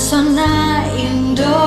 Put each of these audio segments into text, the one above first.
pesona Indonesia.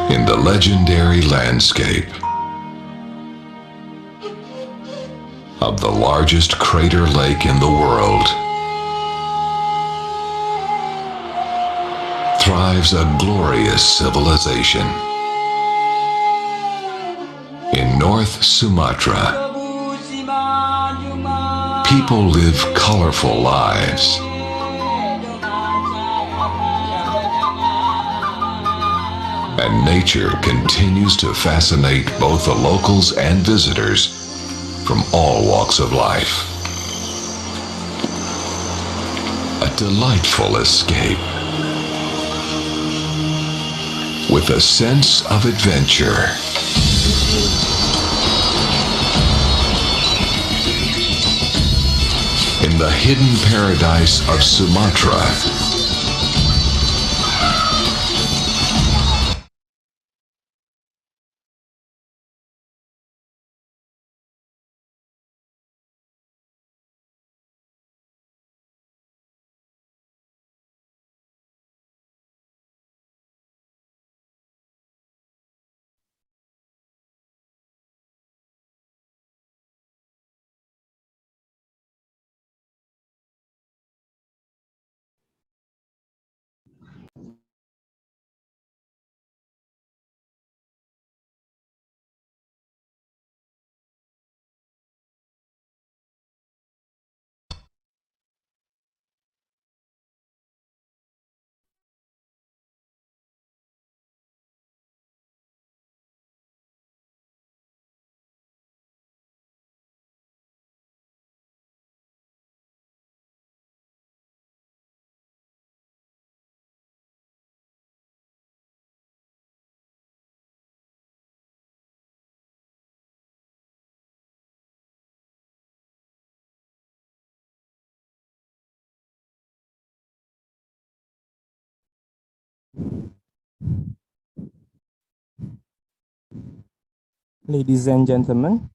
in the legendary landscape of the largest crater lake in the world thrives a glorious civilization. In North Sumatra, people live colorful lives. And nature continues to fascinate both the locals and visitors from all walks of life. A delightful escape with a sense of adventure. In the hidden paradise of Sumatra, Ladies and gentlemen,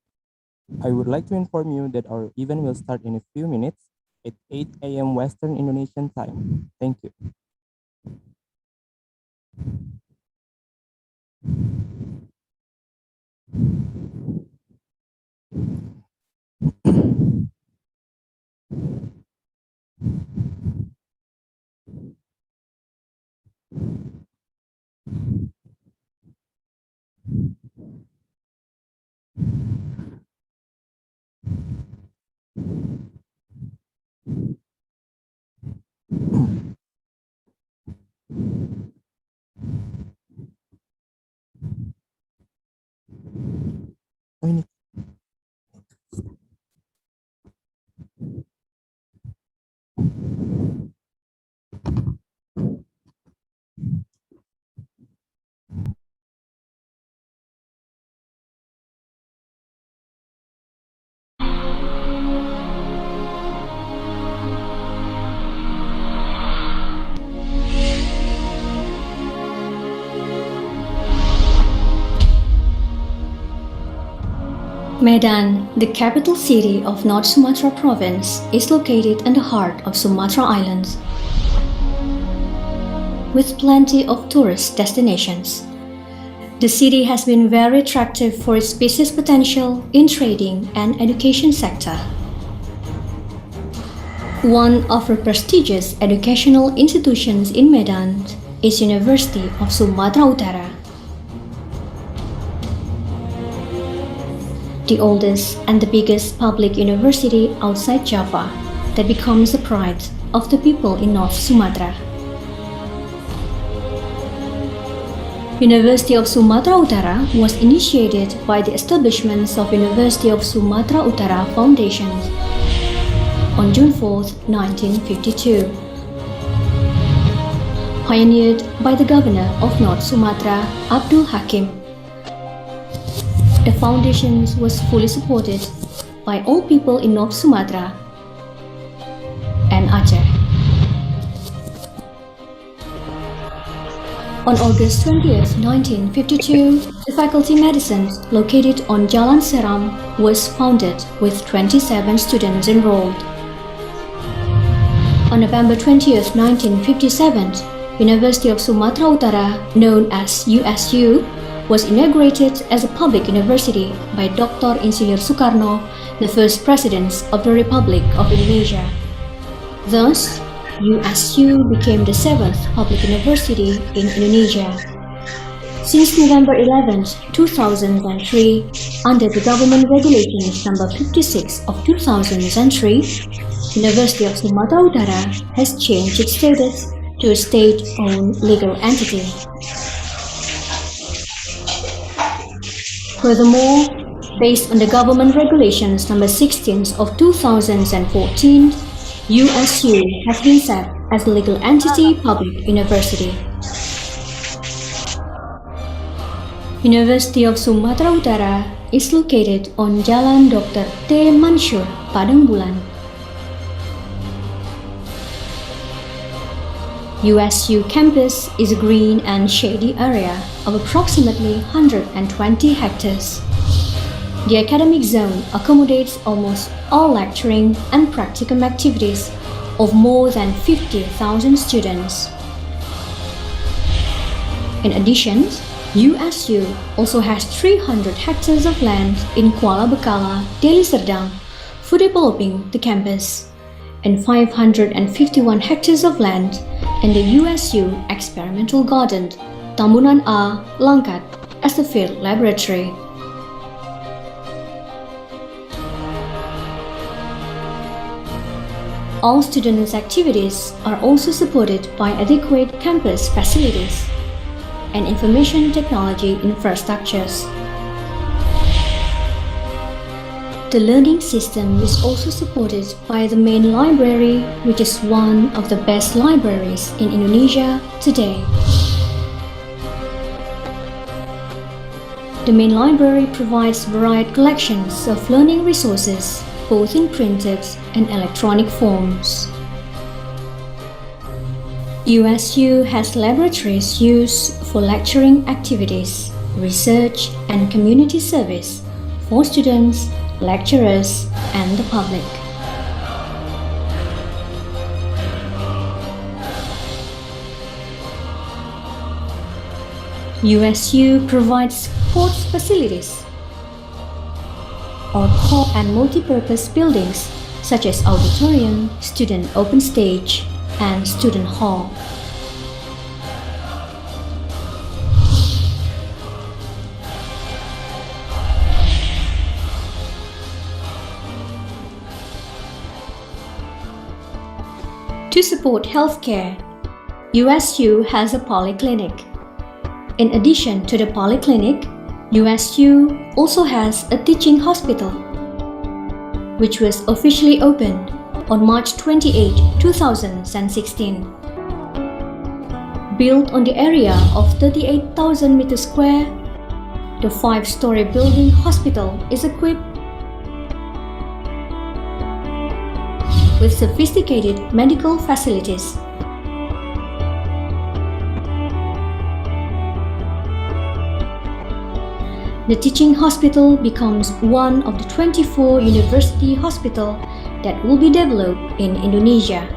I would like to inform you that our event will start in a few minutes at 8 a.m. Western Indonesian time. Thank you. Oh, ini. Medan, the capital city of North Sumatra province, is located in the heart of Sumatra Islands, with plenty of tourist destinations. The city has been very attractive for its business potential in trading and education sector. One of the prestigious educational institutions in Medan is University of Sumatera Utara, the oldest and the biggest public university outside Java that becomes the pride of the people in North Sumatra. University of Sumatera Utara was initiated by the establishment of University of Sumatera Utara Foundation on June 4, 1952. Pioneered by the Governor of North Sumatra, Abdul Hakim. The foundation was fully supported by all people in North Sumatra and Aceh. On August 20, 1952, the Faculty Medicine, located on Jalan Seram, was founded with 27 students enrolled. On November 20, 1957, University of Sumatera Utara, known as USU, was inaugurated as a public university by Dr. Insinyur Soekarno, the first president of the Republic of Indonesia. Thus, USU became the seventh public university in Indonesia. Since November 11, 2003, under the Government Regulations Number 56 of 2003, University of Sumatera Utara has changed its status to a state-owned legal entity. Furthermore, based on the Government Regulations Number 16 of 2014, USU has been set as a legal entity public university. University of Sumatera Utara is located on Jalan Dr. T. Mansur, Padang Bulan. USU campus is a green and shady area of approximately 120 hectares. The academic zone accommodates almost all lecturing and practicum activities of more than 50,000 students. In addition, USU also has 300 hectares of land in Kuala Bekala, Deli Serdang for developing the campus, and 551 hectares of land in the USU Experimental Garden, Tambunan A, Langkat, as a field laboratory. All students' activities are also supported by adequate campus facilities and information technology infrastructures. The learning system is also supported by the main library, which is one of the best libraries in Indonesia today. The main library provides varied collections of learning resources, both in printed and electronic forms. USU has laboratories used for lecturing activities, research, and community service for students, lecturers, and the public. USU provides sports facilities or core and multi-purpose buildings such as auditorium, student open stage, and student hall. To support healthcare, USU has a polyclinic. In addition to the polyclinic, USU also has a teaching hospital, which was officially opened on March 28, 2016. Built on the area of 38,000 meters square, the 5-story building hospital is equipped with sophisticated medical facilities. The teaching hospital becomes one of the 24 university hospitals that will be developed in Indonesia.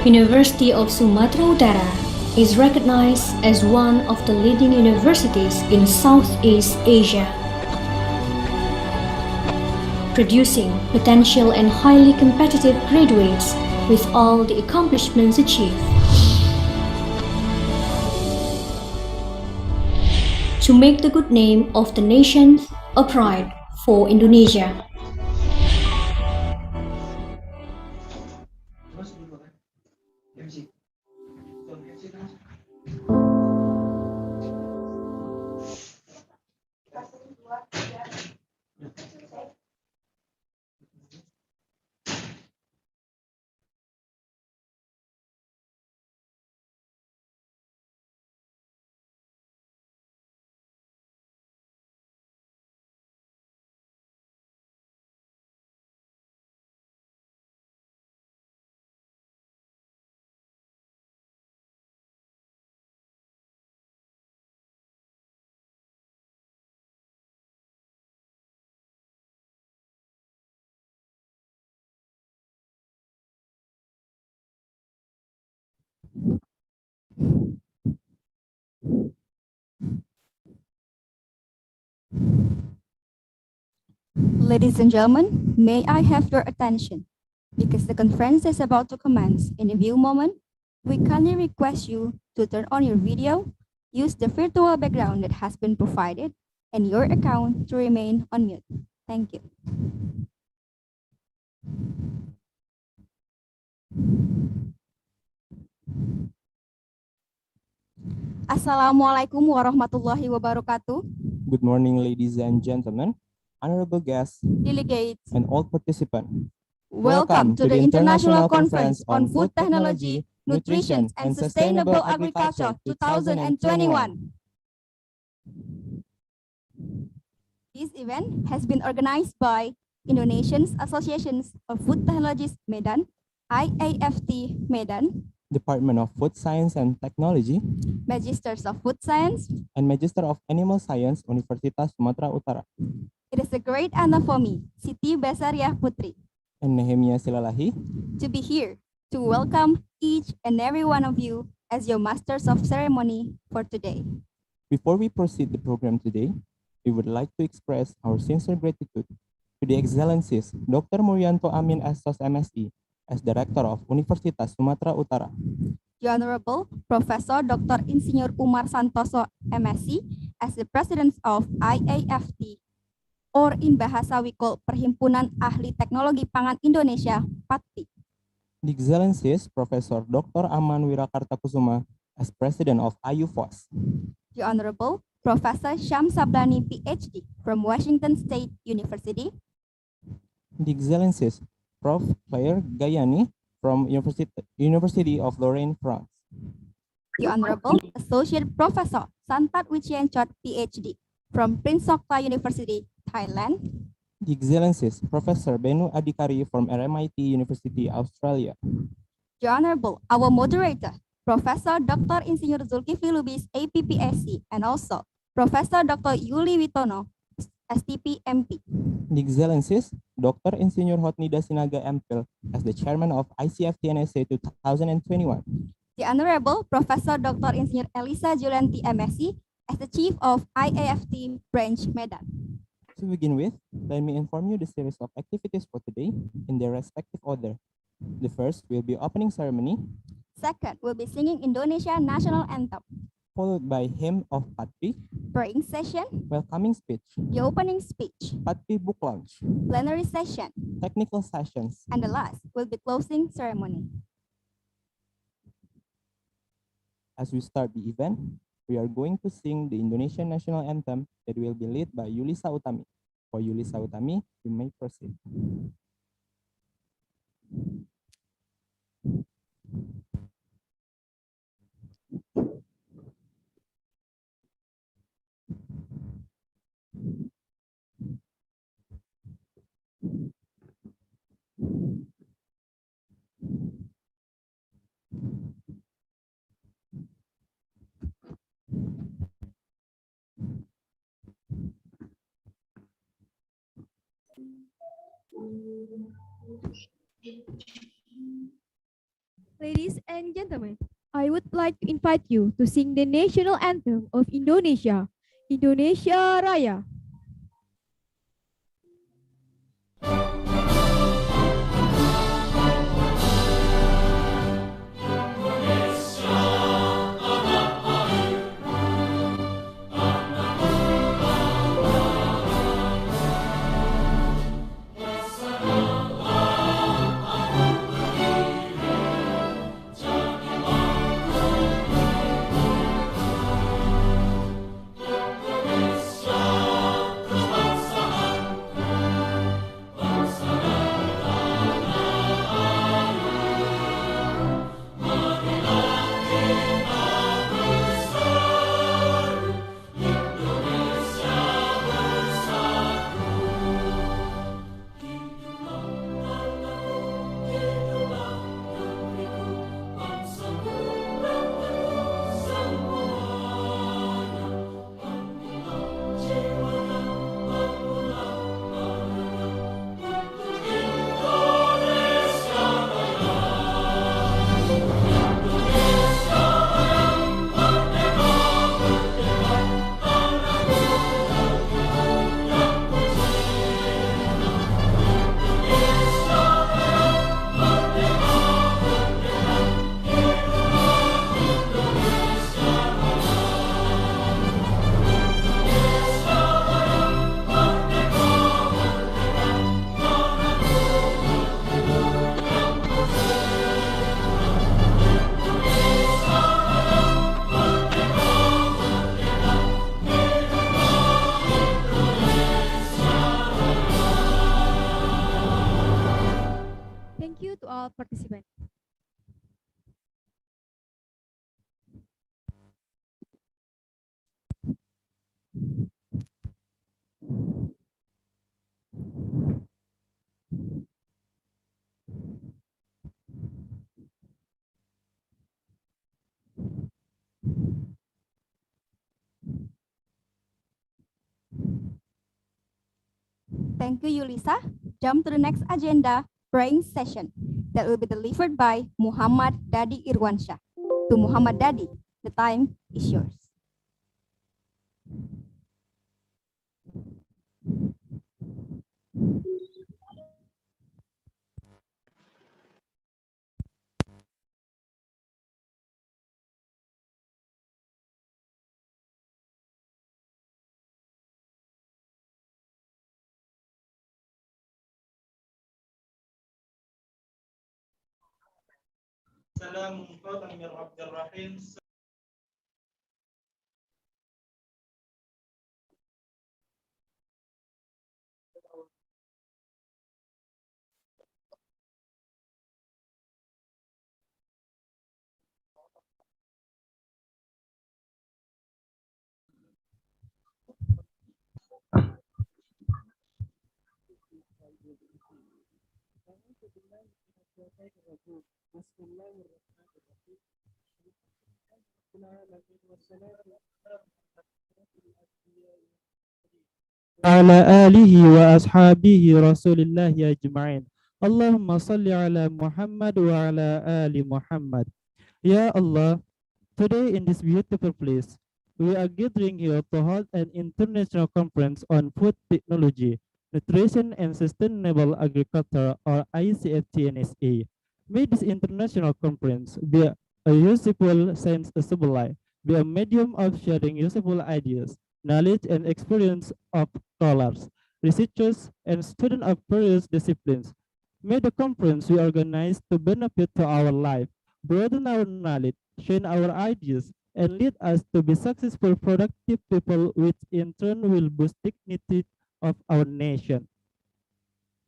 University of Sumatera Utara is recognized as one of the leading universities in Southeast Asia, producing potential and highly competitive graduates with all the accomplishments achieved. To make the good name of the nation a pride for Indonesia. Ladies and gentlemen, may I have your attention? Because the conference is about to commence in a few moments, we kindly request you to turn on your video, use the virtual background that has been provided, and your account to remain on mute. Thank you. Assalamualaikum warahmatullahi wabarakatuh. Good morning, ladies and gentlemen, honorable guests, Delegates, and all participants. welcome to the International Conference on Food Technology, Nutrition, and Sustainable Agriculture 2021. This event has been organized by Indonesian Associations of Food Technologists Medan, IAFT Medan, Department of Food Science and Technology, Magisters of Food Science. and Magister of Animal Science, Universitas Sumatera Utara, It is a great honor for me, Siti Basaria Putri, and Nehemia Silalahi, to be here to welcome each and every one of you as your Masters of Ceremony for today. Before we proceed the program today, we would like to express our sincere gratitude to the Excellencies Dr. Murianto Amin Estos MSc as Director of Universitas Sumatera Utara, The Honorable Professor Dr. Insinyur Umar Santoso MSc as the President of IAFT, or in bahasa we call Perhimpunan Ahli Teknologi Pangan Indonesia, PATPI. the Excellencies Professor Dr. Aman Wirakartakusuma as President of IUFOS, The Honorable Professor Syam Sablani PhD from Washington State University, the Excellencies Prof. Claire Gayani from University of Lorraine, France, the Honorable Associate Professor Santat Wichienchot PhD from Prince Sokta University, Thailand, the Excellencies Professor Benu Adikari from RMIT University, Australia, the Honorable our moderator Professor Dr. Insinyur Zulkifli Lubis APPSC, and also Professor Dr. Yuli Witono STP MP, the Excellencies Dr. Insinyur Hotnida Sinaga MPhil as the Chairman of ICoFTeNSA 2021, the Honorable Professor Dr. Insinyur Elisa Julianti MSc as the Chief of IAFT Branch Medan. To begin with, let me inform you the series of activities for today in their respective order. The first will be opening ceremony, Second, we'll be singing Indonesia National Anthem, followed by hymn of PATPI, praying session, welcoming speech, the opening speech, PATPI book launch, plenary session, technical sessions, and the last will be closing ceremony. As we start the event, we are going to sing the Indonesian National Anthem that will be led by Yulisa Utami. For Yulisa Utami, you may proceed. Ladies and gentlemen, I would like to invite you to sing the national anthem of Indonesia, Indonesia Raya. Thank you to all participants. Thank you, Yulisa. Jump to the next agenda, praying session that will be delivered by Muhammad Dadi Irwansyah. To Muhammad Dadi, the time is yours. على آله وأصحابه رسول الله أجمعين اللهم صل على محمد وعلى آل محمد. Ya Allah, today in this beautiful place, we are gathering here to hold an international conference on food technology, nutrition and sustainable agriculture, or ICFTNSA. May this international conference be a useful sense assembly, be a medium of sharing useful ideas, knowledge and experience of scholars, researchers, and students of various disciplines. May the conference be organized to benefit to our life, broaden our knowledge, share our ideas, and lead us to be successful, productive people, which in turn will boost dignity of our nation.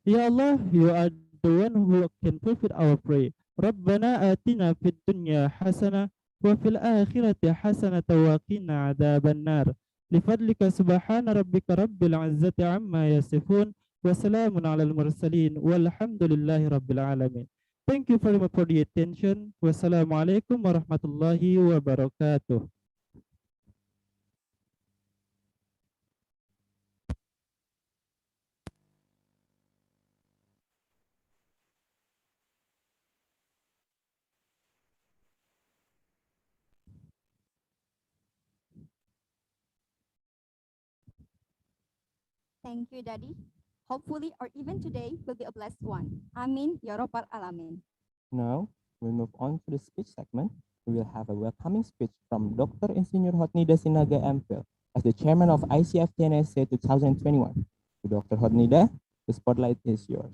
Ya Allah, you are the one who can fulfill our prayer. ربنا آتنا في الدنيا حسنة وفي الآخرة حسنة وقنا عذاب النار لفضلك سبحان ربك رب العزة عما يصفون وسلام على المرسلين والحمد لله رب العالمين. Thank you very much for the attention. Wassalamualaikum warahmatullahi wabarakatuh. Thank you, Daddy. Hopefully, or even today, will be a blessed one. Amin, Ya Rabbal Alamin. Now, we move on to the speech segment. We will have a welcoming speech from Dr. Insinyur Hotnida Sinaga MPhil as the chairman of ICoFTeNSA 2021. To Dr. Hotnida, the spotlight is yours.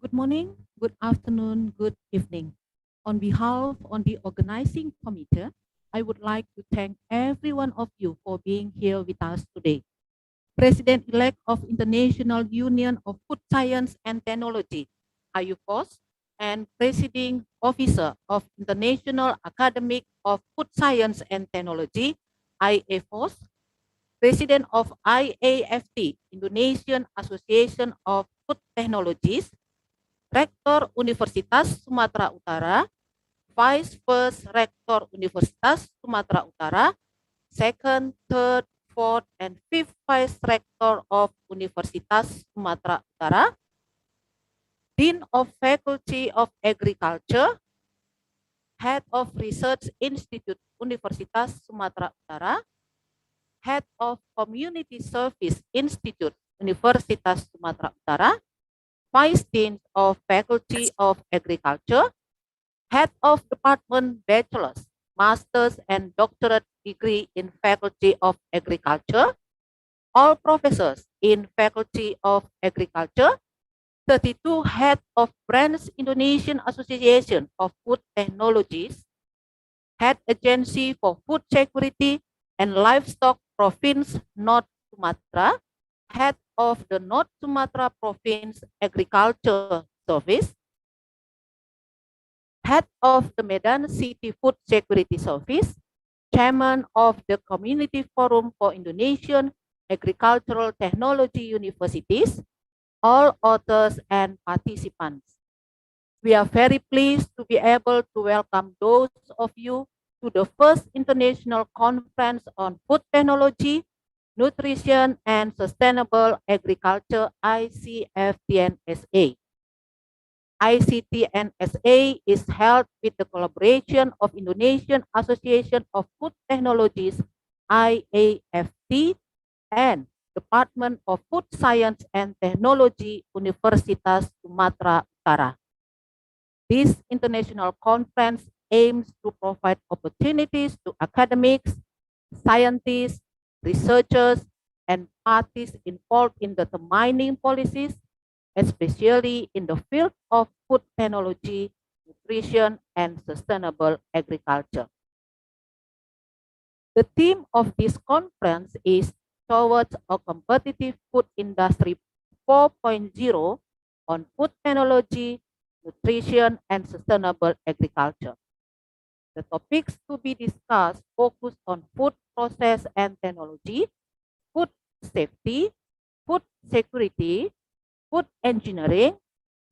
Good morning, good afternoon, good evening. On behalf of the organizing committee, I would like to thank every one of you for being here with us today. President-elect of International Union of Food Science and Technology, IUFOS, and Presiding Officer of International Academy of Food Science and Technology, IAFOS, President of IAFT, Indonesian Association of Food Technologies, Rektor Universitas Sumatera Utara, Vice First Rector Universitas Sumatera Utara, Second, Third, Fourth, and Fifth Vice Rector of Universitas Sumatera Utara, Dean of Faculty of Agriculture, Head of Research Institute Universitas Sumatera Utara, Head of Community Service Institute Universitas Sumatera Utara, Vice Dean of Faculty of Agriculture, Head of Department Bachelor's, Master's, and Doctorate degree in Faculty of Agriculture, all professors in Faculty of Agriculture, 32 Head of Branch Indonesian Association of Food Technologies, Head Agency for Food Security and Livestock Province North Sumatra, Head of the North Sumatra Province Agriculture Service, Head of the Medan City Food Security Service, Chairman of the Community Forum for Indonesian Agricultural Technology Universities, all authors and participants. We are very pleased to be able to welcome those of you to the first International Conference on Food Technology, Nutrition, and Sustainable Agriculture, ICFTNSA. ICTNSA is held with the collaboration of Indonesian Association of Food Technologies, IAFT, and Department of Food Science and Technology, Universitas Sumatera Utara. This international conference aims to provide opportunities to academics, scientists, researchers, and parties involved in determining policies, especially in the field of food technology, nutrition, and sustainable agriculture. The theme of this conference is Towards a Competitive Food Industry 4.0 on food technology, nutrition, and sustainable agriculture. The topics to be discussed focus on food process and technology, food safety, food security, food engineering,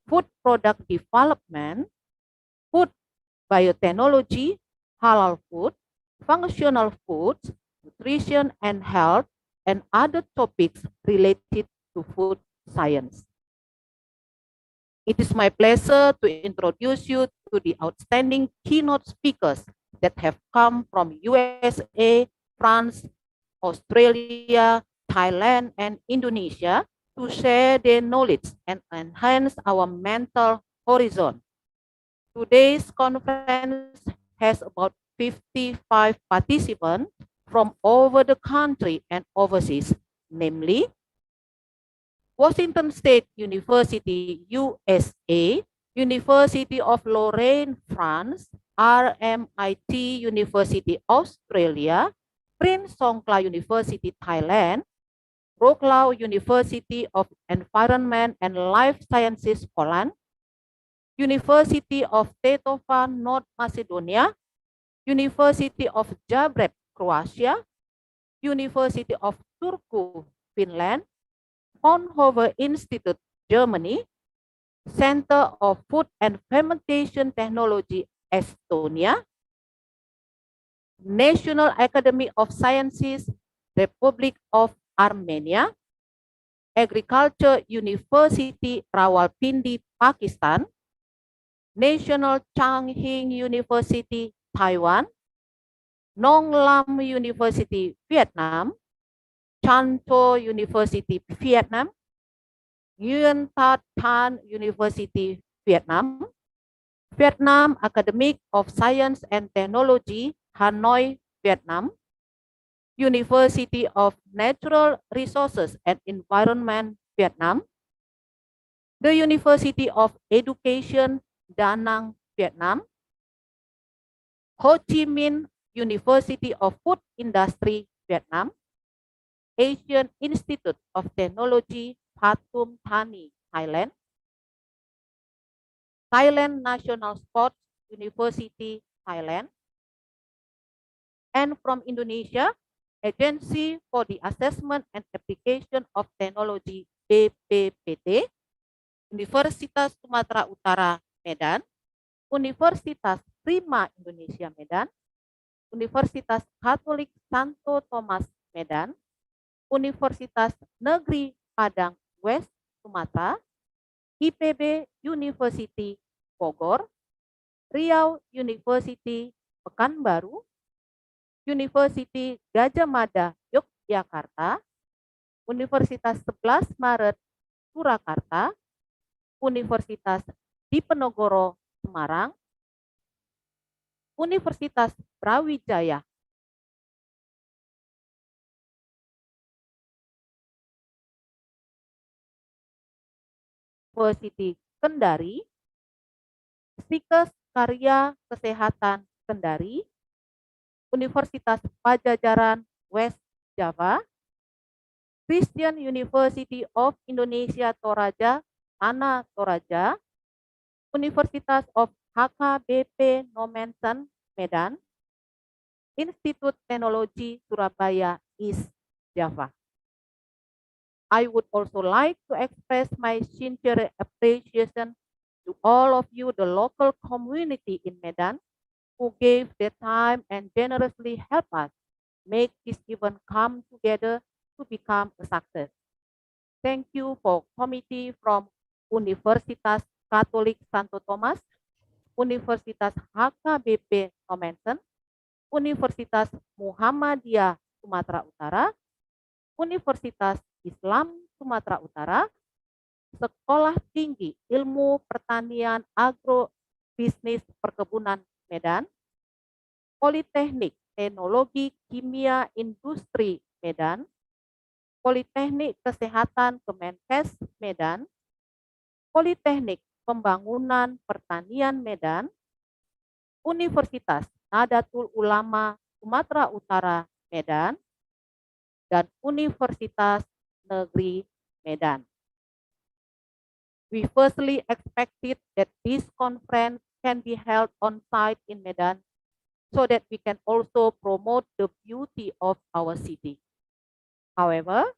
food product development, food biotechnology, halal food, functional foods, nutrition and health, and other topics related to food science. It is my pleasure to introduce you to the outstanding keynote speakers that have come from USA, France, Australia, Thailand, and Indonesia to share their knowledge and enhance our mental horizon. Today's conference has about 55 participants from over the country and overseas, namely Washington State University, USA, University of Lorraine, France, RMIT University, Australia, Prince Songkla University, Thailand, Wrocław University of Environment and Life Sciences, Poland, University of Tetovan, North Macedonia, University of Zagreb, Croatia, University of Turku, Finland, Fraunhofer Institute, Germany, Center of Food and Fermentation Technology, Estonia, National Academy of Sciences, Republic of Armenia, Agriculture University, Rawalpindi, Pakistan, National Chang-Hing University, Taiwan, Nong Lam University, Vietnam, Chan To University, Vietnam, Nguyen That Tan University, Vietnam, Vietnam Academic of Science and Technology, Hanoi, Vietnam, University of Natural Resources and Environment, Vietnam, the University of Education, Da Nang, Vietnam, Ho Chi Minh University of Food Industry, Vietnam, Asian Institute of Technology, Pathum Thani, Thailand, Thailand National Sports University, Thailand, and from Indonesia, Agency for the Assessment and Application of Technology, BPPT, Universitas Sumatera Utara, Medan, Universitas Prima Indonesia, Medan, Universitas Katolik Santo Thomas, Medan, Universitas Negeri Padang West Sumatera, IPB University Bogor, Riau University Pekanbaru, University Gajah Mada Yogyakarta, Universitas 11 Maret Surakarta, Universitas Diponegoro Semarang, Universitas Brawijaya University Kendari, Stikes Karya Kesehatan Kendari, Universitas Pajajaran West Java, Christian University of Indonesia Toraja, Tanah Toraja, Universitas of HKBP Nomensen, Medan, Institut Teknologi Surabaya, East Java. I would also like to express my sincere appreciation to all of you, the local community in Medan, who gave their time and generously helped us make this event come together to become a success. Thank you for committee from Universitas Katolik Santo Thomas, Universitas HKBP Nomensen, Universitas Muhammadiyah Sumatera Utara, Universitas Islam Sumatera Utara, Sekolah Tinggi Ilmu Pertanian Agro Bisnis Perkebunan Medan, Politeknik Teknologi Kimia Industri Medan, Politeknik Kesehatan Kemenkes Medan, Politeknik Pembangunan Pertanian Medan, Universitas Nadatul Ulama Sumatera Utara Medan, dan Universitas Negeri Medan. We firstly expected that this conference can be held on site in Medan so that we can also promote the beauty of our city. However,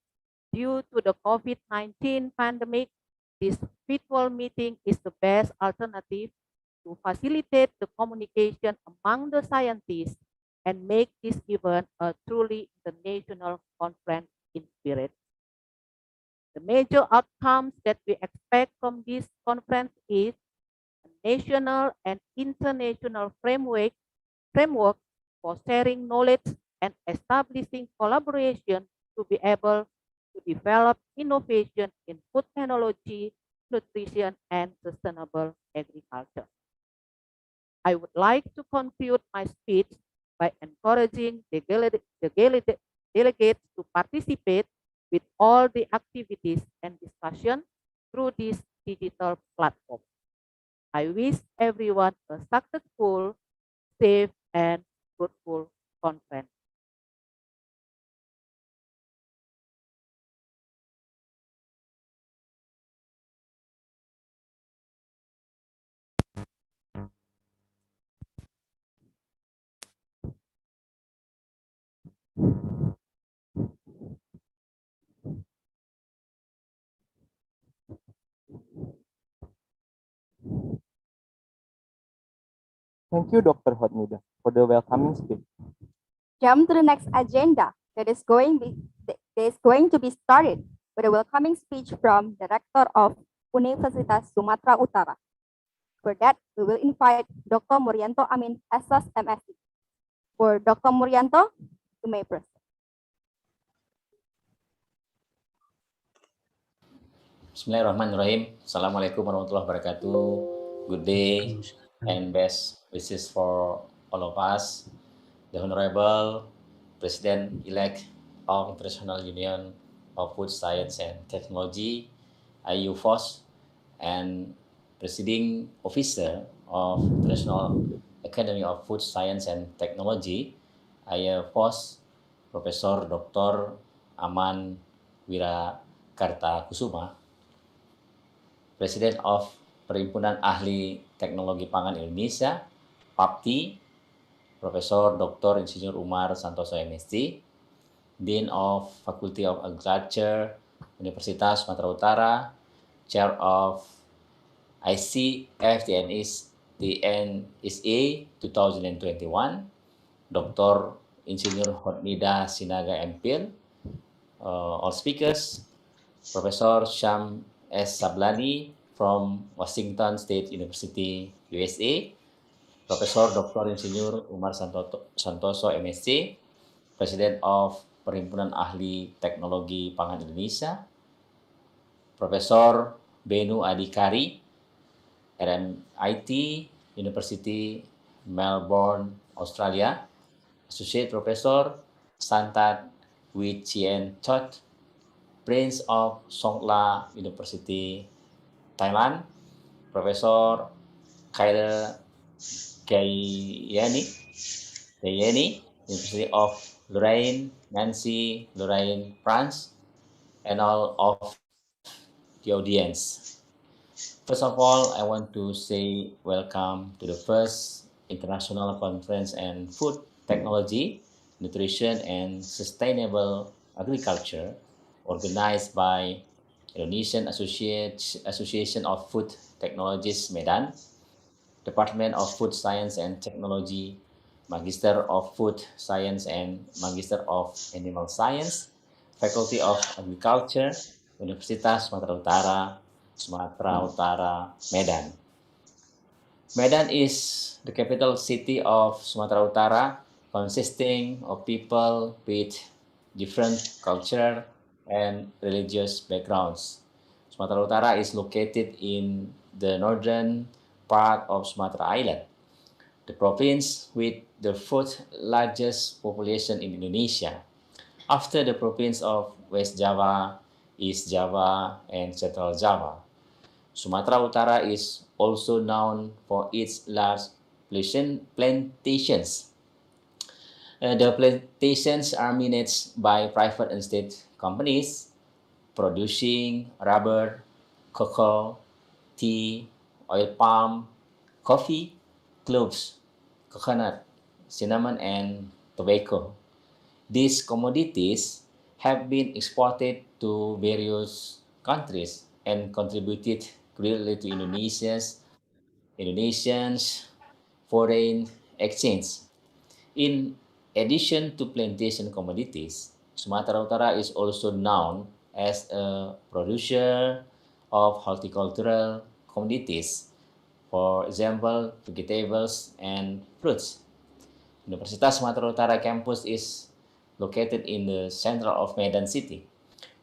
due to the COVID-19 pandemic, this virtual meeting is the best alternative to facilitate the communication among the scientists and make this event a truly international conference in spirit. The major outcomes that we expect from this conference is a national and international framework for sharing knowledge and establishing collaboration to be able to develop innovation in food technology, nutrition, and sustainable agriculture. I would like to conclude my speech by encouraging the delegates to participate with all the activities and discussion through this digital platform. I wish everyone a successful, safe, and fruitful conference. Thank you, Dr. Hotnida, for the welcoming speech. Jump to the next agenda that is going to be started with a welcoming speech from the Rector of Universitas Sumatera Utara. For that, we will invite Dr. Murianto Amin, SS MSc. For Dr. Murianto, you may proceed. Bismillahirrahmanirrahim. Assalamualaikum warahmatullahi wabarakatuh. Good day and best wishes for all of us. The Honorable President-elect of International Union of Food Science and Technology, IUFOS, and Presiding Officer of International Academy of Food Science and Technology, IAFOS, Profesor Dr. Aman Wirakarta Kusuma, Presiden of Perhimpunan Ahli Teknologi Pangan Indonesia, PATPI, Profesor Dr. Insinyur Umar Santoso MSc, Dean of Faculty of Agriculture, Universitas Sumatera Utara, Chair of ICoFTENSA 2021, Dr. Insinyur Hotnida Sinaga MPhil, all speakers, Professor Syam S. Sablani from Washington State University, USA, Profesor Dr. Insinyur Umar Santoso MSc, President of Perhimpunan Ahli Teknologi Pangan Indonesia, Profesor Benu Adhikari, RMIT, University Melbourne, Australia, Associate Professor Santat Wichien Chot, Prince of Songkla University, Thailand, Profesor Khaira Gayeni, University of Lorraine, Nancy, Lorraine, France, and all of the audience. First of all, I want to say welcome to the first International Conference on Food Technology, Nutrition, and Sustainable Agriculture, organized by Indonesian Association of Food Technologists Medan, Department of Food Science and Technology, Magister of Food Science and Magister of Animal Science, Faculty of Agriculture, Universitas Sumatera Utara, Sumatera Utara, Medan. Medan is the capital city of Sumatera Utara, consisting of people with different culture and religious backgrounds. Sumatera Utara is located in the northern part of Sumatra Island, the province with the fourth largest population in Indonesia, after the province of West Java, East Java, and Central Java. Sumatra Utara is also known for its large plantations. The plantations are managed by private and state companies producing rubber, cocoa, tea, oil palm, coffee, cloves, coconut, cinnamon, and tobacco. These commodities have been exported to various countries and contributed greatly to Indonesians' foreign exchange. In addition to plantation commodities, Sumatera Utara is also known as a producer of horticultural commodities, for example, vegetables and fruits. Universitas Sumatera Utara campus is located in the center of Medan City,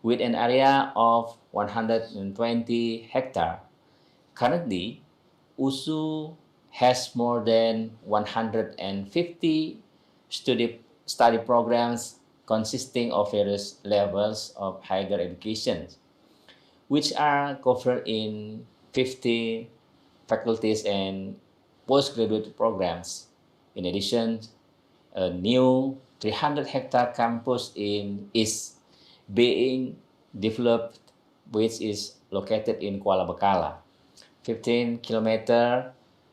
with an area of 120 hectares. Currently, USU has more than 150 study programs consisting of various levels of higher education, which are covered in 50 faculties and postgraduate programs. In addition, a new 300-hectare campus is being developed, which is located in Kuala Bekala, 15 kilometers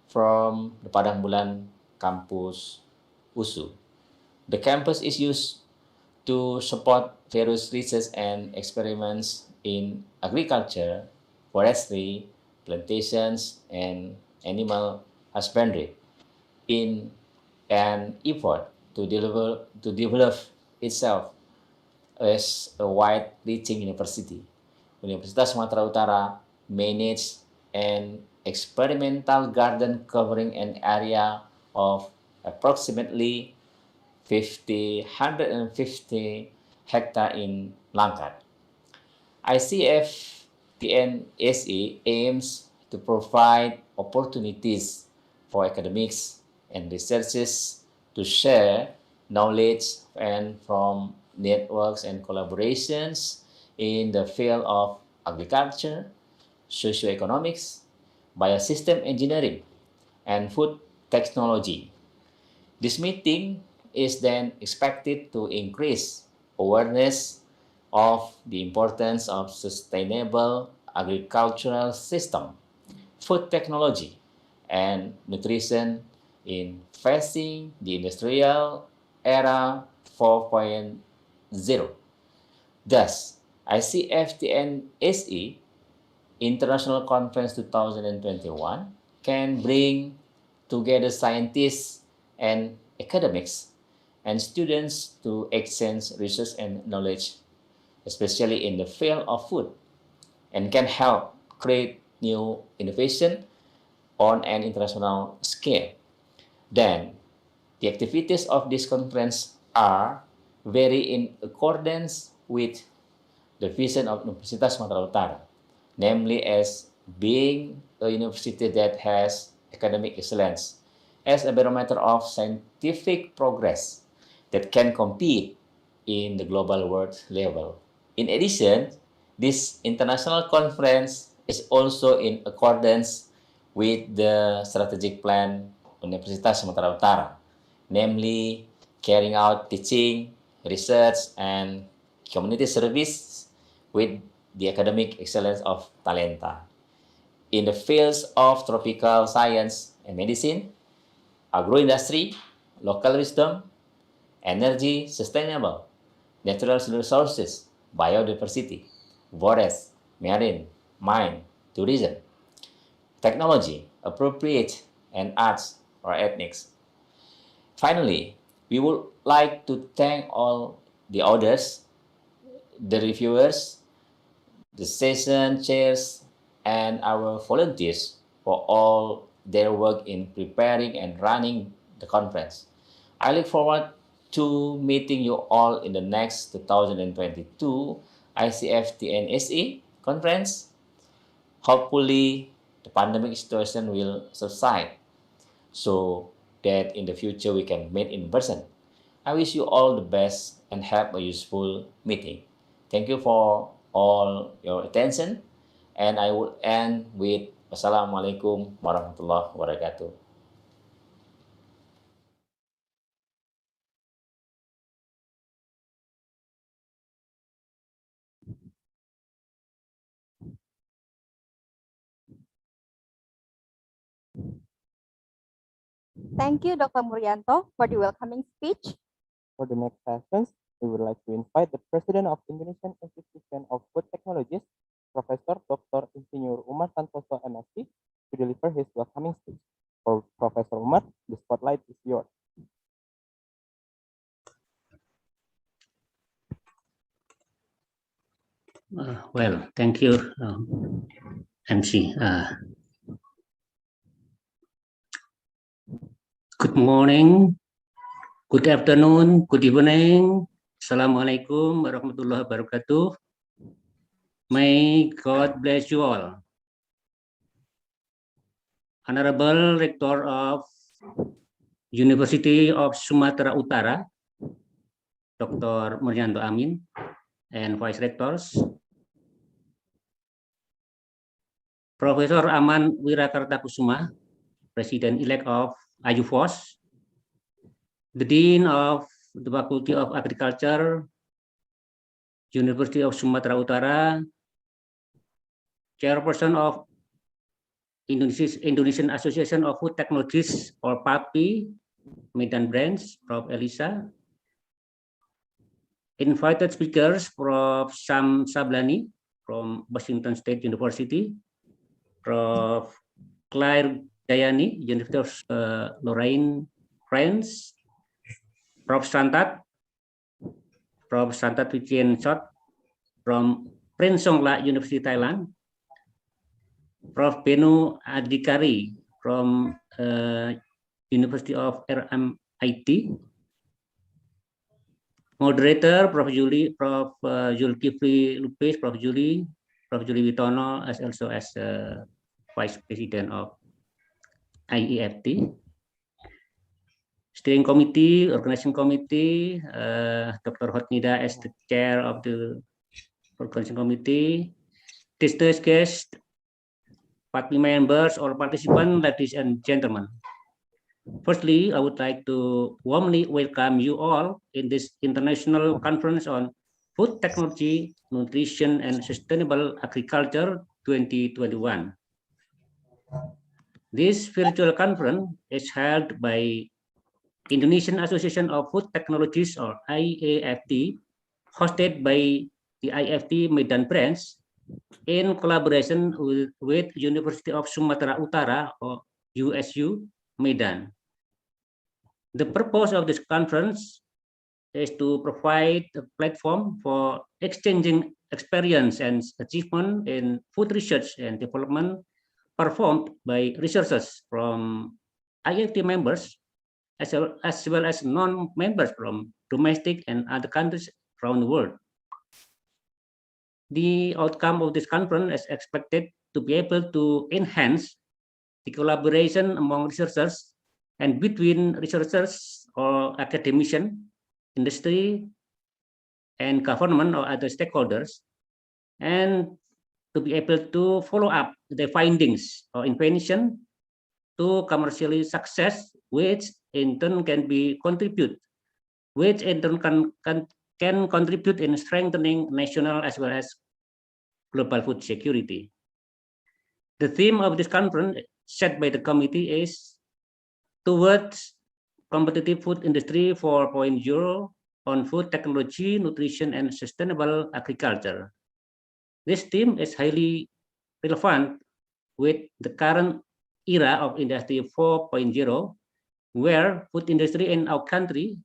from the Padang Bulan campus USU. The campus is used to support various research and experiments in agriculture, forestry, plantations, and animal husbandry. in an effort to develop itself as a wide-reaching university. Universitas Sumatera Utara managed an experimental garden covering an area of approximately 150 hectare in Langkat. ICFTNSA aims to provide opportunities for academics and researchers to share knowledge and from networks and collaborations in the field of agriculture, socioeconomics, biosystem engineering, and food technology. This meeting is then expected to increase awareness of the importance of sustainable agricultural system, food technology, and nutrition in facing the industrial era 4.0. Thus, ICFTNSE International Conference 2021 can bring together scientists and academics and students to exchange research and knowledge, especially in the field of food, and can help create new innovation on an international scale. Then, the activities of this conference are very in accordance with the vision of Universitas Sumatera Utara, namely as being a university that has academic excellence as a barometer of scientific progress that can compete in the global world level. In addition, this international conference is also in accordance with the strategic plan Universitas Sumatera Utara, namely carrying out teaching, research, and community service with the academic excellence of Talenta. In the fields of tropical science and medicine, agroindustry, local wisdom, energy, sustainable, natural resources, biodiversity, forest, marine, mine, tourism, technology, appropriate, and arts or ethnics. Finally, we would like to thank all the authors, the reviewers, the session chairs, and our volunteers for all their work in preparing and running the conference. I look forward to meeting you all in the next 2022 ICFTNSE conference. Hopefully, the pandemic situation will subside so that in the future we can meet in person. I wish you all the best and have a useful meeting. Thank you for all your attention, and I will end with Wassalamualaikum warahmatullahi wabarakatuh. Thank you, Dr. Muryanto, for the welcoming speech. For the next sessions, we would like to invite the President of Indonesian Institution of Food Technologies, Professor Dr. Insinyur Umar Santoso, MSc, to deliver his welcoming speech. For Professor Umar, the spotlight is yours. Well, thank you, MC. Good morning, good afternoon, good evening. Assalamualaikum warahmatullahi wabarakatuh. May God bless you all. Honorable Rector of University of Sumatera Utara, Dr. Muryanto Amin, and Vice Rectors, Professor Aman Wirakartakusuma, President-elect of IUFOS, the Dean of the Faculty of Agriculture, University of Sumatera Utara, Chairperson of Indonesian Association of Food Technologies, or PATPI, Medan Branch, Prof. Elisa, invited speakers, Prof. Sam Sablani from Washington State University, Prof. Claire Dayani, University of Lorraine, France. Prof. Santat Wichien Chot from Prince Songla University, Thailand. Prof. Benu Adhikari from University of RMIT. Moderator, Prof. Zulkifli Lupis, Prof. Julie Witono, as also as Vice President of IAFT. Steering Committee, Organizing Committee, Dr. Hotnida as the Chair of the Organizing Committee. Distinguished guests, PATPI members, or participants, ladies and gentlemen. Firstly, I would like to warmly welcome you all in this international conference on food technology, nutrition, and sustainable agriculture 2021. This virtual conference is held by Indonesian Association of Food Technologies, or IAFT, hosted by the IAFT Medan branch in collaboration with University of Sumatera Utara, or USU, Medan. The purpose of this conference is to provide a platform for exchanging experience and achievement in food research and development performed by researchers from IAFT members, as well as non-members from domestic and other countries around the world. The outcome of this conference is expected to be able to enhance the collaboration among researchers and between researchers or academician, industry, and government or other stakeholders, and to be able to follow up the findings or invention to commercially success, which in turn can contribute in strengthening national as well as global food security. The theme of this conference set by the committee is towards competitive food industry 4.0 on food technology, nutrition, and sustainable agriculture. This theme is highly relevant with the current era of industry 4.0, where food industry in our country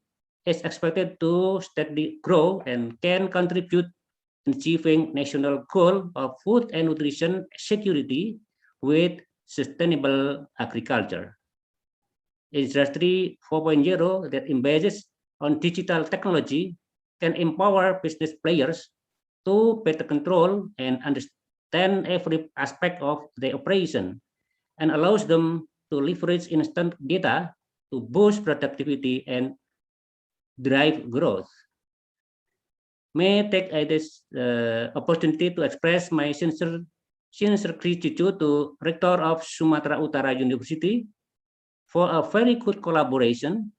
is expected to steadily grow and can contribute in achieving national goal of food and nutrition security with sustainable agriculture. Industry 4.0 that embases on digital technology can empower business players to better control and understand every aspect of the operation and allows them to leverage instant data to boost productivity and drive growth. May I take this opportunity to express my sincere gratitude to Rector of Sumatera Utara University for a very good collaboration,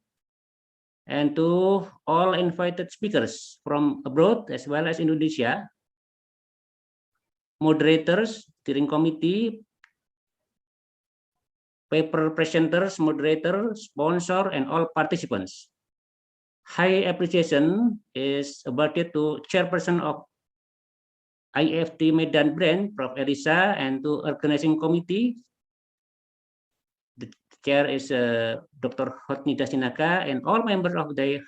and to all invited speakers from abroad as well as Indonesia, moderators, steering committee, paper presenters, moderator, sponsor, and all participants. High appreciation is awarded to Chairperson of IAFT Medan branch, Prof. Elisa, and to organizing committee. The chair is Dr. Hotnida Sinaka, and all members of their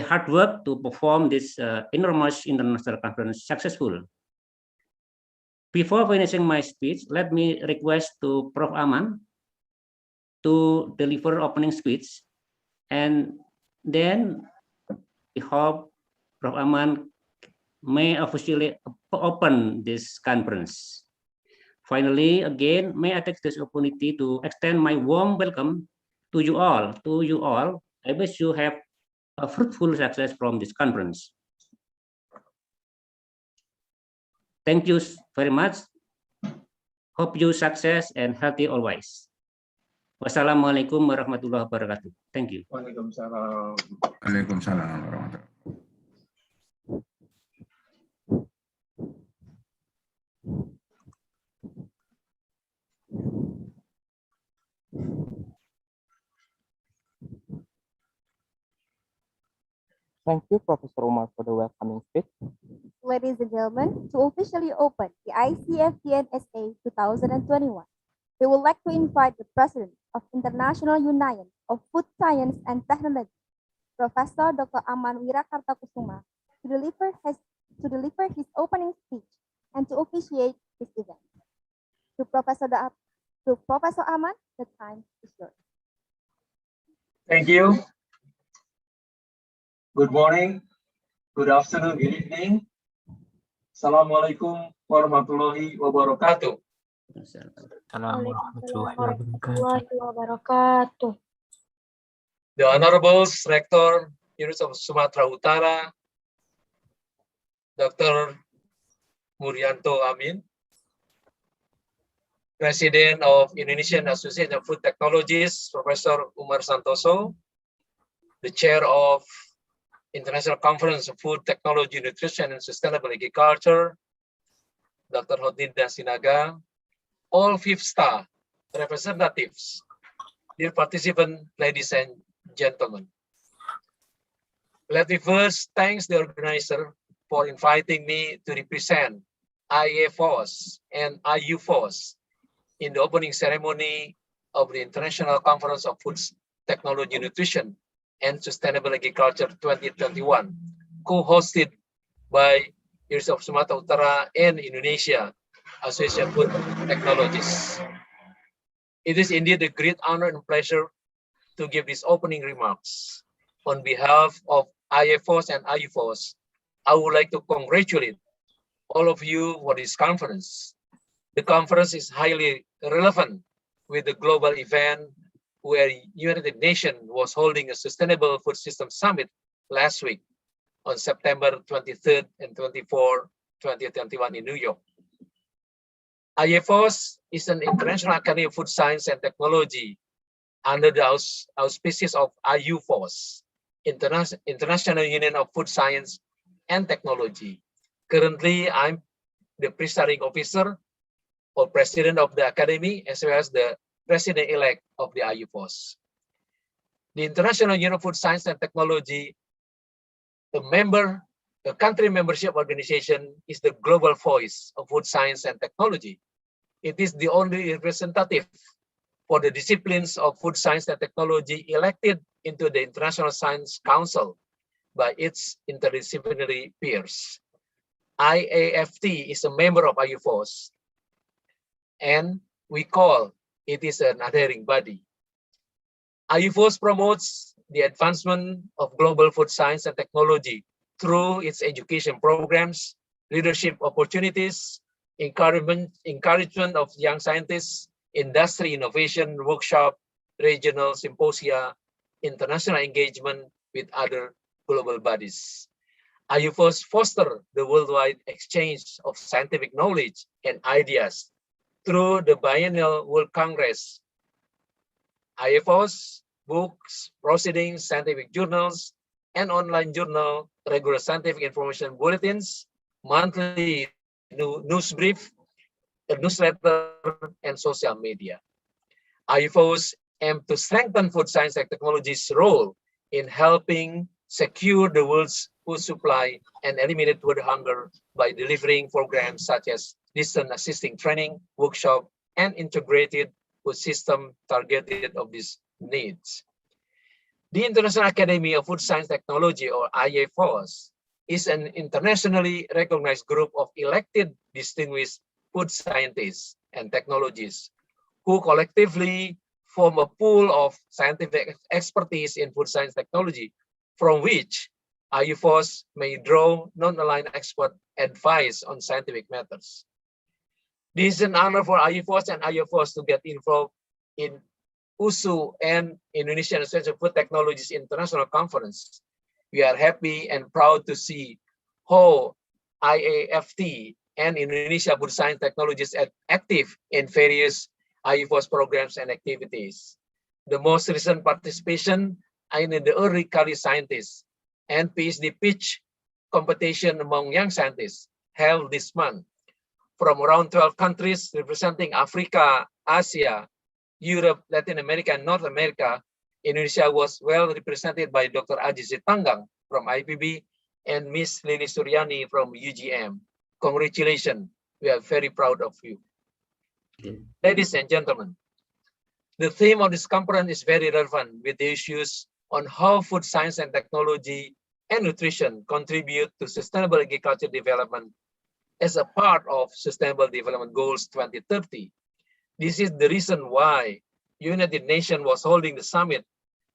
hard work to perform this enormous international conference successful. Before finishing my speech, let me request to Prof. Aman to deliver opening speech, and then we hope Prof. Aman may officially open this conference. Finally, again, may I take this opportunity to extend my warm welcome to you all. I wish you have a fruitful success from this conference. Thank you very much. Hope you success and healthy always. Wassalamualaikum warahmatullahi wabarakatuh. Thank you. Waalaikumsalam. Waalaikumsalam warahmatullahi wabarakatuh. Thank you, Professor Umar, for the welcoming speech. Ladies and gentlemen, to officially open the ICoFTeNSA 2021, We would like to invite the President of International Union of Food Science and Technology, Professor Dr. Aman Wirakartakusuma, to deliver his opening speech and to officiate this event. To Professor Aman, the time is yours. Thank you. Good morning, good afternoon, good evening. Assalamualaikum warahmatullahi wabarakatuh. The Honorable Rector, University of Sumatera Utara, Dr. Murianto Amin, President of Indonesian Association of Food Technologies, Professor Umar Santoso, the Chair of International Conference of Food Technology, Nutrition, and Sustainable Agriculture, Dr. Hotnida Sinaga, all fifth-star representatives, dear participants, ladies and gentlemen. Let me first thank the organizer for inviting me to represent IAFT and IUFOS in the opening ceremony of the International Conference of Food Technology, Nutrition, and Sustainable Agriculture 2021, co-hosted by University of Sumatera Utara and Indonesia Association of Food Technologies. It is indeed a great honor and pleasure to give these opening remarks. On behalf of IAFOS and IUFOS, I would like to congratulate all of you for this conference. The conference is highly relevant with the global event where United Nations was holding a Sustainable Food System Summit last week on September 23rd and 24th, 2021 in New York. IAFOS is an international academy of food science and technology under the auspices of IUFOS, International Union of Food Science and Technology. Currently, I'm the presiding officer or president of the academy, as well as the president-elect of the IUFOS. The International Union of Food Science and Technology, the country membership organization, is the global voice of food science and technology. It is the only representative for the disciplines of food science and technology elected into the International Science Council by its interdisciplinary peers. IAFT is a member of IUFOS, and we call it is an adhering body. IUFOS promotes the advancement of global food science and technology through its education programs, leadership opportunities, encouragement of young scientists, industry innovation workshop, regional symposia, international engagement with other global bodies. IUFOS foster the worldwide exchange of scientific knowledge and ideas through the biennial World Congress. IUFOS books, proceedings, scientific journals, and online journal, regular scientific information bulletins, monthly news brief, a newsletter, and social media. IUFOS aim to strengthen food science and technology's role in helping secure the world's food supply and eliminate food hunger by delivering programs such as distance assisting training, workshop, and integrated food system targeted of these needs. The International Academy of Food Science Technology, or IAFOS, is an internationally recognized group of elected distinguished food scientists and technologists who collectively form a pool of scientific expertise in food science technology, from which IUFOS may draw non-aligned expert advice on scientific matters. This is an honor for IUFOS and IUFOS to get involved in USU and Indonesian Association of Food Technologies International Conference. We are happy and proud to see how IAFT and Indonesia Food Science Technologies are active in various IUFOS programs and activities. The most recent participation in the early career scientists and PhD pitch competition among young scientists held this month. From around 12 countries representing Africa, Asia, Europe, Latin America, and North America, Indonesia was well represented by Dr. Aji Sitanggang from IPB and Ms. Lili Suryani from UGM. Congratulations, we are very proud of you. Ladies and gentlemen, the theme of this conference is very relevant with the issues on how food science and technology and nutrition contribute to sustainable agriculture development as a part of Sustainable Development Goals 2030. This is the reason why United Nations was holding the summit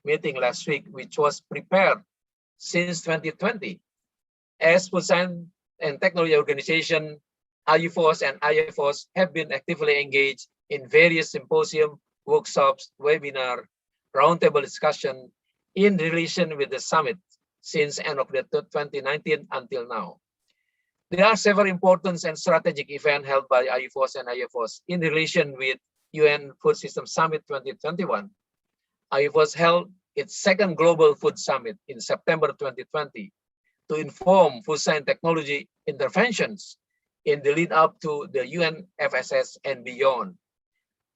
meeting last week, which was prepared since 2020. As Food Science and Technology Organization, IUFOS and IFOS have been actively engaged in various symposium, workshops, webinar, roundtable discussion in relation with the summit since end of the 2019 until now. There are several important and strategic events held by IUFOS and IFOS in relation with UN Food System Summit 2021. IUFOS held its second Global Food Summit in September 2020 to inform food science technology interventions in the lead up to the UNFSS and beyond.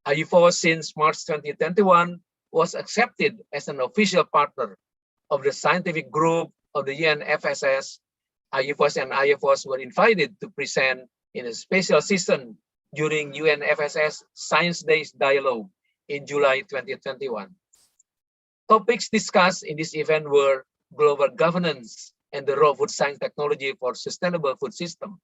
IUFOS since March 2021 was accepted as an official partner of the scientific group of the UNFSS. IUFOS and IFOS were invited to present in a special session during UNFSS Science Days Dialogue in July 2021. Topics discussed in this event were global governance and the role of food science technology for sustainable food system,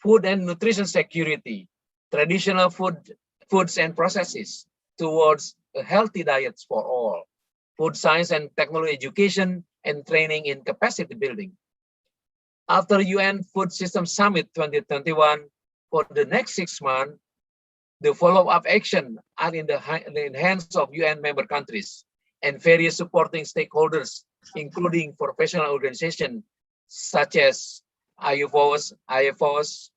food and nutrition security, traditional foods and processes towards a healthy diets for all, food science and technology education and training in capacity building. After UN Food System Summit 2021, for the next 6 months, the follow-up action are in the hands of UN member countries and various supporting stakeholders, including professional organizations such as IUFOS, IFOS,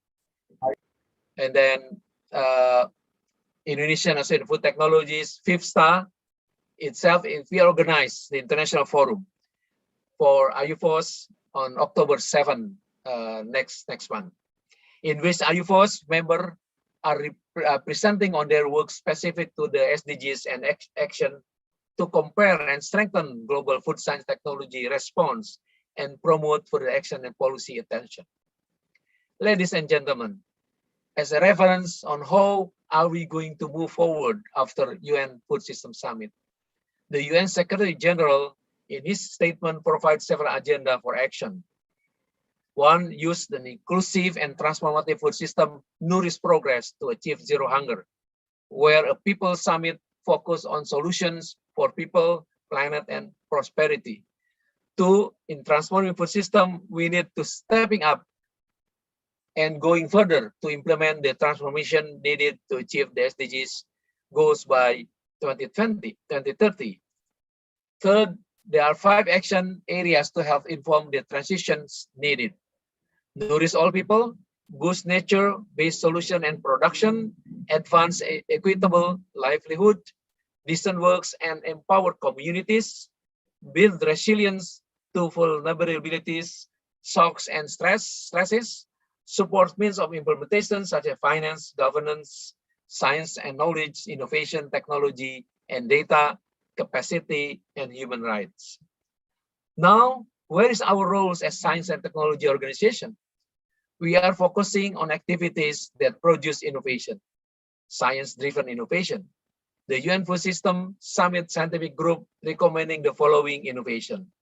and then Indonesian Association of Food Technologies, FIFSTA itself. We organized the international forum for IUFOS on October 7 next month, in which IUFOS members are presenting on their work specific to the SDGs and action to compare and strengthen global food science technology response and promote further action and policy attention. Ladies and gentlemen, as a reference on how are we going to move forward after UN Food System Summit, the UN Secretary General in his statement provides several agenda for action. One, use the inclusive and transformative food system nourish progress to achieve zero hunger, where a people summit focus on solutions for people, planet, and prosperity. Two, in transforming food system, we need to stepping up and going further to implement the transformation needed to achieve the SDGs goals by 2030. Third, there are 5 action areas to help inform the transitions needed. Nourish all people, boost nature-based solution and production, advance equitable livelihood, decent works and empower communities, build resilience to vulnerabilities, shocks and stresses, support means of implementation such as finance, governance, science and knowledge, innovation, technology, and data, capacity, and human rights. Now, where is our roles as science and technology organization? We are focusing on activities that produce innovation, science-driven innovation. The UN Food System Summit Scientific Group recommending the following innovation,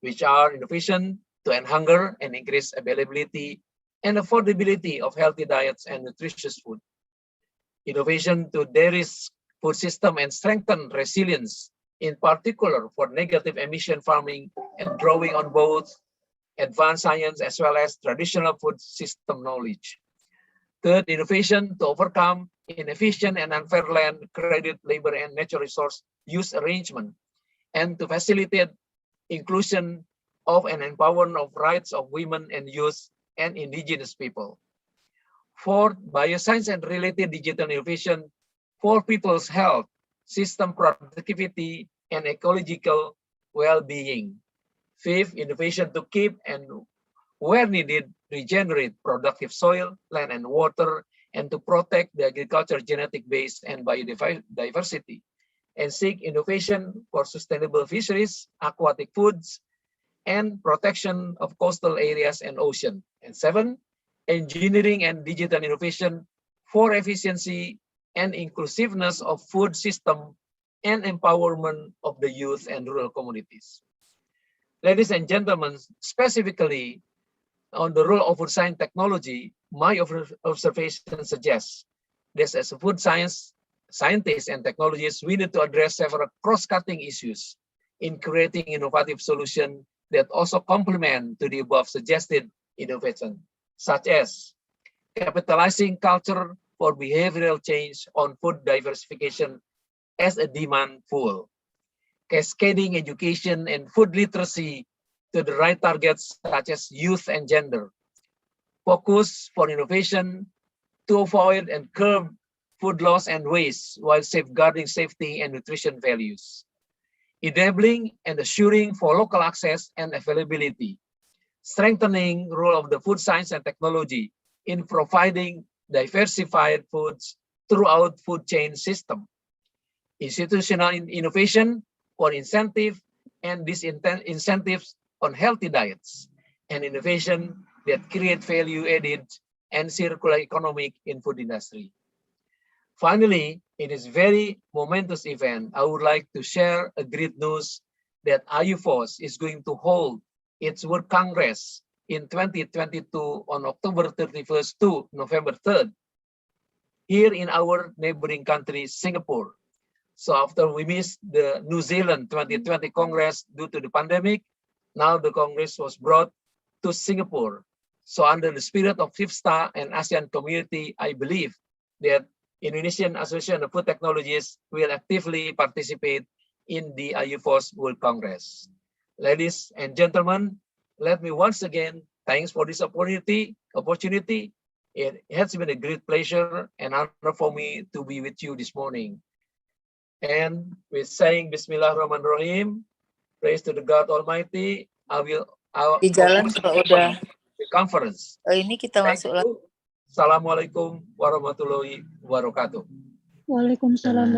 which are innovation to end hunger and increase availability and affordability of healthy diets and nutritious food. Innovation to de-risk food system and strengthen resilience, in particular for negative emission farming and drawing on both advanced science as well as traditional food system knowledge. Third, innovation to overcome inefficient and unfair land, credit, labor, and natural resource use arrangement, and to facilitate inclusion of and empowerment of rights of women and youth and indigenous people. Fourth, bioscience and related digital innovation for people's health, system productivity, and ecological well-being. Fifth, innovation to keep and where needed, regenerate productive soil, land, and water, and to protect the agriculture genetic base and biodiversity, and seek innovation for sustainable fisheries, aquatic foods, and protection of coastal areas and ocean. And 7, engineering and digital innovation for efficiency, and inclusiveness of food system and empowerment of the youth and rural communities. Ladies and gentlemen, specifically on the role of food science technology, my observation suggests that as a food scientists and technologists, we need to address several cross-cutting issues in creating innovative solutions that also complement to the above suggested innovation, such as capitalizing culture for behavioral change on food diversification as a demand pool, cascading education and food literacy to the right targets such as youth and gender, focus for innovation to avoid and curb food loss and waste while safeguarding safety and nutrition values, enabling and assuring for local access and availability, strengthening role of the food science and technology in providing diversified foods throughout food chain system, institutional innovation for incentive and disincentives on healthy diets, and innovation that create value added and circular economic in food industry. Finally, in this very momentous event, I would like to share a great news that IUFOS is going to hold its World Congress in 2022 on October 31st to November 3rd here in our neighboring country, Singapore. So after we missed the New Zealand 2020 Congress due to the pandemic, now the Congress was brought to Singapore. So under the spirit of FIFSTA and ASEAN community, I believe that Indonesian Association of Food Technologies will actively participate in the IUFOS World Congress. Ladies and gentlemen, let me once again thanks for this opportunity. It has been a great pleasure and honor for me to be with you this morning. And with saying Bismillahirrahmanirrahim, praise to the God Almighty, I will Di jalan kalau udah the conference. ini kita Thank masuk lagi. you. Assalamualaikum warahmatullahi wabarakatuh. Waalaikumsalam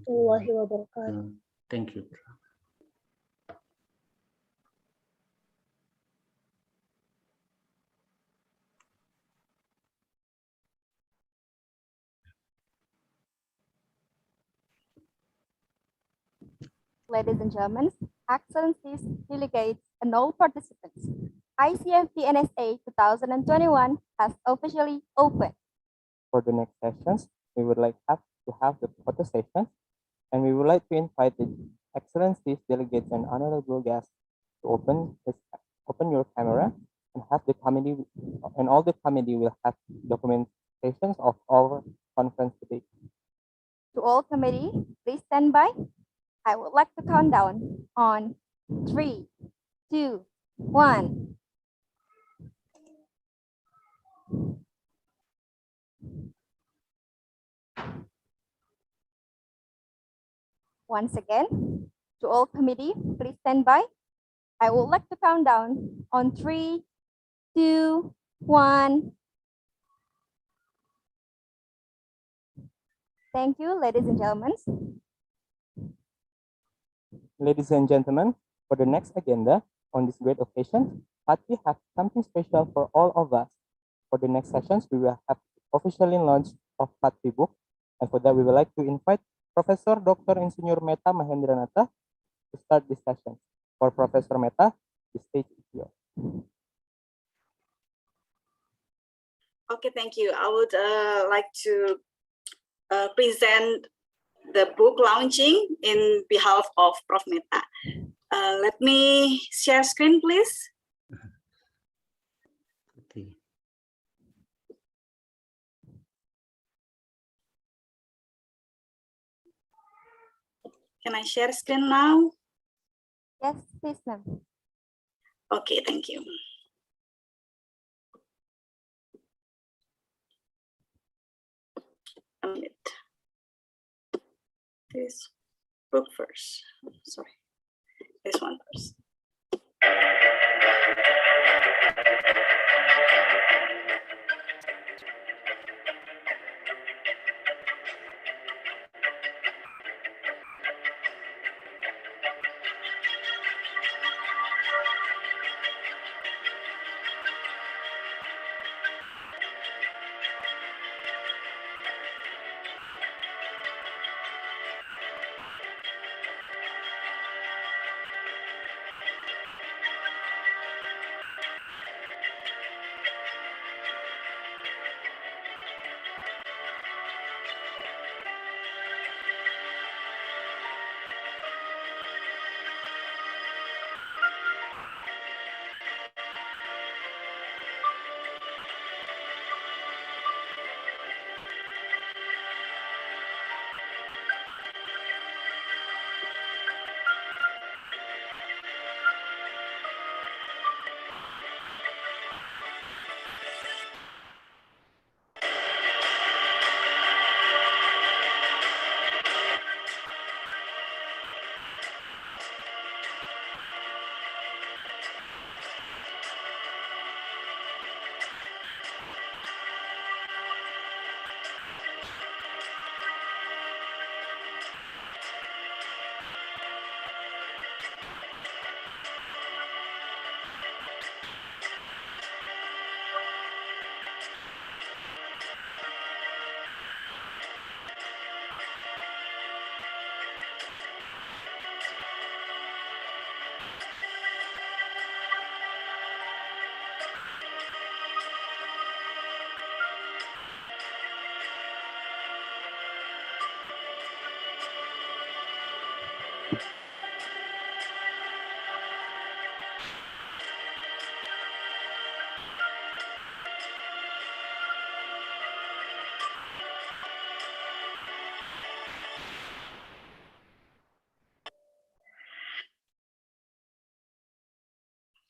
warahmatullahi wabarakatuh. Thank you. Ladies and gentlemen, excellencies, delegates, and all participants, ICoFTeNSA 2021 has officially opened. For the next sessions, we would like to have the photo session, and we would like to invite the excellencies, delegates, and honorable guests to open your camera and have the committee, and all the committee will have documentations of our conference today. To all committee, please stand by. I would like to count down on 3, 2, 1. Once again, to all committee, please stand by. I would like to count down on 3, 2, 1. Thank you, ladies and gentlemen. Ladies and gentlemen, for the next agenda on this great occasion, PATPI has something special for all of us. For the next sessions, we will have officially launch of PATPI book, and for that, we would like to invite Professor Dr. Insinyur Meta Mahendranata to start this session. For Professor Meta, the stage is yours. Okay, thank you. I would like to present the book launching in behalf of Prof. Meta. Let me share screen, please. Okay. Can I share screen now? Yes, please, ma'am. Okay, thank you. A minute. This book first. Sorry, this one first.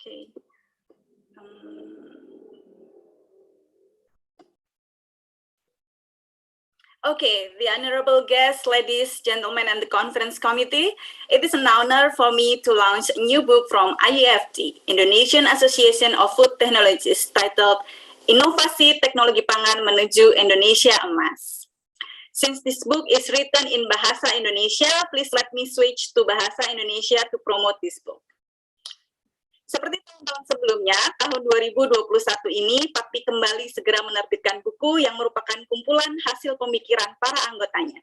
Okay. Okay, the honorable guests, ladies, gentlemen, and the conference committee, it is an honor for me to launch a new book from IAFT, Indonesian Association of Food Technologists, titled Inovasi Teknologi Pangan Menuju Indonesia Emas. Since this book is written in Bahasa Indonesia, please let me switch to Bahasa Indonesia to promote this book. Seperti tahun-tahun sebelumnya, tahun 2021 ini, PATPI kembali segera menerbitkan buku yang merupakan kumpulan hasil pemikiran para anggotanya.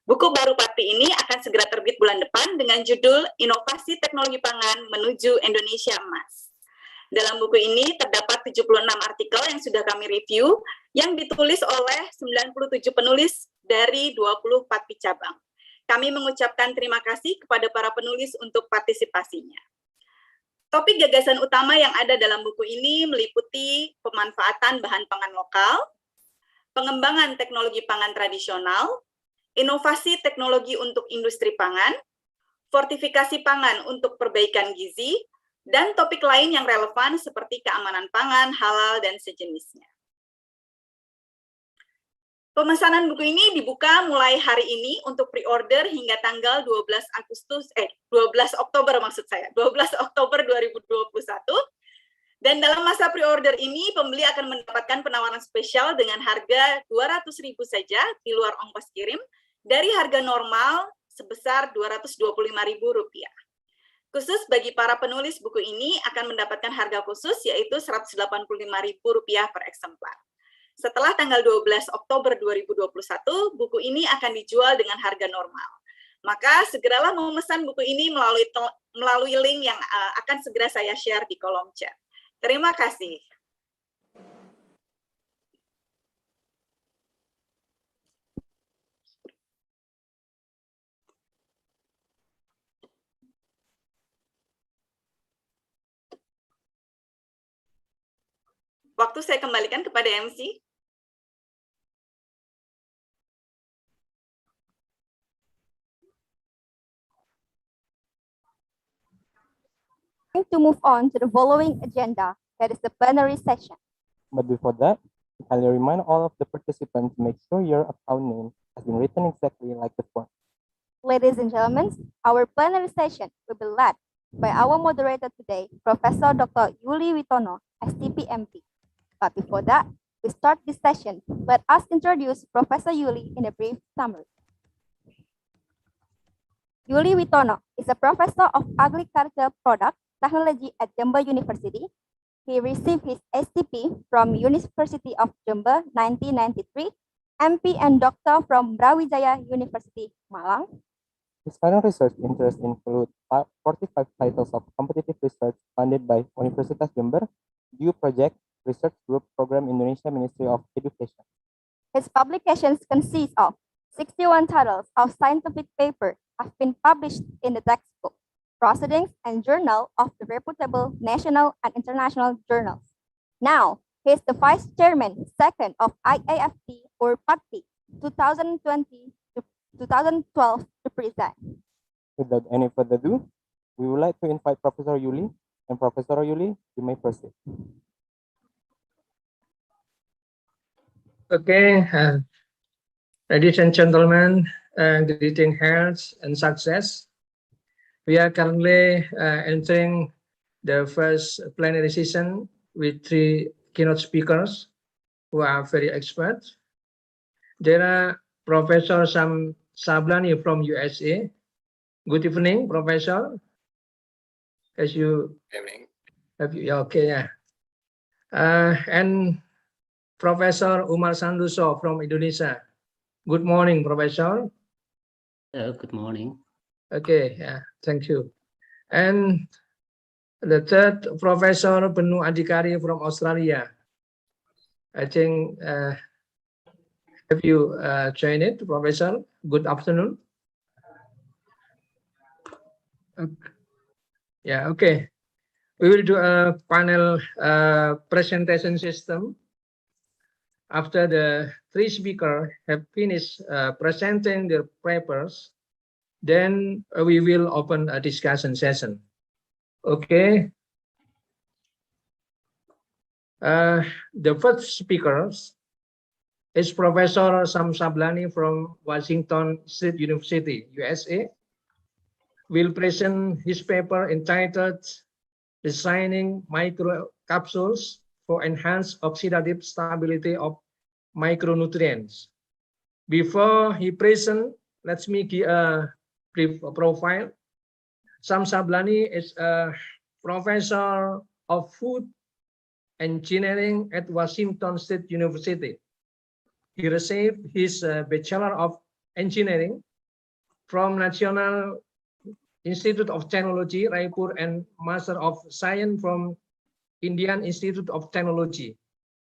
Buku baru PATPI ini akan segera terbit bulan depan dengan judul Inovasi Teknologi Pangan Menuju Indonesia Emas. Dalam buku ini terdapat 76 artikel yang sudah kami review, yang ditulis oleh 97 penulis dari 20 PATPI cabang. Kami mengucapkan terima kasih kepada para penulis untuk partisipasinya. Topik gagasan utama yang ada dalam buku ini meliputi pemanfaatan bahan pangan lokal, pengembangan teknologi pangan tradisional, inovasi teknologi untuk industri pangan, fortifikasi pangan untuk perbaikan gizi, dan topik lain yang relevan seperti keamanan pangan, halal, dan sejenisnya. Pemesanan buku ini dibuka mulai hari ini untuk pre-order hingga tanggal 12 Oktober 2021. Dan dalam masa pre-order ini, pembeli akan mendapatkan penawaran spesial dengan harga 200.000 saja di luar ongkos kirim, dari harga normal sebesar Rp225.000. Khusus bagi para penulis buku ini akan mendapatkan harga khusus yaitu Rp185.000 per eksemplar. Setelah tanggal 12 Oktober 2021, buku ini akan dijual dengan harga normal. Maka segeralah memesan buku ini melalui link yang akan segera saya share di kolom chat. Terima kasih. Waktu saya kembalikan kepada MC. To move on to the following agenda, that is the plenary session. But before that, I'll remind all of the participants to make sure your account name has been written exactly like the form. Ladies and gentlemen, our plenary session will be led by our moderator today, Professor Dr. Yuli Witono, STP MP. But before that, we start this session. Let us introduce Professor Yuli in a brief summary. Yuli Witono is a professor of agriculture product technology at Jember University. He received his STP from University of Jember 1993, MP and doctor from Brawijaya University, Malang. His final research interests include 45 titles of competitive research funded by Universitas Jember, DU Project, Research Group Program Indonesia Ministry of Education. His publications consist of 61 titles of scientific paper have been published in the textbook, proceedings, and journal of the reputable national and international journals. Now, he is the Vice Chairman, second of IAFT or PATPI 2020 to 2012 to present. Without any further ado, we would like to invite Professor Yuli. And Professor Yuli, you may proceed. Okay, ladies and gentlemen, greeting, health, and success. We are currently entering the first plenary session with 3 keynote speakers who are very expert. There are Professor Sablani from USA. Good evening, Professor. As you have you okay, yeah. And Professor Umar Sanduso from Indonesia. Good morning, Professor. Good morning. Okay, yeah, thank you. And the third, Professor Benu Adhikari from Australia. I think, have you joined it, Professor? Good afternoon. Yeah, okay. We will do a panel presentation system. After the three speakers have finished presenting their papers, then we will open a discussion session. Okay. The first speaker is Professor Sam Sablani from Washington State University, USA. Will present his paper entitled Designing Microcapsules for Enhanced Oxidative Stability of Micronutrients. Before he presents, let me give a brief profile. Sam Sablani is a professor of food engineering at Washington State University. He received his Bachelor of Engineering from National Institute of Technology, Raipur, and Master of Science from Indian Institute of Technology,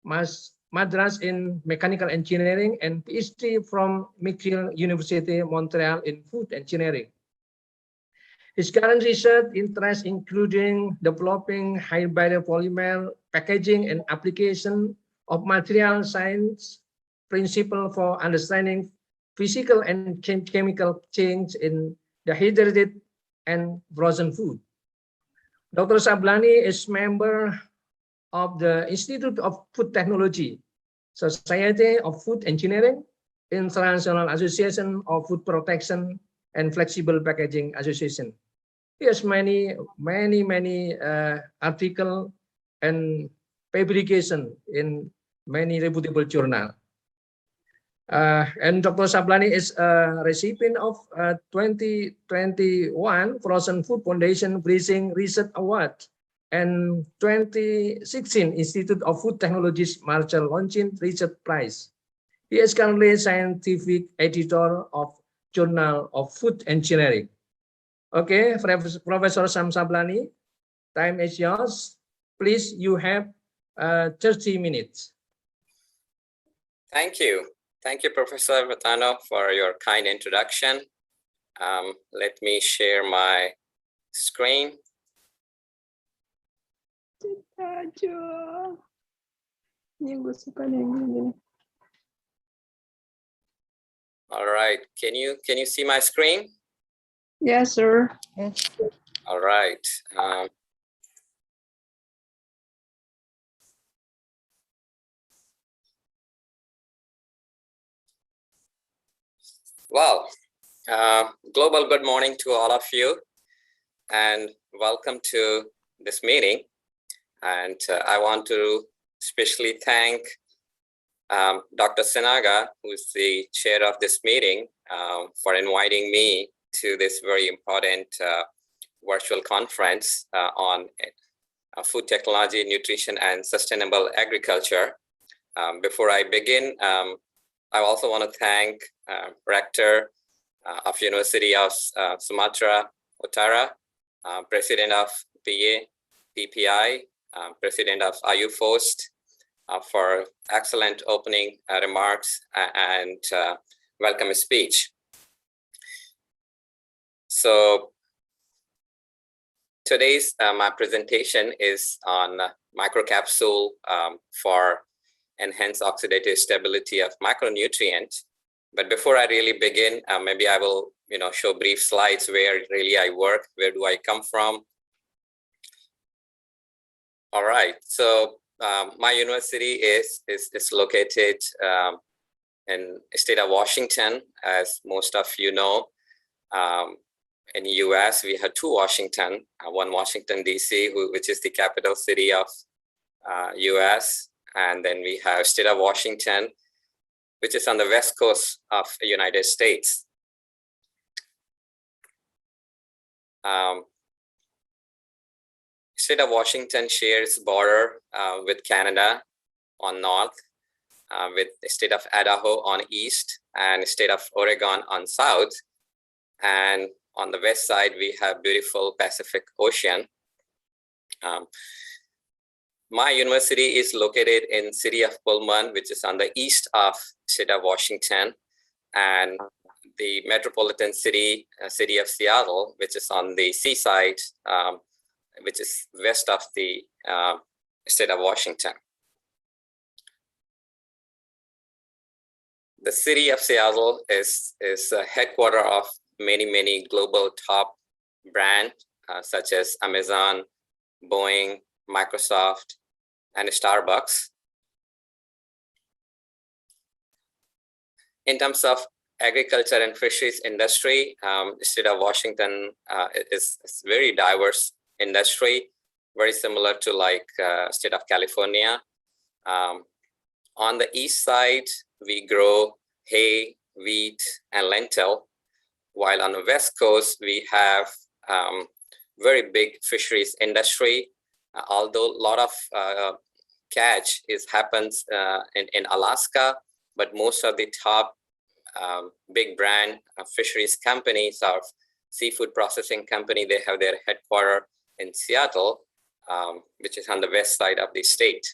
Madras in Mechanical Engineering, and PhD from McGill University, Montreal in Food Engineering. His current research interests including developing high-barrier polymer packaging and application of material science principle for understanding physical and chemical change in dehydrated and frozen food. Dr. Sablani is member of the Institute of Food Technology, Society of Food Engineering, International Association of Food Protection, and Flexible Packaging Association. He has many articles and publication in many reputable journals. And Dr. Sablani is a recipient of 2021 Frozen Food Foundation Breezing Research Award and 2016 Institute of Food Technologies Marshall Launching Research Prize. He is currently scientific editor of Journal of Food Engineering. Okay, Professor Sam Sablani, time is yours. Please, you have 30 minutes. Thank you. Thank you, Professor Vatano, for your kind introduction. Let me share my screen. All right, can you see my screen? Yes, sir. Yes. All right. Well, global good morning to all of you, and welcome to this meeting. And I want to especially thank Dr. Sinaga, who is the chair of this meeting, for inviting me to this very important virtual conference on food technology, nutrition, and sustainable agriculture. Before I begin, I also want to thank Rector of University of Sumatera Utara, President of PATPI, President of ICoFTeNSA, for excellent opening remarks and welcome speech. So today's my presentation is on microcapsule for enhanced oxidative stability of micronutrients. But before I really begin, maybe I will show brief slides where really I work, where do I come from. All right, so my university is located in the state of Washington, as most of you know. In the US, we have two Washington, one Washington, DC, which is the capital city of US. And then we have state of Washington, which is on the west coast of the United States. State of Washington shares border with Canada on north, with the state of Idaho on east, and the state of Oregon on south. And on the west side, we have beautiful Pacific Ocean. My university is located in city of Pullman, which is on the east of state of Washington. And the metropolitan city, city of Seattle, which is on the seaside, which is west of the state of Washington. The city of Seattle is a headquarter of many global top brands such as Amazon, Boeing, Microsoft, and Starbucks. In terms of agriculture and fisheries industry, the state of Washington is very diverse industry, very similar to like state of California. On the east side, we grow hay, wheat, and lentil, while on the west coast, we have very big fisheries industry, although a lot of catch happens in Alaska, but most of the top big brand fisheries companies or seafood processing company, they have their headquarters in Seattle, which is on the west side of the state.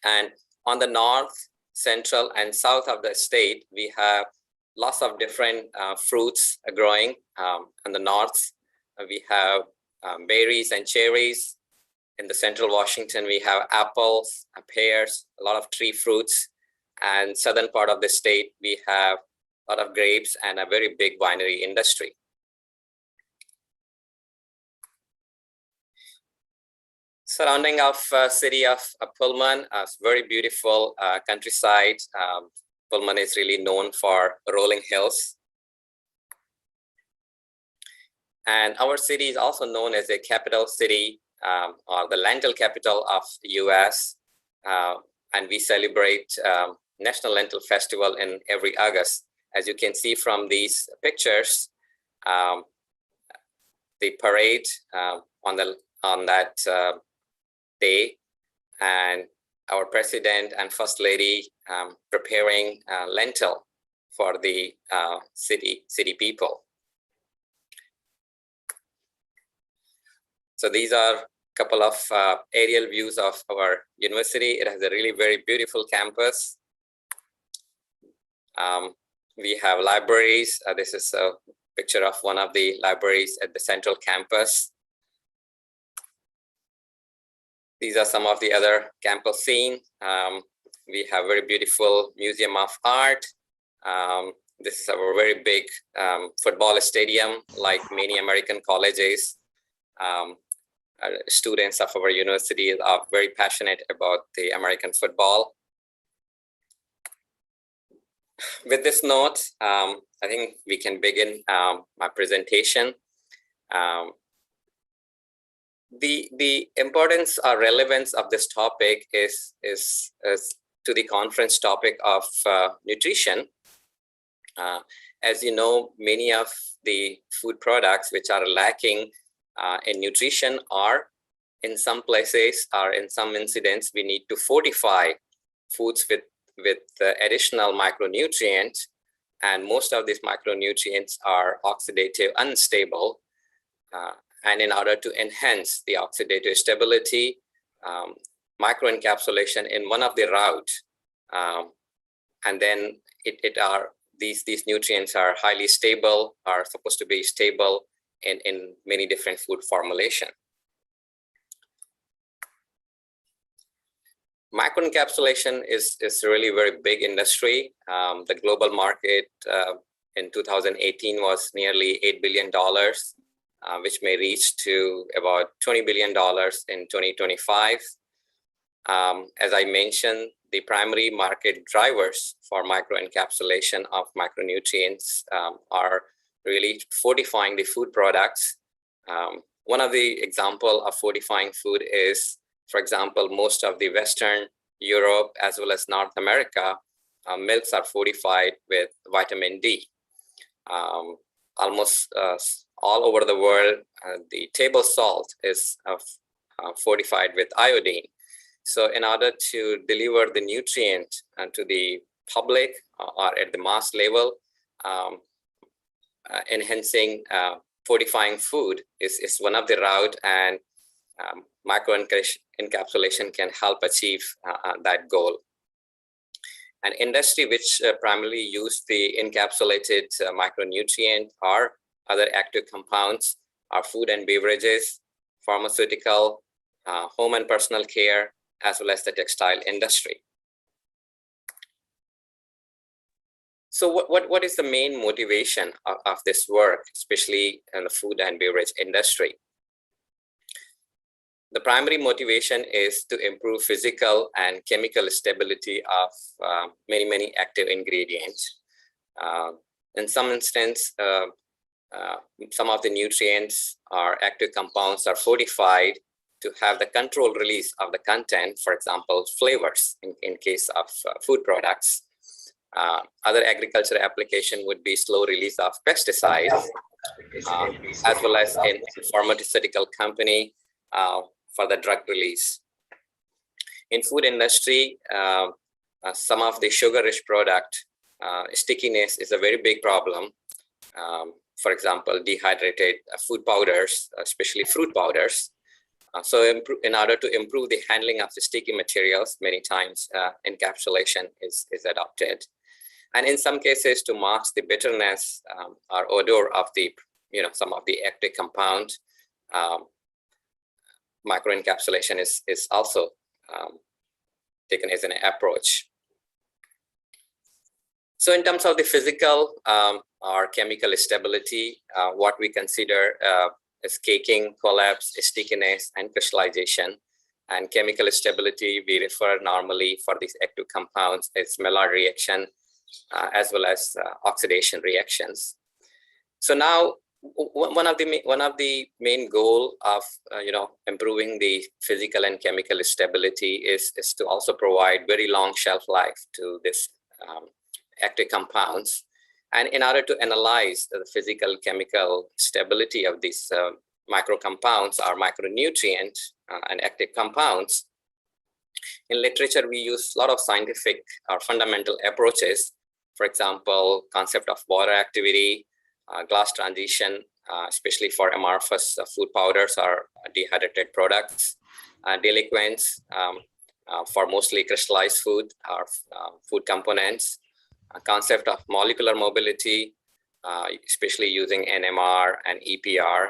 And on the north, central, and south of the state, we have lots of different fruits growing. On the north, we have berries and cherries. In the central Washington, we have apples, pears, a lot of tree fruits. And southern part of the state, we have a lot of grapes and a very big winery industry. Surrounding of city of Pullman, a very beautiful countryside. Pullman is really known for rolling hills. And our city is also known as a capital city or the lentil capital of the US. And we celebrate National Lentil Festival in every August. As you can see from these pictures, the parade on that day, and our president and first lady preparing lentil for the city people. So these are a couple of aerial views of our university. It has a really very beautiful campus. We have libraries. This is a picture of one of the libraries at the central campus. These are some of the other campus scene. We have very beautiful Museum of Art. This is our very big football stadium, like many American colleges. Students of our university are very passionate about the American football. With this note, I think we can begin my presentation. The importance or relevance of this topic is to the conference topic of nutrition. As you know, many of the food products which are lacking in nutrition are in some places or in some incidents, we need to fortify foods with additional micronutrients. And most of these micronutrients are oxidative unstable. And in order to enhance the oxidative stability, microencapsulation in one of the routes, and then these nutrients are highly stable, are supposed to be stable in many different food formulation. Microencapsulation is really very big industry. The global market in 2018 was nearly $8 billion, which may reach to about $20 billion in 2025. As I mentioned, the primary market drivers for microencapsulation of micronutrients are really fortifying the food products. One of the example of fortifying food is, for example, most of the Western Europe as well as North America, milks are fortified with vitamin D. Almost all over the world, the table salt is fortified with iodine. So in order to deliver the nutrient to the public or at the mass level, enhancing fortifying food is one of the route, and microencapsulation can help achieve that goal. An industry which primarily use the encapsulated micronutrient or other active compounds are food and beverages, pharmaceutical, home and personal care, as well as the textile industry. So what is the main motivation of this work, especially in the food and beverage industry? The primary motivation is to improve physical and chemical stability of many active ingredients. In some instance, some of the nutrients or active compounds are fortified to have the controlled release of the content, for example, flavors in case of food products. Other agriculture application would be slow release of pesticides, as well as in pharmaceutical company for the drug release. In food industry, some of the sugar-rich product, stickiness is a very big problem. For example, dehydrated food powders, especially fruit powders. So in order to improve the handling of the sticky materials, many times encapsulation is adopted. And in some cases, to mask the bitterness or odor of the, some of the active compound, microencapsulation is also taken as an approach. So in terms of the physical or chemical stability, what we consider is caking, collapse, stickiness, and crystallization. And chemical stability, we refer normally for these active compounds as Maillard reaction, as well as oxidation reactions. So now, one of the main goal of improving the physical and chemical stability is to also provide very long shelf life to this active compounds. And in order to analyze the physical chemical stability of these microcompounds or micronutrients and active compounds, in literature we use a lot of scientific or fundamental approaches. For example, concept of water activity, glass transition, especially for amorphous food powders or dehydrated products, deliquescence for mostly crystallized food or food components, concept of molecular mobility, especially using NMR and EPR,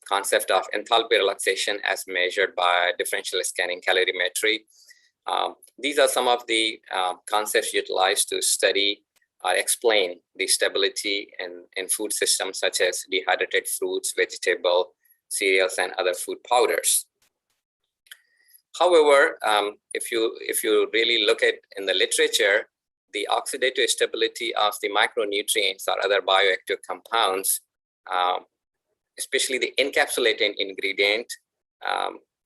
concept of enthalpy relaxation as measured by differential scanning calorimetry. These are some of the concepts utilized to study or explain the stability in food systems such as dehydrated fruits, vegetable, cereals, and other food powders. However, if you really look at in the literature, the oxidative stability of the micronutrients or other bioactive compounds, especially the encapsulating ingredient,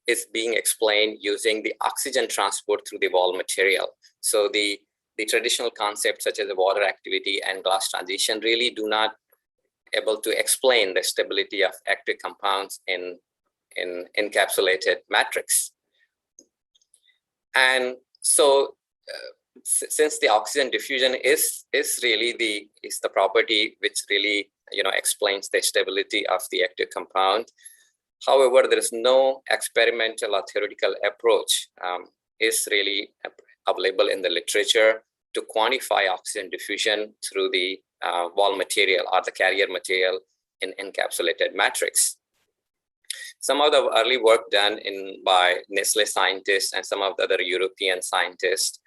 is being explained using the oxygen transport through the wall material. So the traditional concepts such as the water activity and glass transition really do not able to explain the stability of active compounds in encapsulated matrix. And so since the oxygen diffusion is really the property which really explains the stability of the active compound. However, there is no experimental or theoretical approach is really available in the literature to quantify oxygen diffusion through the wall material or the carrier material in encapsulated matrix. Some of the early work done by Nestle scientists and some of the other European scientists,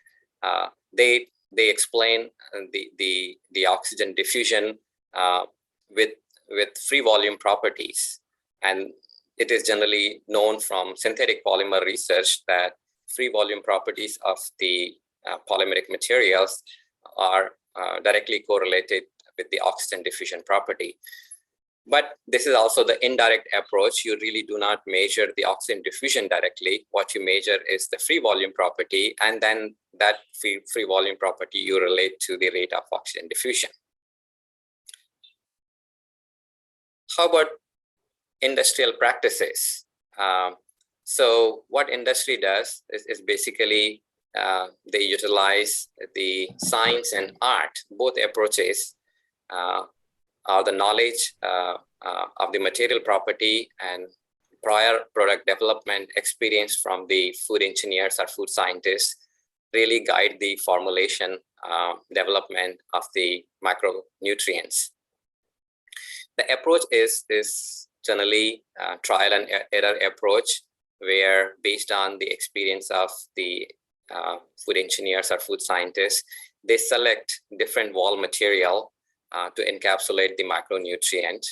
they explain the oxygen diffusion with free volume properties. And it is generally known from synthetic polymer research that free volume properties of the polymeric materials are directly correlated with the oxygen diffusion property. But this is also the indirect approach. You really do not measure the oxygen diffusion directly. What you measure is the free volume property, and then that free volume property you relate to the rate of oxygen diffusion. How about industrial practices? So what industry does is basically they utilize the science and art, both approaches, the knowledge of the material property and prior product development experience from the food engineers or food scientists really guide the formulation development of the micronutrients. The approach is generally trial and error approach, where based on the experience of the food engineers or food scientists, they select different wall material to encapsulate the micronutrient.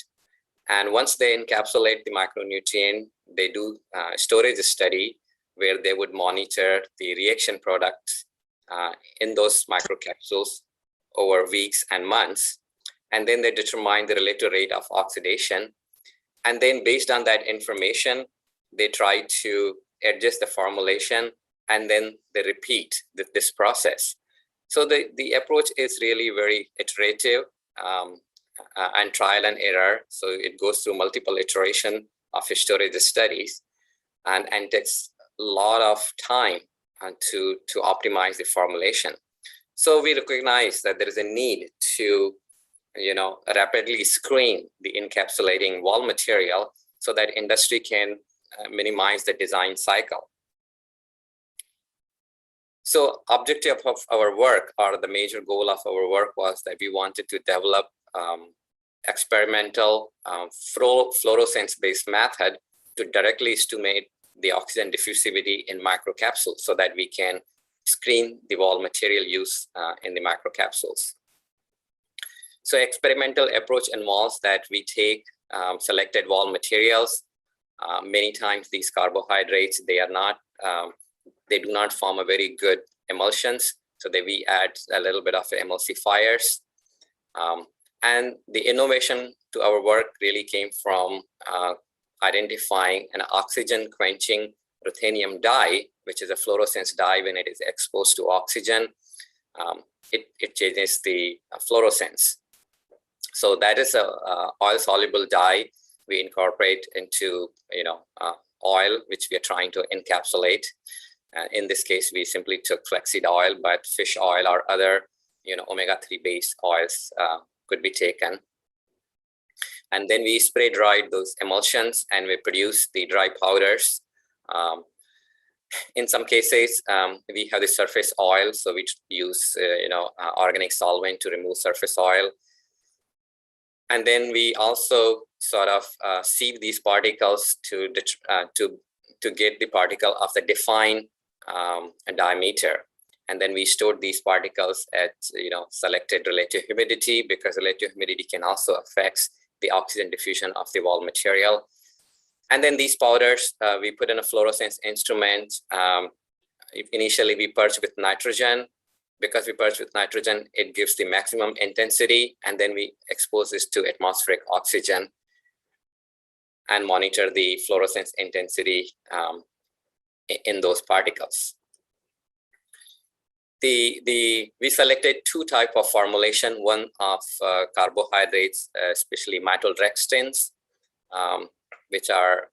And once they encapsulate the micronutrient, they do storage study where they would monitor the reaction products in those microcapsules over weeks and months. And then they determine the relative rate of oxidation. And then based on that information, they try to adjust the formulation, and then they repeat this process. So the approach is really very iterative and trial and error. So it goes through multiple iteration of storage studies and takes a lot of time to optimize the formulation. So we recognize that there is a need to rapidly screen the encapsulating wall material so that industry can minimize the design cycle. So objective of our work, or the major goal of our work, was that we wanted to develop experimental fluorescence-based method to directly estimate the oxygen diffusivity in microcapsules so that we can screen the wall material use in the microcapsules. So experimental approach involves that we take selected wall materials. Many times these carbohydrates, they do not form a very good emulsions. So we add a little bit of emulsifiers. And the innovation to our work really came from identifying an oxygen quenching ruthenium dye, which is a fluorescence dye. When it is exposed to oxygen, it changes the fluorescence. So that is a oil-soluble dye we incorporate into oil, which we are trying to encapsulate. In this case, we simply took flaxseed oil, but fish oil or other omega-3 based oils could be taken. And then we spray dried those emulsions, and we produce the dry powders. In some cases, we have the surface oil, so we use organic solvent to remove surface oil. And then we also sort of sieve these particles to get the particle of the defined diameter. And then we store these particles at selected relative humidity, because relative humidity can also affect the oxygen diffusion of the wall material. And then these powders, we put in a fluorescence instrument. Initially, we purge with nitrogen. Because we purge with nitrogen, it gives the maximum intensity, and then we expose this to atmospheric oxygen and monitor the fluorescence intensity in those particles. We selected two types of formulation, one of carbohydrates, especially maltodextrins, which are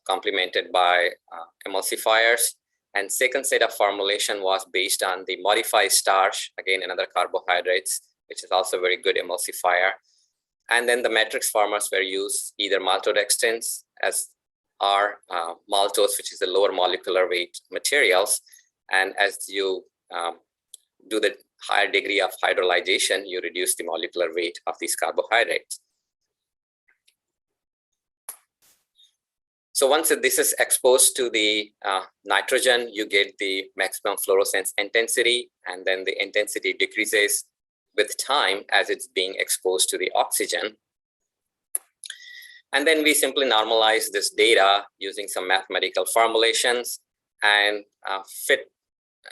complemented by emulsifiers. And second set of formulation was based on the modified starch, again, another carbohydrates, which is also a very good emulsifier. And then the matrix formers were used, either maltodextrins or maltose, which is the lower molecular weight materials. And as you do the higher degree of hydrolyzation, you reduce the molecular weight of these carbohydrates. So once this is exposed to the nitrogen, you get the maximum fluorescence intensity, and then the intensity decreases with time as it's being exposed to the oxygen. And then we simply normalize this data using some mathematical formulations and fit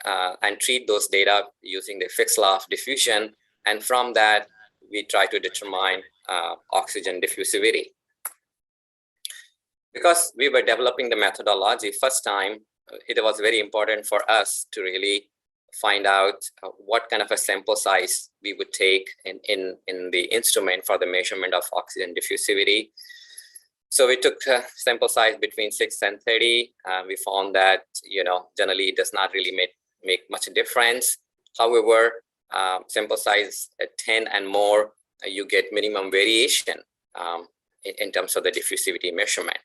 and treat those data using the Fick's law of diffusion. And from that, we try to determine oxygen diffusivity. Because we were developing the methodology first time, it was very important for us to really find out what kind of a sample size we would take in the instrument for the measurement of oxygen diffusivity. So we took a sample size between 6 and 30. We found that generally it does not really make much difference. However, sample size at 10 and more, you get minimum variation in terms of the diffusivity measurement.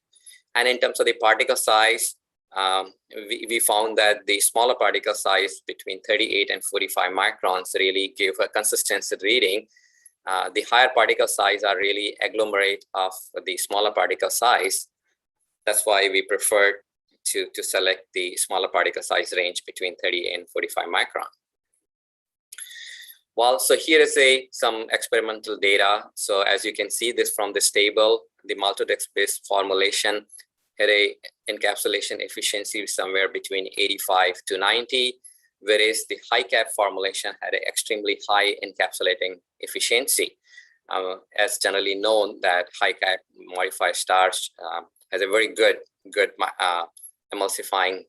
And in terms of the particle size, we found that the smaller particle size between 38 and 45 microns really gave a consistent reading. The higher particle size are really agglomerate of the smaller particle size. That's why we preferred to select the smaller particle size range between 30 and 45 micron. Well, so here is some experimental data. So as you can see this from this table, the maltodextrin-based formulation had a encapsulation efficiency somewhere between 85 to 90, whereas the high cap formulation had an extremely high encapsulating efficiency. As generally known that high cap modified starch has a very good emulsifying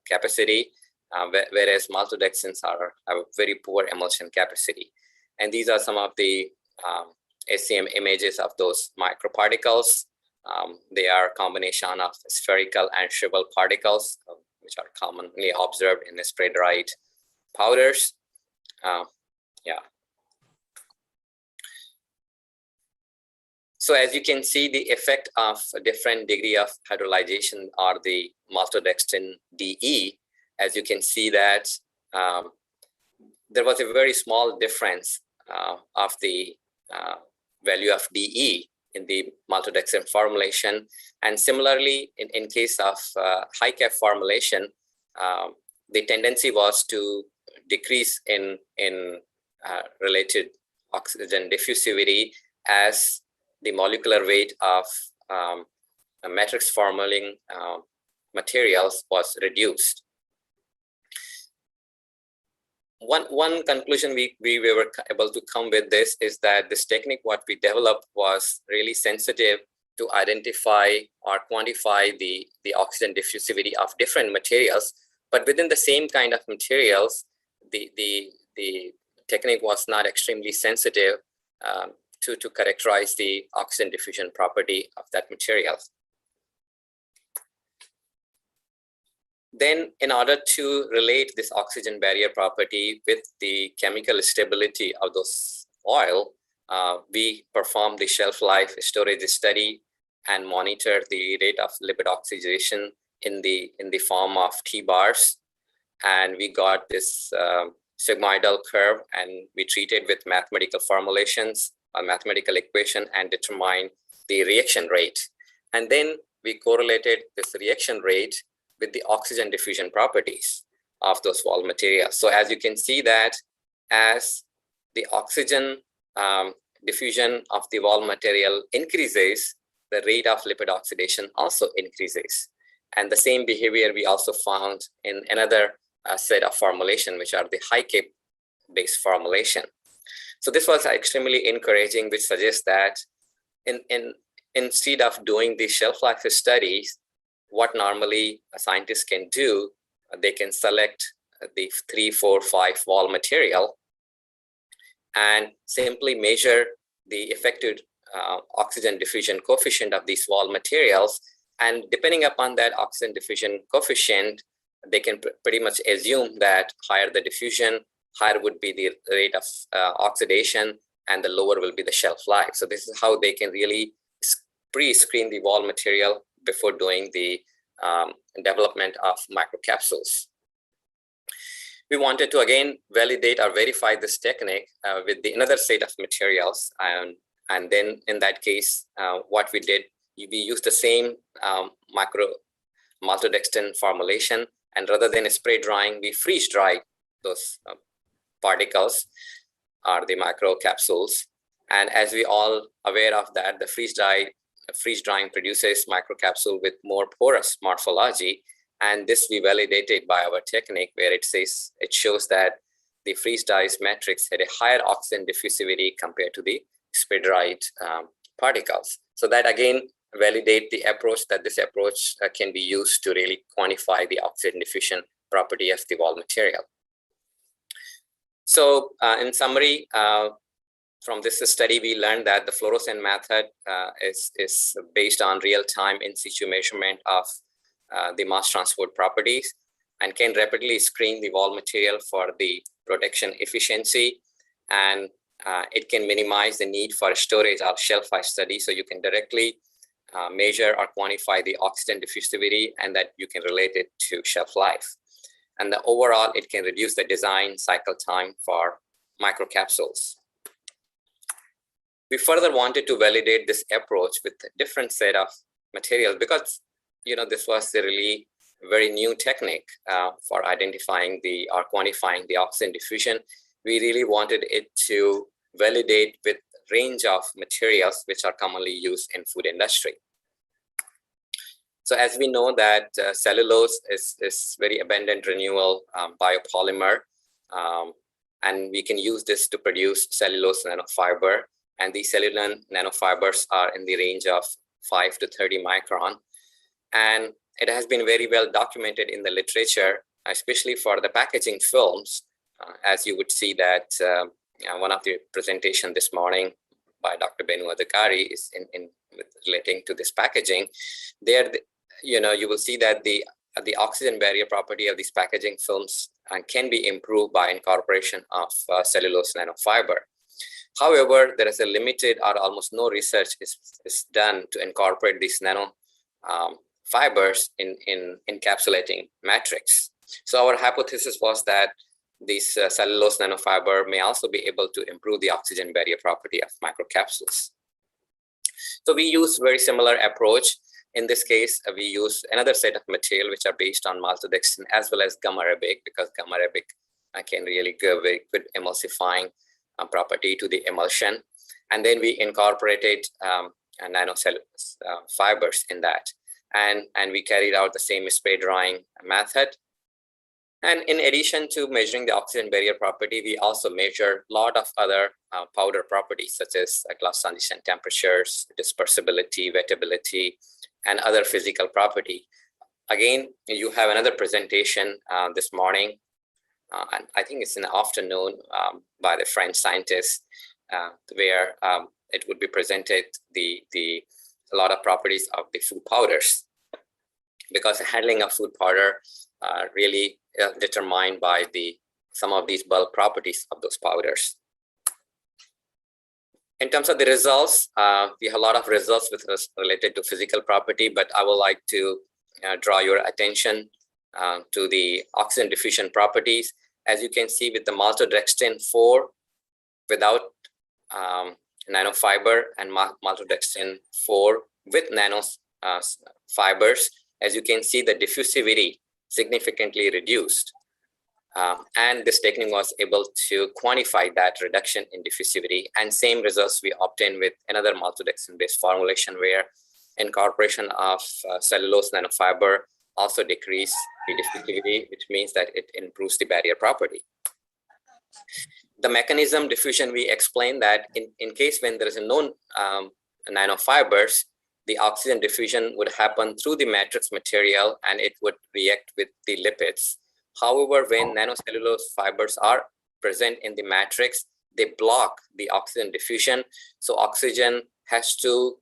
capacity, whereas maltodextrins have a very poor emulsion capacity. And these are some of the SCM images of those microparticles. They are a combination of spherical and shriveled particles, which are commonly observed in the spray-dried powders. So as you can see, the effect of a different degree of hydrolyzation are the maltodextrin DE. As you can see that there was a very small difference of the value of DE in the maltodextrin formulation. And similarly, in case of high cap formulation, the tendency was to decrease in related oxygen diffusivity as the molecular weight of matrix formalin materials was reduced. One conclusion we were able to come with this is that this technique what we developed was really sensitive to identify or quantify the oxygen diffusivity of different materials, but within the same kind of materials, the technique was not extremely sensitive to characterize the oxygen diffusion property of that material. Then in order to relate this oxygen barrier property with the chemical stability of those oil, we performed the shelf life storage study and monitored the rate of lipid oxidation in the form of T-bars. And we got this sigmoidal curve, and we treated with mathematical formulations, a mathematical equation, and determined the reaction rate. And then we correlated this reaction rate with the oxygen diffusion properties of those wall materials. So as you can see that as the oxygen diffusion of the wall material increases, the rate of lipid oxidation also increases. And the same behavior we also found in another set of formulation, which are the high cap based formulation. So this was extremely encouraging, which suggests that instead of doing the shelf life studies, what normally a scientist can do, they can select the 3, 4, 5 wall material and simply measure the effective oxygen diffusion coefficient of these wall materials. And depending upon that oxygen diffusion coefficient, they can pretty much assume that higher the diffusion, higher would be the rate of oxidation, and the lower will be the shelf life. So this is how they can really pre-screen the wall material before doing the development of microcapsules. We wanted to again validate or verify this technique with another set of materials, and then in that case, what we did, we used the same maltodextrin formulation, and rather than spray drying, we freeze dried those particles or the microcapsules. And as we all aware of that, the freeze drying produces microcapsule with more porous morphology. And this we validated by our technique, where it shows that the freeze dried matrix had a higher oxygen diffusivity compared to the spray dried particles. So that again validate the approach, that this approach can be used to really quantify the oxygen diffusion property of the wall material. So in summary, from this study, we learned that the fluorescent method is based on real-time in situ measurement of the mass transport properties and can rapidly screen the wall material for the protection efficiency, and it can minimize the need for storage or shelf life study. So you can directly measure or quantify the oxygen diffusivity, and that you can relate it to shelf life. And the overall, it can reduce the design cycle time for microcapsules. We further wanted to validate this approach with a different set of materials because, this was a really very new technique for identifying or quantifying the oxygen diffusion. We really wanted it to validate with range of materials which are commonly used in food industry. So as we know that cellulose is very abundant renewable biopolymer, and we can use this to produce cellulose nanofiber. And these cellular nanofibers are in the range of 5 to 30 micron. And it has been very well documented in the literature, especially for the packaging films, as you would see that one of the presentation this morning by Dr. Benu Adhikari is relating to this packaging. There, you will see that the oxygen barrier property of these packaging films can be improved by incorporation of cellulose nanofiber. However, there is a limited or almost no research is done to incorporate these nano fibers in encapsulating matrix. So our hypothesis was that this cellulose nanofiber may also be able to improve the oxygen barrier property of microcapsules. So we use very similar approach. In this case, we use another set of material which are based on maltodextrin as well as gum arabic, because gum arabic can really give very good emulsifying property to the emulsion. And then we incorporated nanocellulose fibers in that. And we carried out the same spray drying method. And in addition to measuring the oxygen barrier property, we also measure a lot of other powder properties, such as glass transition temperatures, dispersibility, wettability, and other physical property. Again, you have another presentation this morning, and I think it's in the afternoon by the French scientists, where it would be presented a lot of properties of the food powders, because the handling of food powder really determined by some of these bulk properties of those powders. In terms of the results, we have a lot of results related to physical property, but I would like to draw your attention to the oxygen diffusion properties. As you can see with the maltodextrin 4 without nanofiber and maltodextrin 4 with nanofibers, as you can see, the diffusivity significantly reduced. And this technique was able to quantify that reduction in diffusivity. And same results we obtained with another maltodextrin-based formulation, where incorporation of cellulose nanofiber also decreased the diffusivity, which means that it improves the barrier property. The mechanism diffusion, we explained that in case when there is no nanofibers, the oxygen diffusion would happen through the matrix material and it would react with the lipids. However, when nanocellulose fibers are present in the matrix, they block the oxygen diffusion. So oxygen has to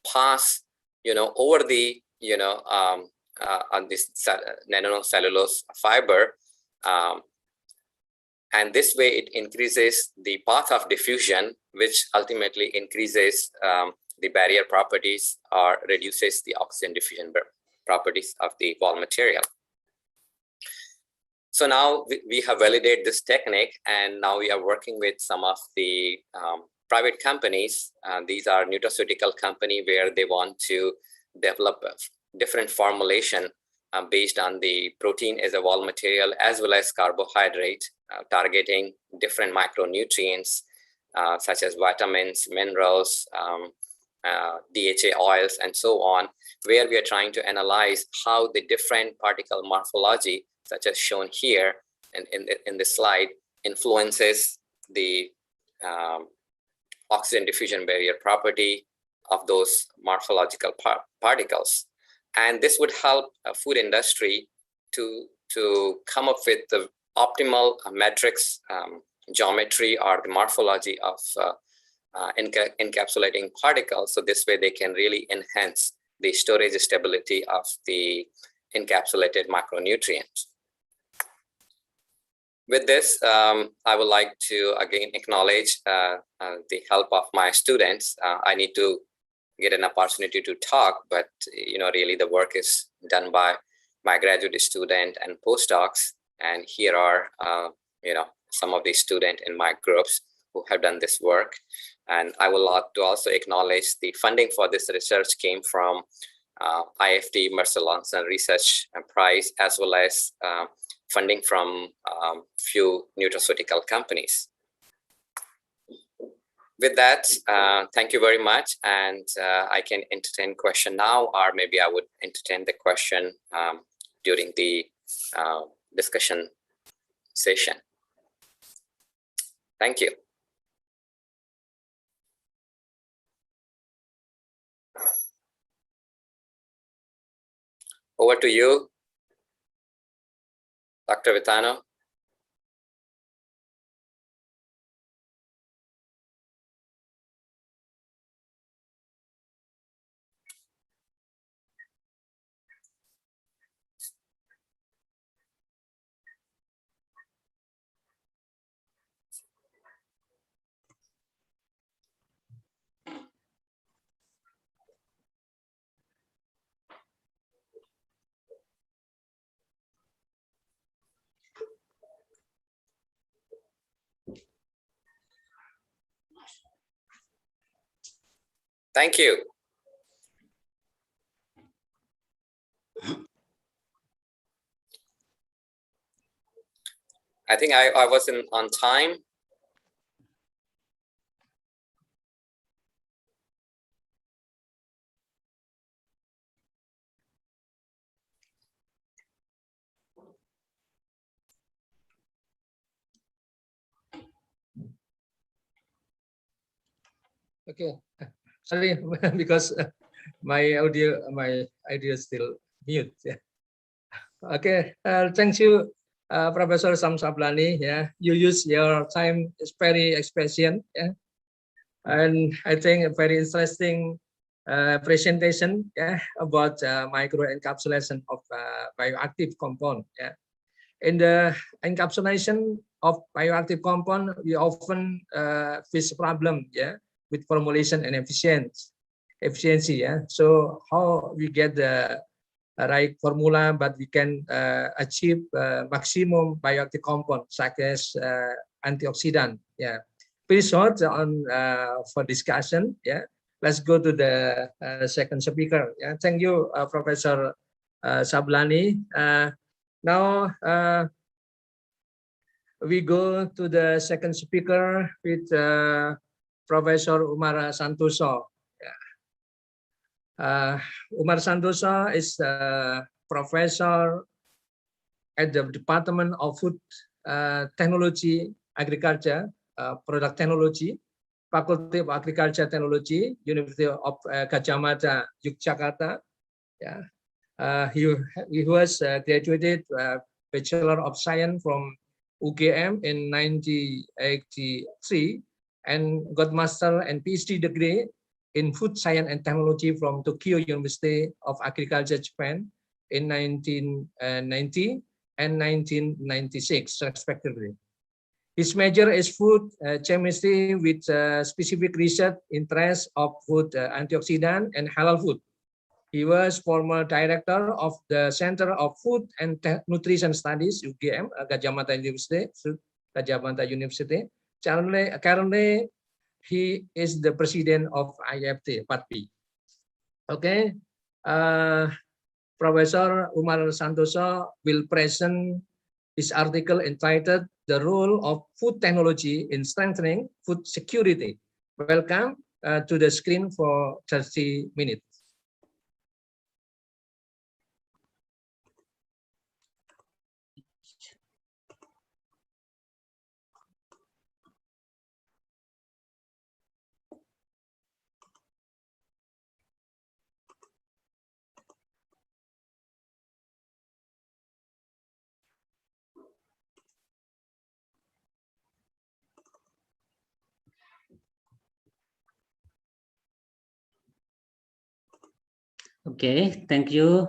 pass, over the, on this nanocellulose fiber. And this way it increases the path of diffusion, which ultimately increases the barrier properties or reduces the oxygen diffusion properties of the wall material. So now we have validated this technique, and now we are working with some of the private companies. These are nutraceutical company where they want to develop a different formulation based on the protein as a wall material as well as carbohydrate, targeting different micronutrients such as vitamins, minerals, DHA oils, and so on, where we are trying to analyze how the different particle morphology, such as shown here in this slide, influences the oxygen diffusion barrier property of those morphological particles. And this would help food industry to come up with the optimal matrix geometry or the morphology of encapsulating particles. So this way they can really enhance the storage stability of the encapsulated micronutrients. With this, I would like to again acknowledge the help of my students. I need to get an opportunity to talk, but really the work is done by my graduate student and postdocs. And here are some of the students in my groups who have done this work. And I would like to also acknowledge the funding for this research came from IAFT Mercer Lawson Research Prize, as well as funding from few nutraceutical companies. With that, thank you very much. And I can entertain question now, or maybe I would entertain the question during the discussion session. Thank you. Over to you, Dr. Vitano. Thank you. I think I wasn't on time. Okay, sorry, because my audio is still mute. Yeah. Okay, thank you, Professor Sam Sablani. Yeah, you use your time is very efficient. Yeah, and I think a very interesting presentation. Yeah, about microencapsulation of bioactive compound. Yeah, in the encapsulation of bioactive compound, we often face problem. Yeah, with formulation and efficiency. Yeah, so how we get the right formula, but we can achieve maximum bioactive compound such as antioxidant. Yeah, pretty short on for discussion. Yeah, let's go to the second speaker. Yeah, thank you, Professor Sablani. Now we go to the second speaker with Professor Umar Santoso. Umar Santoso is a professor at the Department of Food Technology, Agriculture, Product Technology, Faculty of Agriculture Technology, University of Gajah Mada, Yogyakarta. Yeah, he was graduated Bachelor of Science from UGM in 1983 and got master and PhD degree in food science and technology from Tokyo University of Agriculture, Japan in 1990 and 1996 respectively. His major is food chemistry with specific research interest of food antioxidant and halal food. He was former director of the Center of Food and Nutrition Studies, UGM, Gajah Mada University. Currently, he is the president of IAFT, PATPI. Okay, Professor Umar Santoso will present his article entitled "The Role of Food Technology in Strengthening Food Security." Welcome to the screen for 30 minutes. Okay, thank you,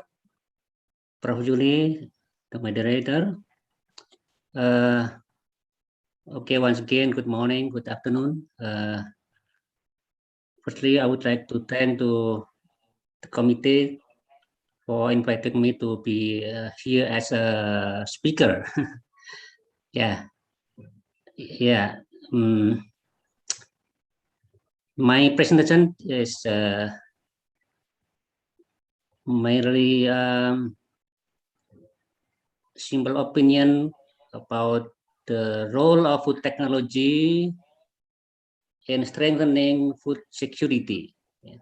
Prof. Julie, the moderator. Okay, once again, good morning, good afternoon. Firstly, I would like to thank to the committee for inviting me to be here as a speaker. Yeah, yeah. My presentation is merely simple opinion about the role of food technology in strengthening food security. Yeah.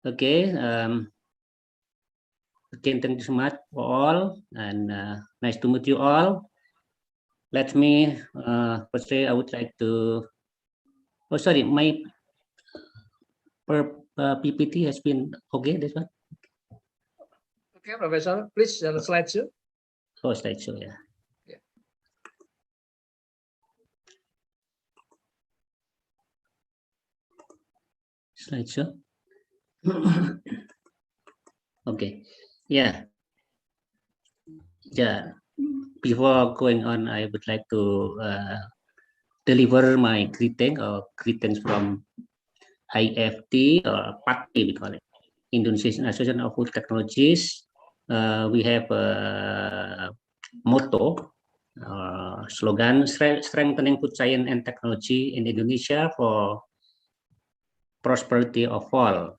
Okay. Again, thank you so much for all, and nice to meet you all. Let me firstly, I would like to. Oh, sorry, my PPT has been okay. This one. Okay, Professor, please slideshow. Oh, slideshow, yeah. Slideshow. Okay, yeah. Yeah, before going on, I would like to deliver my greetings from IAFT or PATPI, we call it, Indonesian Association of Food Technologies. We have a motto, slogan, strengthening food science and technology in Indonesia for prosperity of all.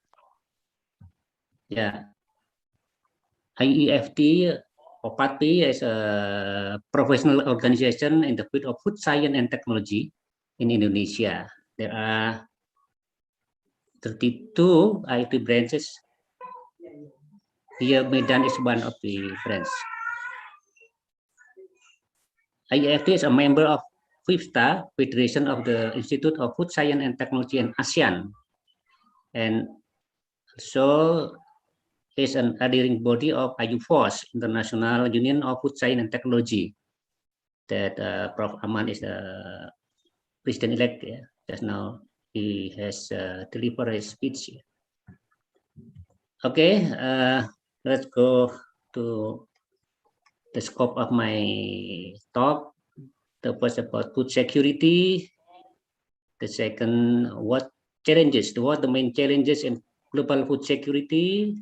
Yeah, IEFT or PATPI is a professional organization in the field of food science and technology in Indonesia. There are 32 IEFT branches. Here, Medan is one of the branches. IEFT is a member of FIFTA, Federation of the Institute of Food Science and Technology in ASEAN, and so is an adhering body of IUFOS, International Union of Food Science and Technology, that Prof. Aman is the president-elect. Yeah. Just now he has delivered his speech. Okay, let's go to the scope of my talk. The first about food security. The second, what the main challenges in global food security.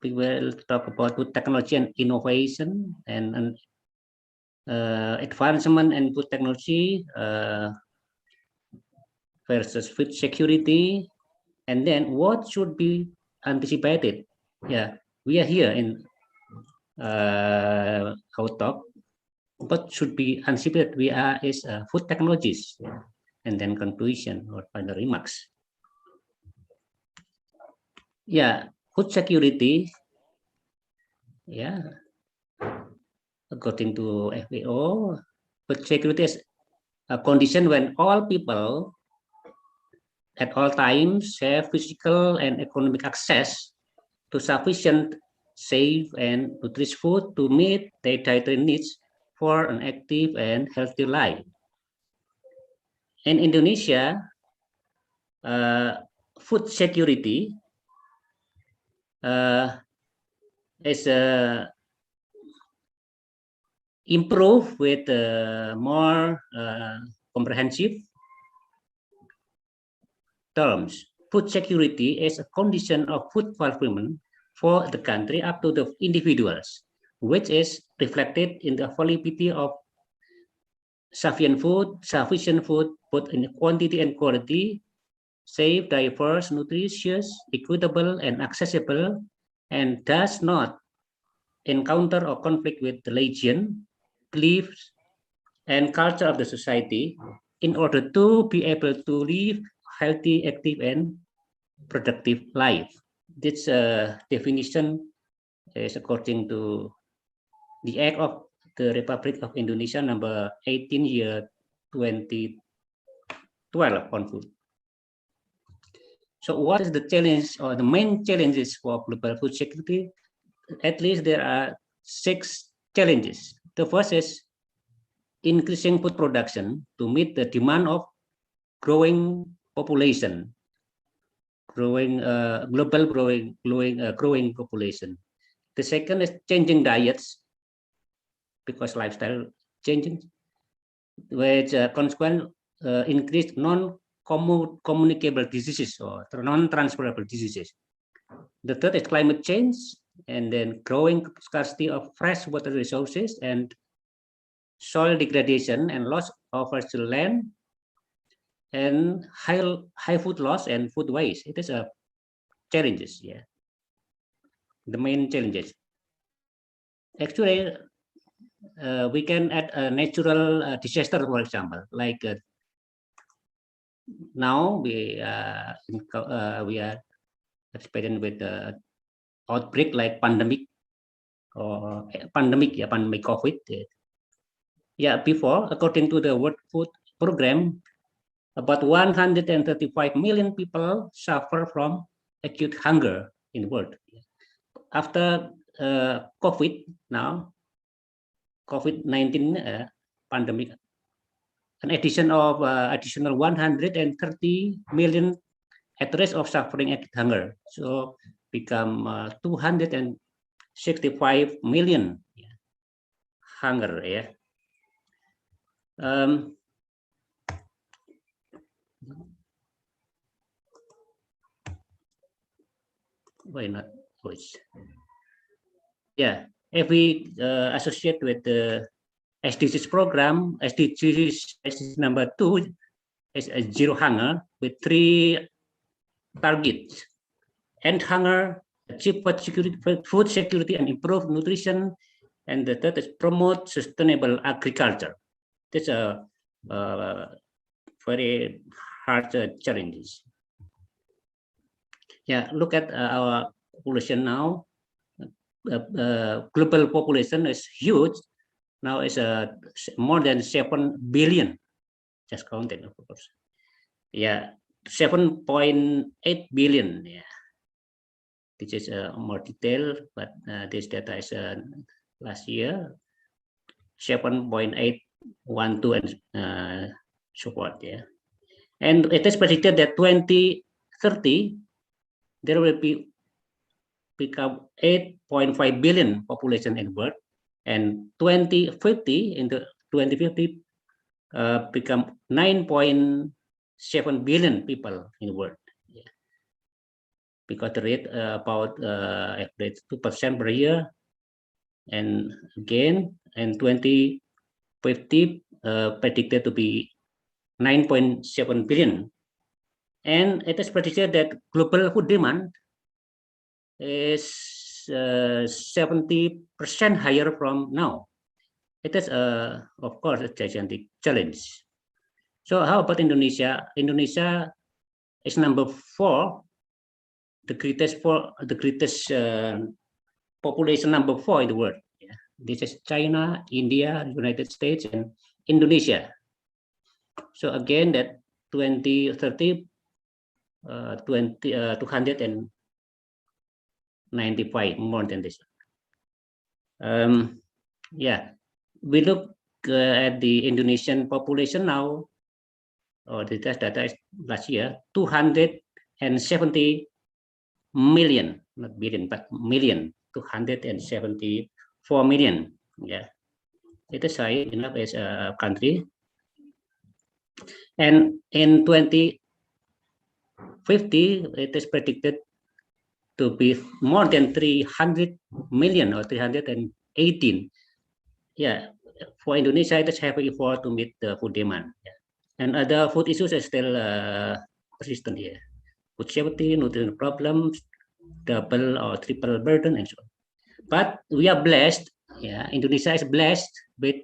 We will talk about food technology and innovation and advancement in food technology versus food security, and then what should be anticipated. Yeah, we are here in our talk. What should be anticipated? We are is food technologies, yeah. And then conclusion or final remarks. Yeah, food security. Yeah, according to FAO, food security is a condition when all people at all times have physical and economic access to sufficient, safe, and nutritious food to meet their dietary needs for an active and healthy life. In Indonesia, food security is improved with more comprehensive terms. Food security is a condition of food fulfillment for the country up to the individuals, which is reflected in the availability of sufficient food, both in quantity and quality, safe, diverse, nutritious, equitable, and accessible, and does not encounter or conflict with religion, beliefs, and culture of the society in order to be able to live healthy, active, and productive life. This definition is according to the Act of the Republic of Indonesia number 18 year 2012 on food. So what is the challenge or the main challenges for global food security? At least there are 6 challenges. The first is increasing food production to meet the demand of growing population, growing population. The second is changing diets because lifestyle changing, which consequent increased non-communicable diseases or non-transferable diseases. The third is climate change, and then growing scarcity of fresh water resources and soil degradation and loss of fertile land, and high food loss and food waste. It is a challenges, yeah. The main challenges. Actually, we can add a natural disaster, for example, like now we are experiencing with the outbreak like pandemic or pandemic COVID. Yeah, before, according to the World Food Program, about 135 million people suffer from acute hunger in the world. After COVID, now COVID-19 pandemic, an addition of additional 130 million at risk of suffering acute hunger. So become 265 million hunger. Yeah. Why not voice? Yeah, if we associate with the SDGs program, SDGs number 2 is a zero hunger with 3 targets: end hunger, achieve food security and improve nutrition, and the third is promote sustainable agriculture. That's a very hard challenges. Yeah, look at our population now. Global population is huge. Now it's more than 7 billion. Just counted, of course. Yeah, 7.8 billion. Yeah, this is more detailed, but this data is last year 7.812 and so forth. Yeah, and it is predicted that 2030 there will become 8.5 billion population in the world, and 2050 in the 2050 become 9.7 billion people in the world. Yeah. Because the rate about average 2% per year, and again in 2050 predicted to be 9.7 billion, and it is predicted that global food demand is 70% higher from now. It is, of course, a gigantic challenge. So how about Indonesia? Indonesia is number 4, the greatest population number 4 in the world. Yeah. This is China, India, United States, and Indonesia. So again, that 2030, 295, more than this. Yeah, we look at the Indonesian population now, or the data is last year, 270 million, not billion, but million, 274 million. Yeah, it is high enough as a country. And in 2050, it is predicted to be more than 300 million or 318. Yeah, for Indonesia, it is heavy effort to meet the food demand. Yeah. And other food issues are still persistent here. Food safety, nutrition problems, double or triple burden, and so on. But we are blessed. Yeah, Indonesia is blessed with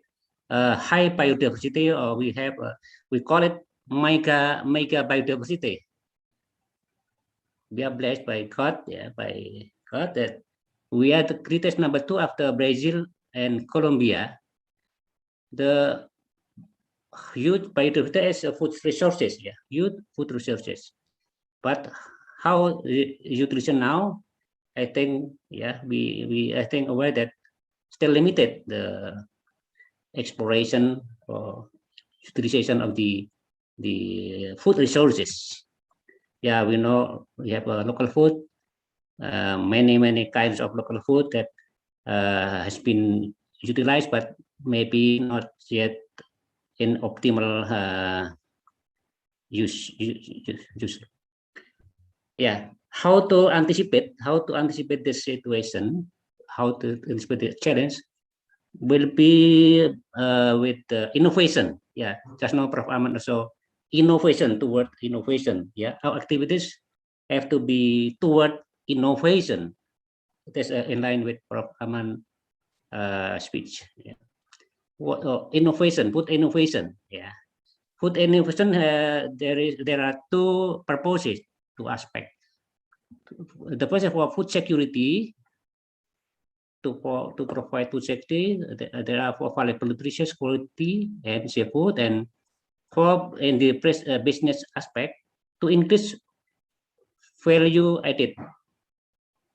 high biodiversity, or we have we call it mega biodiversity. We are blessed by God, yeah, by God, that we are the greatest number 2 after Brazil and Colombia. The huge biodiversity is food resources, yeah, huge food resources. But how nutrition now? I think, yeah, we I think aware that still limited the exploration or utilization of the food resources. Yeah, we know we have local food, many kinds of local food that has been utilized, but maybe not yet in optimal use. Yeah, how to anticipate this situation, how to anticipate the challenge will be with innovation. Yeah, just now Prof. Ahmad also innovation toward innovation. Yeah, our activities have to be toward innovation. It is in line with Prof. Ahmad speech. Yeah. What innovation? Food innovation. Yeah, food innovation. There are two purposes, two aspects. The first is for food security. To provide food safety, there are for available nutritious quality and safe food, and for in the business aspect to increase value added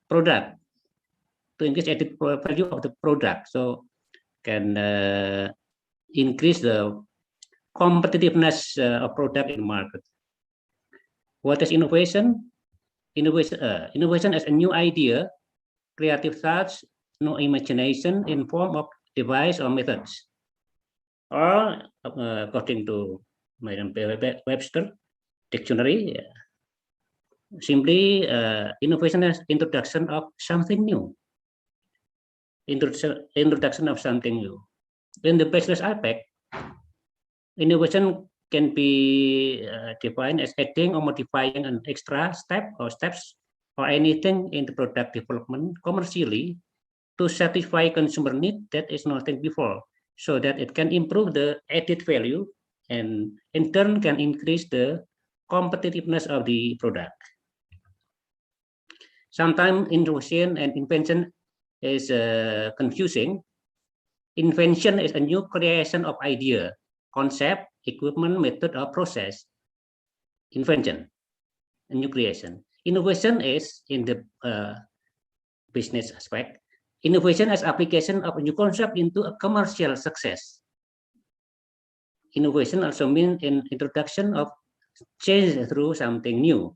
product, to increase added value of the product, so can increase the competitiveness of product in the market. What is innovation? Innovation is a new idea, creative thoughts, no imagination in form of device or methods. Or according to Merriam-Webster dictionary, simply innovation is introduction of something new. Introduction of something new. In the business aspect, innovation can be defined as adding or modifying an extra step or steps or anything in the product development commercially to satisfy consumer need that is not there before, so that it can improve the added value and in turn can increase the competitiveness of the product. Sometimes innovation and invention is confusing. Invention is a new creation of idea, concept, equipment, method, or process. Invention, a new creation. Innovation is in the business aspect. Innovation as application of a new concept into a commercial success. Innovation also means an introduction of change through something new.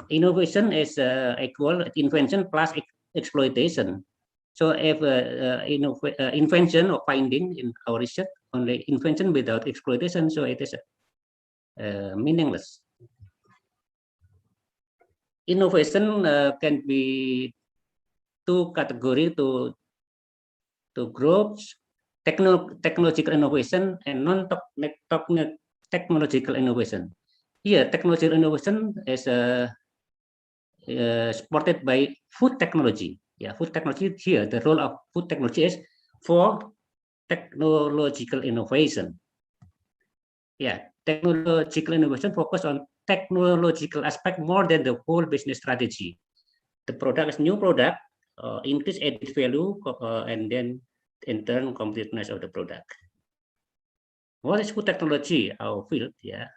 Innovation is equal invention plus exploitation. So if invention or finding in our research, only invention without exploitation, so it is meaningless. Innovation can be two categories, to groups: technological innovation and non-technological innovation. Here, technological innovation is supported by food technology. Yeah, food technology here, the role of food technology is for technological innovation. Yeah, technological innovation focus on technological aspect more than the whole business strategy. The product is new product, increase added value, and then in turn competitiveness of the product. What is food technology? Our field, yeah,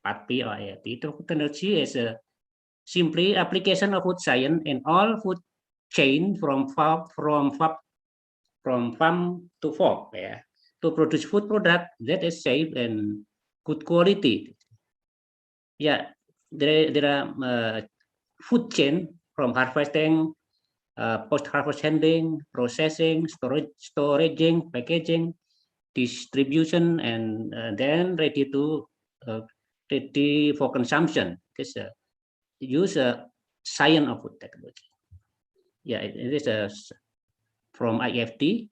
PATPI or IAFT. Food technology is simply application of food science in all food chain from farm to fork, yeah, to produce food product that is safe and good quality. Yeah, there are food chain from harvesting, post-harvest handling, processing, storaging, packaging, distribution, and then ready for consumption. This use science of food technology. Yeah, it is from IAFT,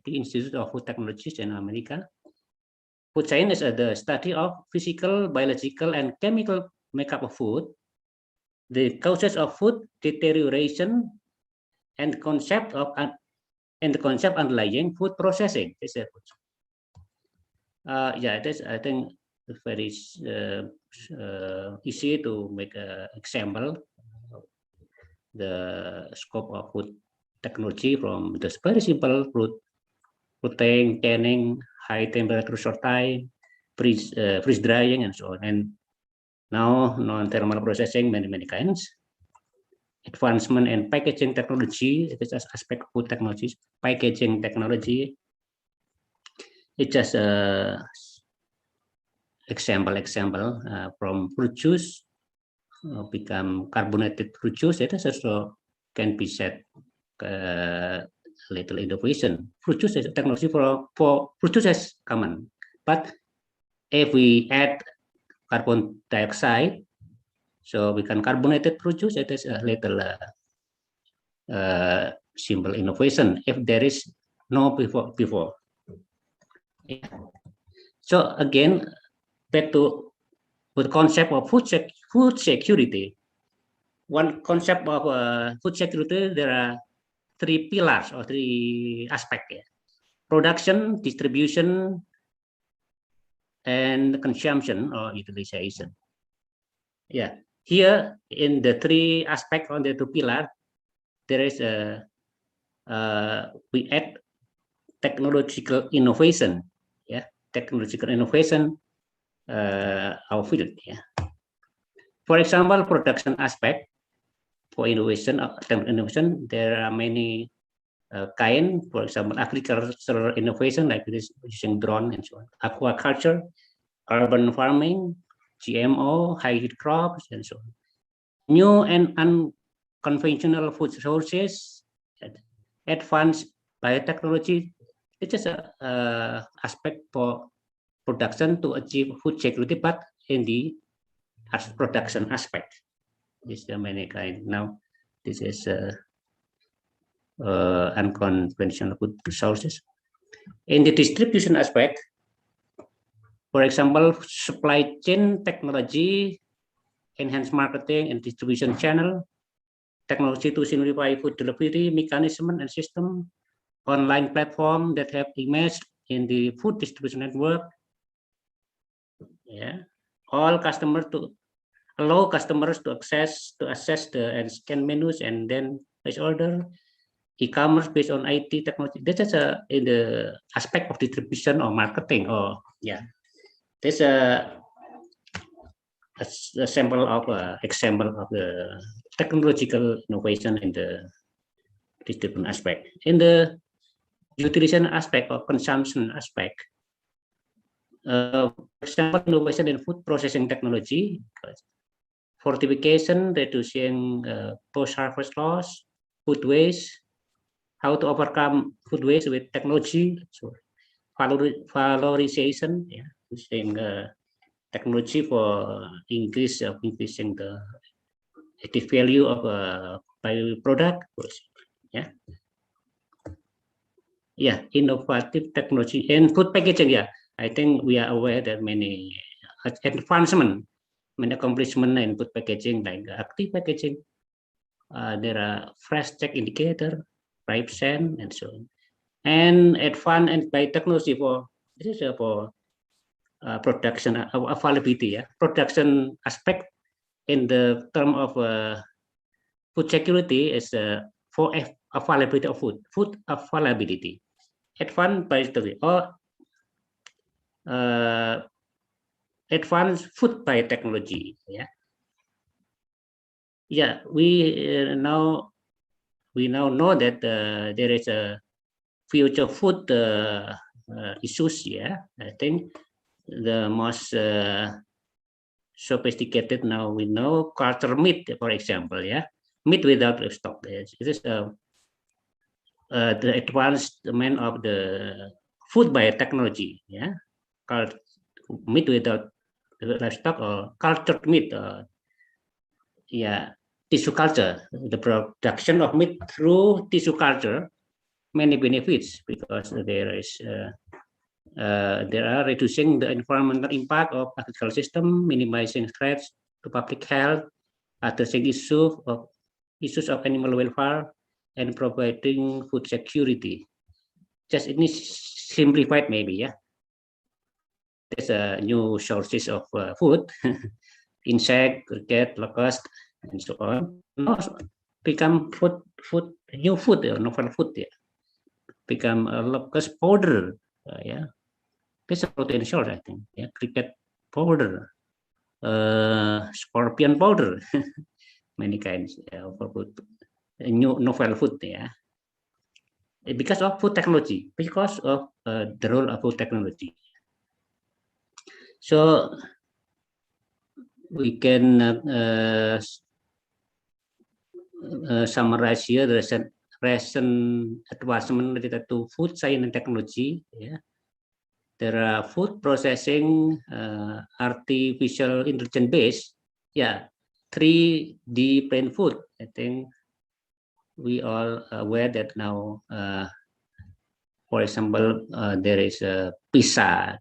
Institute of Food Technologies in America. Food science is the study of physical, biological, and chemical makeup of food, the causes of food deterioration, and the concept underlying food processing. Yeah, it is, I think, very easy to make an example of the scope of food technology from the very simple protein canning, high temperature short time, freeze drying, and so on. And now non-thermal processing, many kinds. Advancement and packaging technology, it is an aspect of food technologies. Packaging technology, it's just example from fruit juice become carbonated fruit juice. It is also can be said little innovation. Fruit juice is technology for fruit juice is common, but if we add carbon dioxide, so we can carbonated produce. It is a little simple innovation if there is no before. Yeah. So again, back to the concept of food security. One concept of food security, there are three pillars or three aspects: production, distribution, and consumption or utilization. Yeah, here in the three aspects on the two pillars, there is a we add technological innovation. Yeah, technological innovation our field. Yeah. For example, production aspect for innovation, there are many kind. For example, agricultural innovation like this using drone and so on. Aquaculture, urban farming, GMO, hybrid crops, and so on. New and unconventional food sources, advanced biotechnology. It is a aspect for production to achieve food security, but in the production aspect. This is many kind. Now, this is unconventional food sources. In the distribution aspect, for example, supply chain technology, enhanced marketing and distribution channel, technology to simplify food delivery mechanism and system, online platform that have emerged in the food distribution network. Yeah, all customers to allow customers to access the and scan menus and then place order. E-commerce based on IT technology. This is in the aspect of distribution or marketing. Or yeah, this a sample of example of the technological innovation in the distribution aspect. In the utilization aspect or consumption aspect, for example, innovation in food processing technology, fortification, reducing post-harvest loss, food waste, how to overcome food waste with technology, so valorization, yeah, using technology for increasing the active value of a byproduct. Yeah, yeah, innovative technology and food packaging. Yeah, I think we are aware that many advancement, many accomplishment in food packaging like active packaging. There are fresh check indicator, ripe sand, and so on. And advanced and by technology for this is for production availability. Yeah, production aspect in the term of food security is for availability of food availability. Advanced by technology or advanced food by technology. Yeah, yeah. We now know that there is a future food issues. Yeah, I think the most sophisticated now we know culture meat, for example. Yeah, meat without livestock. This is the advancement of the food biotechnology. Yeah, meat without livestock or cultured meat. Yeah, tissue culture. The production of meat through tissue culture many benefits because there are reducing the environmental impact of agricultural system, minimizing threats to public health, addressing issues of animal welfare, and providing food security. Just in simplified, maybe. Yeah, there's a new sources of food, insect, cricket, locust, and so on. Now become new food or novel food. Yeah, become a locust powder. Yeah, it's a protein source, I think. Yeah, cricket powder, scorpion powder, many kinds of food, new novel food. Yeah, because of food technology, because of the role of food technology. So we can summarize here the recent advancement related to food science and technology. Yeah, there are food processing, artificial intelligence based, 3D plain food. I think we all aware that now, for example, there is a pizza,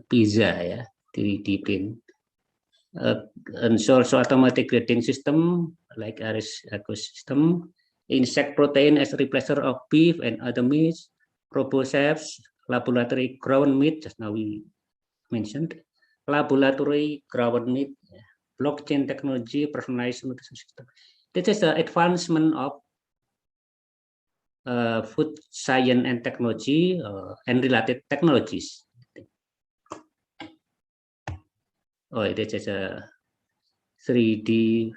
3D plain. And so automatic grading system like Aris ecosystem, insect protein as a replacer of beef and other meats, robochefs, laboratory ground meat, just now we mentioned, laboratory ground meat, blockchain technology, personalized nutrition system. This is the advancement of food science and technology and related technologies. Oh, this is a 3D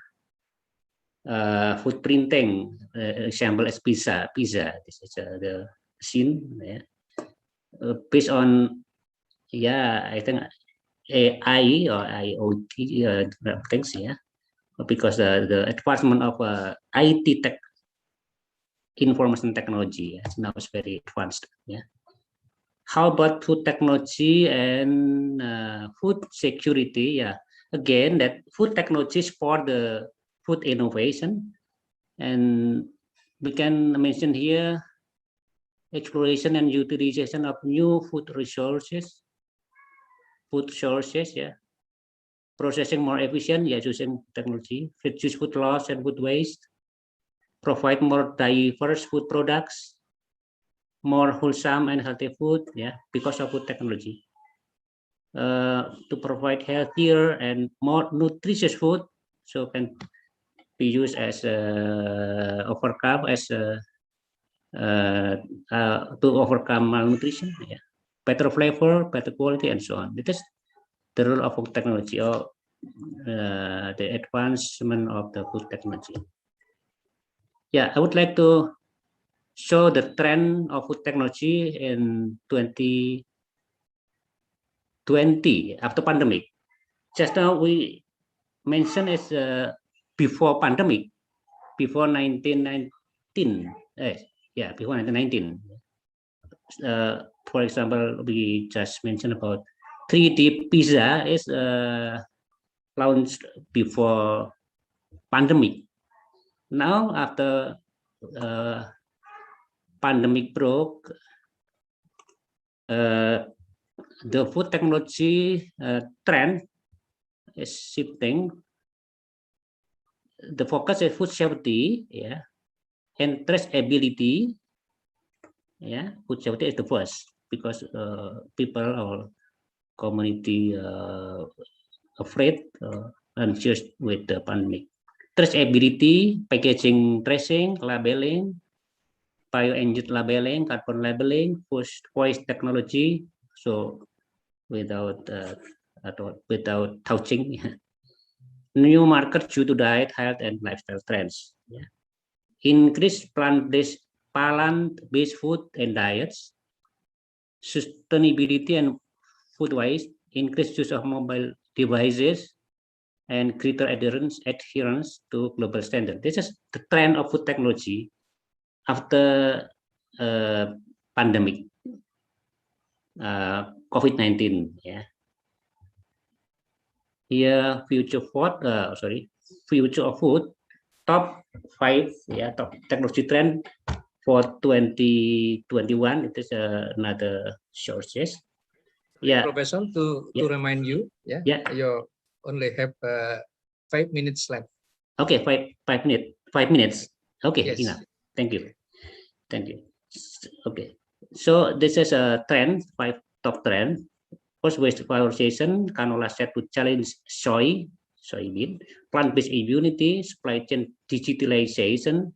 food printing example as pizza. This is the scene based on I think AI or IoT things because the advancement of IT tech information technology is now very advanced. How about food technology and food security? Again, that food technology is for the food innovation, and we can mention here exploration and utilization of new food resources, processing more efficient, using technology, reduce food loss and food waste, provide more diverse food products, more wholesome and healthy food, because of food technology. To provide healthier and more nutritious food, so can be used as overcome to overcome malnutrition, better flavor, better quality, and so on. It is the role of food technology or the advancement of the food technology. I would like to show the trend of food technology in 2020 after pandemic. Just now we mentioned as before pandemic, before 1919. Before 1919. For example, we just mentioned about 3D pizza is launched before pandemic. Now after pandemic broke, the food technology trend is shifting. The focus is food safety, and traceability. Food safety is the first because people or community afraid anxious with the pandemic. Traceability, packaging tracing, labeling, bioengineered labeling, carbon labeling, voice technology. So without touching. New market due to diet, health, and lifestyle trends. Increased plant-based food and diets, sustainability and food waste, increased use of mobile devices, and greater adherence to global standards. This is the trend of food technology after pandemic, COVID-19. Here, future of food, top 5, top technology trend for 2021. It is another sources. Professor, to remind you, you only have 5 minutes left. Okay, 5 minutes. 5 minutes. Okay, yes. Enough. Thank you. Okay, so this is a trend, 5 top trend. First, waste valorization, canola set to challenge soybean, plant-based immunity, supply chain digitalization,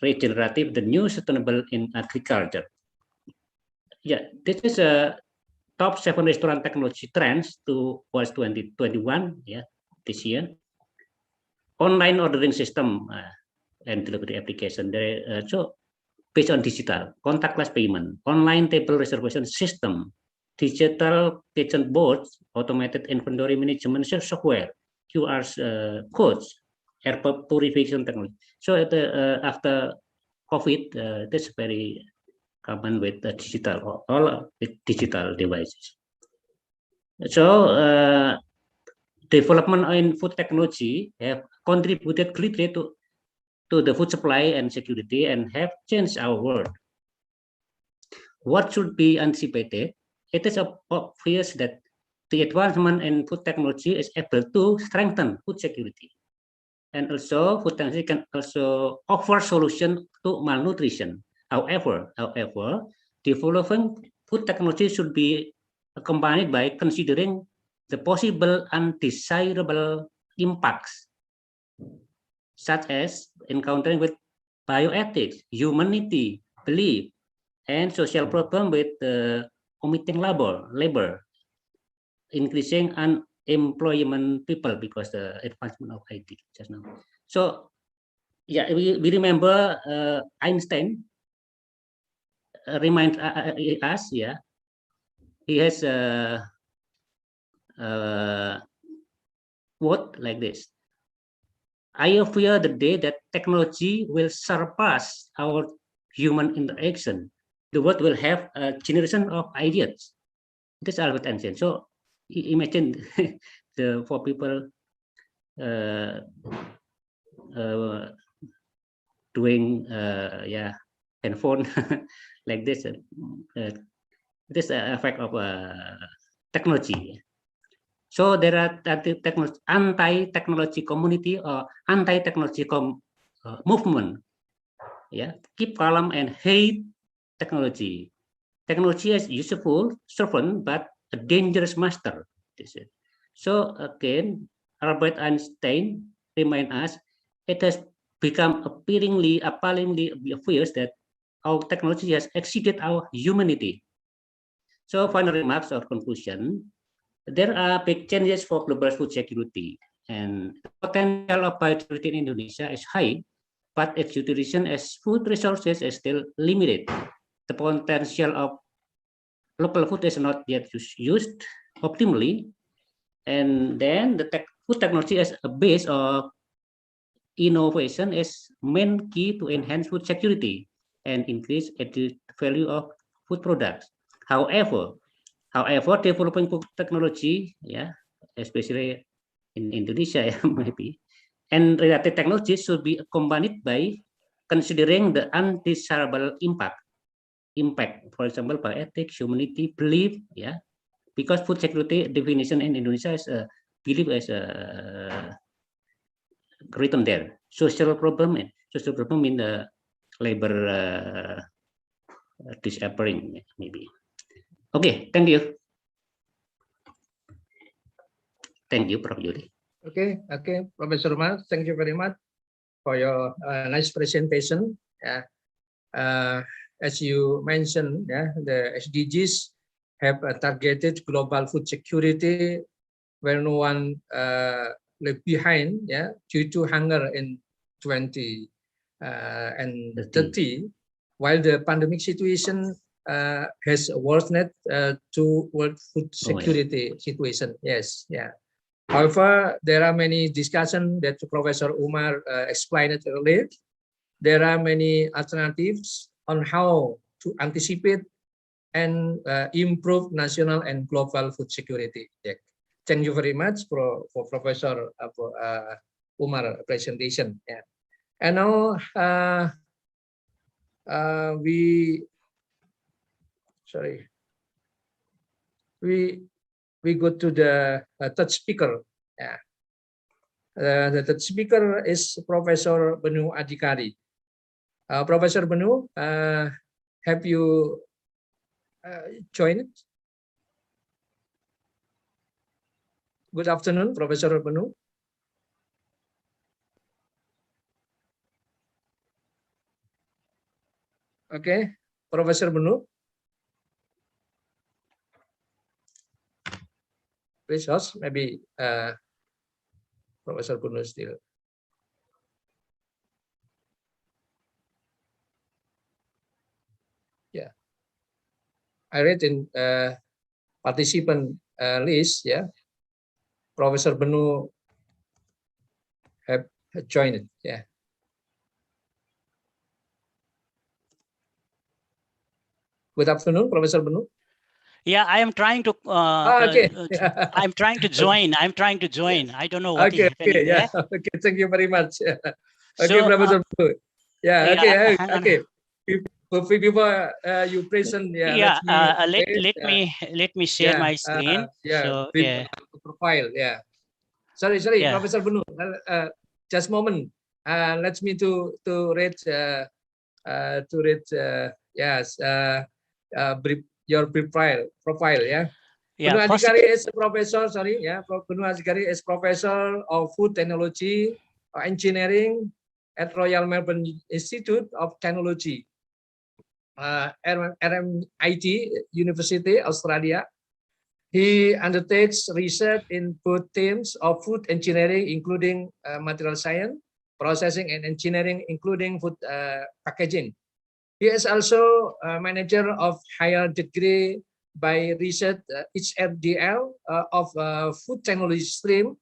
regenerative, the new sustainable in agriculture. This is a top 7 restaurant technology trends towards 2021, this year. Online ordering system and delivery application. So based on digital, contactless payment, online table reservation system, digital kitchen boards, automated inventory management software, QR codes, air purification technology. So after COVID, that's very common with the digital or all with digital devices. So development in food technology have contributed greatly to the food supply and security and have changed our world. What should be anticipated? It is obvious that the advancement in food technology is able to strengthen food security. And also, food technology can also offer solution to malnutrition. However, developing food technology should be accompanied by considering the possible undesirable impacts, such as encountering with bioethics, humanity, belief, and social problem with omitting labor, increasing unemployment people because the advancement of IT just now. So yeah, we remember Einstein remind us, yeah, he has a quote like this: I fear the day that technology will surpass our human interaction. The world will have a generation of idiots. This is Albert Einstein. So imagine the four people doing handphone like this. This effect of technology. So there are anti-technology community or anti-technology movement. Yeah, keep calm and hate technology. Technology is useful servant, but a dangerous master. So again, Albert Einstein remind us it has become appallingly obvious that our technology has exceeded our humanity. So final remarks or conclusion, there are big changes for global food security, and the potential of biodiversity in Indonesia is high, but its utilization as food resources is still limited. The potential of local food is not yet used optimally, and then the food technology as a base of innovation is main key to enhance food security and increase added value of food products. However, developing food technology, especially in Indonesia, maybe, and related technologies should be accompanied by considering the undesirable impact, for example, by ethics, humanity, belief, because food security definition in Indonesia is belief as written there. Social problem in the labor disappearing, maybe. Okay, thank you. Thank you, Prof. Yuri. Okay, Professor Umar, thank you very much for your nice presentation. As you mentioned, the SDGs have targeted global food security where no one left behind, due to hunger in 2030, while the pandemic situation has worsened to world food security situation. Yes, However, there are many discussions that Professor Umar explained earlier. There are many alternatives on how to anticipate and improve national and global food security. Thank you very much for Professor Umar presentation. And now we go to the third speaker. The third speaker is Professor Benu Adhikari. Professor Benu, have you joined? Good afternoon, Professor Benu. Okay, Professor Benu. Please host, maybe Professor Benu still. Yeah, I read in participant list. Professor Benu have joined it. Good afternoon, Professor Benu. Yeah, I am trying to. Okay. I'm trying to join. I'm trying to join. I don't know what is Okay. happening Okay. Yeah. there. Okay. Thank you very much. Okay, So, Professor Benu. Yeah. yeah, Okay. hang on. Okay. Before you present, yeah, Yeah, let me share yeah, my screen. yeah, So yeah, profile. Yeah. Sorry, yeah, Professor Benu. Just moment. Let me to read yes brief, your profile. Yeah. yeah. Benu First, Adhikari is a professor. Sorry. Yeah. Benu Adhikari is professor of food technology engineering at Royal Melbourne Institute of Technology. RMIT University, Australia. He undertakes research in both themes of food engineering, including material science, processing, and engineering, including food packaging. He is also a manager of higher degree by research HRDL of food technology stream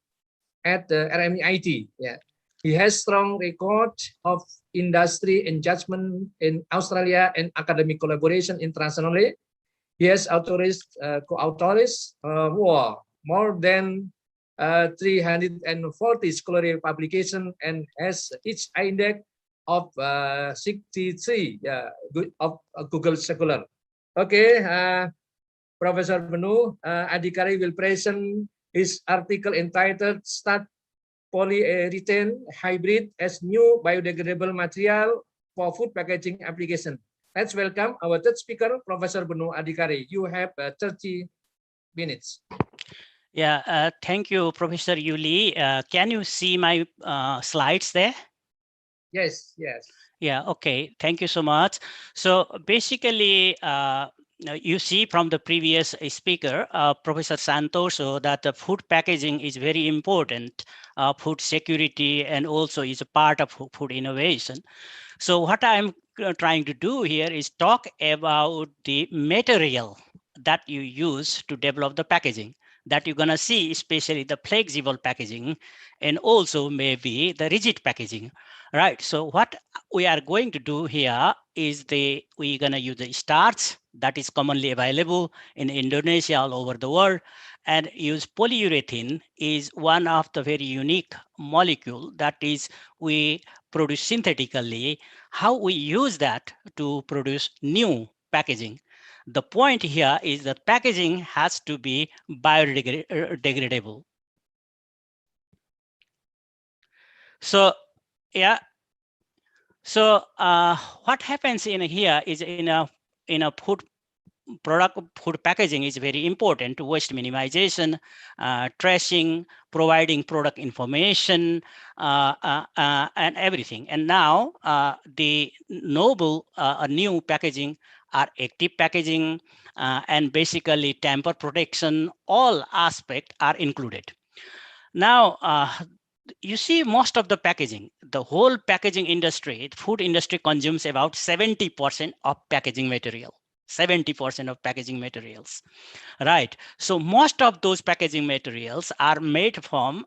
at the RMIT. Yeah. He has strong record of industry engagement in Australia and academic collaboration internationally. He has co-authorized more than 340 scholarly publications and has each index of 63 of Google Scholar. Okay, Professor Benu Adhikari will present his article entitled "Start Polyurethane Hybrid as New Biodegradable Material for Food Packaging Application." Let's welcome our third speaker, Professor Benu Adhikari. You have 30 minutes. yeah. Thank you, Professor Yuli. Can you see my slides there? Yes, yes. Yeah, okay. Thank you so much. So basically, you see from the previous speaker, Professor Santoso, that the food packaging is very important, food security, and also is a part of food innovation. So what I'm trying to do here is talk about the material that you use to develop the packaging that you're going to see, especially the flexible packaging and also maybe the rigid packaging, right? So what we are going to do here is we're going to use the starch that is commonly available in Indonesia all over the world, and use polyurethane is one of the very unique molecule that is we produce synthetically. How we use that to produce new packaging. The point here is that packaging has to be biodegradable. So yeah. So what happens in here is in a food packaging is very important to waste minimization, tracing, providing product information, and everything. And now the novel new packaging are active packaging and basically tamper protection, all aspects are included. Now, you see most of the packaging, the whole packaging industry, food industry consumes about 70% of packaging material. 70% of packaging materials, right? So most of those packaging materials are made from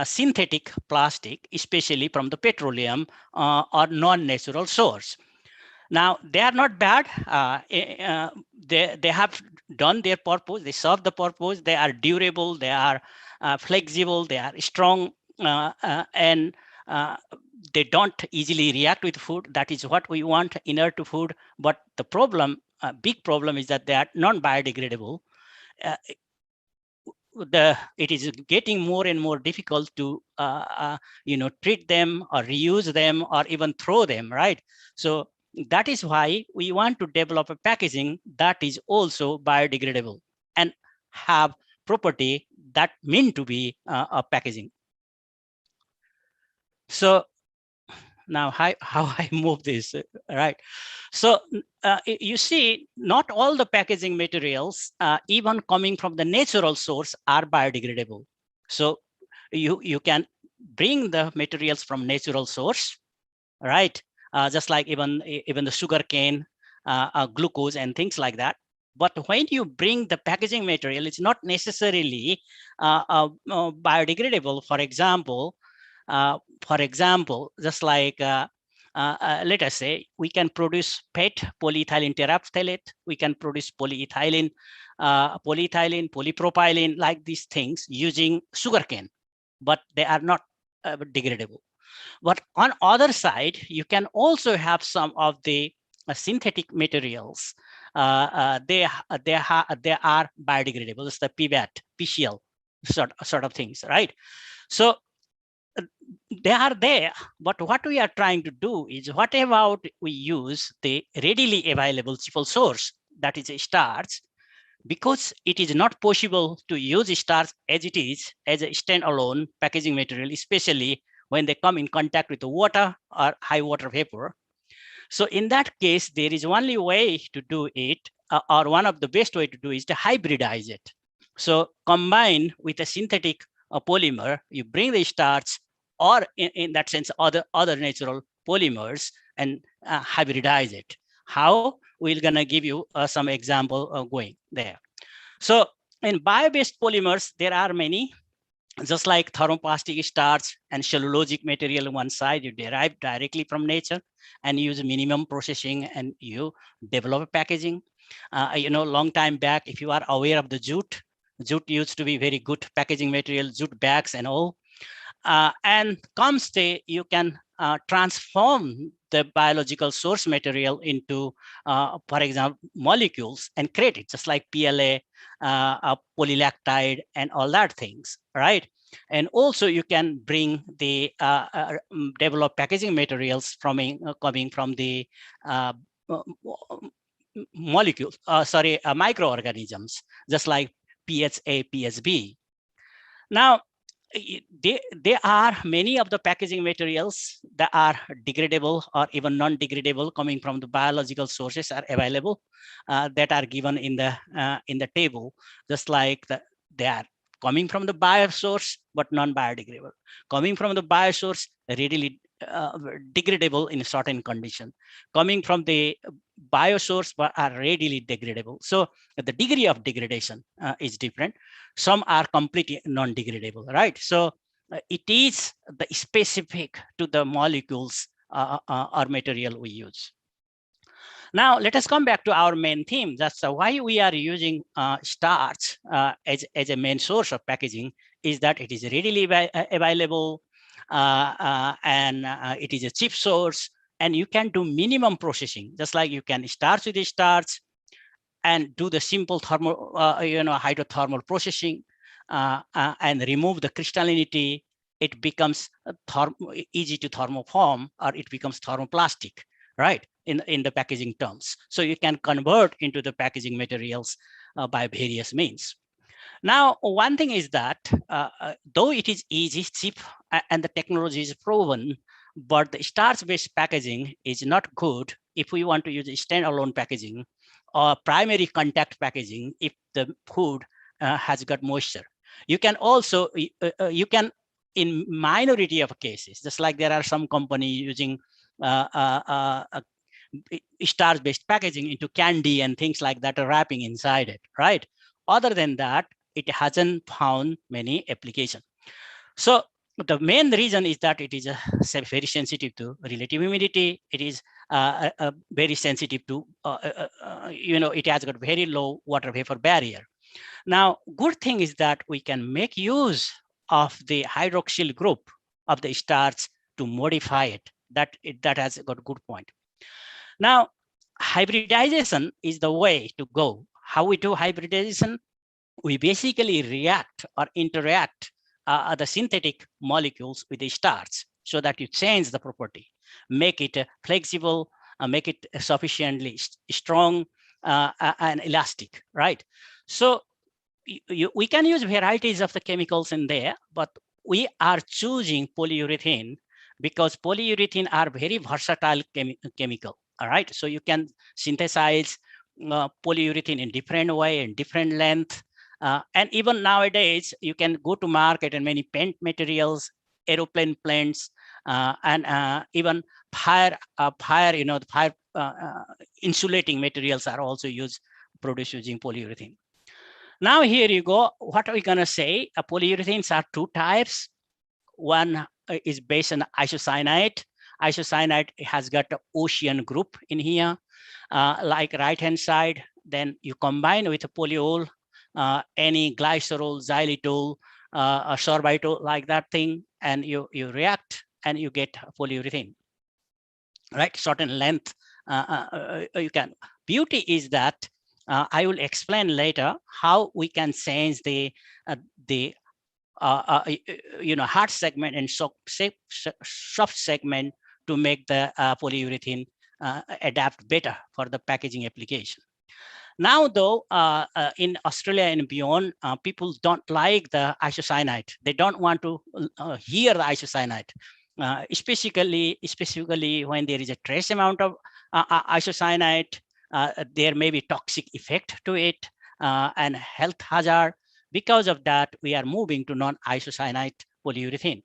synthetic plastic, especially from the petroleum or non-natural source. Now, they are not bad. They have done their purpose. They serve the purpose. They are durable. They are flexible. They are strong, and they don't easily react with food. That is what we want, inert food. But the problem, big problem, is that they are non-biodegradable. It is getting more and more difficult to treat them or reuse them or even throw them, right? So that is why we want to develop a packaging that is also biodegradable and have property that mean to be a packaging. So now how I move this, right? So you see, not all the packaging materials, even coming from the natural source, are biodegradable. So you can bring the materials from natural source, right? Just like even the sugar cane, glucose and things like that. But when you bring the packaging material, it's not necessarily biodegradable. For example, just like let us say we can produce PET, polyethylene terephthalate, we can produce polyethylene, polypropylene, like these things using sugarcane, but they are not degradable. But on other side, you can also have some of the synthetic materials. They are biodegradable. It's the PBAT, PCL sort of things, right? So they are there, but what we are trying to do is, what about we use the readily available simple source, that is a starch, because it is not possible to use starch as it is as a standalone packaging material, especially when they come in contact with the water or high water vapor. So in that case, there is only way to do it, or one of the best way to do is to hybridize it. So combine with a synthetic polymer, you bring the starch, or in that sense, other natural polymers, and hybridize it. How? We're gonna give you some example going there. So in bio-based polymers, there are many, just like thermoplastic starch and cellulosic material on one side, you derive directly from nature and use minimum processing, and you develop packaging. Long time back, if you are aware of the jute used to be very good packaging material, jute bags and all. And comes day, you can transform the biological source material into, for example, molecules, and create it, just like PLA, polylactide, and all that things, right? And also you can bring the develop packaging materials from coming from the molecules, microorganisms, just like PHA, PSB. Now, there are many of the packaging materials that are degradable or even non-degradable, coming from the biological sources, are available, that are given in the table, just like they are coming from the biosource but non-biodegradable, coming from the biosource readily degradable in a certain condition, coming from the biosource but are readily degradable. So the degree of degradation is different. Some are completely non-degradable, right? So it is the specific to the molecules or material we use. Now, let us come back to our main theme. That's why we are using starch as a main source of packaging, is that it is readily available, and it is a cheap source, and you can do minimum processing, just like you can start with the starch and do the simple thermal, hydrothermal processing, and remove the crystallinity. It becomes easy to thermoform, or it becomes thermoplastic, right? In the packaging terms. So you can convert into the packaging materials by various means. Now, one thing is that though it is easy, cheap, and the technology is proven, but the starch-based packaging is not good if we want to use standalone packaging or primary contact packaging if the food has got moisture. You can also, in minority of cases, just like there are some companies using starch-based packaging into candy and things like that, wrapping inside it, right? Other than that, it hasn't found many applications. So the main reason is that it is very sensitive to relative humidity. It is very sensitive to, it has got very low water vapor barrier. Now, good thing is that we can make use of the hydroxyl group of the starch to modify it. That has got good point. Now, hybridization is the way to go. How we do hybridization? We basically react or interact the synthetic molecules with the starch, so that you change the property, make it flexible, make it sufficiently strong and elastic, right? So we can use varieties of the chemicals in there, but we are choosing polyurethane because polyurethane are very versatile chemical, all right? So you can synthesize polyurethane in different way, in different length. And even nowadays, you can go to market and many paint materials, aeroplane planes, and even fire insulating materials are also produced using polyurethane. Now here you go. What are we gonna say? Polyurethanes are two types. One is based on isocyanate. isocyanate has got an ocean group in here, like right-hand side. Then you combine with a polyol, any glycerol, xylitol, or sorbitol, like that thing, and you react and you get polyurethane, right? Certain length you can. Beauty is that I will explain later how we can change the hard segment and soft segment to make the polyurethane adapt better for the packaging application. Now, though, in Australia and beyond, people don't like the isocyanate. They don't want to hear the isocyanate, specifically when there is a trace amount of isocyanate. There may be toxic effect to it and health hazard. Because of that, we are moving to non-isocyanate polyurethane.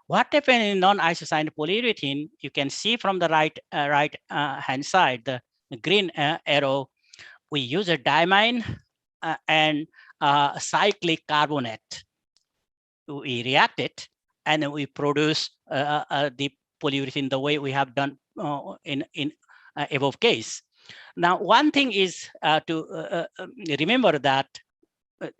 What happens in non-isocyanate polyurethane, you can see from the right hand side, the green arrow. We use a diamine and cyclic carbonate. We react it and then we produce the polyurethane the way we have done in above case. Now, one thing is to remember that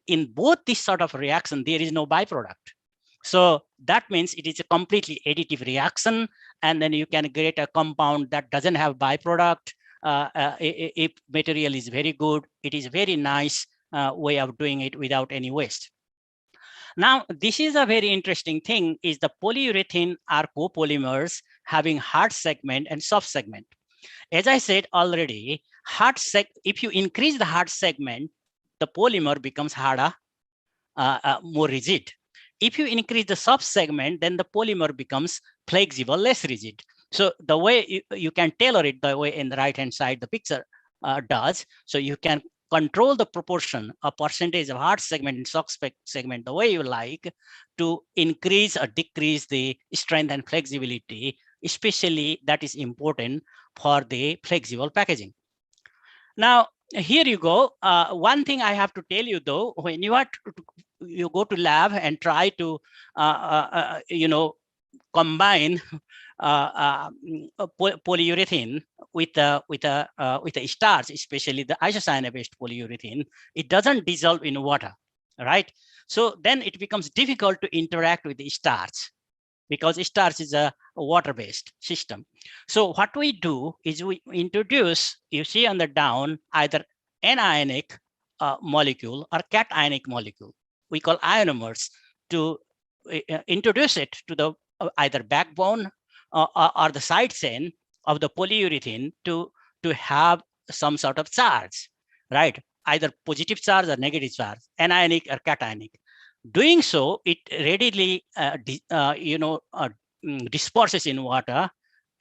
in both this sort of reaction, there is no byproduct. So that means it is a completely additive reaction, and then you can create a compound that doesn't have byproduct. If material is very good, it is very nice way of doing it without any waste. Now, this is a very interesting thing, is the polyurethane are copolymers having hard segment and soft segment. As I said already, if you increase the hard segment, the polymer becomes harder, more rigid. If you increase the soft segment, then the polymer becomes flexible, less rigid. So the way you can tailor it the way in the right-hand side, the picture does. So you can control the proportion, a percentage of hard segment and soft segment the way you like to increase or decrease the strength and flexibility, especially that is important for the flexible packaging. Now, here you go. One thing I have to tell you though, when you go to lab and try to, combine polyurethane with a starch, especially the isocyanate-based polyurethane, it doesn't dissolve in water, right? So then it becomes difficult to interact with the starch, because starch is a water-based system. So what we do is we introduce, you see on the down, either anionic molecule or cationic molecule. We call ionomers to introduce it to the either backbone or the side chain of the polyurethane to have some sort of charge, right? Either positive charge or negative charge, anionic or cationic. Doing so, it readily disperses in water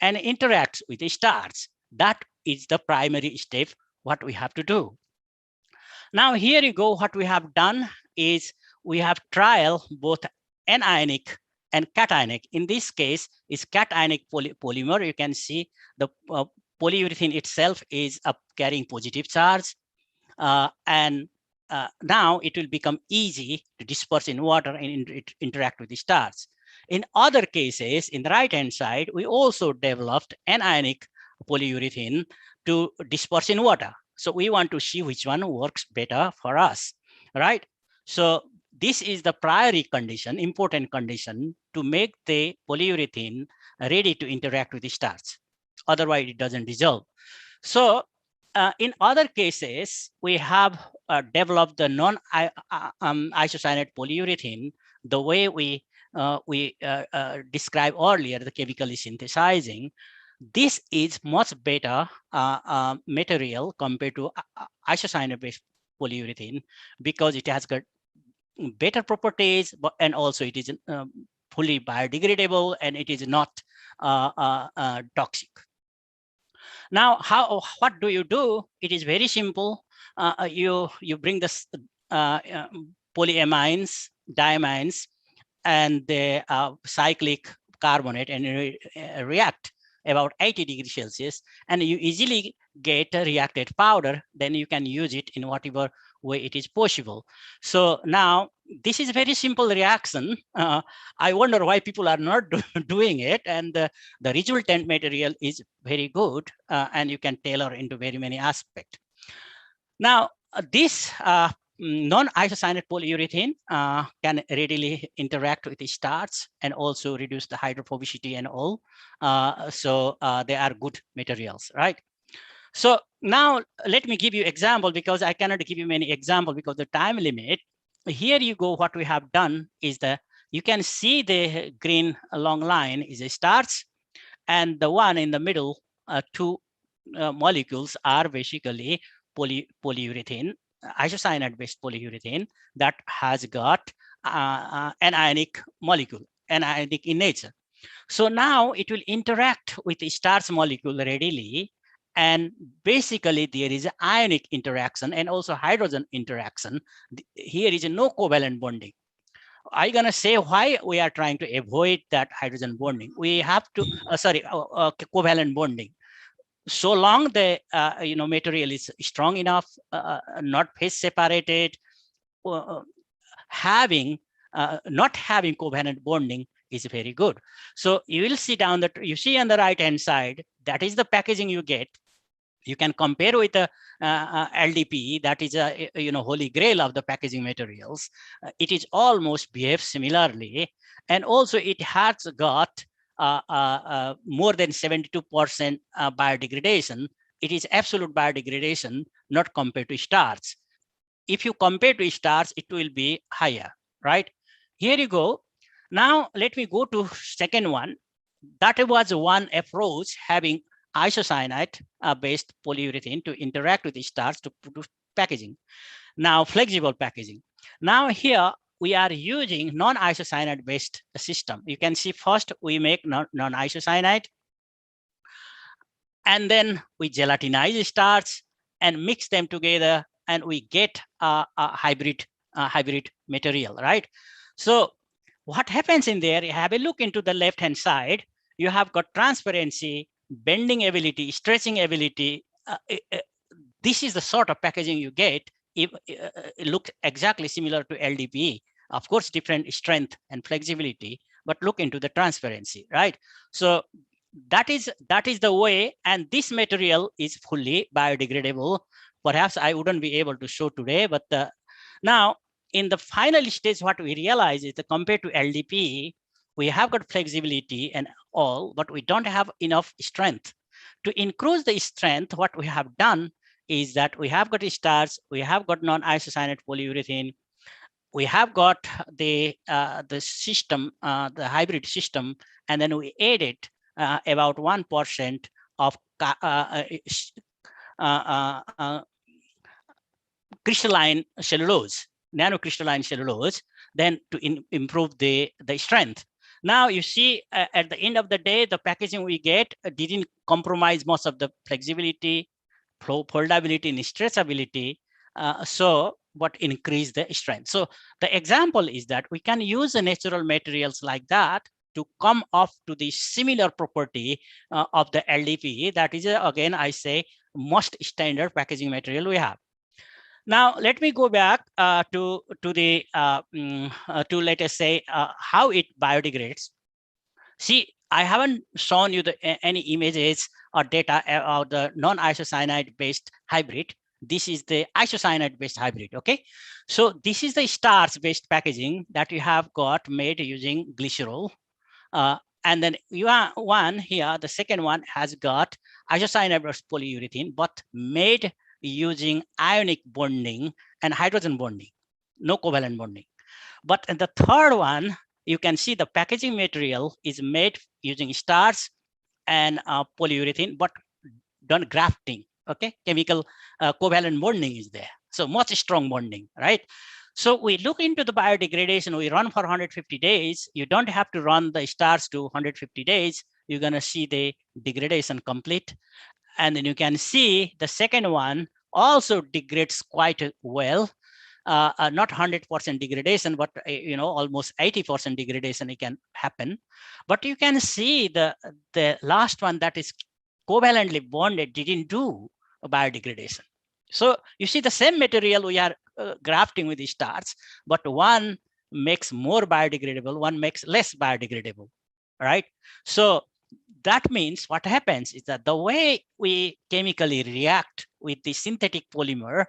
and interacts with the starch. That is the primary step, what we have to do. Now, here you go. What we have done is we have trial both anionic and cationic. In this case, is cationic polymer. You can see the polyurethane itself is carrying positive charge, and now it will become easy to disperse in water and interact with the starch. In other cases, in the right-hand side, we also developed anionic polyurethane to disperse in water. So we want to see which one works better for us, right? So this is the primary condition, important condition, to make the polyurethane ready to interact with the starch. Otherwise, it doesn't dissolve. So in other cases, we have developed the non-isocyanate polyurethane the way we described earlier, the chemically synthesizing. This is much better material compared to isocyanate-based polyurethane, because it has got better properties, and also it is fully biodegradable, and it is not toxic. Now, what do? It is very simple. You bring the polyamines, diamines, and the cyclic carbonate and react about 80 degrees Celsius, and you easily get a reacted powder. Then you can use it in whatever way it is possible. So now this is a very simple reaction. I wonder why people are not doing it, and the resultant material is very good, and you can tailor into very many aspects. Now this non-isocyanate polyurethane can readily interact with the starch and also reduce the hydrophobicity and all. So they are good materials, right? So now let me give you example, because I cannot give you many examples because the time limit. Here you go, what we have done is that you can see the green long line is a starch, and the one in the middle, two molecules are basically polyurethane, isocyanate-based polyurethane that has got an ionic molecule, anionic in nature. So now it will interact with the starch molecule readily, and basically there is an ionic interaction and also hydrogen interaction. Here is no covalent bonding. I'm gonna say why we are trying to avoid that hydrogen bonding. We have to, covalent bonding. So long the material is strong enough, not phase separated, not having covalent bonding is very good. So you will see down that you see on the right hand side, that is the packaging you get. You can compare with the LDPE, that is a holy grail of the packaging materials. It is almost behaves similarly, and also it has got more than 72% biodegradation. It is absolute biodegradation, not compared to starch. If you compare to starch, it will be higher, right? Here you go. Now let me go to second one. That was one approach, having isocyanate based polyurethane to interact with the starch to produce packaging. Now flexible packaging. Now here we are using non-isocyanate based system. You can see first we make non-isocyanate, and then we gelatinize starch and mix them together, and we get a hybrid material, right? So what happens in there, you have a look into the left hand side, you have got transparency, bending ability, stretching ability. This is the sort of packaging you get. It looks exactly similar to LDPE. Of course, different strength and flexibility, but look into the transparency, right? So that is the way, and this material is fully biodegradable. Perhaps I wouldn't be able to show today, but now in the final stage, what we realize is that compared to LDPE, we have got flexibility and all, but we don't have enough strength. To increase the strength, what we have done is that we have got starch, we have got non-isocyanate polyurethane, we have got the system, the hybrid system, and then we added about 1% of crystalline cellulose, nanocrystalline cellulose, then to improve the strength. Now you see at the end of the day, the packaging we get didn't compromise most of the flexibility, foldability, and stretchability. But increase the strength. So the example is that we can use the natural materials like that to come off to the similar property of the LDPE. That is, again, I say, most standard packaging material we have. Now, let me go back to let us say how it biodegrades. See, I haven't shown you any images or data about the non-isocyanate based hybrid. This is the isocyanate based hybrid, okay? So this is the starch based packaging that you have got made using glycerol. And then you are one here, the second one has got isocyanate based polyurethane, but made using ionic bonding and hydrogen bonding, no covalent bonding. But in the third one, you can see the packaging material is made using starch and polyurethane, but done grafting, okay? Chemical covalent bonding is there. So much strong bonding, right? So we look into the biodegradation, we run for 150 days. You don't have to run the starch to 150 days. You're gonna see the degradation complete. And then you can see the second one also degrades quite well. Not 100% degradation, but almost 80% degradation it can happen. But you can see the last one that is covalently bonded didn't do biodegradation. So you see the same material we are grafting with the starch, but one makes more biodegradable, one makes less biodegradable, right? So that means what happens is that the way we chemically react with the synthetic polymer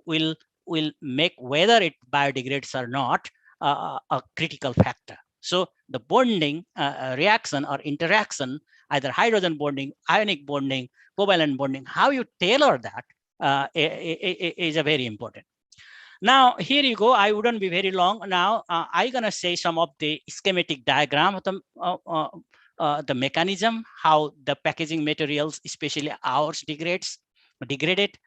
will make whether it biodegrades or not a critical factor. So the bonding reaction or interaction, either hydrogen bonding, ionic bonding, covalent bonding, how you tailor that is a very important. Now, here you go. I wouldn't be very long. Now, I'm going to say some of the schematic diagram of the mechanism, how the packaging materials, especially ours, degraded.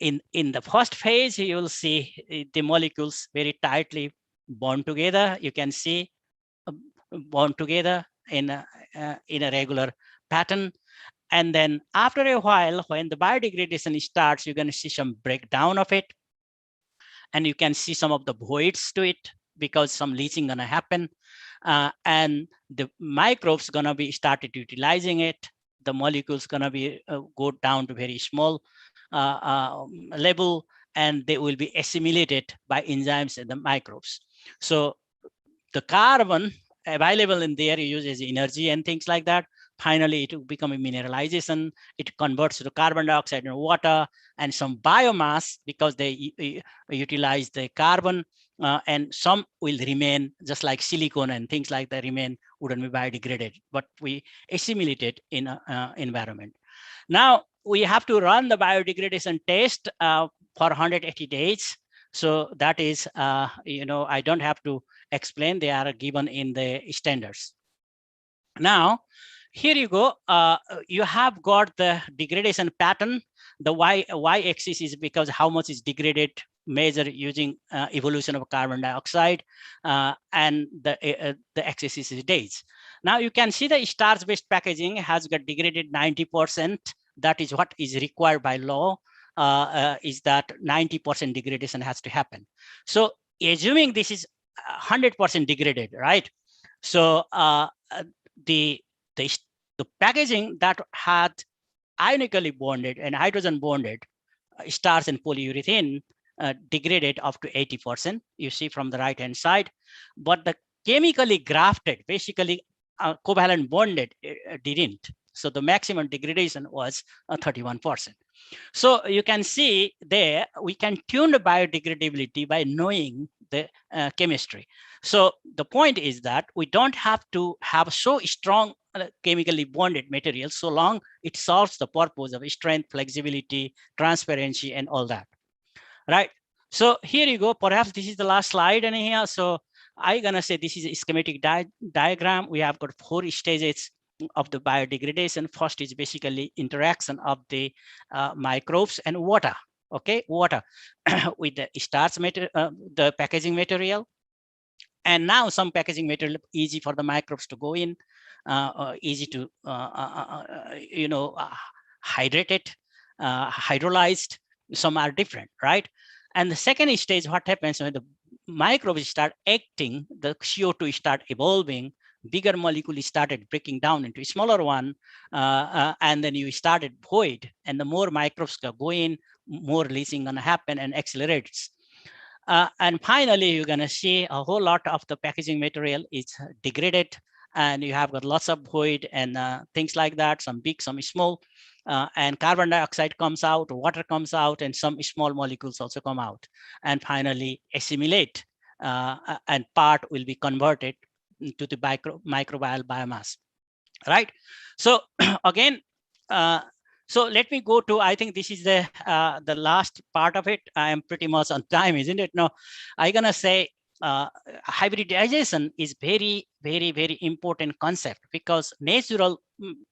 In the first phase, you will see the molecules very tightly bound together. You can see bound together in a regular pattern. And then after a while, when the biodegradation starts, you're going to see some breakdown of it. And you can see some of the voids to it because some leaching going to happen. And the microbes going to be started utilizing it. The molecules going to be go down to very small level, and they will be assimilated by enzymes and the microbes. So the carbon available in there uses energy and things like that. Finally, it will become a mineralization. It converts to carbon dioxide and water and some biomass because they utilize the carbon, and some will remain just like silicone and things like that remain, wouldn't be biodegraded, but we assimilate it in environment. Now we have to run the biodegradation test for 180 days. So that is, I don't have to explain, they are given in the standards. Now, here you go. You have got the degradation pattern. The y-axis is because how much is degraded, measured using evolution of carbon dioxide, and the axis is days. Now you can see the starch-based packaging has got degraded 90%. That is what is required by law. Is that 90% degradation has to happen. So assuming this is 100% degraded, right? So the packaging that had ionically bonded and hydrogen bonded starch and polyurethane degraded up to 80%, you see from the right hand side. But the chemically grafted, basically covalent bonded, didn't. So the maximum degradation was 31%. So you can see there, we can tune the biodegradability by knowing the chemistry. So the point is that we don't have to have so strong chemically bonded materials so long it solves the purpose of strength, flexibility, transparency, and all that, right? So here you go. Perhaps this is the last slide in here. So I'm gonna say this is a schematic diagram. We have got 4 stages of the biodegradation. First is basically interaction of the microbes and water. Okay, water with the starch material, the packaging material. And now some packaging material easy for the microbes to go in, easy to hydrate it, hydrolyzed. Some are different, right? And the second stage, what happens when the microbes start acting, the CO2 start evolving, bigger molecule started breaking down into a smaller one, and then you started void, and the more microbes go in, more leaching gonna happen and accelerates. And finally, you're gonna see a whole lot of the packaging material is degraded, and you have got lots of void and things like that, some big, some small, and carbon dioxide comes out, water comes out, and some small molecules also come out, and finally assimilate, and part will be converted to the microbial biomass, right? So again, so let me go to, I think this is the last part of it. I am pretty much on time, isn't it? No, I'm gonna say hybridization is very, very, very important concept, because natural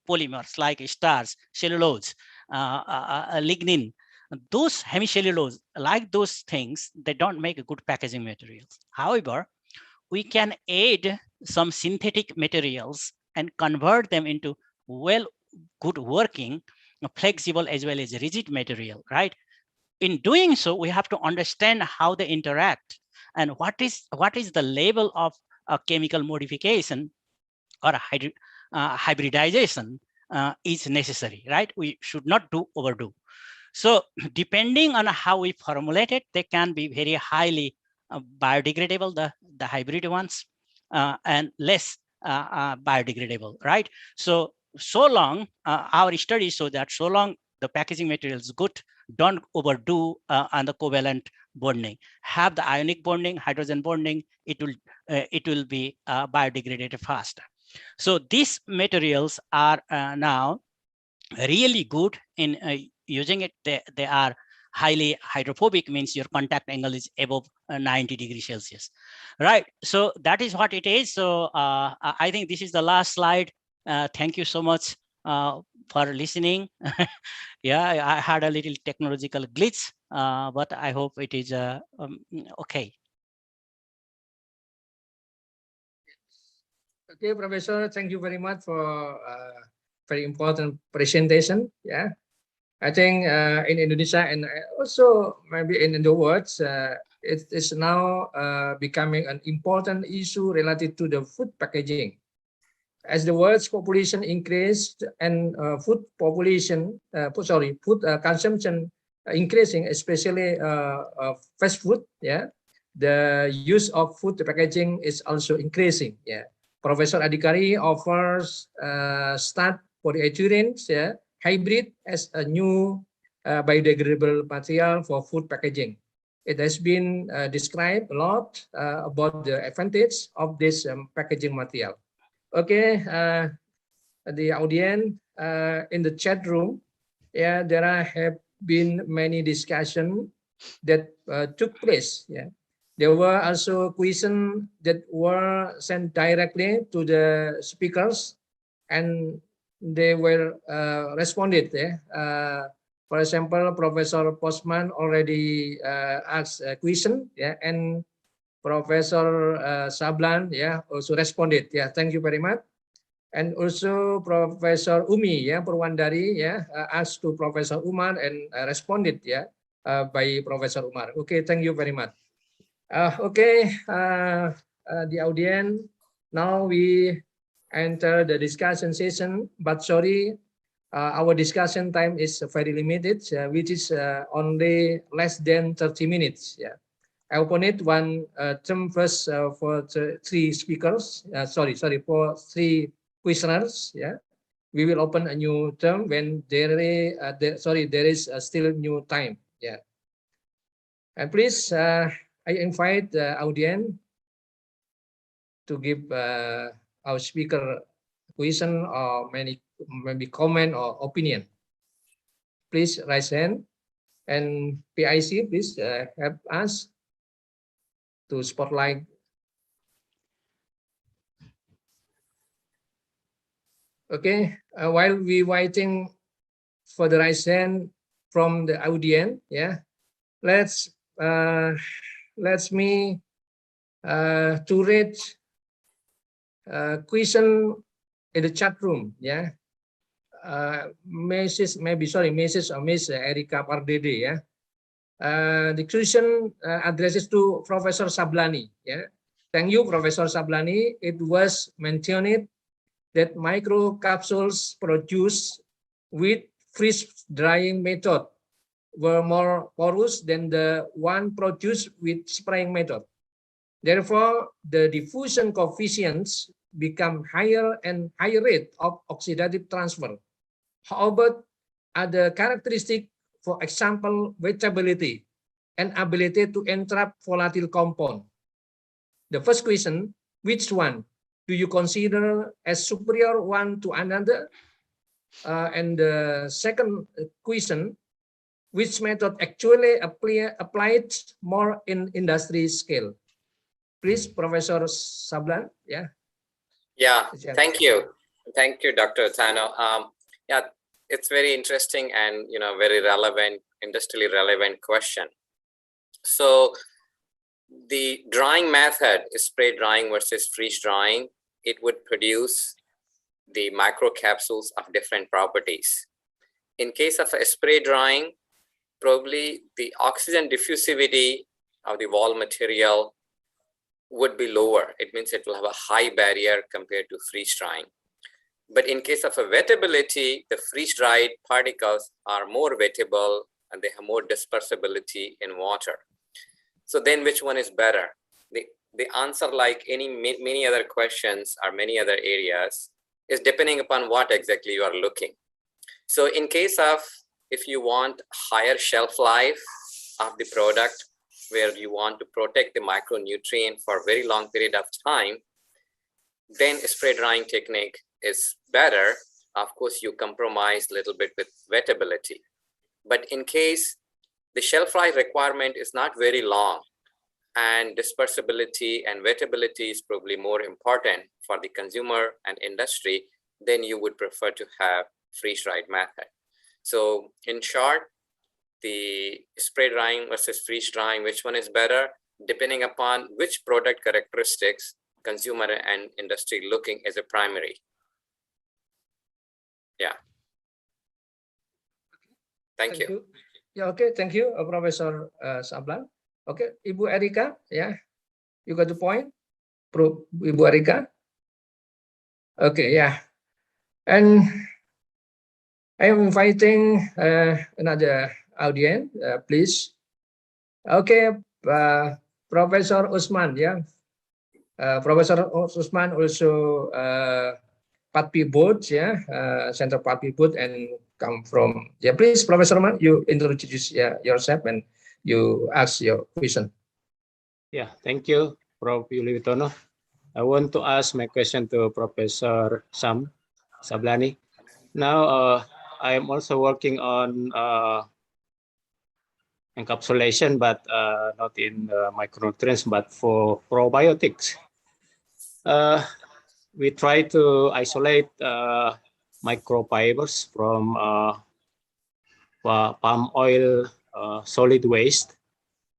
polymers like starch, cellulose, lignin, those hemicellulose, like those things, they don't make a good packaging materials. However, we can add some synthetic materials and convert them into good working, flexible as well as rigid material, right? In doing so, we have to understand how they interact and what is the level of chemical modification or hybridization is necessary, right? We should not overdo. So depending on how we formulate it, they can be very highly biodegradable, the hybrid ones, and less biodegradable, right? So long, our studies show that so long the packaging material is good, don't overdo on the covalent bonding. Have the ionic bonding, hydrogen bonding, it will be biodegraded faster. So these materials are now really good in using it. They are highly hydrophobic, means your contact angle is above 90 degrees Celsius, right? So that is what it is. So I think this is the last slide. Thank you so much for listening. Yeah, I had a little technological glitch, but I hope it is okay. Okay, Professor, thank you very much for very important presentation. Yeah, I think in Indonesia and also maybe in the world, it is now becoming an important issue related to the food packaging. As the world's population increased and food consumption increasing, especially fast food, yeah, the use of food packaging is also increasing. Yeah, Professor Adhikari offers start polyethylene, yeah, hybrid as a new biodegradable material for food packaging. It has been described a lot about the advantage of this packaging material. Okay, the audience in the chat room, yeah, there have been many discussions that took place. Yeah, there were also questions that were sent directly to the speakers, and they were responded. Yeah. For example, Professor Postman already asked a question. Yeah, and Professor Sablan, yeah, also responded. Yeah, thank you very much. And also Professor Umi, yeah, Purwandari, yeah, asked to Professor Umar and responded, yeah, by Professor Umar. Okay, thank you very much. Okay, the audience, now we enter the discussion session, but sorry, our discussion time is very limited, which is only less than 30 minutes. Yeah. I open it one term first for three speakers. For three questioners. Yeah, we will open a new term when there is still new time. Yeah, and please, I invite the audience to give our speaker question or maybe comment or opinion. Please raise hand, and PIC, please help us to spotlight. Okay, while we waiting for the raise hand from the audience, yeah, let's me to read question in the chat room, yeah. Mrs. or Miss Erika Pardede, yeah. The question addresses to Professor Sablani, yeah. Thank you, Professor Sablani. It was mentioned that microcapsules produced with freeze drying method were more porous than the one produced with spraying method. Therefore, the diffusion coefficients become higher and higher rate of oxidative transfer. However, other characteristics, for example, wettability and ability to entrap volatile compound. The first question, which one do you consider as superior one to another? And the second question, which method actually applied more in industry scale? Please, Professor Sablan. Yeah. Yeah, thank you. Thank you, Dr. Tano. Yeah, it's very interesting and very relevant, industrially relevant question. So the drying method is spray drying versus freeze drying. It would produce the microcapsules of different properties. In case of a spray drying, probably the oxygen diffusivity of the wall material would be lower. It means it will have a high barrier compared to freeze drying. But in case of a wettability, the freeze dried particles are more wettable and they have more dispersibility in water. So then which one is better? The answer, like many other questions or many other areas, is depending upon what exactly you are looking. So in case of, if you want higher shelf life of the product, where you want to protect the micronutrient for a very long period of time, then spray drying technique is better. Of course, you compromise a little bit with wettability. But in case the shelf life requirement is not very long, and dispersibility and wettability is probably more important for the consumer and industry, then you would prefer to have freeze-dried method. So in short, the spray drying versus freeze drying, which one is better? Depending upon which product characteristics consumer and industry looking as a primary. Yeah. Thank you. Yeah, okay, thank you, Professor Sablan. Okay, Ibu Erika, yeah, you got the point, Ibu Erika. Okay, yeah, and I am inviting another audience, please. Okay, Professor Usman, yeah, Professor Usman also PATPI board, yeah, Center PATPI board, and come from, yeah, please, Professor Usman, you introduce yourself and you ask your question. Yeah, thank you, Prof. Yuli Witono. I want to ask my question to Professor Sablani. Now, I am also working on encapsulation, but not in micronutrients, but for probiotics. We try to isolate microfibers from palm oil solid waste.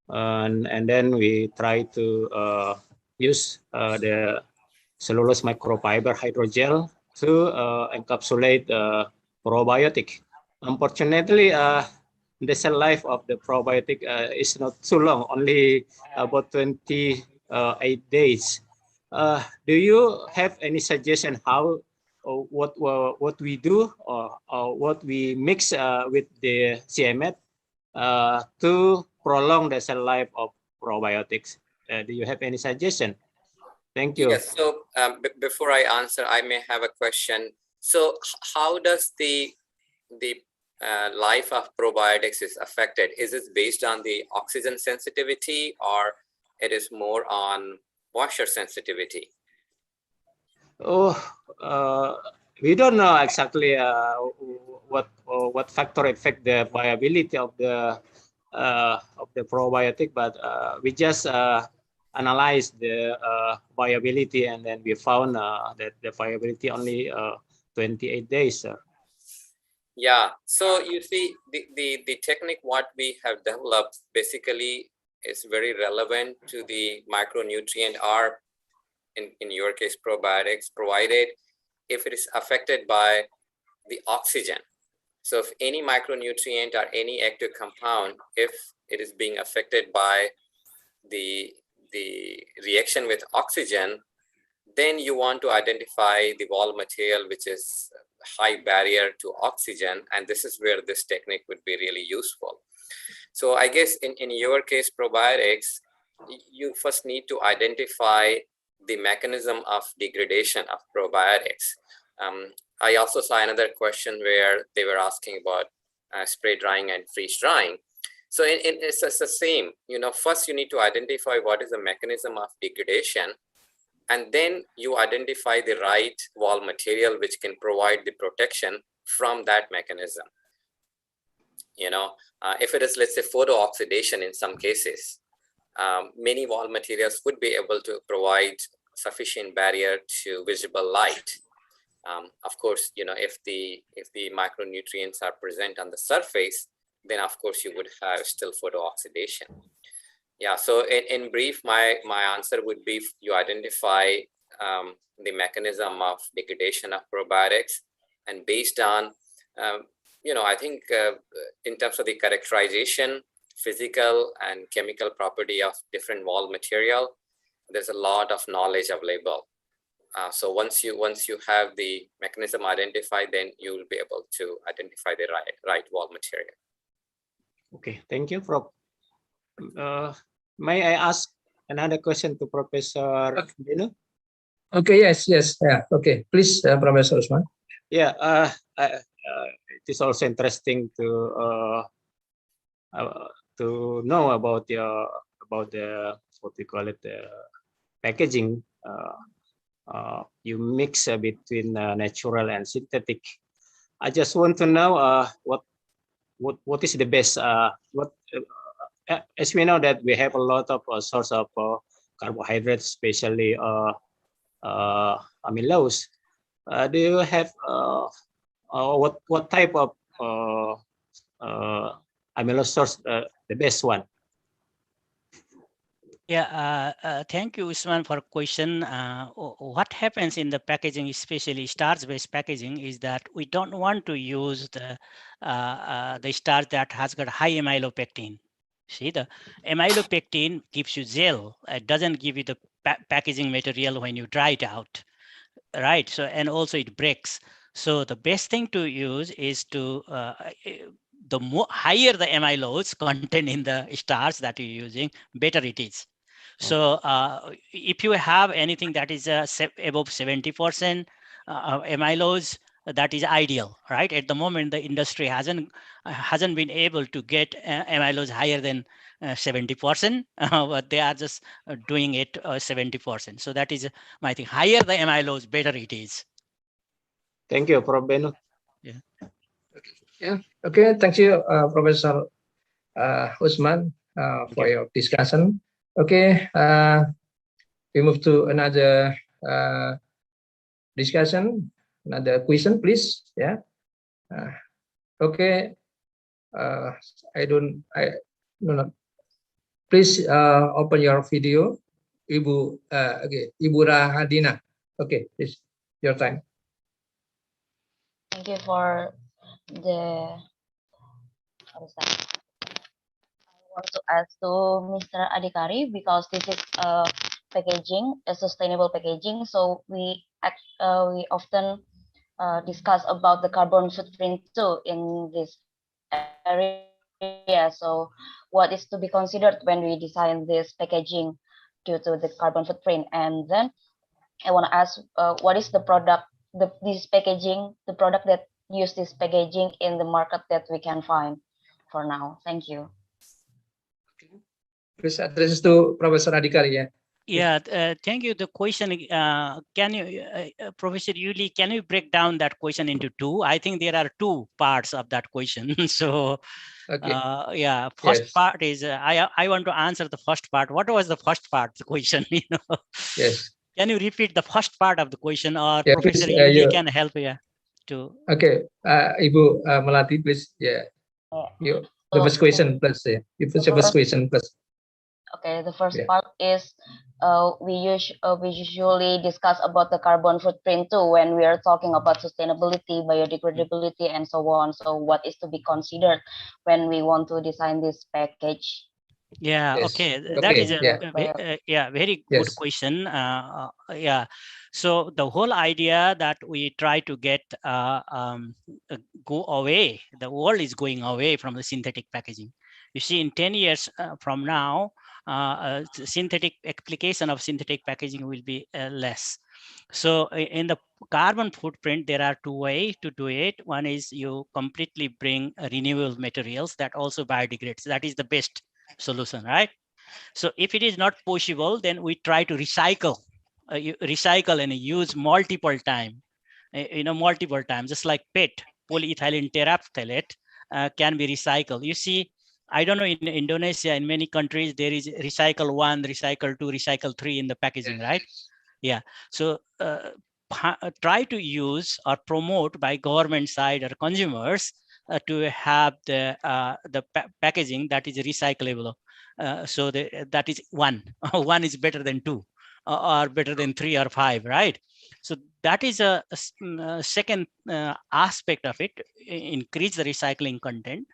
And then we try to use the cellulose microfiber hydrogel to encapsulate probiotic. Unfortunately, the cell life of the probiotic is not too long, only about 28 days. Do you have any suggestion how what we do or what we mix with the CMS to prolong the cell life of probiotics? Do you have any suggestion? Thank you. Yes, so before I answer, I may have a question. So how does the life of probiotics is affected? Is it based on the oxygen sensitivity, or it is more on moisture sensitivity? Oh, we don't know exactly what factor affect the viability of the probiotic, but we just analyze the viability, and then we found that the viability only 28 days. Yeah, so you see, the technique what we have developed basically is very relevant to the micronutrient, or in your case probiotics, provided if it is affected by the oxygen. So if any micronutrient or any active compound, if it is being affected by the reaction with oxygen, then you want to identify the wall material which is high barrier to oxygen, and this is where this technique would be really useful. So I guess in your case, probiotics, you first need to identify the mechanism of degradation of probiotics. I also saw another question where they were asking about spray drying and freeze drying. So it's the same, first you need to identify what is the mechanism of degradation, and then you identify the right wall material which can provide the protection from that mechanism. If it is, let's say, photooxidation in some cases, many wall materials would be able to provide sufficient barrier to visible light. Of course, if the micronutrients are present on the surface, then of course you would have still photooxidation. Yeah, so in brief, my answer would be you identify the mechanism of degradation of probiotics, and based on, I think in terms of the characterization, physical and chemical property of different wall material, there's a lot of knowledge available. So once you have the mechanism identified, then you will be able to identify the right wall material. Okay, thank you, Prof. May I ask another question to Professor Benu? Okay, yes, yeah. Okay, please, Professor Usman. Yeah, it is also interesting to know about the what we call it, the packaging. You mix between natural and synthetic. I just want to know what is the best. As we know that we have a lot of source of carbohydrates, especially amylose. Do you have what type of amylose source the best one? Yeah, thank you, Usman, for question. What happens in the packaging, especially starch-based packaging, is that we don't want to use the starch that has got high amylopectin. See, the amylopectin gives you gel. It doesn't give you the packaging material when you dry it out, right? So, and also it breaks. So the best thing to use is to the more higher the amylose content in the starch that you're using, better it is. So if you have anything that is above 70% amylose, that is ideal, right? At the moment, the industry hasn't been able to get amylose higher than 70%, but they are just doing it 70%. So that is my thing. Higher the amylose, better it is. Thank you, Prof. Benu. Yeah. Yeah. Okay. Thank you, Professor Usman, for your discussion. Okay. We move to another discussion, another question, please. Yeah. Okay. No. Please open your video, Ibu. Okay, Ibu Rahadina. Okay, please, your time. Thank you for the. What is that? I want to ask to Mr. Adhikari because this is packaging, a sustainable packaging. So we often discuss about the carbon footprint too in this area. So what is to be considered when we design this packaging due to the carbon footprint? And then I want to ask, what is the product, this packaging, the product that use this packaging in the market that we can find for now? Thank you. Please address to Professor Adhikari. Yeah. Yeah, thank you. The question, can you, Professor Yuli, can you break down that question into two? I think there are two parts of that question. So, yeah, first part is, I want to answer the first part. What was the first part of the question? Yes. Can you repeat the first part of the question, or Yeah, Professor please, Yuli can help you to? Okay, Ibu Melati, please. Yeah. You, the first question, plus. You put your first question, plus. Okay, the first part is we usually discuss about the carbon footprint too when we are talking about sustainability, biodegradability, and so on. So what is to be considered when we want to design this package? Yeah, okay, that is a very good question. Yeah, so the whole idea that we try to get go away, the world is going away from the synthetic packaging. You see, in 10 years from now, synthetic application of synthetic packaging will be less. So in the carbon footprint, there are two ways to do it. One is you completely bring renewable materials that also biodegrades. That is the best solution, right? So if it is not possible, then we try to recycle, recycle and use multiple times, multiple times, just like PET, polyethylene terephthalate, can be recycled. You see, I don't know, in Indonesia, in many countries, there is recycle 1, recycle 2, recycle 3 in the packaging, right? Yeah. So try to use or promote by government side or consumers to have the packaging that is recyclable. So that is 1. 1 is better than 2 or better than 3 or 5, right? So that is a second aspect of it, increase the recycling content.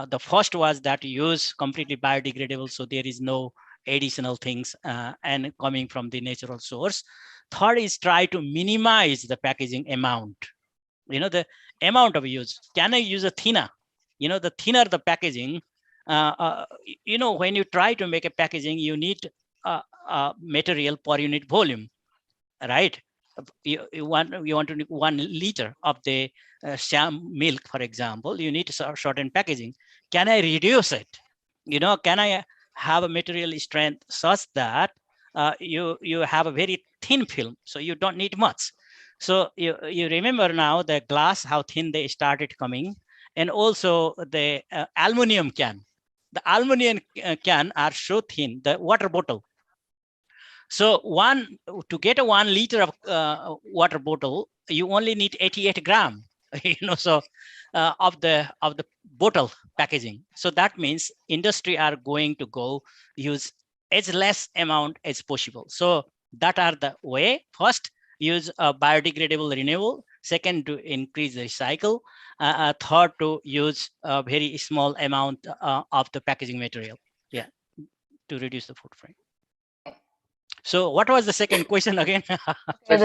The first was that use completely biodegradable, so there is no additional things and coming from the natural source. Third is try to minimize the packaging amount. The amount of use. Can I use a thinner? The thinner the packaging, when you try to make a packaging, you need material per unit volume, right? You want to 1 liter of the sham milk, for example, you need to shorten packaging. Can I reduce it? Can I have a material strength such that you have a very thin film, so you don't need much. So you remember now the glass, how thin they started coming, and also the aluminum can. The aluminum can are so thin. The water bottle. So to get a 1 liter of water bottle, you only need 88 gram. So of the bottle packaging. So that means industry are going to go use as less amount as possible. So that are the way. First, use a biodegradable renewable. Second, to increase the recycle. Third, to use a very small amount of the packaging material. Yeah, to reduce the footprint. So what was the second question again? Okay,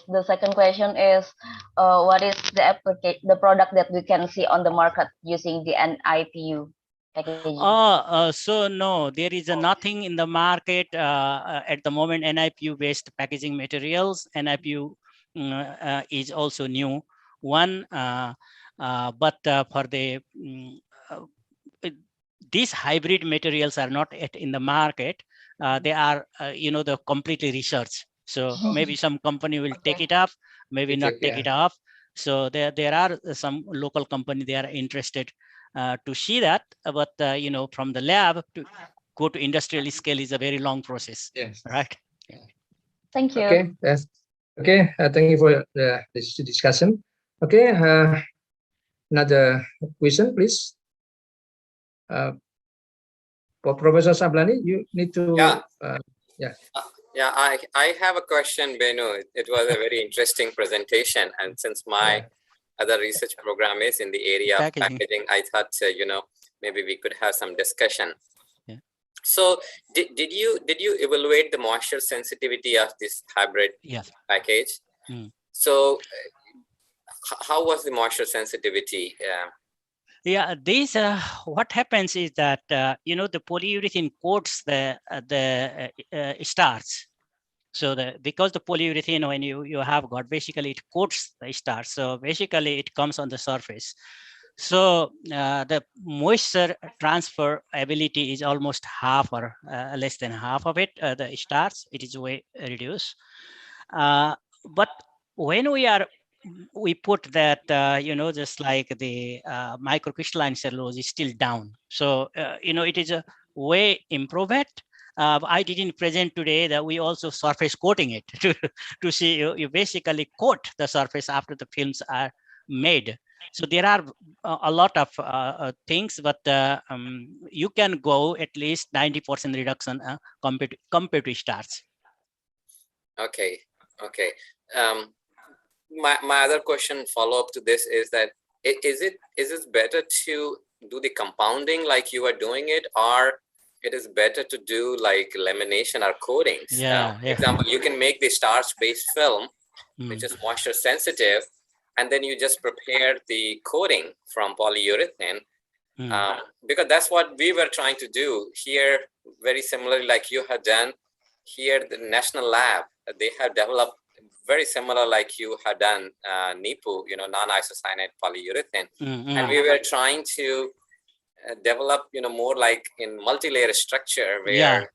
the second question is, what is the product that we can see on the market using the NIPU packaging? So no, there is nothing in the market at the moment. NIPU based packaging materials. NIPU is also new one, but for the these hybrid materials are not yet in the market. They are, the completely research. So maybe some company will take it up, maybe not take it off. So there are some local company, they are interested to see that, but from the lab to go to industrial scale is a very long process. Yes. Right. Yeah. Thank you. Okay. Yes. Okay. Thank you for this discussion. Okay. Another question, please. For Professor Sablani, you need to. Yeah, I have a question, Benu. It was a very interesting presentation, and since my other research program is in the area of packaging, I thought maybe we could have some discussion. Yeah. So did you evaluate the moisture sensitivity of this hybrid package? So how was the moisture sensitivity? Yeah, this what happens is that the polyurethane coats the starch. So because the polyurethane, when you have got, basically it coats the starch. So basically it comes on the surface. So the moisture transfer ability is almost half or less than half of it. The starch, it is way reduced. But when we put that, just like the microcrystalline cellulose is still down. So, it is a way improvement. I didn't present today that we also surface coating it to see you basically coat the surface after the films are made. So there are a lot of things, but you can go at least 90% reduction compared to starch. Okay. My other question follow up to this is that is it better to do the compounding like you are doing it, or it is better to do like lamination or coatings? For example, you can make the starch based film, which is moisture sensitive, and then you just prepare the coating from polyurethane, because that's what we were trying to do here. Very similarly, like you have done here, the national lab, they have developed very similar like you have done NIPU, non-isocyanate polyurethane. And we were trying to develop, more like in multi-layer structure where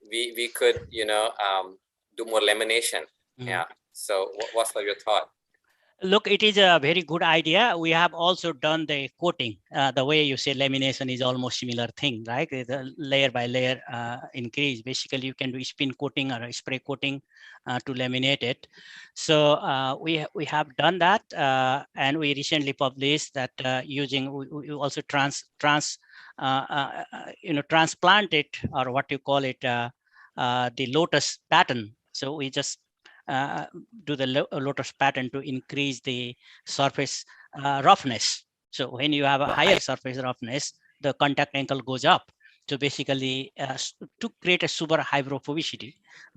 we could, do more lamination. Yeah. So what's your thought? Look, it is a very good idea. We have also done the coating. The way you say lamination is almost similar thing, right? The layer by layer increase. Basically, you can do spin coating or a spray coating to laminate it. So we have done that, and we recently published that using we also transplant it, or what you call it, the lotus pattern. So we just do the lotus pattern to increase the surface roughness. So when you have a higher surface roughness, the contact angle goes up. So basically, to create a super hydrophobicity,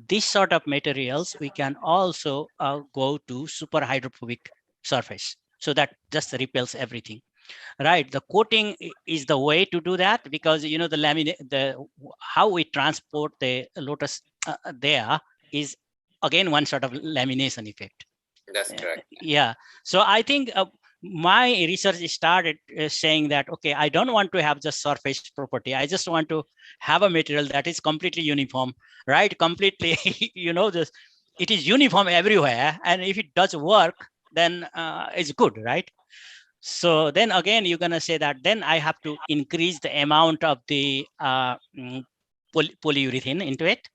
this sort of materials, we can also go to super hydrophobic surface. So that just repels everything. right? The coating is the way to do that, because you know the laminate, how we transport the lotus there is again one sort of lamination effect. That's correct. Yeah. So I think my research started saying that, okay, I don't want to have just surface property. I just want to have a material that is completely uniform, right? Completely, you know, just it is uniform everywhere. And if it does work, then it's good, right? So then again, you're going to say that then I have to increase the amount of the polyurethane into it,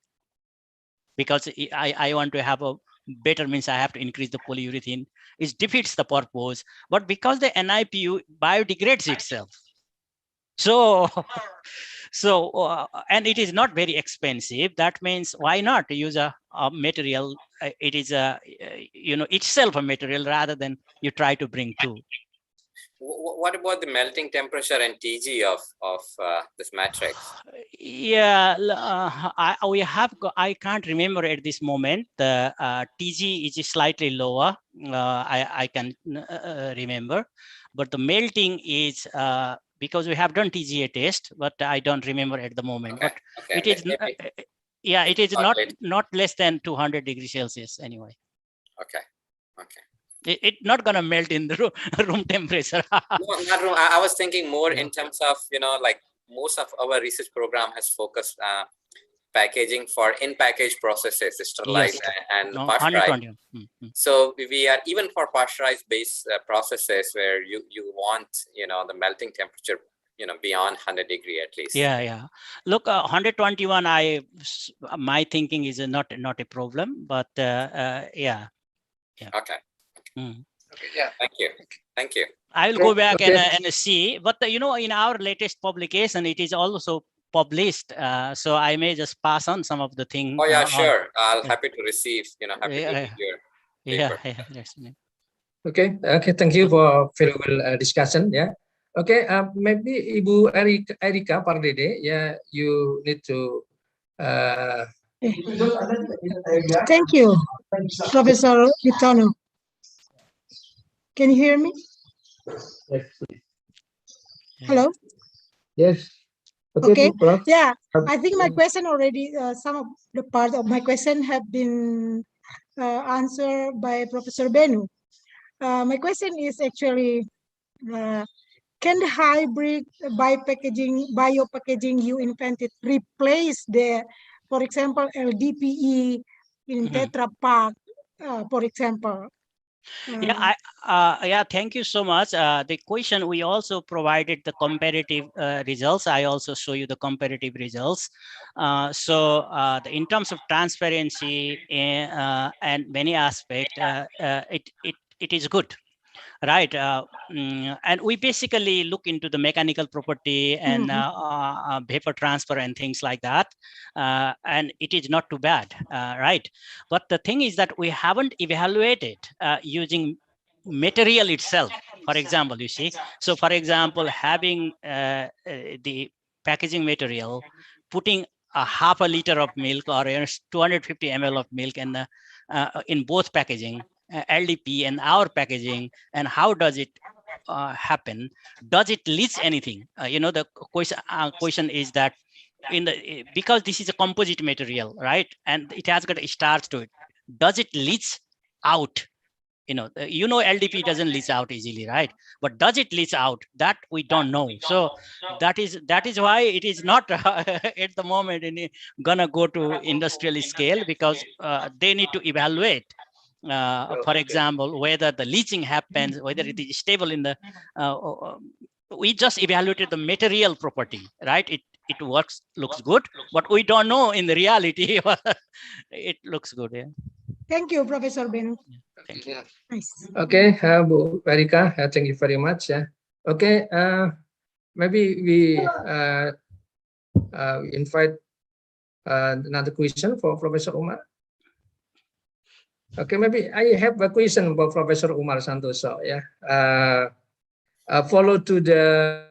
because I want to have a better, means I have to increase the polyurethane. It defeats the purpose. But because the NIPU biodegrades itself, so and it is not very expensive, that means why not use a material, it is a you know, itself a material, rather than you try to bring two. What about the melting temperature and TG of this matrix? Yeah, I can't remember at this moment. The TG is slightly lower. I can remember, but the melting is because we have done TGA test, but I don't remember at the moment. Okay. But Okay. it is yeah, it is not less than 200 degrees Celsius anyway. Okay. Okay. It's not gonna melt in the room temperature. No, not room. I was thinking more in terms of, you know, like most of our research program has focused packaging for in-package processes, sterilized and pasteurized. So we are, even for pasteurized based processes where you want, you know, the melting temperature, you know, beyond 100 degree at least. Yeah. Look, 121, my thinking is not a problem, but yeah. Okay. Mm. Okay. Yeah. Thank you. I will go back and see, but you know, in our latest publication, it is also published. So I may just pass on some of the things. Oh yeah, sure. I'll happy to receive, you know, happy to read your paper. Yeah. Okay. Thank you for valuable discussion. Yeah. Okay. Maybe Ibu Erika Pardede. Yeah, you need to. Thank you, Professor Vitano. Can you hear me? Yes. Hello? Yes. Okay. Yeah, I think my question already, some of the part of my question have been answered by Professor Benu. My question is actually, can the hybrid biopackaging you invented replace the, for example, LDPE in Tetra Pak, for example? Yeah, thank you so much. The question, we also provided the comparative results. I also show you the comparative results. In terms of transparency and many aspects, it is good. Right, and we basically look into the mechanical property and vapor transfer and things like that, and it is not too bad, right? But the thing is that we haven't evaluated using material itself. For example, you see, so for example, having the packaging material, putting a half a liter of milk or 250 ml of milk in both packaging, LDP and our packaging, and how does it happen? Does it leach anything? The question is that because this is a composite material, right? And it has got a starch to it. Does it leach out? LDP doesn't leach out easily, right? But does it leach out? That we don't know. So that is why it is not at the moment gonna go to industrial scale, because they need to evaluate. For example, whether the leaching happens, whether it is stable in the. We just evaluated the material property, right? It looks good, but we don't know in the reality. It looks good, yeah. Thank you, Professor Benu. Thank you. Nice. Okay, Bu Erika, thank you very much. Yeah. Okay, maybe we invite another question for Professor Umar. Okay, maybe I have a question for Professor Umar Santoso. Yeah, follow to the.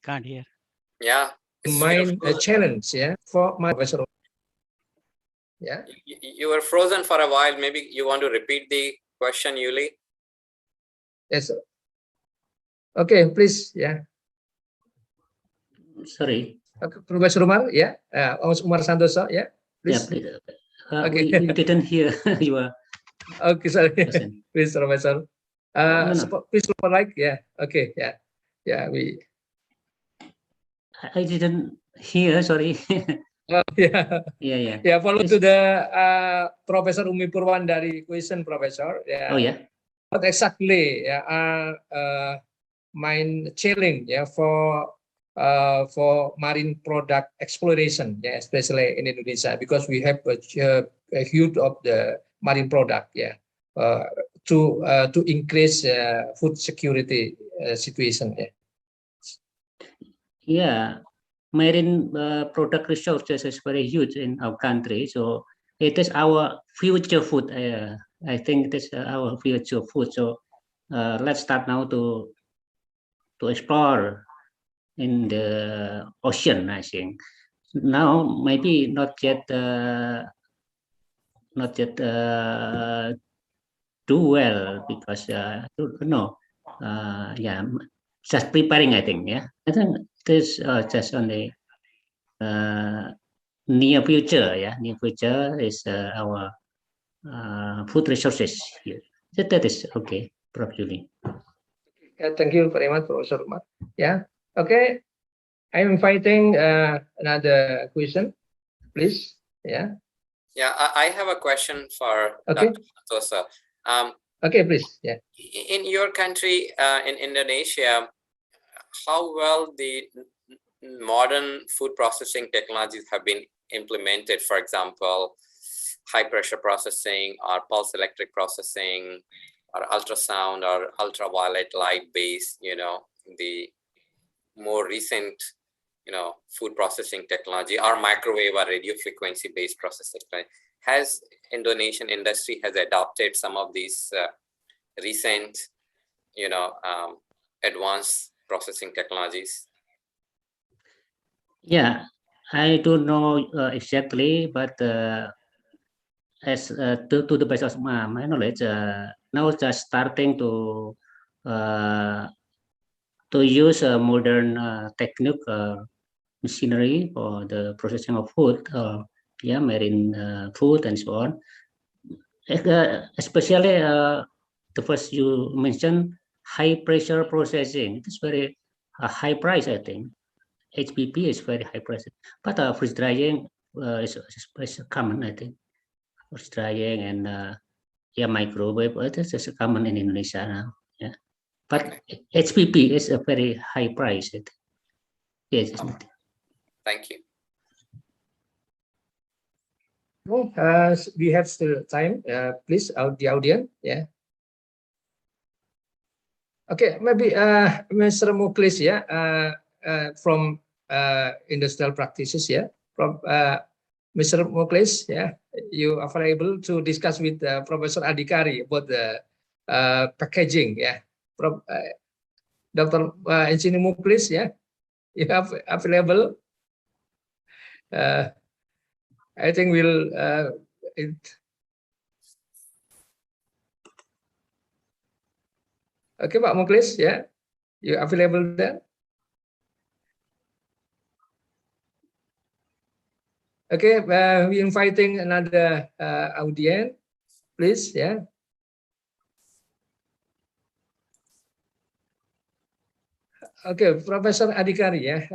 Can't hear. Yeah, it's main beautiful. challenge, yeah, for my professor. Yeah. You were frozen for a while. Maybe you want to repeat the question, Yuli? Yes. Okay, please. Yeah. Sorry. Okay, Professor Umar. Yeah. Umar Santoso. Yeah. Yeah, Please. please. Okay. We didn't hear your Okay, sorry. question. Please, Professor. No. Please, like. Yeah. Okay. Yeah. Yeah. I didn't hear. Sorry. Yeah. Yeah. Yeah. Follow to the Professor Umi Purwandari question, Professor. Yeah. Oh yeah. What exactly main challenge, yeah, for marine product exploration, yeah, especially in Indonesia, because we have a huge of the marine product, yeah, to increase food security situation. Yeah. Yeah, marine product resources is very huge in our country. So it is our future food. I think it is our future food. So let's start now to explore in the ocean. I think now maybe not yet do well because I don't know. Yeah, just preparing. I think. Yeah, I think it is just on the near future. Yeah, near future is our food resources here. That is okay, probably. Thank you very much, Professor Umar. Yeah. Okay. I'm inviting another question, please. Yeah. Yeah, I have a question for Okay. Dr. Santoso. Okay, please. Yeah. In your country, in Indonesia, how well the modern food processing technologies have been implemented? For example, high pressure processing or pulse electric processing or ultrasound or ultraviolet light based, the more recent, food processing technology or microwave or radio frequency based processing. Has Indonesian industry has adopted some of these recent, advanced processing technologies? Yeah, I don't know exactly, but as to the best of my knowledge, now just starting to use a modern technique machinery for the processing of food, yeah, marine food and so on. Especially the first you mentioned, high pressure processing. It is very high price, I think. HPP is very high price, but freeze drying is common, I think. Freeze drying and yeah, microwave. It is just common in Indonesia now. Yeah, but HPP is a very high price. I think. Yes. Thank you. We have still time. Please, the audience. Yeah. Okay, maybe Mr. Muklis, yeah, from industrial practices, yeah, from Mr. Muklis, yeah, you are available to discuss with Professor Adhikari about the packaging, yeah. From Dr. Engineer Muklis, yeah, you have available. I think we'll. Okay, Pak Muklis, yeah, you available there? Okay, we inviting another audience, please, yeah. Okay, Professor Adhikari, yeah.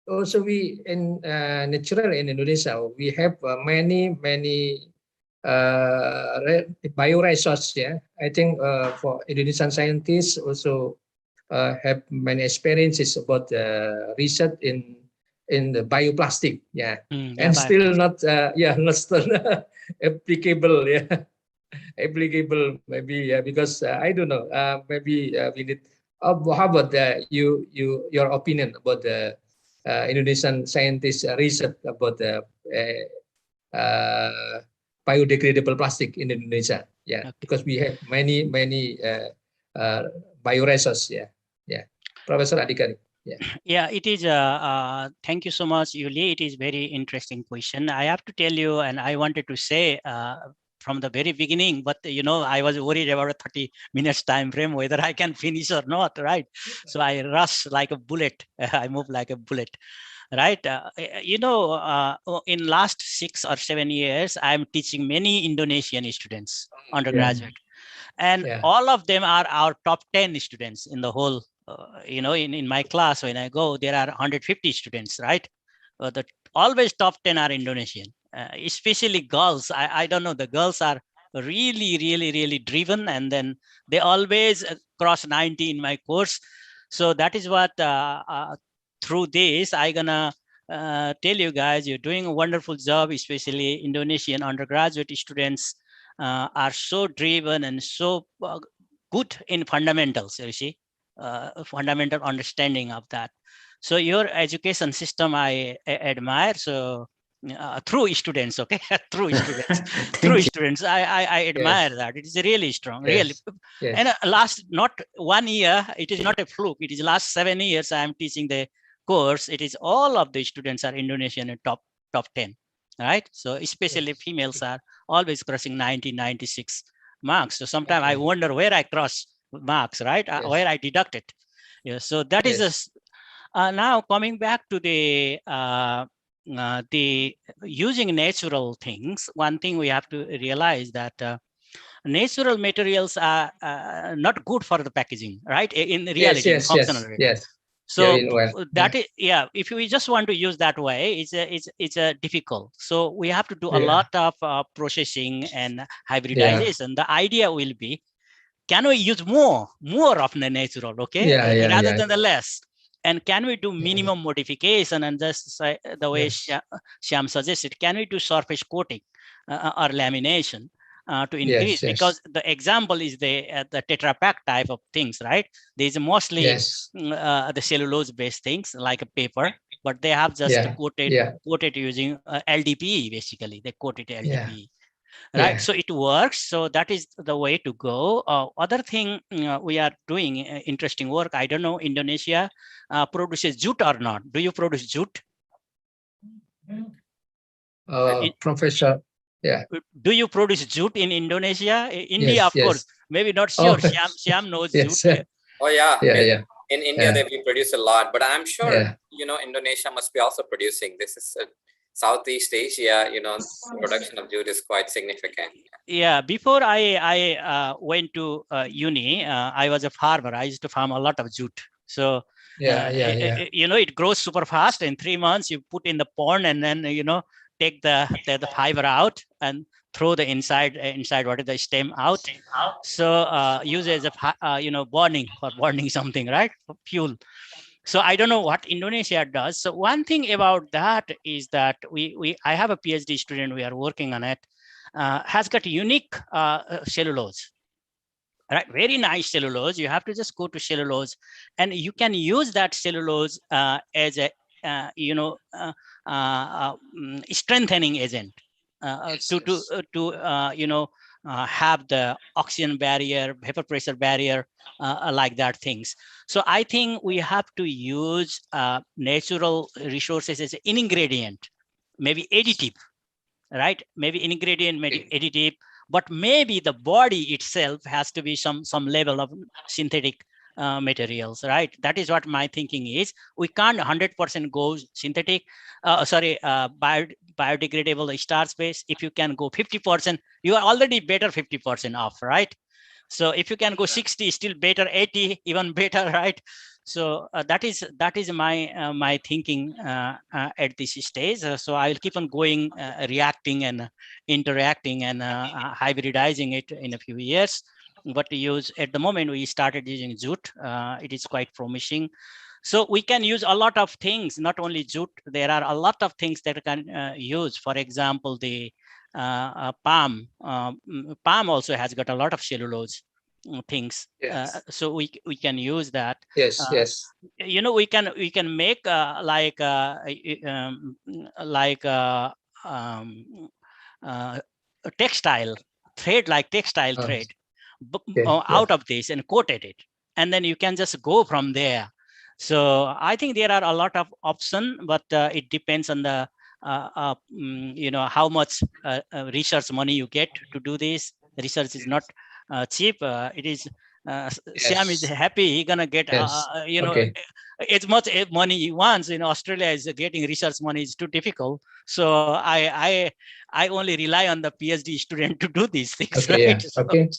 Also, we in natural in Indonesia, we have many bioresources. Yeah, I think for Indonesian scientists also have many experiences about research in the bioplastic. Yeah, and still not not still applicable. Yeah, applicable maybe. Yeah, because I don't know. Maybe we need. How about your opinion about the Indonesian scientists research about the biodegradable plastic in Indonesia? Yeah, okay. Because we have many bioresources. Yeah. Professor Adhikari. Yeah, it is. Thank you so much, Yuli. It is very interesting question. I have to tell you, and I wanted to say from the very beginning, but I was worried about a 30 minutes time frame, whether I can finish or not, right? So I rush like a bullet. I move like a bullet, right? In last 6 or 7 years, I'm teaching many Indonesian students, undergraduate. And all of them are our top 10 students in the whole, in my class. When I go, there are 150 students, right? The always top 10 are Indonesian, especially girls. I don't know, the girls are really, really, really driven, and then they always cross 90 in my course. So that is what through this I gonna tell you guys, you're doing a wonderful job, especially Indonesian undergraduate students are so driven and so good in fundamentals, you see, fundamental understanding of that. So your education system I admire. So through students, okay, through students, I admire that. It is really strong, really. And last not 1 year, it is not a fluke. It is last 7 years I am teaching the course. It is all of the students are Indonesian in top 10, right? So especially females are always crossing 90, 96 marks. So sometimes I wonder where I cross marks, right? Where I deduct it. Yeah, so that is now coming back to the using natural things. One thing we have to realize that natural materials are not good for the packaging, right? In reality, in functional reality. So that is, if we just want to use that way, it's a difficult. So we have to do a lot of processing and hybridization. The idea will be, can we use more of the natural, okay, rather than the less? And can we do minimum modification, and just say, the way Shyam suggested, can we do surface coating or lamination to increase? Because the example is the Tetra Pak type of things, right? There's mostly the cellulose based things like a paper, but they have just coated using LDPE. Basically, they coated LDPE. Right, so it works. So that is the way to go. Other thing we are doing interesting work. I don't know, Indonesia produces jute or not. Do you produce jute? Professor, do you produce jute in Indonesia? India, of course, maybe not sure. Shyam knows jute. Oh yeah, in India we produce a lot, but I'm sure Indonesia must be also producing. This is Southeast Asia, production of jute is quite significant. Yeah, before I went to uni, I was a farmer. I used to farm a lot of jute. So it grows super fast. In 3 months, you put in the pond, and then take the fiber out and throw the inside what is the stem out. So use it as a burning something, right, for fuel. So I don't know what Indonesia does. So one thing about that is that I have a PhD student, we are working on it, has got unique cellulose, right? Very nice cellulose. You have to just go to cellulose, and you can use that cellulose as a strengthening agent to have the oxygen barrier, vapor pressure barrier, like that things. So I think we have to use natural resources as an ingredient, maybe additive, right? Maybe ingredient, maybe additive, but maybe the body itself has to be some level of synthetic materials, right? That is what my thinking is. We can't 100% go synthetic, biodegradable starch base. If you can go 50%, you are already better 50% off, right? So if you can go 60, still better, 80, even better, right? So that is my my thinking at this stage. So I will keep on going, reacting and interacting and hybridizing it in a few years. But at the moment we started using jute. It is quite promising. So we can use a lot of things, not only jute. There are a lot of things that can use. For example, the palm. Palm also has got a lot of cellulose things. So we can use that. We can make like a textile thread, like textile thread out of this, and coated it, and then you can just go from there. So I think there are a lot of options, but it depends on the how much research money you get to do this. Research is not cheap. It is. Syam is happy. He's gonna get Okay. as much money he wants. In Australia, is getting research money is too difficult. So I only rely on the PhD student to do these things. Okay, Right? yeah. Okay.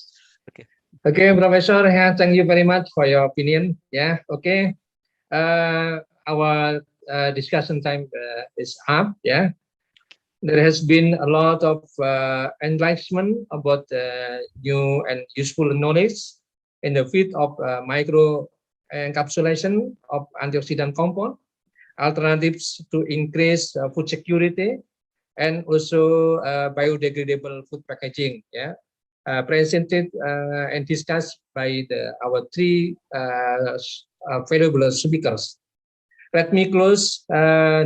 Okay. Okay, Professor. Yeah, thank you very much for your opinion. Yeah. Okay. Our discussion time is up. Yeah. There has been a lot of enlightenment about new and useful knowledge in the field of micro encapsulation of antioxidant compound, alternatives to increase food security, and also biodegradable food packaging. Yeah, presented and discussed by our three valuable speakers. Let me close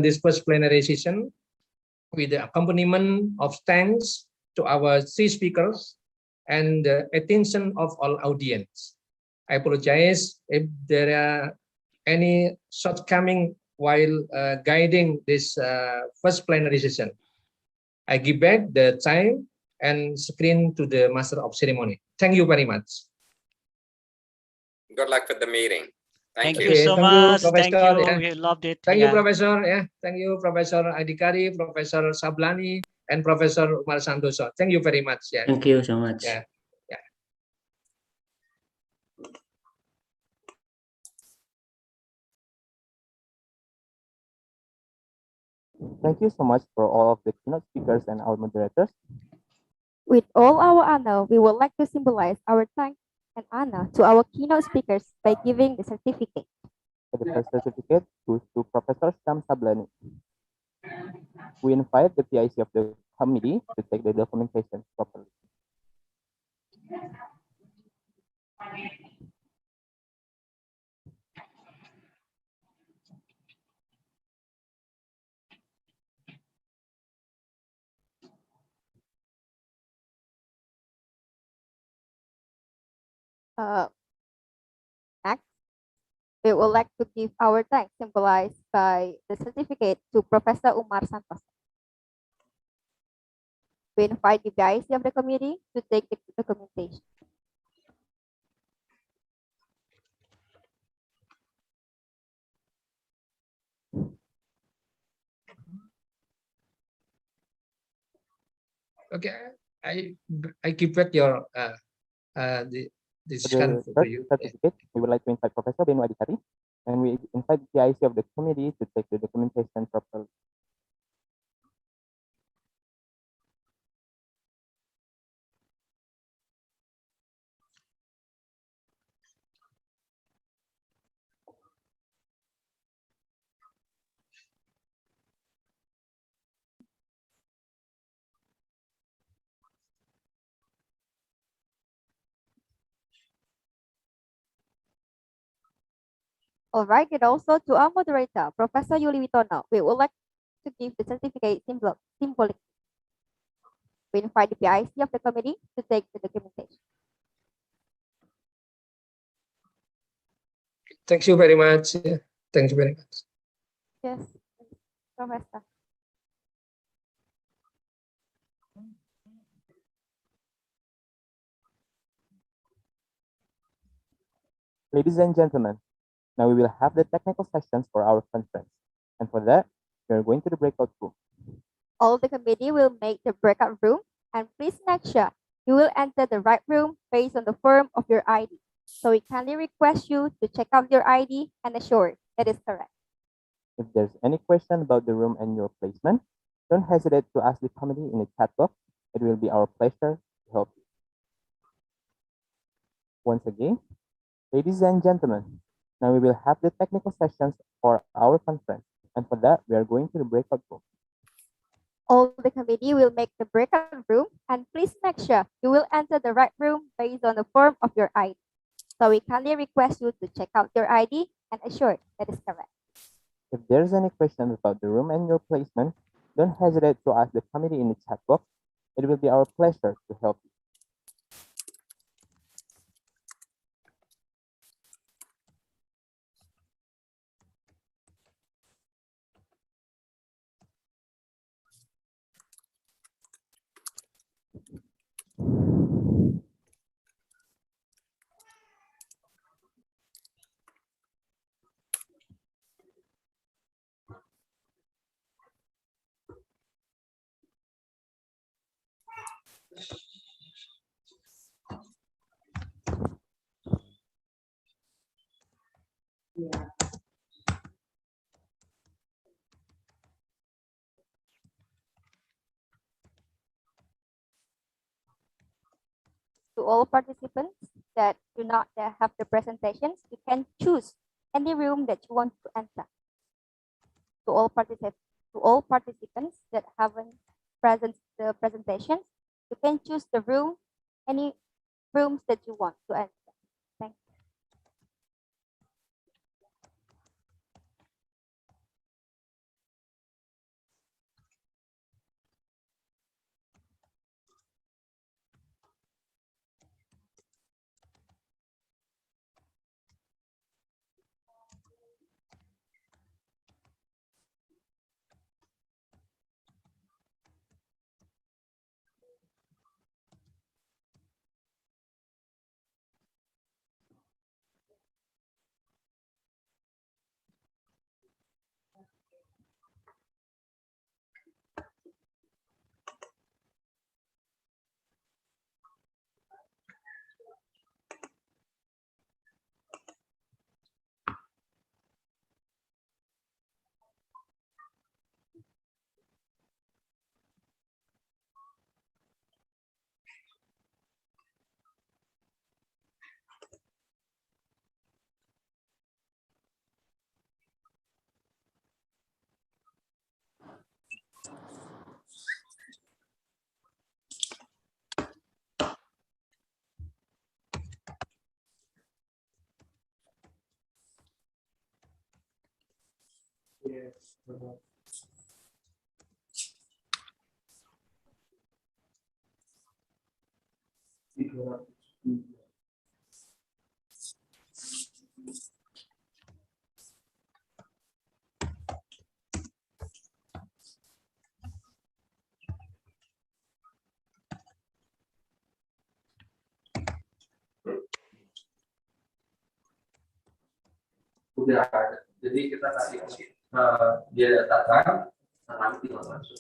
this first plenary session with the accompaniment of thanks to our three speakers and the attention of all audience. I apologize if there are any shortcoming while guiding this first plenary session. I give back the time and screen to the Master of Ceremony. Thank you very much. Good luck with the meeting. Thank you. you so Thank you, much. Professor. Thank you. Yeah. We loved it. Thank Yeah. you, Professor. Yeah. Thank you, Professor Adhikari, Professor Sablani, and Professor Umar Santoso. Thank you very much. Yeah. Thank you so much. Yeah. Yeah. Thank you so much for all of the keynote speakers and our moderators. With all our honor, we would like to symbolize our thanks and honor to our keynote speakers by giving the certificate. For the first certificate goes to Professor Syam Sablani. We invite the PIC of the committee to take the documentation properly. Next, we would like to give our thanks symbolized by the certificate to Professor Umar Santoso. We invite the PIC of the committee to take the documentation. Okay, I give back your the For scan the to first you. certificate, we would like to invite Professor Benu Adhikari, and we invite the PIC of the committee to take the documentation properly. All right, and also to our moderator, Professor Yuli Witono, we would like to give the certificate symbolic. We invite the PIC of the committee to take the documentation. Thank you very much. Yeah. Thank you very much. Yes, Professor. Ladies and gentlemen, now we will have the technical sessions for our conference. And for that, we are going to the breakout room. All the committee will make the breakout room, and please make sure you will enter the right room based on the form of your ID. So we kindly request you to check out your ID and assure that is correct. If there's any question about the room and your placement, don't hesitate to ask the committee in the chat box. It will be our pleasure to help you. Once again, ladies and gentlemen, now we will have the technical sessions for our conference. And for that, we are going to the breakout room. All the committee will make the breakout room, and please make sure you will enter the right room based on the form of your ID. So we kindly request you to check out your ID and assure that is correct. If there's any question about the room and your placement, don't hesitate to ask the committee in the chat box. It will be our pleasure to help you. To all participants that do not have the presentations, you can choose any room that you want to enter. To all participants that haven't present the presentations, you can choose the room, any rooms that you want to enter. Thank you. Udah ada. Jadi kita kasih dia datakan, nanti tinggal masuk.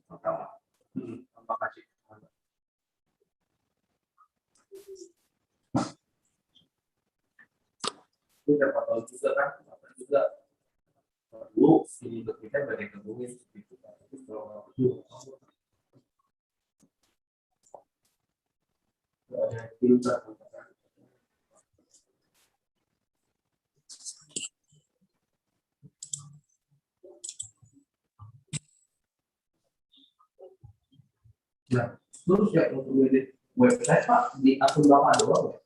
Pertama, terima kasih. Itu dapat tahu juga kan, dapat juga. Dulu ini kita banyak kemudian gitu. Tapi kalau ada filter. Nah, terus ya untuk edit website Pak di akun Bapak doang ya?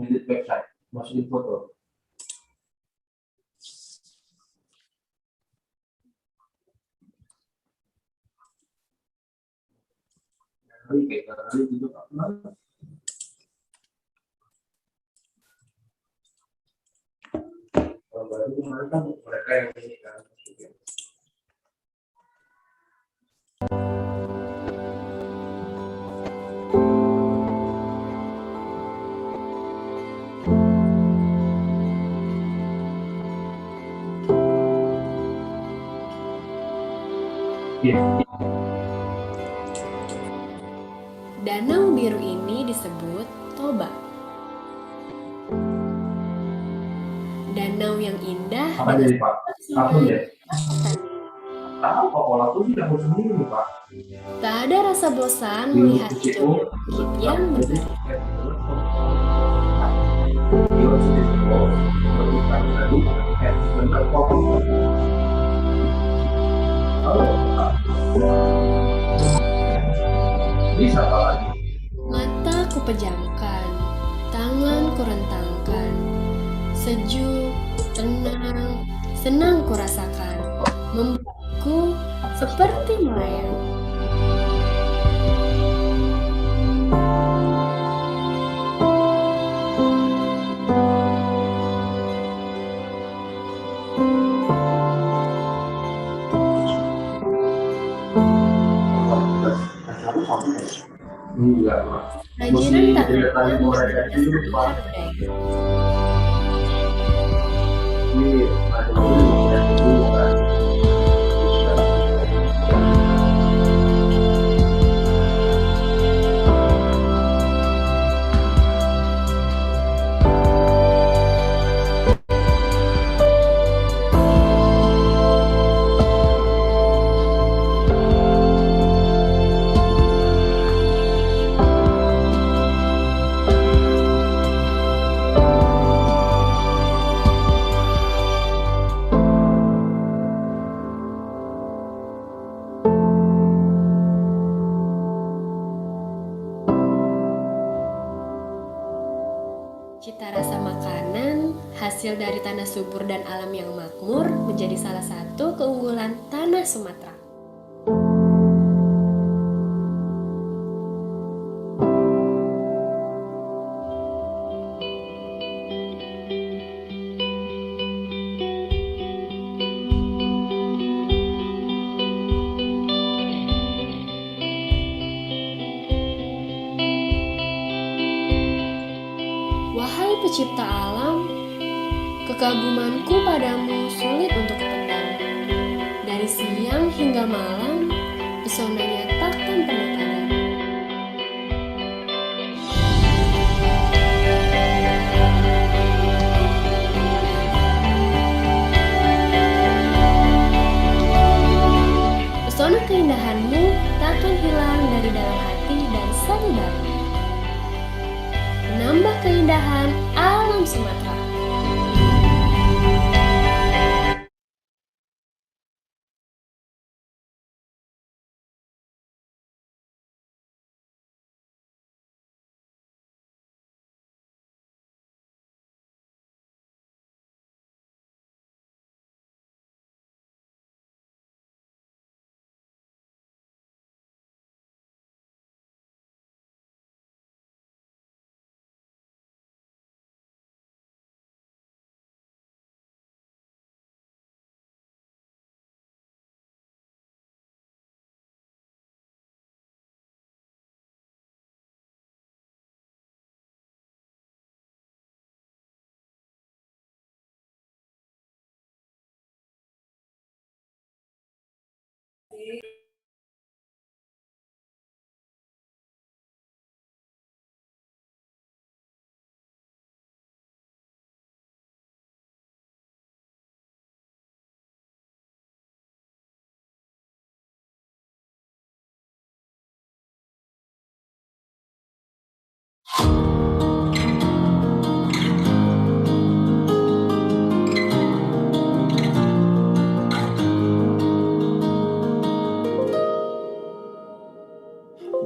Edit website, masukin foto. Kali itu Pak. Kalau baru kemarin kan mereka yang ini kan. Danau biru ini disebut Toba. Danau yang indah. Apa jadi Pak? Aku ya. Tahu kok kalau aku tidak mau sendiri Pak. Tak ada rasa bosan melihat hijaunya bukit yang menarik. Bisa apa lagi? Mata kupejamkan, tangan kurentangkan, sejuk, tenang, senang kurasakan, membuatku seperti melayang. Kerajinan tangan hasil dari tanah subur dan alam yang makmur menjadi salah satu keunggulan tanah Sumatera. Wahai pencipta alam, kekagumanku padamu sulit untuk dipendam. Dari siang hingga malam, pesonanya takkan pernah padam. Pesona keindahanmu takkan hilang dari dalam hati dan sanubari. Menambah keindahan alam Sumatera.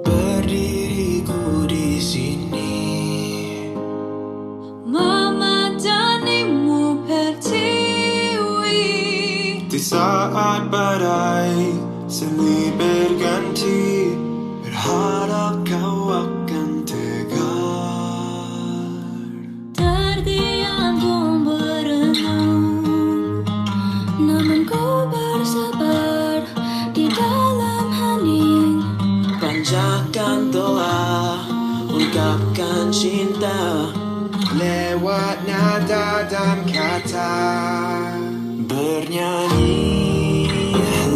Berdiriku di sini, memadanimu pertiwi. Di saat badai silih berganti, berharap kau akan tegar. Terdiam pun berenung, namun ku bersabar di dalam hening. Panjatkan doa, ungkapkan cinta lewat nada dan kata. Bernyanyi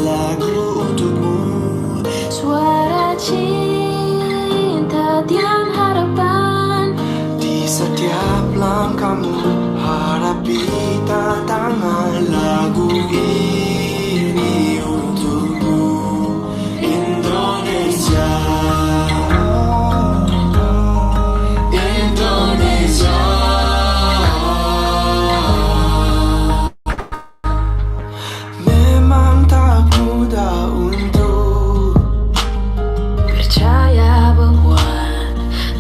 lagu untukmu, suara cinta tiang harapan. Di setiap langkahmu hadapi tantangan. Lagu ini untukmu, Indonesia. Indonesia. Memang tak mudah untuk percaya bahwa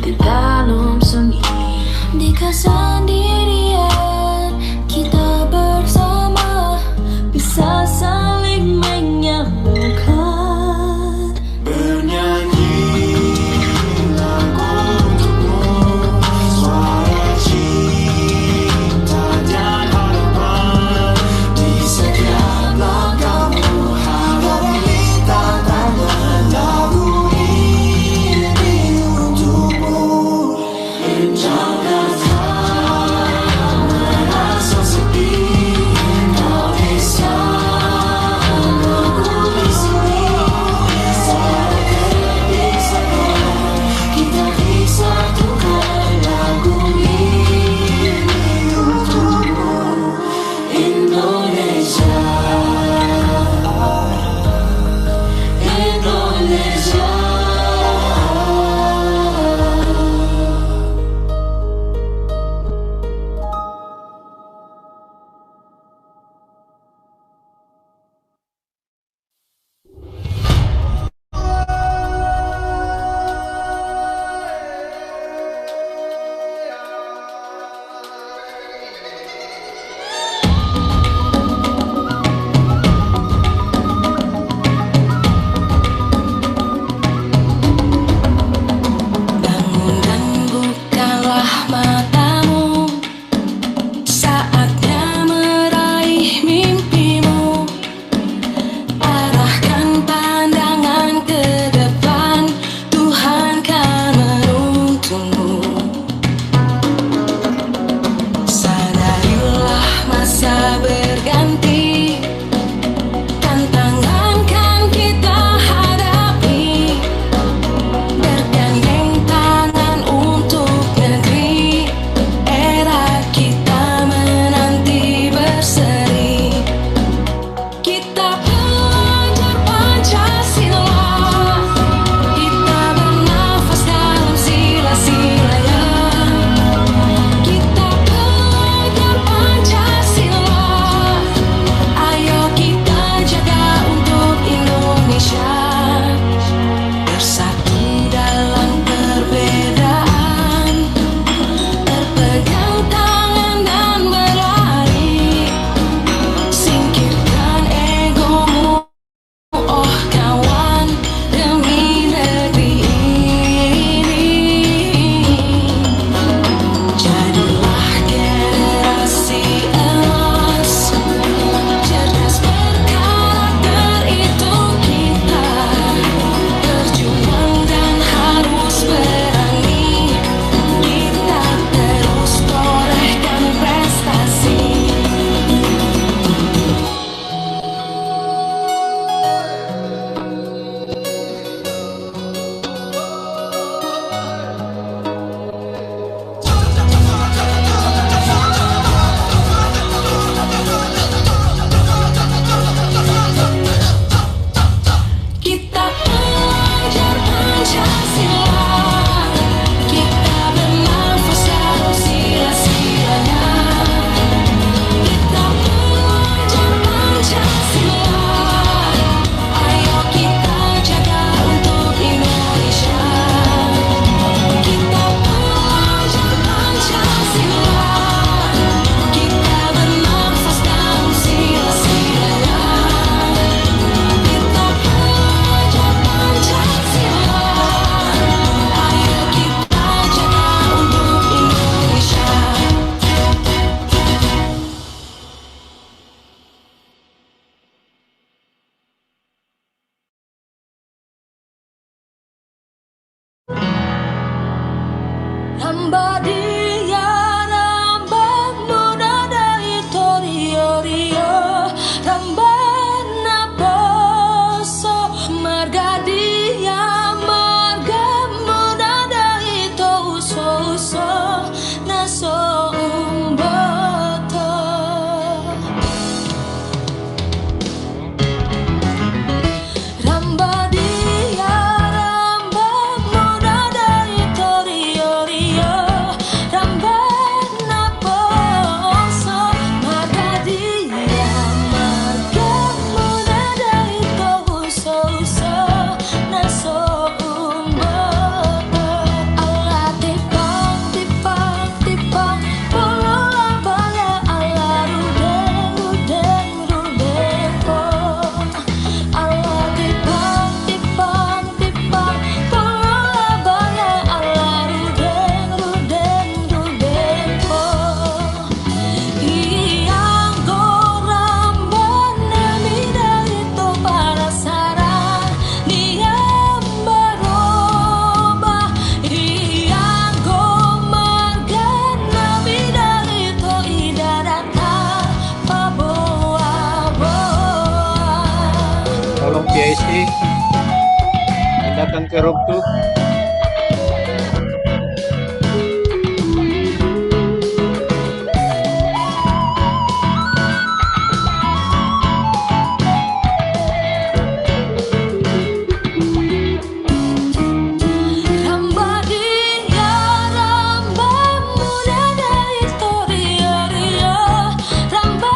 di dalam sunyi, di kesendirian kita bersama bisa saling menyambungkan. Bernyanyi lagu untukmu, suara cinta dan harapan. Di setiap langkahmu hadapi tantangan. Lagu ini untukmu, Indonesia. Merasa sepi, kau bisa menunggu di Ramba dia ramba muda dari torio rio ramba na poso marga dia marga muda dari to uso uso na so umboto ramba dia ramba muda dari torio rio ramba na poso marga dia marga muda dari to uso uso na so umboto Allah tipang tipang tipang polo labaya Allah rudeng rudeng rudeng po Allah tipang tipang tipang polo labaya Allah rudeng rudeng rudeng po Iyang gorang benami dari to para sarang Niyang berubah Iyang gomarga nami dari to idarata paboa-boa Tolong PIC datang ke room 2. Ramba dia ramba muda dari torio rio ramba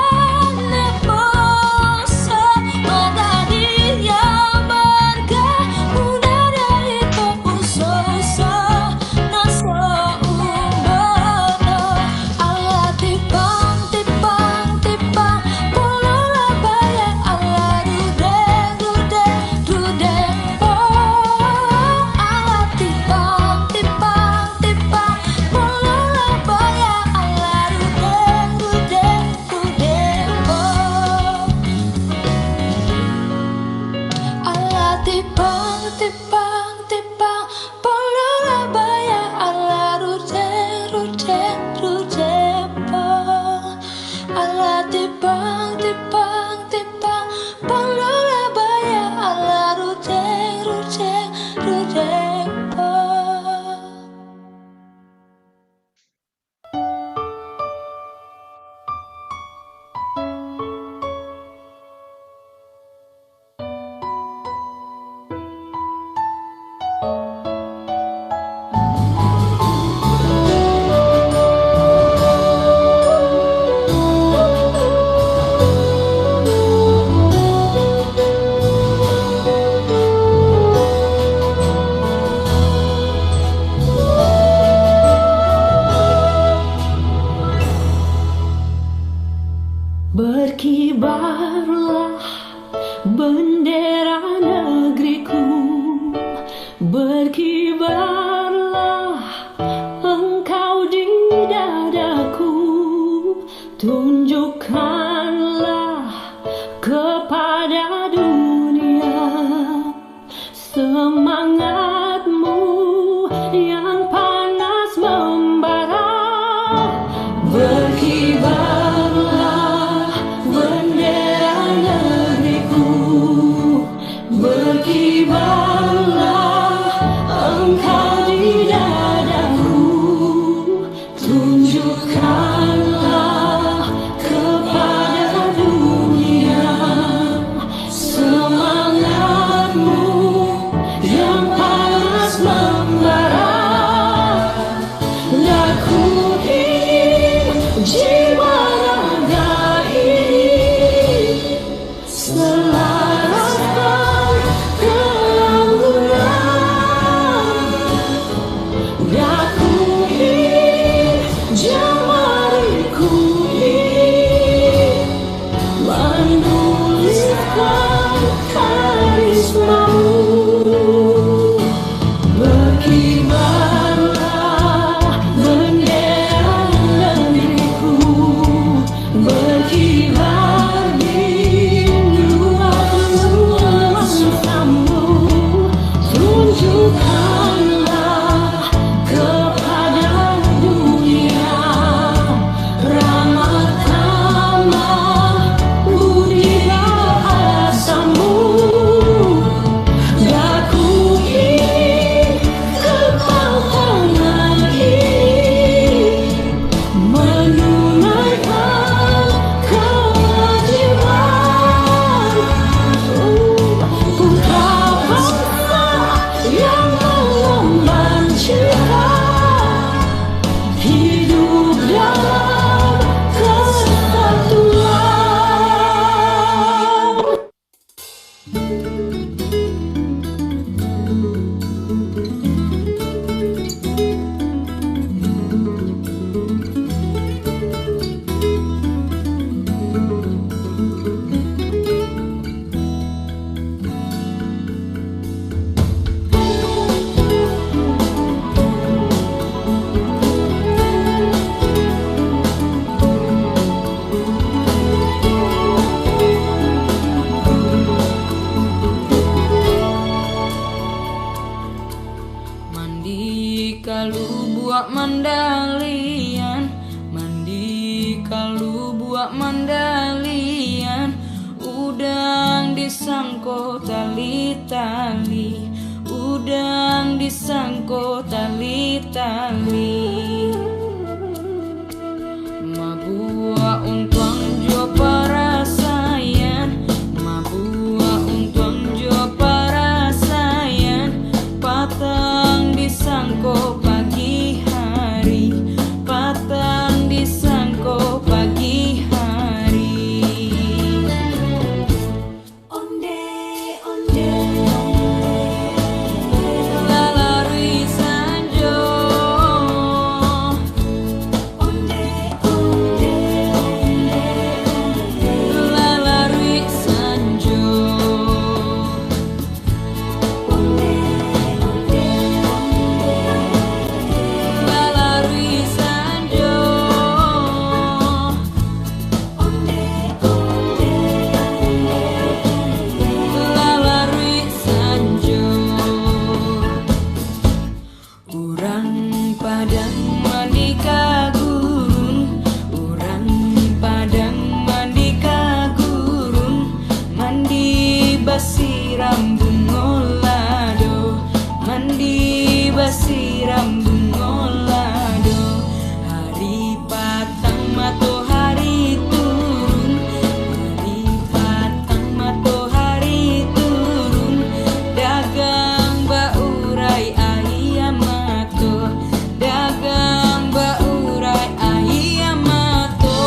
na poso marga dia marga muda dari to uso uso na so umboto Allah tipang tipang tipang polo labaya Allah rudeng rudeng rudeng po Allah tipang tipang tipang polo labaya Allah rudeng rudeng rudeng po Allah tipang tipang tipang polo labaya Allah rudeng rudeng rudeng po Allah tipang tipang tipang polo labaya Allah rudeng rudeng rudeng po Berkibarlah bendera negeriku, berkibarlah engkau di dadaku, tunjukkanlah kepada dunia semangatmu yang panas membara. Berkibarlah bendera negeriku. Mandi kalu buat mandalian, mandi kalu buat mandalian, udang disangko tali-tali, udang disangko tali-tali. Mabua untuang jo para sayan, mabua untuang jo para sayan, patang disangko pagi hari, patang disangko pagi hari. Onde, onde, lalari sanjo. Onde, onde, lalari sanjo. Onde, onde, lalari sanjo. Onde, onde, lalari sanjo. Urang padang mandi ka gurun, urang padang mandi ka gurun, mandi basiram bungolado, mandi basiram bungolado. Hari patang matahari turun, hari patang matahari turun, dagang baurai ayam mato, dagang baurai ayam mato.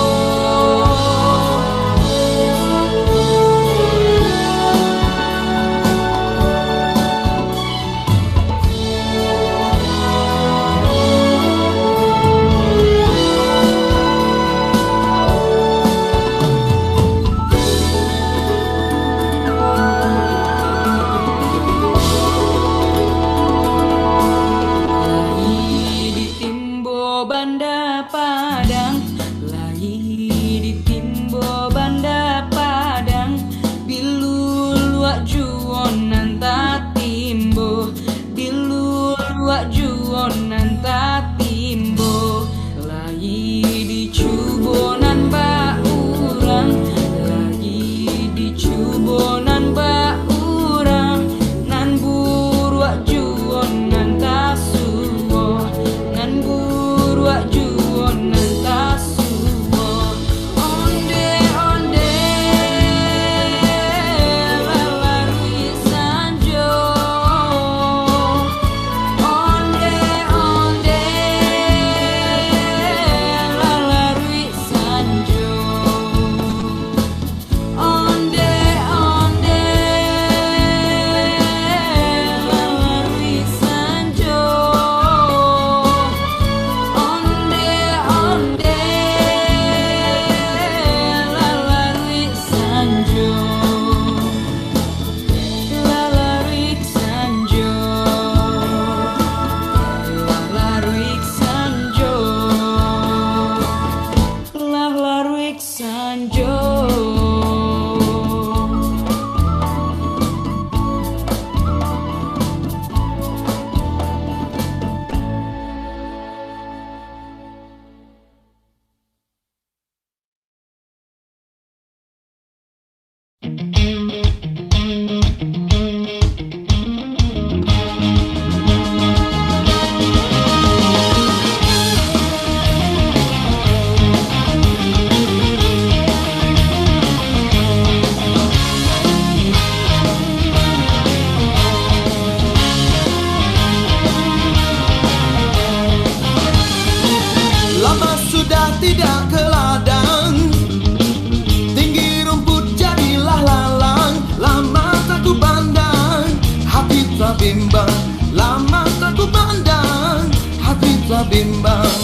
bimbang.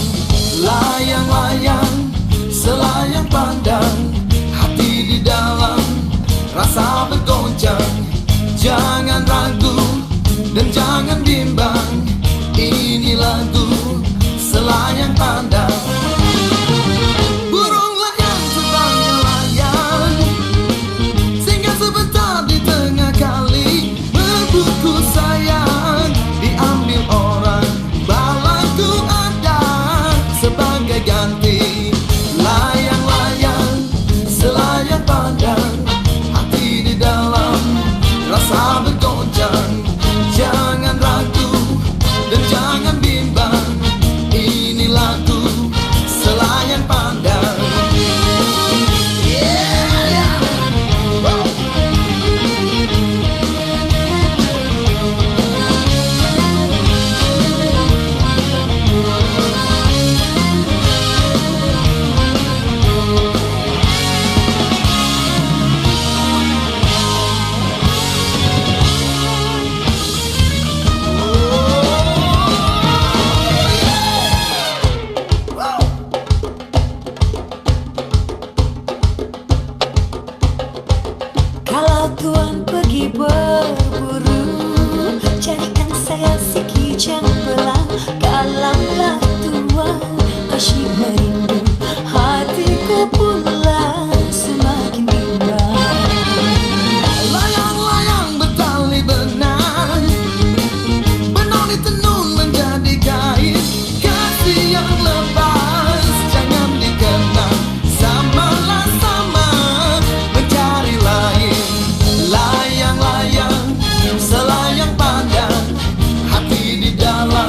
Layang-layang, selayang pandang, hati di dalam rasa bergoncang. Jangan ragu dan jangan bimbang, ini lagu selayang pandang. Burung layang terbang layang, singgah sebentar di tengah kali, membuku sayang diambil orang, balaku ada sebagai ganti. Layang-layang, selayang pandang, hati di dalam rasa bergoncang. Jangan ragu dan jangan bimbang, ini lagu selayang pandang. Yeah. Woo. Kalau tuan pergi berburu, carikan saya si kijang belang. Kalaulah tuan asyik merindu, hatiku pula semakin bimbang. Layang-layang bertali benang, benang ditenun menjadi kain. Kasih yang lepas jangan dikenang, samalah sama mencari lain. Layang-layang, selayang pandang, hati di dalam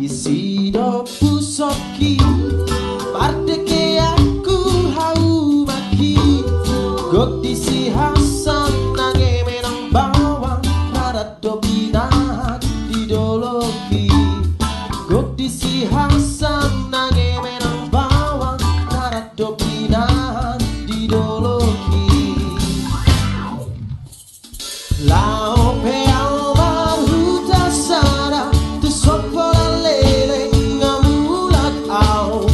Isido pusoki Mardeke aku hau maki Gok disi hasan nange menang bawang Rarat dobinat didoloki Gok disi hasan nange menang bawang Rarat dobinat didoloki Lao pe almaru tasara Tu sopola lele ngamulat au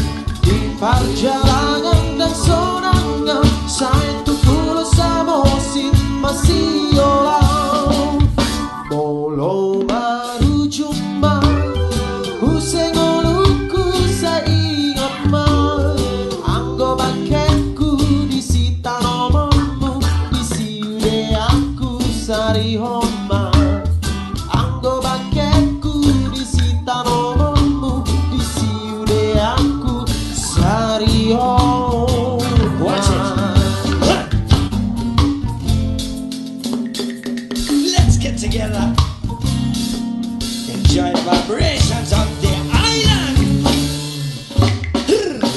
Di perjalanan dan sonanga Saya tu pulau Samosin masih olau Bolo maru cuma Usengoluku saya ingat mah Anggo baketku disita nomormu Disiude aku sari homa Anggo baketku disita nomormu Disiude aku sari homa Let's get together. Enjoy the vibrations of the island.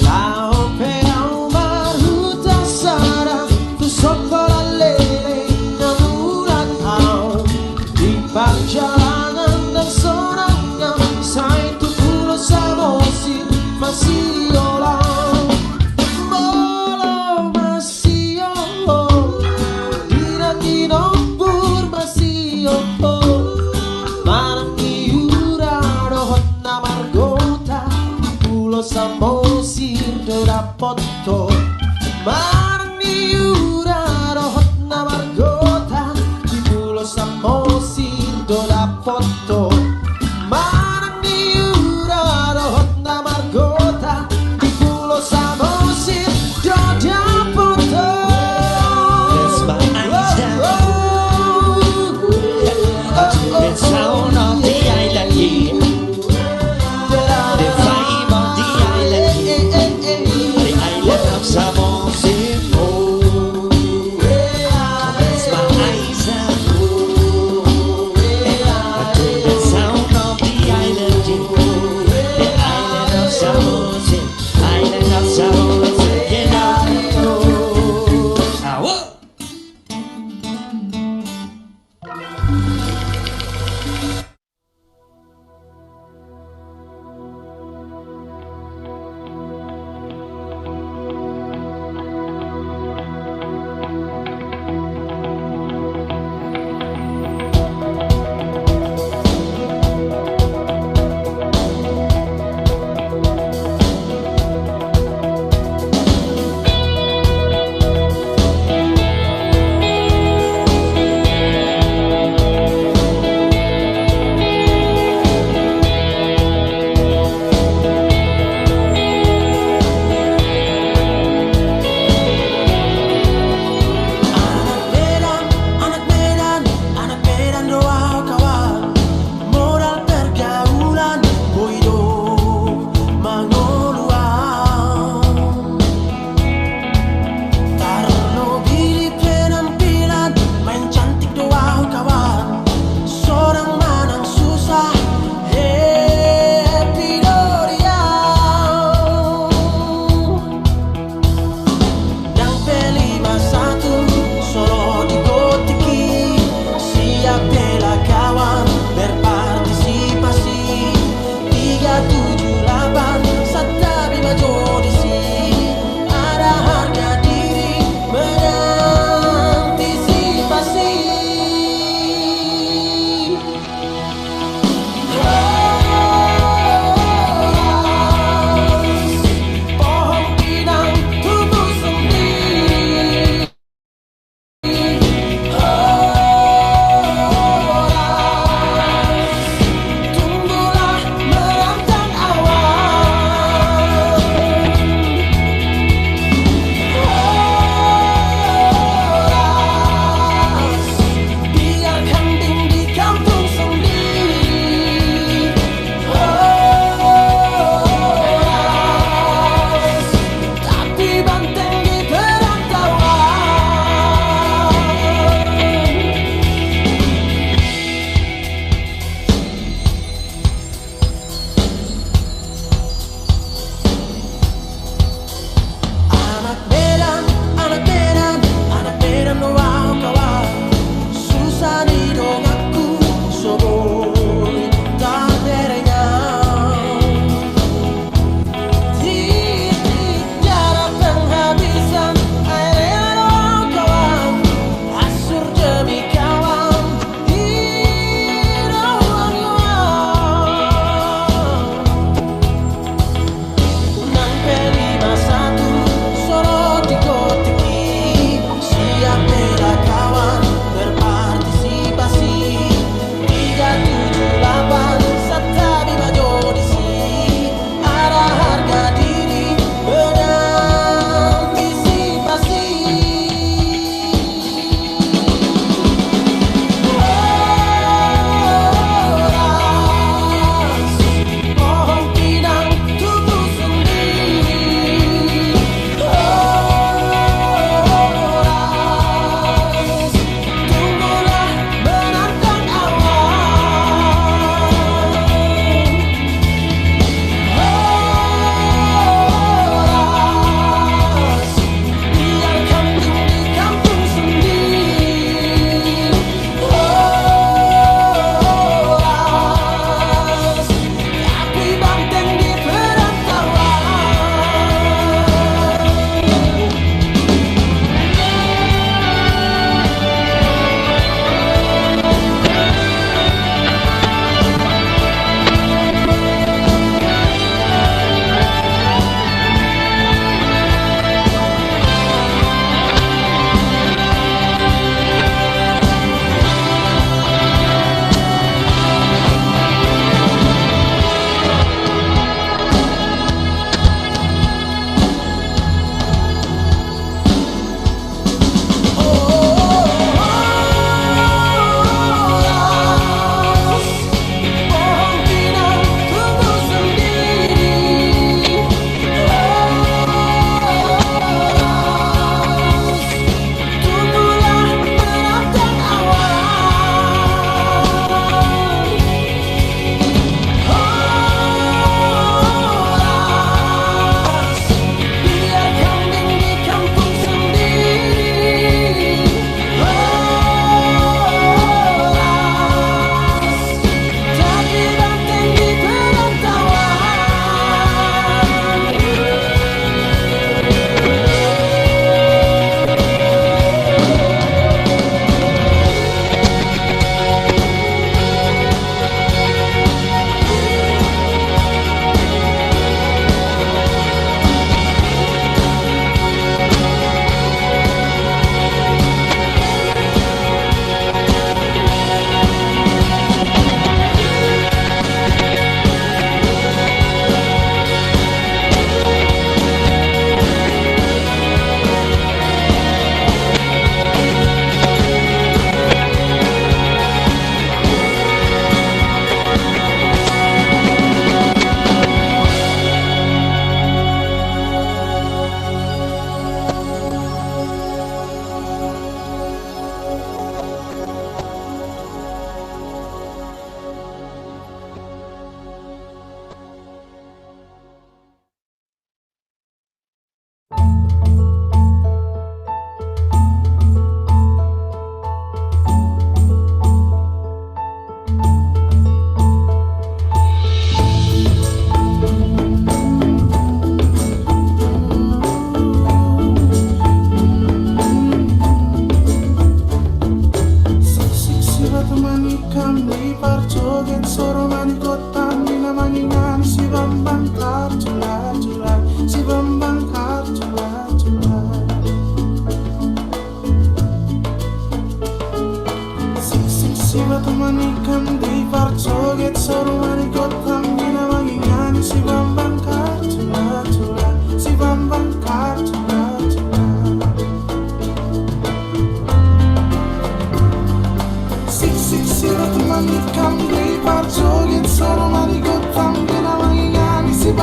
Lao pe almaru tasara Tu sopola lele ngamulat au Di perjalanan dan sonanga Saya tu pulau Samosin masih olau Molo masih olau Irati nopur masih olau Manang iura dohot na margota Di pulau Samosir do dapoto Manang iura dohot na margota Di pulau Samosir do dapoto Manang iura dohot na margota Di pulau Samosir do dapoto That's my eyes down. The sound of the island here. The vibe of the island here. The island of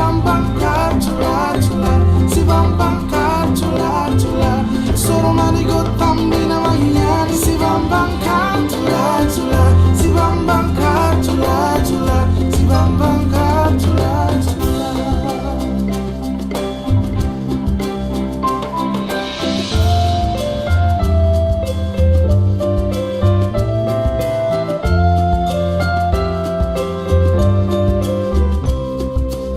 bambang cula cula, si bambang cula cula, solo manico tambina magnani, si bambang cula cula, si bambang cula cula, si bambang cula cula.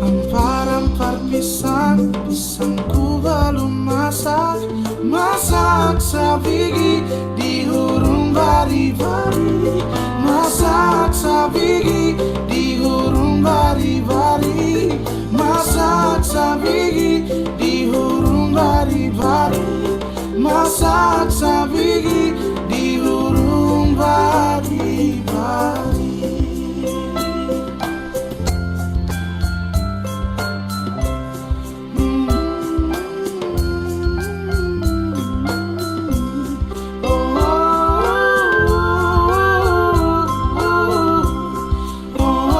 Ampar-ampar pisang, pisangku belum masak, masak sabigi di hurung bari-bari, masak sabigi di hurung bari-bari, masak sabigi di hurung bari-bari, masak sabigi di hurung bari-bari. Oh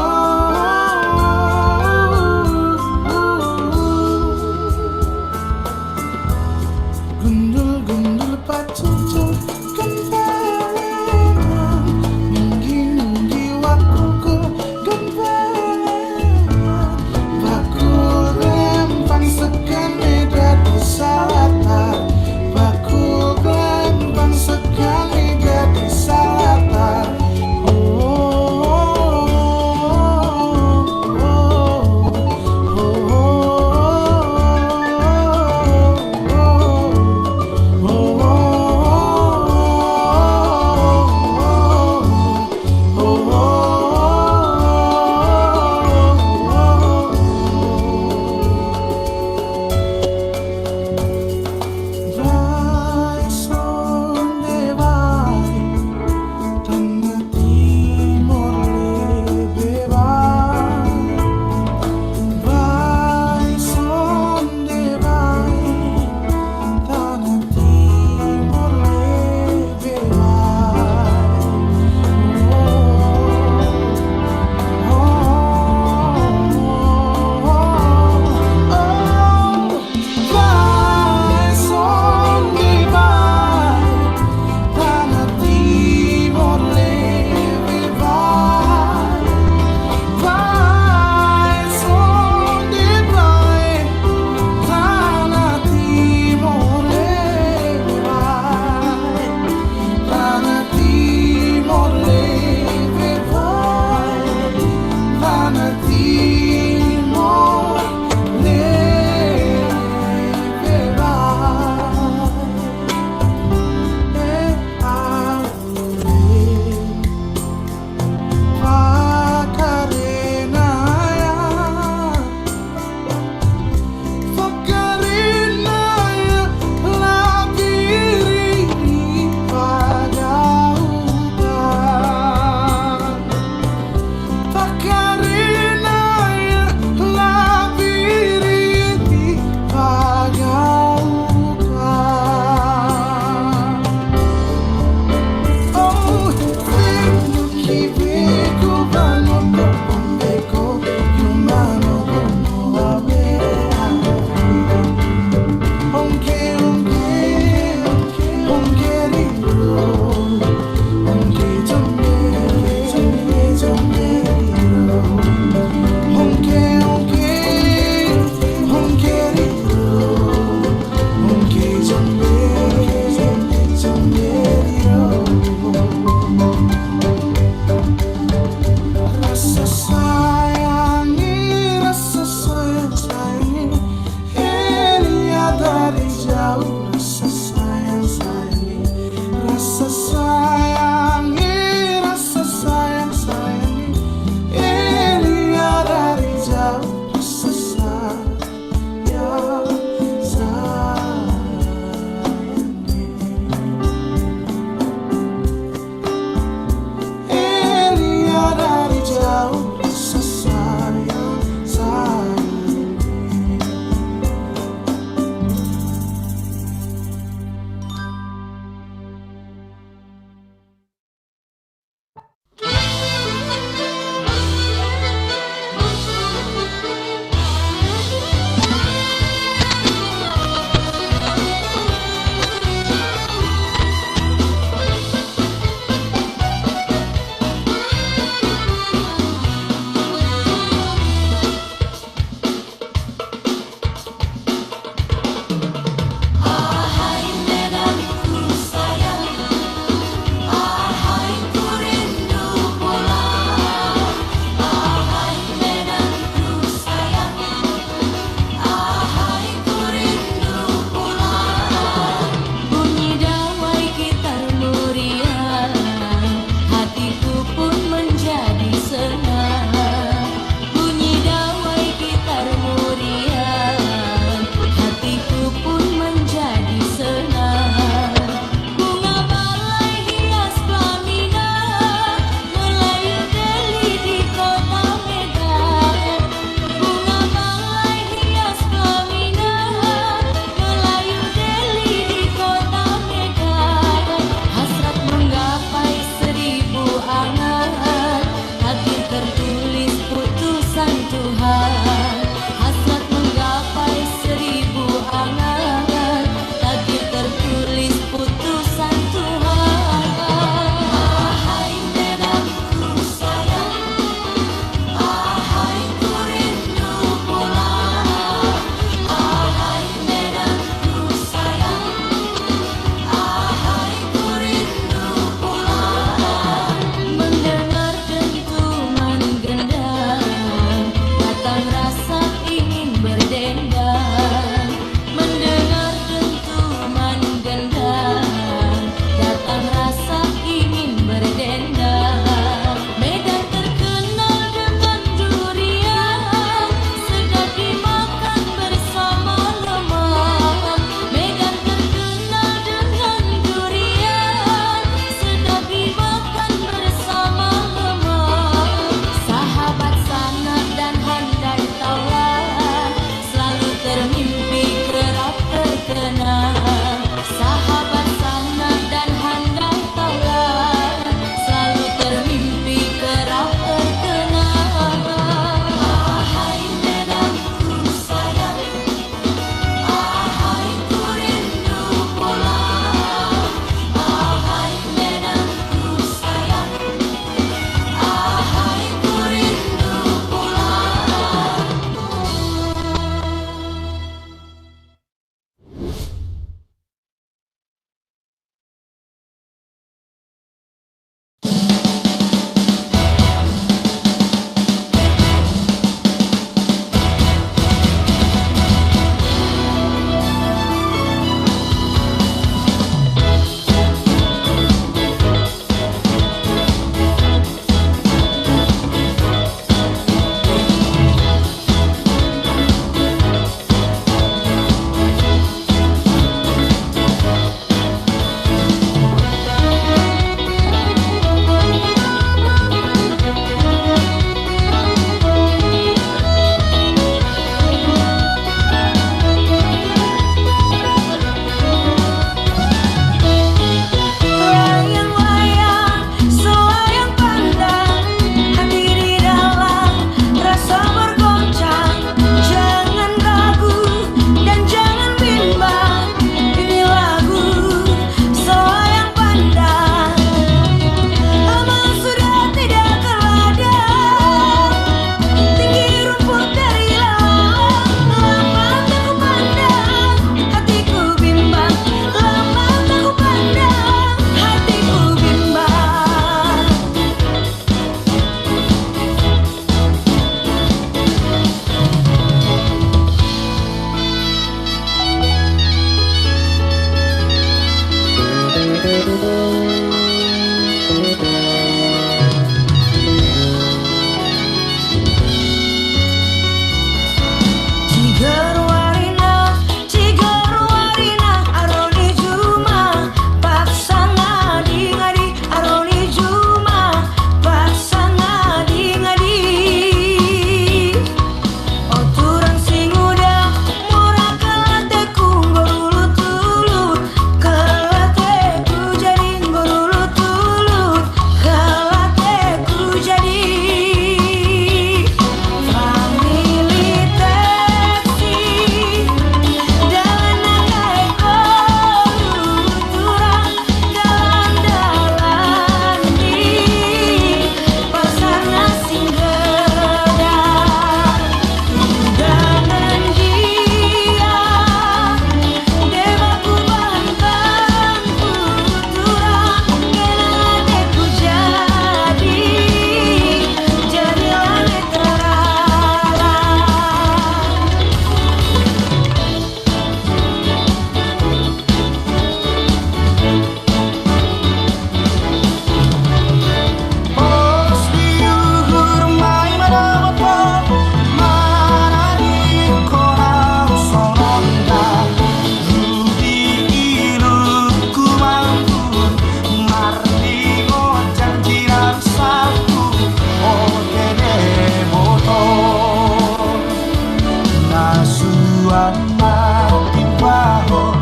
Tuana timbaho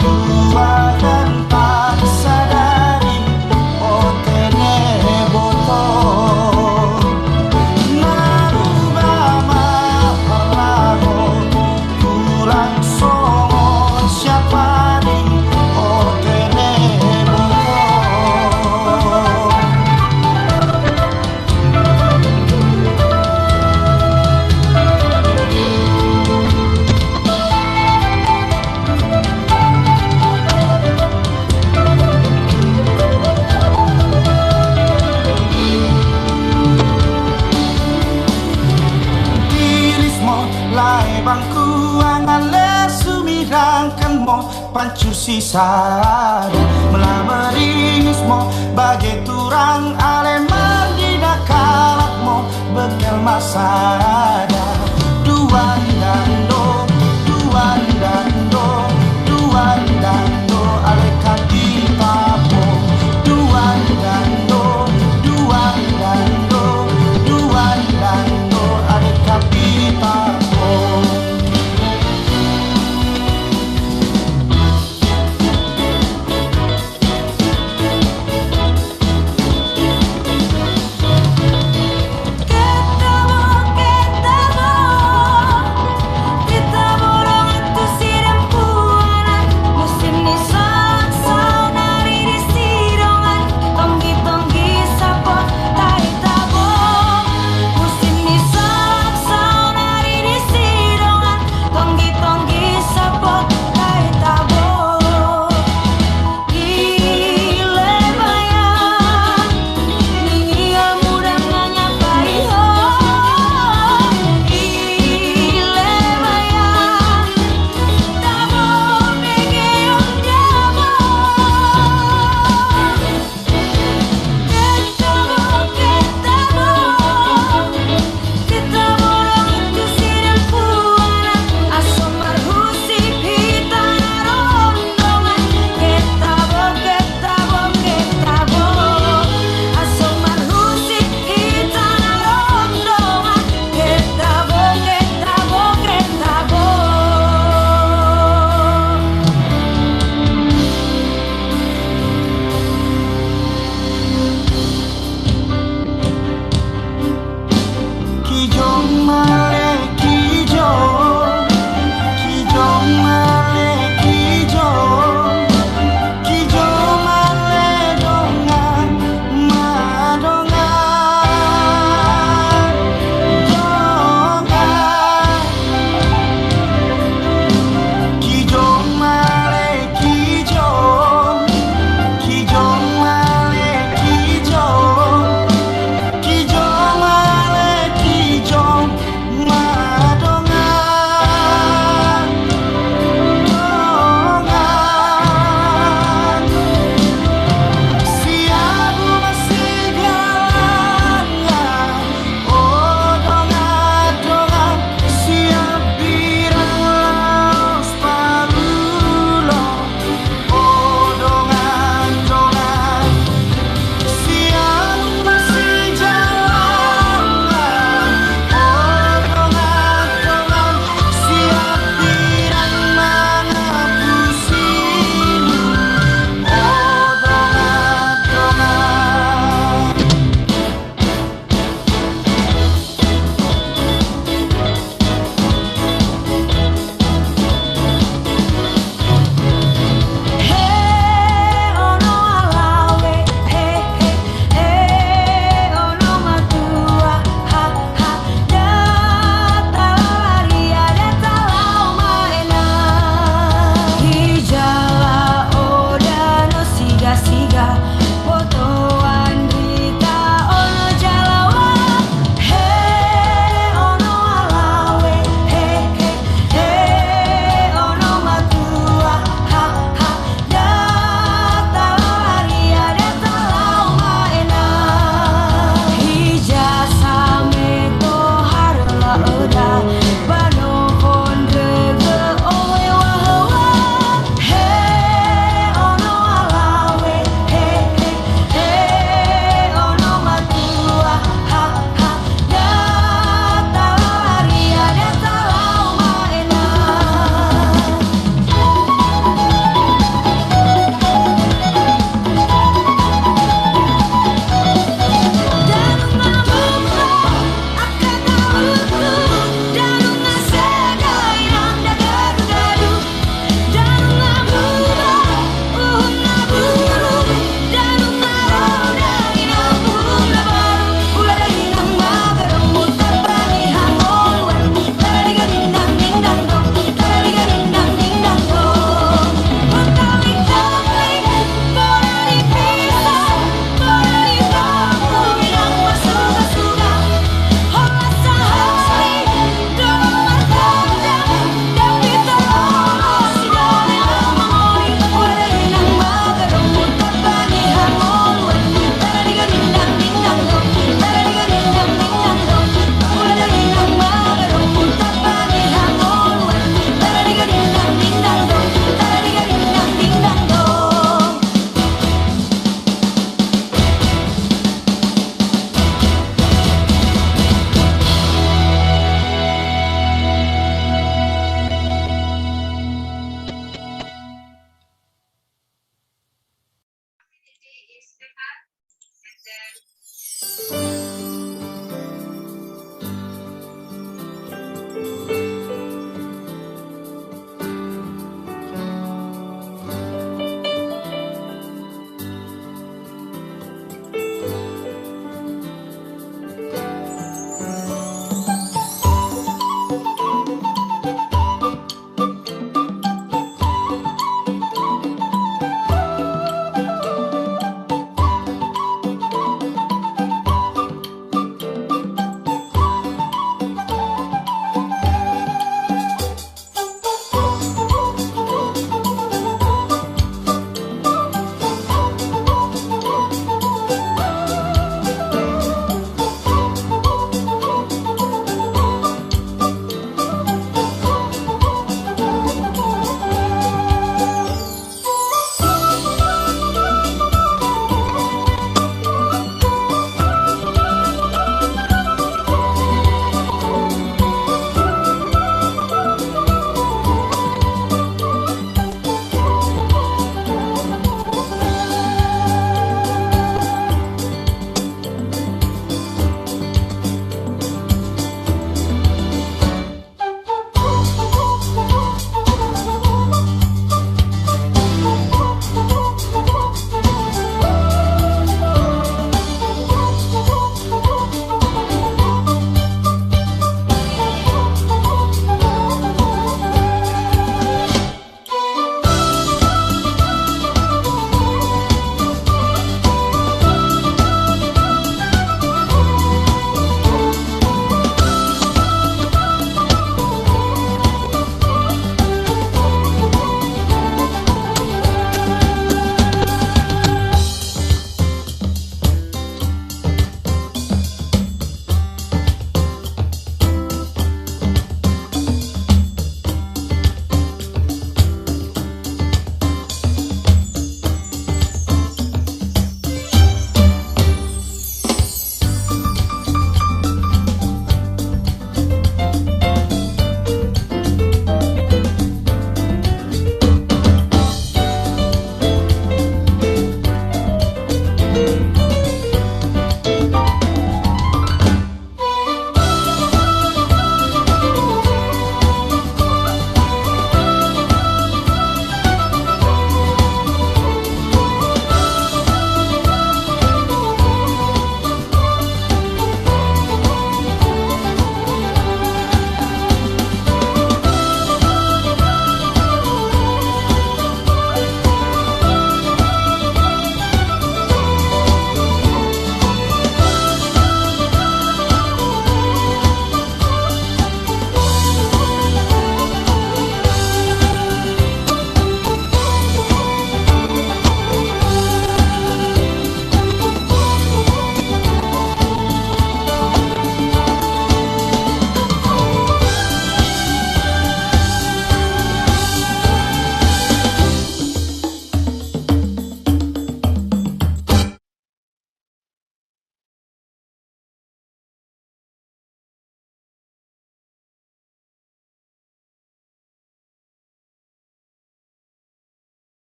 Tua dan tak sadari Otene botol Narubama parlaho Tulang songo siapa di Otene botol Lai bangku angale sumirangkan mo pancu sisa melamerismo bagai turang ale mandina kalak mo bekel masada duan dando ale kaki tapo duan dando ale kaki tapo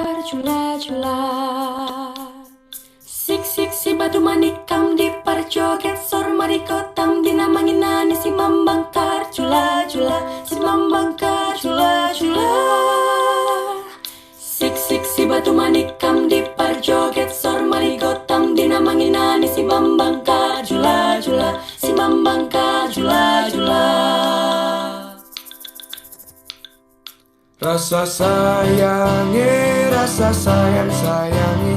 membakar cula-cula. Sik si batu manikam di parjoget sor marikotam dinamanginani si membakar cula-cula, si membakar cula-cula. Sik si batu manikam di parjoget sor marigotam dinamanginani si membakar cula-cula, si membakar cula-cula. Rasa sayangi, rasa sayang-sayangi,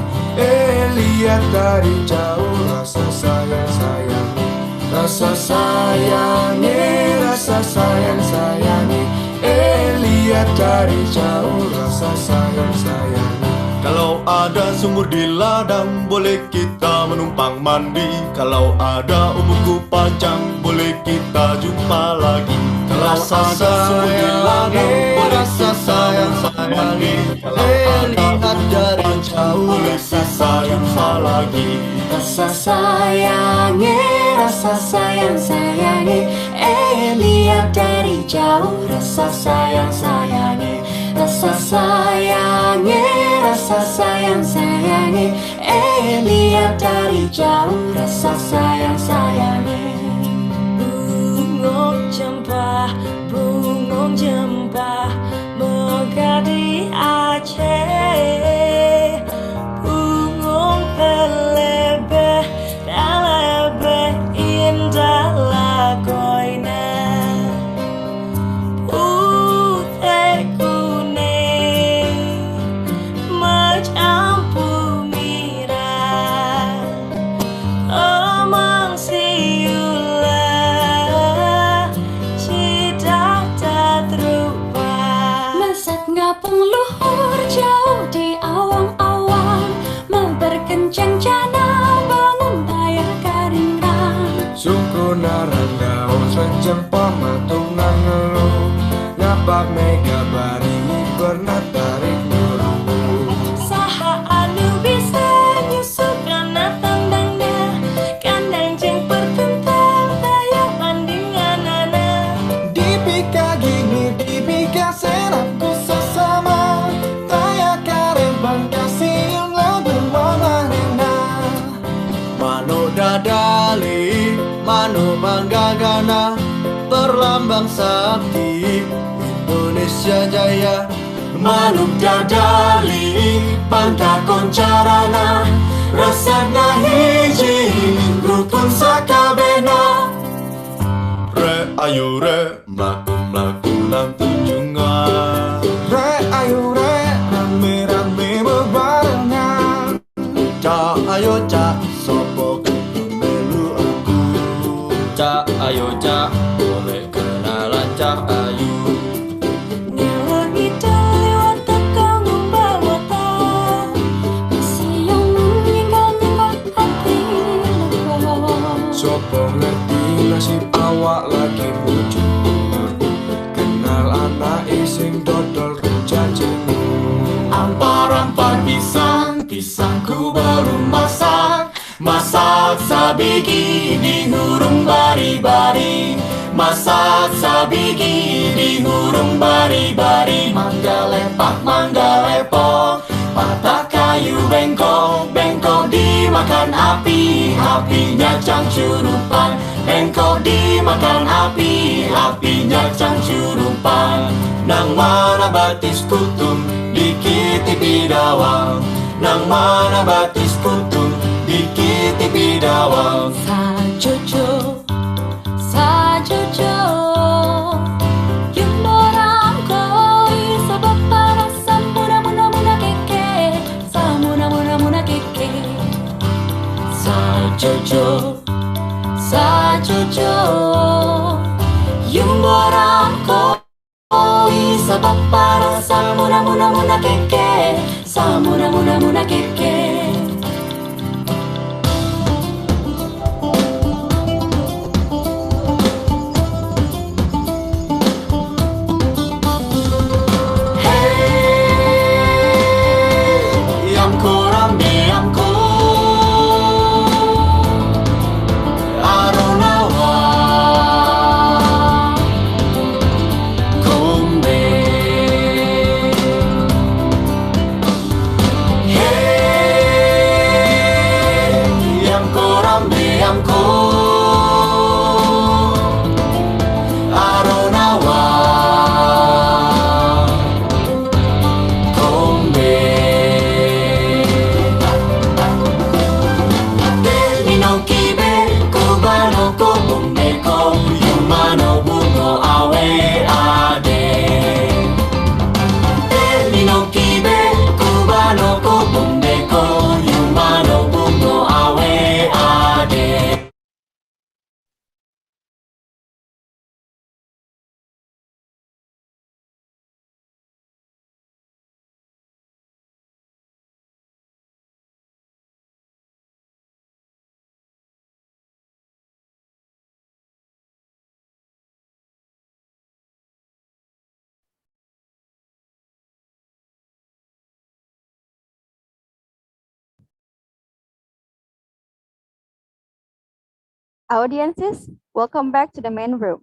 lihat dari jauh. Rasa sayang-sayangi, rasa sayangi, rasa sayang-sayangi, lihat dari jauh. Rasa sayang-sayangi. Kalau ada sumur di ladang, boleh kita menumpang mandi. Kalau ada umurku panjang, boleh kita jumpa lagi. Kalau ada sumur di ladang, boleh kita menumpang mandi. Kalau ada dari jauh, boleh kita jumpa lagi. Rasa sayangi, rasa sayang-sayangi, lihat dari jauh. Rasa sayang-sayangi, rasa sayangi, rasa sayang-sayangi, lihat dari jauh. Rasa sayang-sayangi. Bungong jempah megah di Aceh. Bungong pelebeh dan lebih indah lagoina. Putih kuning macam pumira, emang siula cita tak terupa. Mesat ngapung luhur jauh di awang-awang, mau berkencang jana bangun bayar karingan. Suku narangau sejempol matung nangelu, ngapak mega bari pernah tarik nuru. Saha anu bisa nyusup kana tandangna, kandang jeng pertentang daya pandinganana. Dipika gini, dipika senapku sesama, daya karembang kasih lagu manarena. Mano dadali, mano manggagana, berlambang sakti Indonesia Jaya. Manuk dadali pangka koncarana, resana hiji rukun sakabena. Re ayo re, mlaku-mlaku nang tunjungan. Re ayo re, rame-rame bebarengan. Cak ayo cak, sopo kudu melu aku. Cak ayo cak, boleh kenalan cak ayu. Ngalor kita lewat tekang umbawata, masih yang nyinggal-nyinggal hati lego. Sopo ngerti nasib awak lagi mujur, kenal anak ising dodol rujajemu. Ampar-ampar pisang, pisangku baru masak. Masak sabigi di hurung bari-bari. Masak sabigi di hurung bari-bari. Mangga lepok, patah kayu bengkok. Bengkok dimakan api, apinya cangcurupan. Bengkok dimakan api, apinya cangcurupan. Nang mana batis kutung, dikiti bidawang. Nang mana batis kutung, dikiti bidawang. Sajojo, sajojo, yung orang koi sebab para samuna-muna-muna keke, samuna-muna-muna keke. Sajojo, sajojo, yung orang koi sebab para samuna-muna-muna keke, samuna-muna-muna keke. ambeamko Aronawa Kombe Telino kibe Kubano ko bumbeko Yumano bungo awe ade Telino kibe Kubano ko bumbeko Yumano bungo awe ade Audiences, welcome back to the main room.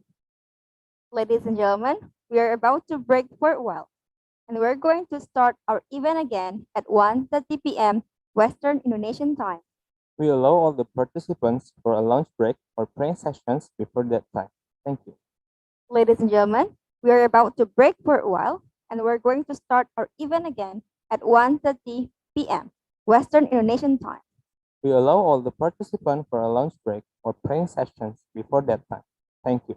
Ladies and gentlemen, we are about to break for a while, and we're going to start our event again at 1:30 p.m. Western Indonesian time. We allow all the participants for a lunch break or praying sessions before that time. Thank you. Ladies and gentlemen, we are about to break for a while, and we're going to start our event again at 1:30 p.m. Western Indonesian time. We allow all the participants for a lunch break or praying sessions before that time. Thank you.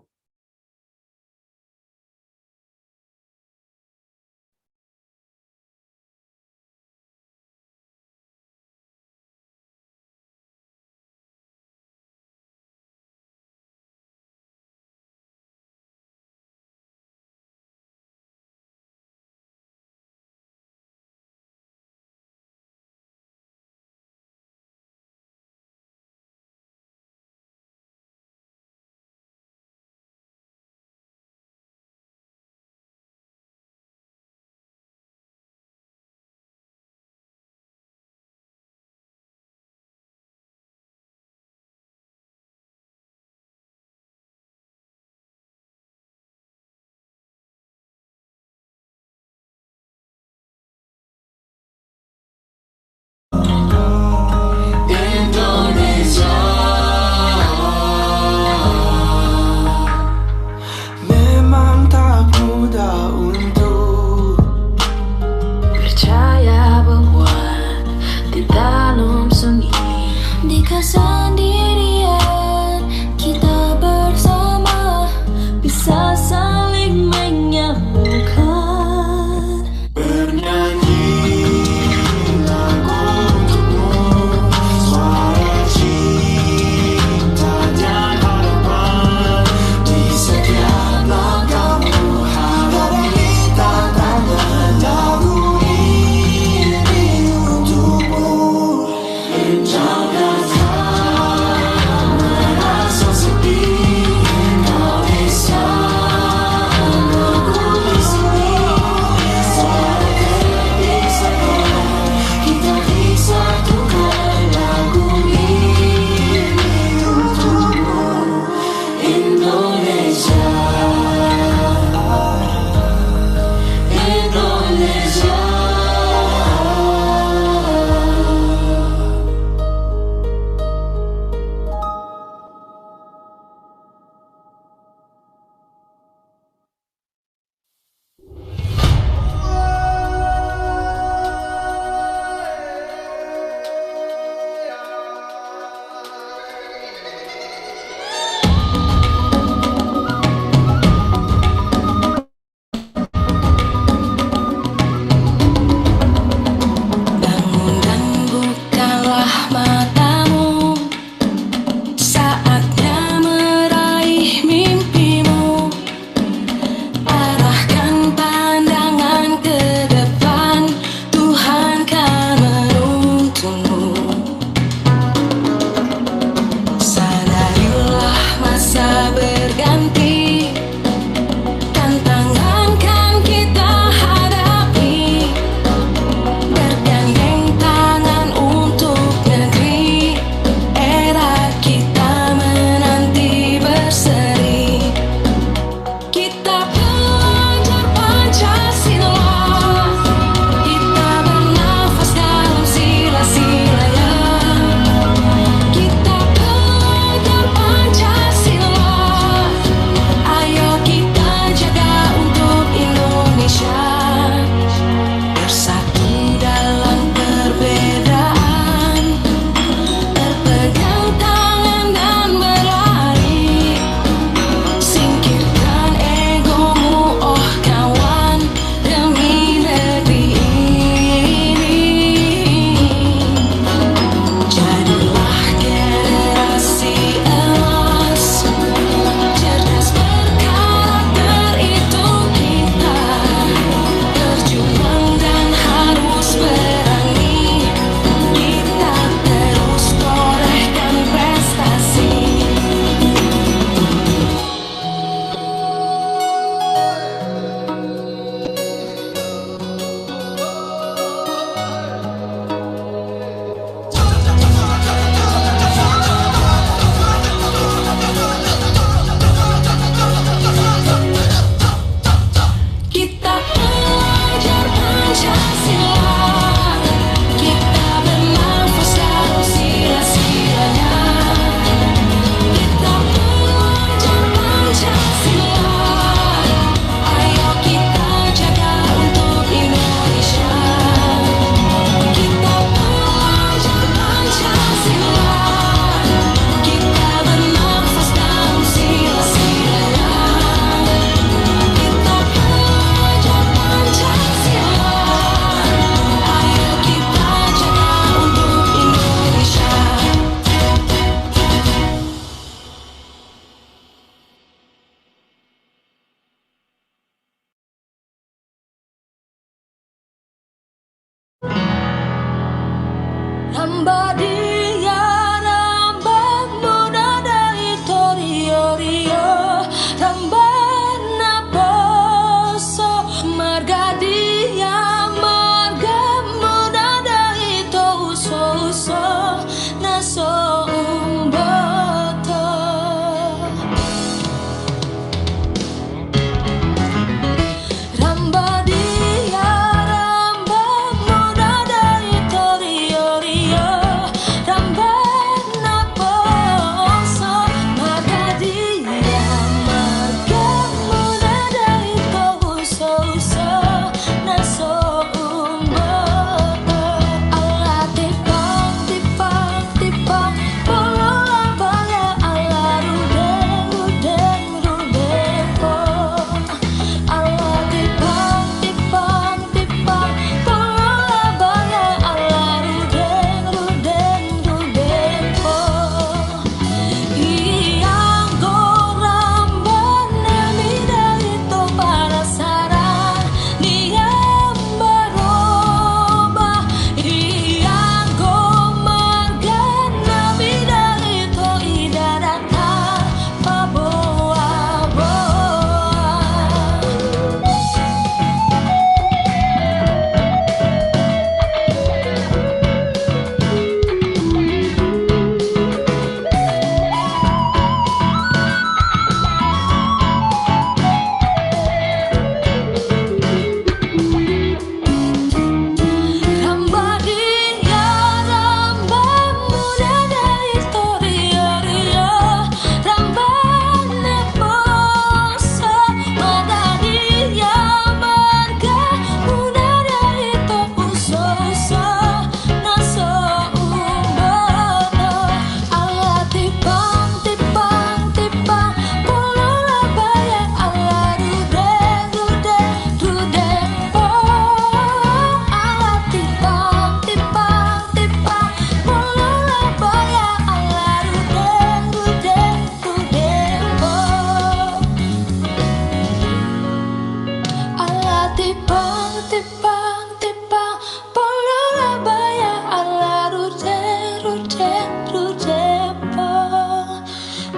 Ramba dia ramba muda dari torio rio ramba naposo marga dia marga muda dari to uso uso naso umboto ramba dia ramba muda dari torio rio ramba naposo marga dia marga muda dari to uso uso naso umboto Allah tipang tipang tipang polo labaya Allah rudeng rudeng rudeng po Allah tipang tipang tipang polo labaya Allah rudeng rudeng rudeng po Iyang gorang banami dari to para saran niyang baroba Iyang gomarga nami dari to idarata paboa-boa Ramba dia ramba muda dari torio rio ramba neposo marga dia marga muda dari to uso uso naso umboto Allah tipang tipang tipang polo labaya Allah rudeng rudeng rudeng po Allah tipang tipang tipang polo labaya Allah rudeng rudeng rudeng po Allah tipang tipang tipang polo labaya Allah rudeng rudeng rudeng po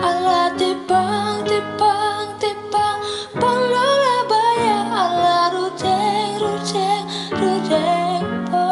Allah tipang tipang tipang polo labaya Allah rudeng rudeng rudeng po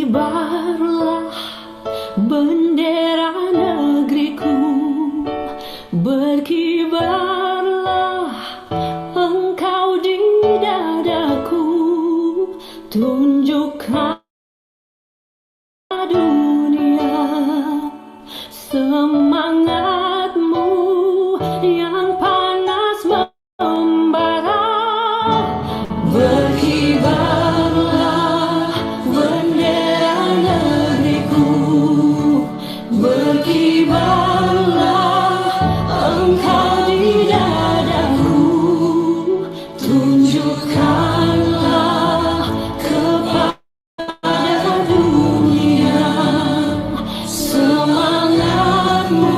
Berkibarlah bendera negeriku, berkibarlah engkau di dadaku, tunjukkan dunia semangatmu yang panas membara. Berkibarlah bendera negeriku, berkibarlah engkau di dadaku, tunjukkanlah kepada dunia semangatmu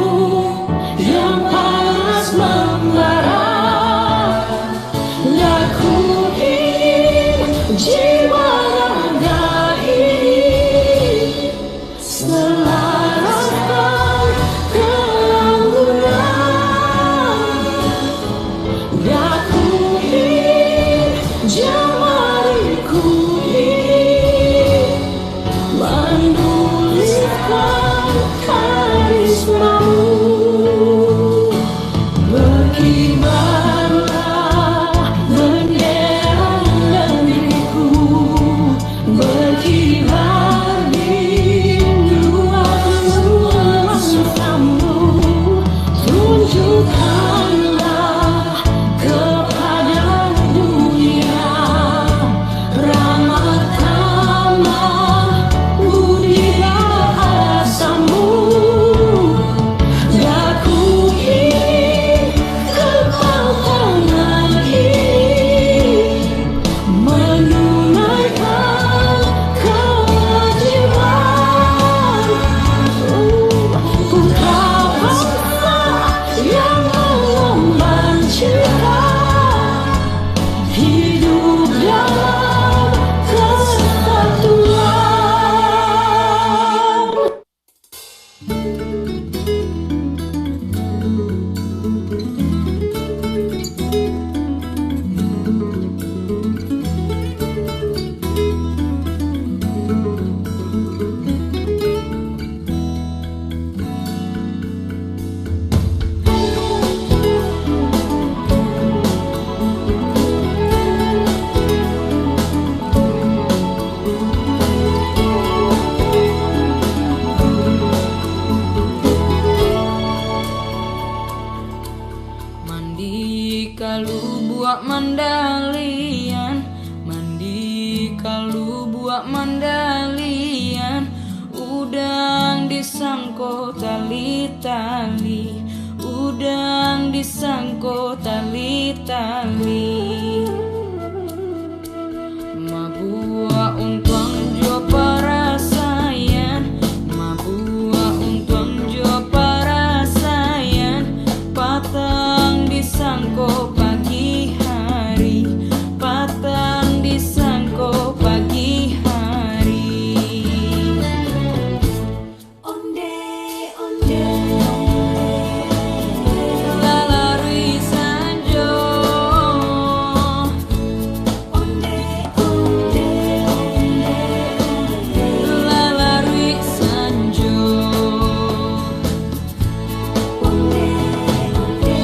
mandalian, mandi kalu buat mandalian, udang disangko tali-tali, udang disangko tali-tali. Mabua untuang jo parasayan, mabua untuang jo parasayan, patang disangko pagi hari, patang disangko pagi hari. Onde, onde, lalari sanjo. Onde, onde, lalari sanjo. Onde, onde,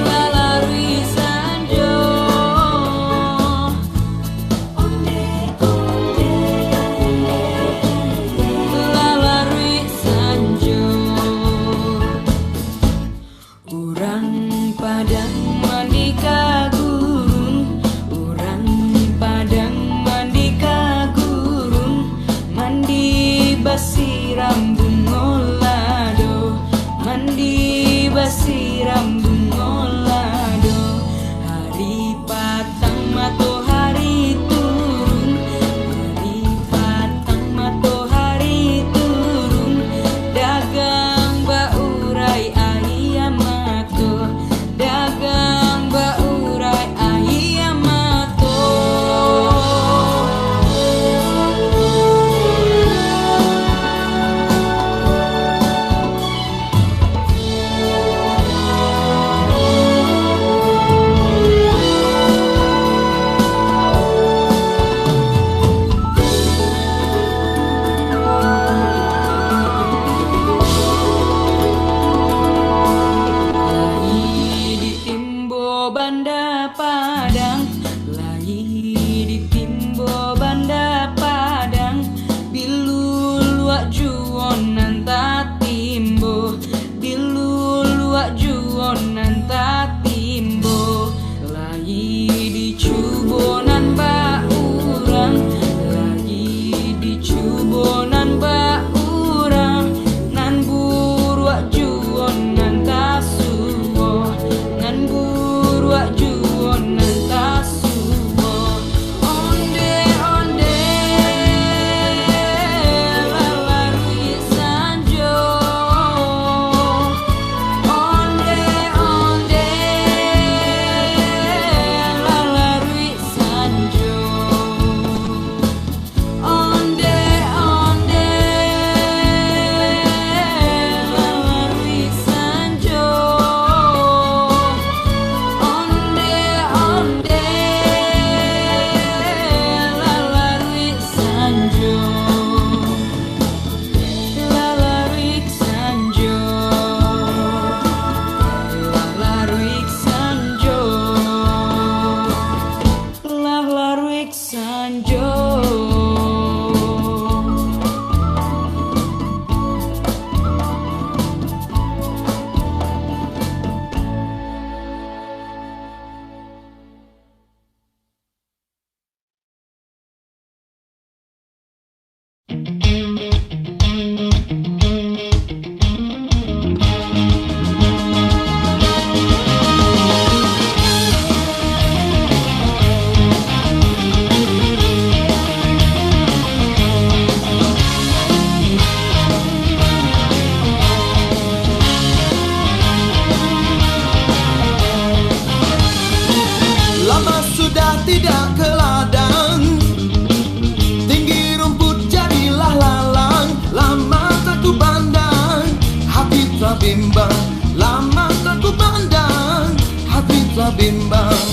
lalari sanjo. Onde, onde, lalari sanjo. Urang padang mandi ka gurun, urang padang mandi ka gurun, mandi basiram bungolado, mandi basiram bungolado. Hari patang matahari turun, hari patang matahari turun, dagang baurai ayamato, dagang baurai ayamato. Lai di timbo banda padang, lai di timbo banda padang, bilul wak juon nanta timbo, bilul wak juon nanta timbo. Lai di cubonan ba urang, lai di cubonan ba urang, nan burwak juon nanta suwo, nan burwak juon nanta suwo. Onde, onde, lalari sanjo. Onde, onde, lalari sanjo. Onde, onde, lalari sanjo. Onde, onde, lalari sanjo. Lalari sanjo. Lalari sanjo. Lalari sanjo. Lama sudah tidak ke ladang, tinggi rumput jadilah lalang. Lama tak ku pandang, hati telah bimbang. Lama tak ku pandang, hati telah bimbang.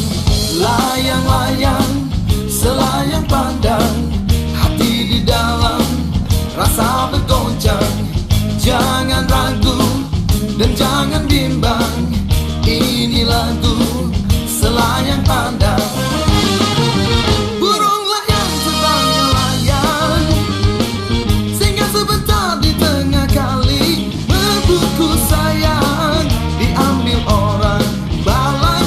Layang-layang, selayang pandang, hati di dalam rasa bergoncang. Jangan ragu dan jangan bimbang, ini lagu selayang pandang. Burung layang terbang layang, singgah sebentar di tengah kali. Bebuku sayang diambil orang, balai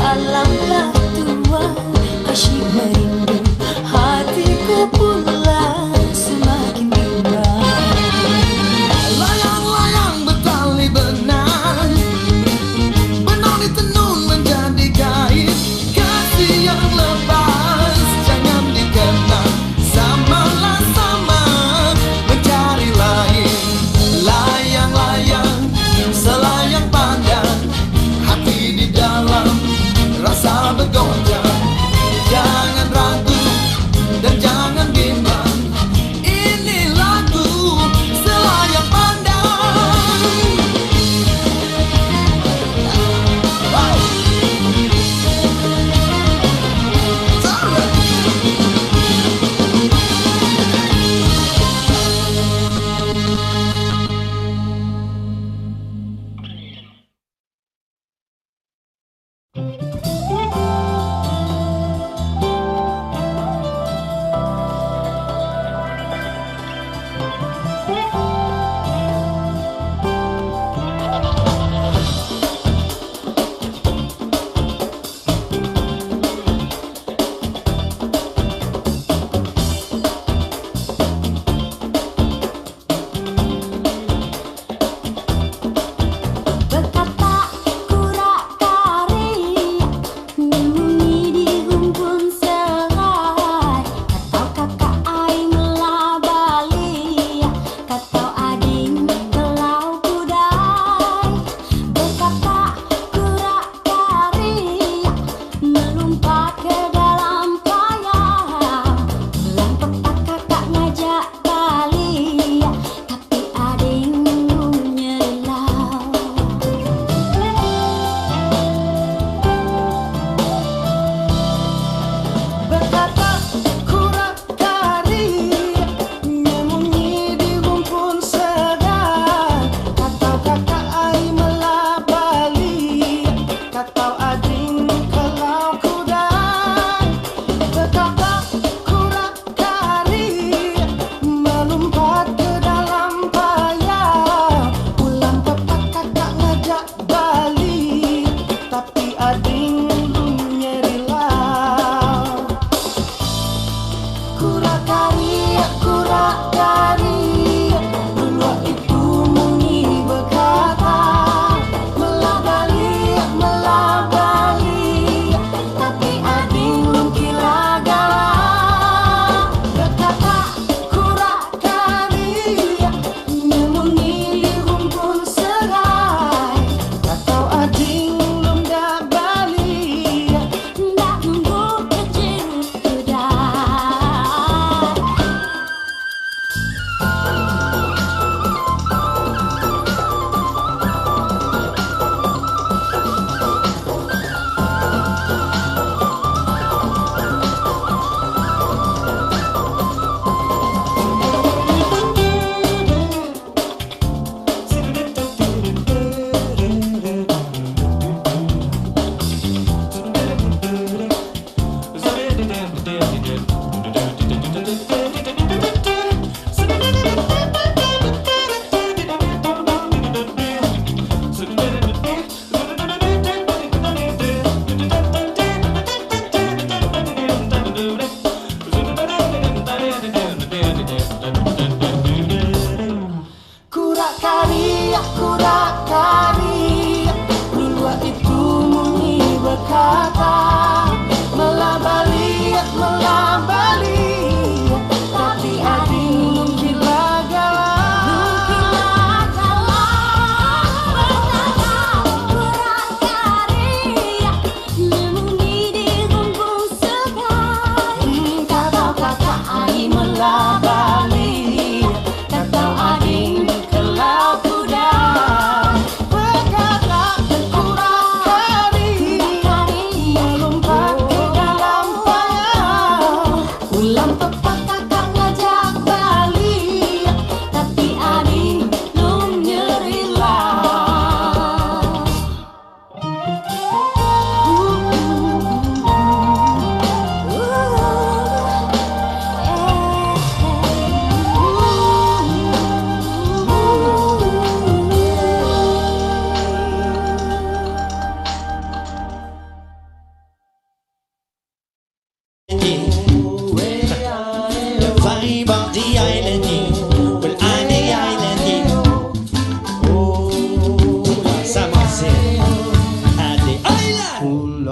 alamlah tua asyik merindu, hatiku pula semakin bimbang. Layang-layang bertali benang, benang ditenun menjadi kain. Kasih yang lepas jangan dikenang, samalah sama mencari lain. Layang-layang selayang pandang, hati di dalam rasa bergoncang. Jangan ragu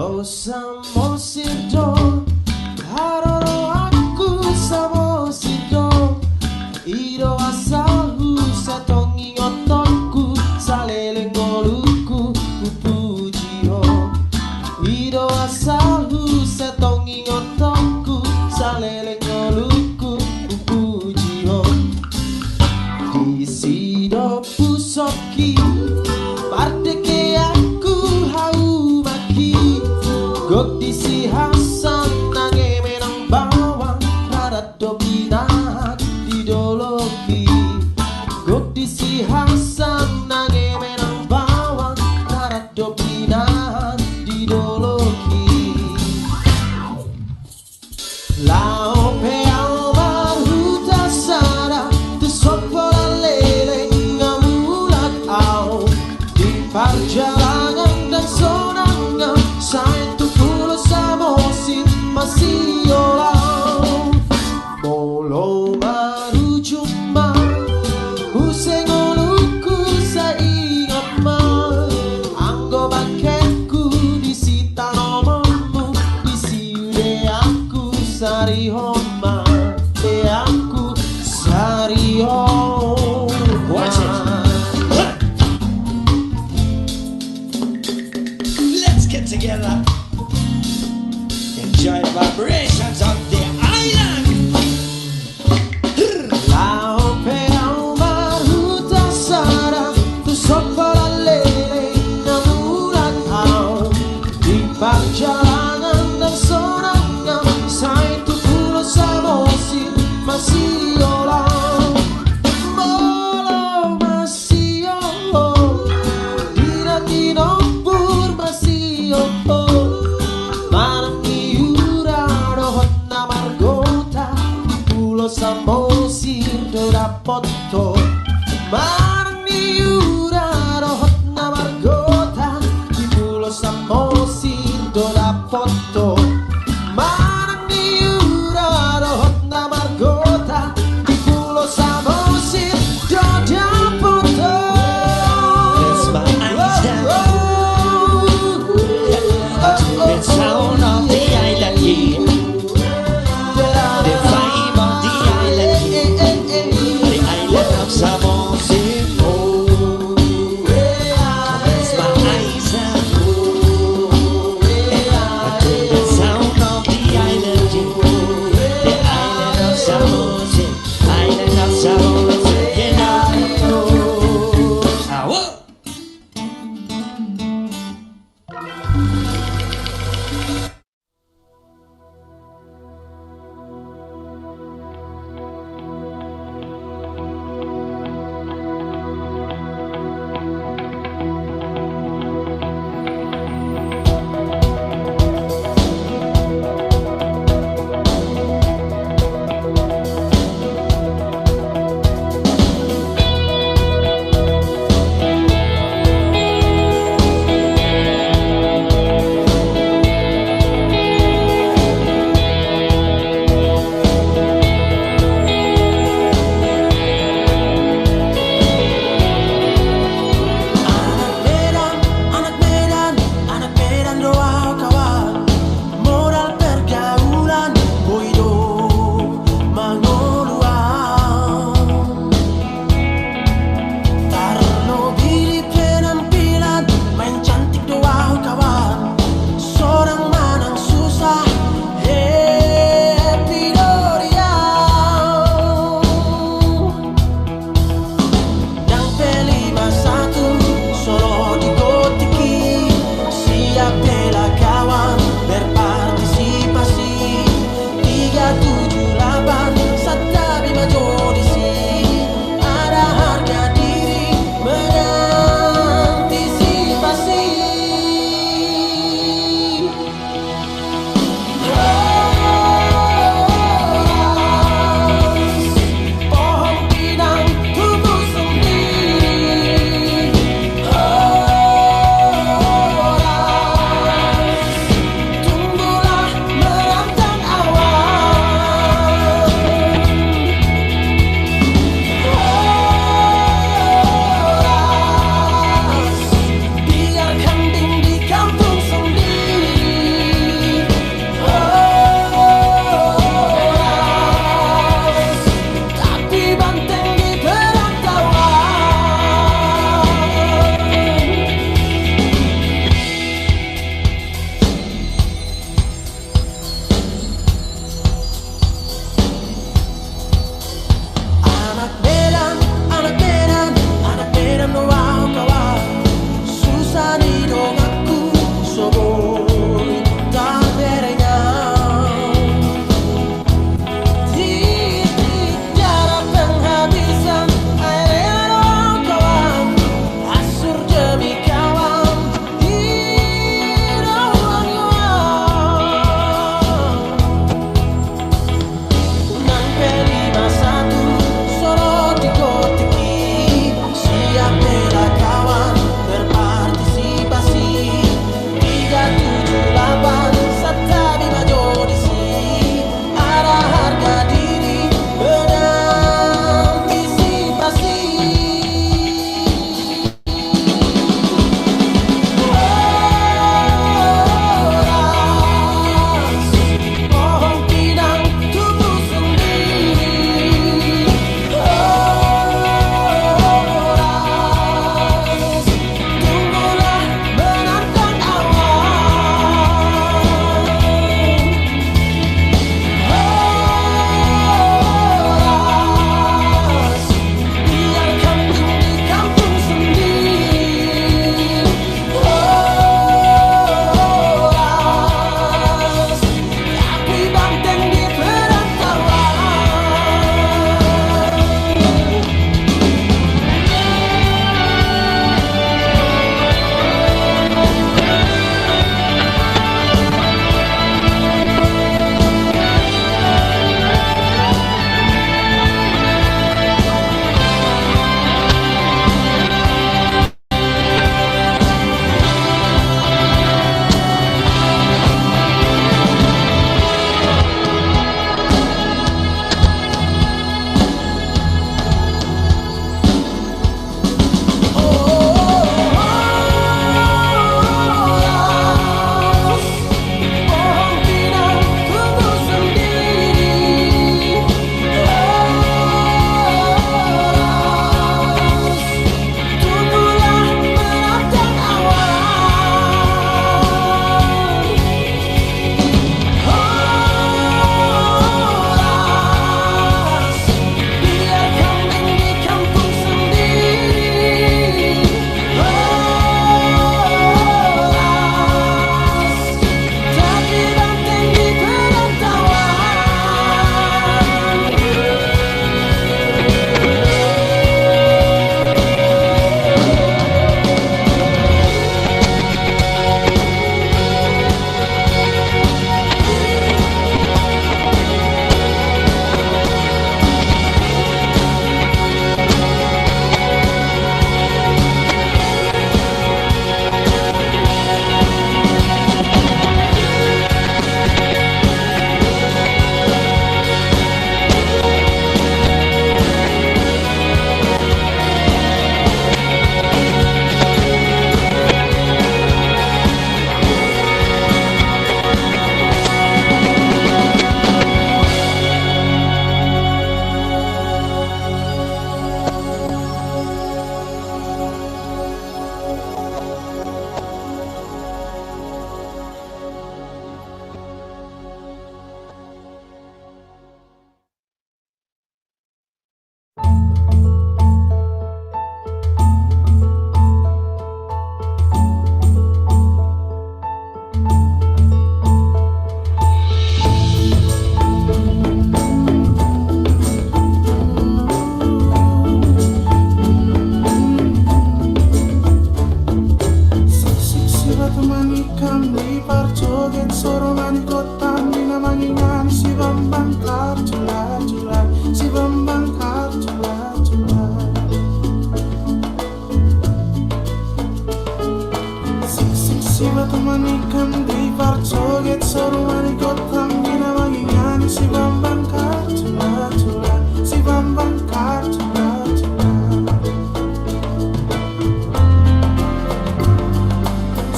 Pulau Samosir haroro aku Samosir Ido asalku satongi otoku salele ngoluku pupuji ho Ido asalku satongi otoku salele ngoluku pupuji ho Di sido pusoki parteke aku hau maki gok disi hasan nange menang bawang radat dominat didoloki gok disi hasan nange menang bawang radat dominat didoloki lao pe almaru tasara tu sopola lele ngamulat au di perjalanan dan sonangan saya tu pulau Samosir masih olah molo maru cuma usengoluku saingat ma anggo baketku disita nomormu disiude aku sari homa de aku sari homa. Let's get together. Enjoy the vibrations of the island. Lao pe almaru tasara tu sopola lele namulat au di perjalanan dan sonangan saya tu pulau Samosir masih olah molo masih oh di Nopur masih oh Manang iura dohot na margota di pulau Samosir do dapoto Manang iura dohot na margota di pulau Samosir do dapoto Manang iura dohot na margota di pulau Samosir do dapoto. That's my island. The sound of the island, yeah. The vibe of the island, yeah. The island of Samosir. That's my island. The sound of the island, yeah. The island of Samosir. Island of Samosir, you know. Ah, whoa. sorumani gotam dina mangingani si bambang kartula tula si bambang kartula tula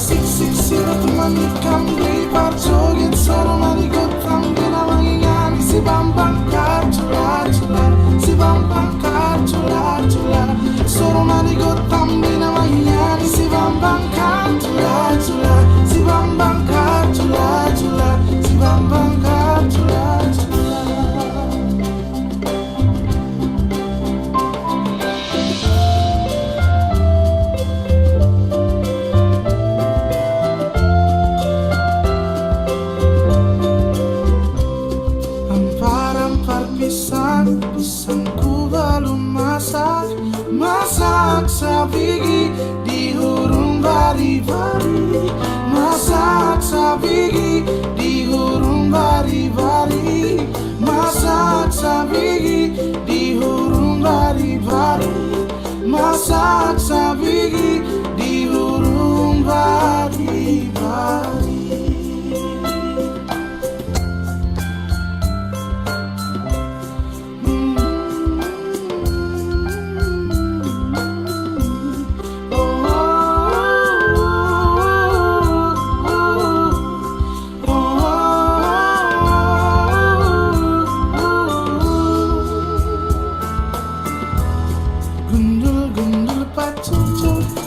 sik sik sira tumani kamri parjogit sorumani gotam dina mangingani si bambang kartula tula si bambang kartula tula sorumani gotam dina mangingani si bambang kartula tula si bambang kartula tula si bambang kartula tula ampar-ampar pisang pisangku belum masak masak sabigi di hurung bari-bari masak sabigi di hurung bari-bari masak sabigi di hurung bari-bari masak sabigi di hurung bari-bari Gundul-gundul pacucuk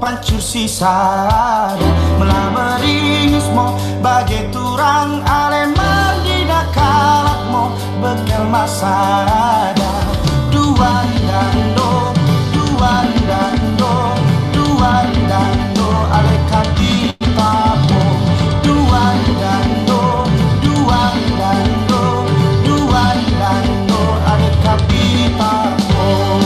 pancur sisa melamari mo bagai turang alemar di dakalak mo bekel masada duan dando alekat di papo duan dando alekat di papo.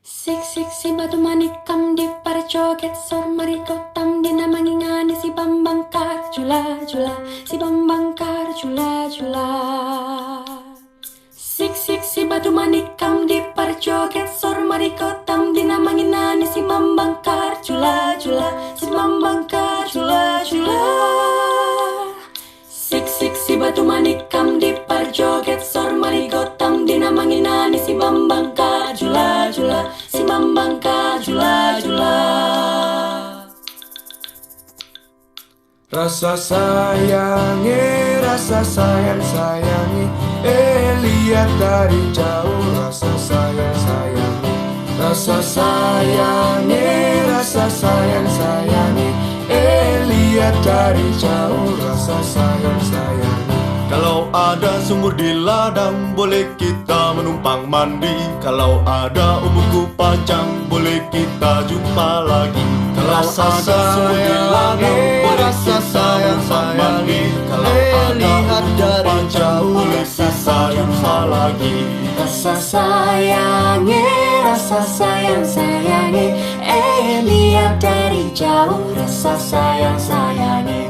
Siksi batu manikam di parjoget sor marikotam dina mangingani si bambang kar jula si bambang kar jula Siksi batu manikam di parjoget sor marikotam dina manginani si bambang kar jula si bambang kar jula Siksi batu manikam di parjoget sor marigotam dina manginani si bambang kar jula si bambang kar jula Rasa sayangi, rasa sayangi lihat dari jauh rasa sayangi Rasa sayangi, rasa sayangi lihat dari jauh rasa sayangi Kalau ada sumur di ladang, boleh kita menumpang mandi. Kalau ada umurku panjang, boleh kita jumpa lagi. Kalau ada sumur di ladang, boleh kita menumpang mandi. Kalau ada umurku panjang, boleh kita jumpa lagi. Rasa sayangi, lihat dari jauh rasa sayangi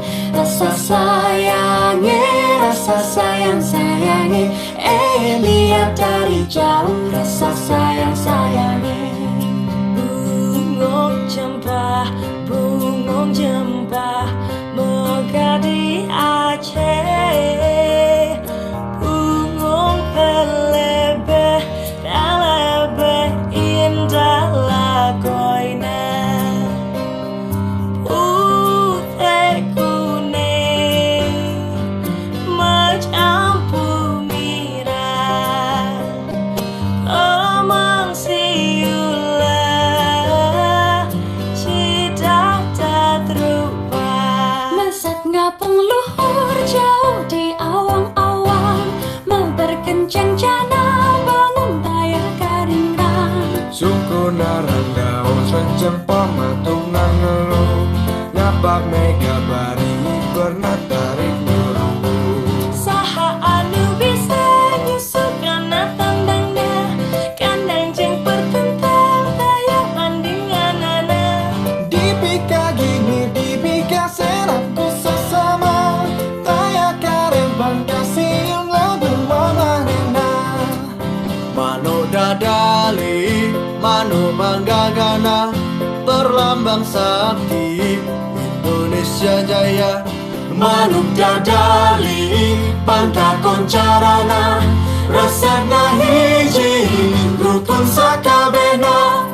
rasa sayang sayangi, lihat dari jauh rasa sayang sayangi. Bungong jempah megah di Aceh, bungong pelebeh indah lakoina, putih kuning macam pumira, omang siula cidak tak terupa. Mesat ngapung luhur jauh di awang-awang, mau berkencang jana bangun tayar karingan. Suku narang daun sencempah matung nangelu, nyapak mega bari pernah tarik nuru. Saha anu bisa nyusup kana tandangnya, kandang jeng pertentang daya bandinganana. Dipika gini dipika serapku sesama, taya karembang kasih lagu mangarena. Mano dadali, mano manggagana, terlambang sakti Indonesia Jaya. Manuk dadali, bangka koncarana, resepna hiji, rukun sakabena.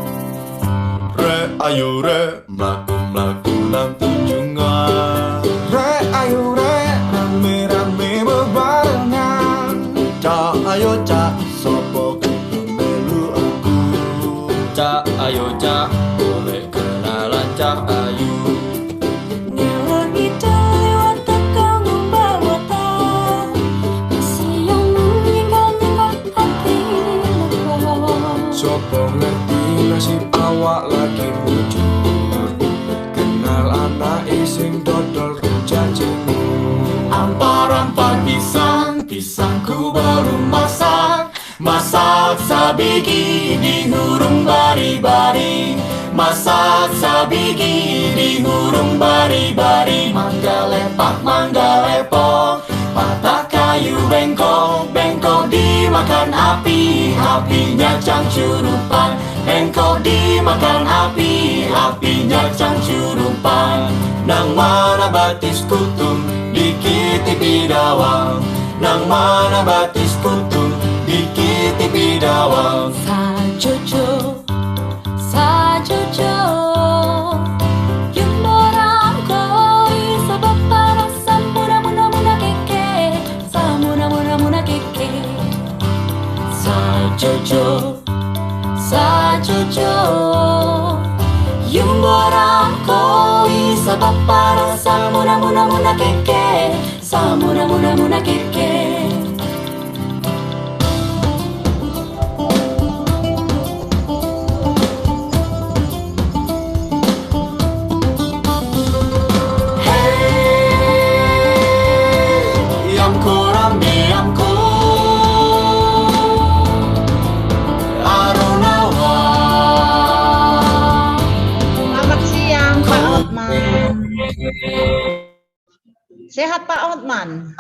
Re ayo re, mlaku-mlaku nang tunjungan. Re ayo re, rame-rame bebarengan. Cak ayo cak, sopo kudu melu aku. Cak ayo cak, boleh kenalan cak ayu. Nyawangi lewat tekang membawa masih yang meninggal-ninggal hati lekong. Sopo ngerti nasib awak lagi mujur, kenal anak ising dodol rujajemu. Ampar-ampar pisang, pisangku baru masak, masak sabigi di hurung bari-bari, masak sabigi di hurung bari-bari. Mangga lepak, mangga lepok, patah kayu bengkok, bengkok dimakan api, apinya cangcurupan. Bengkok dimakan api, apinya cangcurupan. Nang mana batis kutung, dikiti dawang. Nang mana batis kutung, dikiti dawang. Sajojo, sajojo, yung orang koi sebab para samuna-muna-muna keke, samuna-muna-muna keke. Sajojo, sajojo, yung orang koi sebab para samuna-muna-muna keke, samuna-muna-muna keke. Selamat siang Pak Otman. Sehat Pak Otman.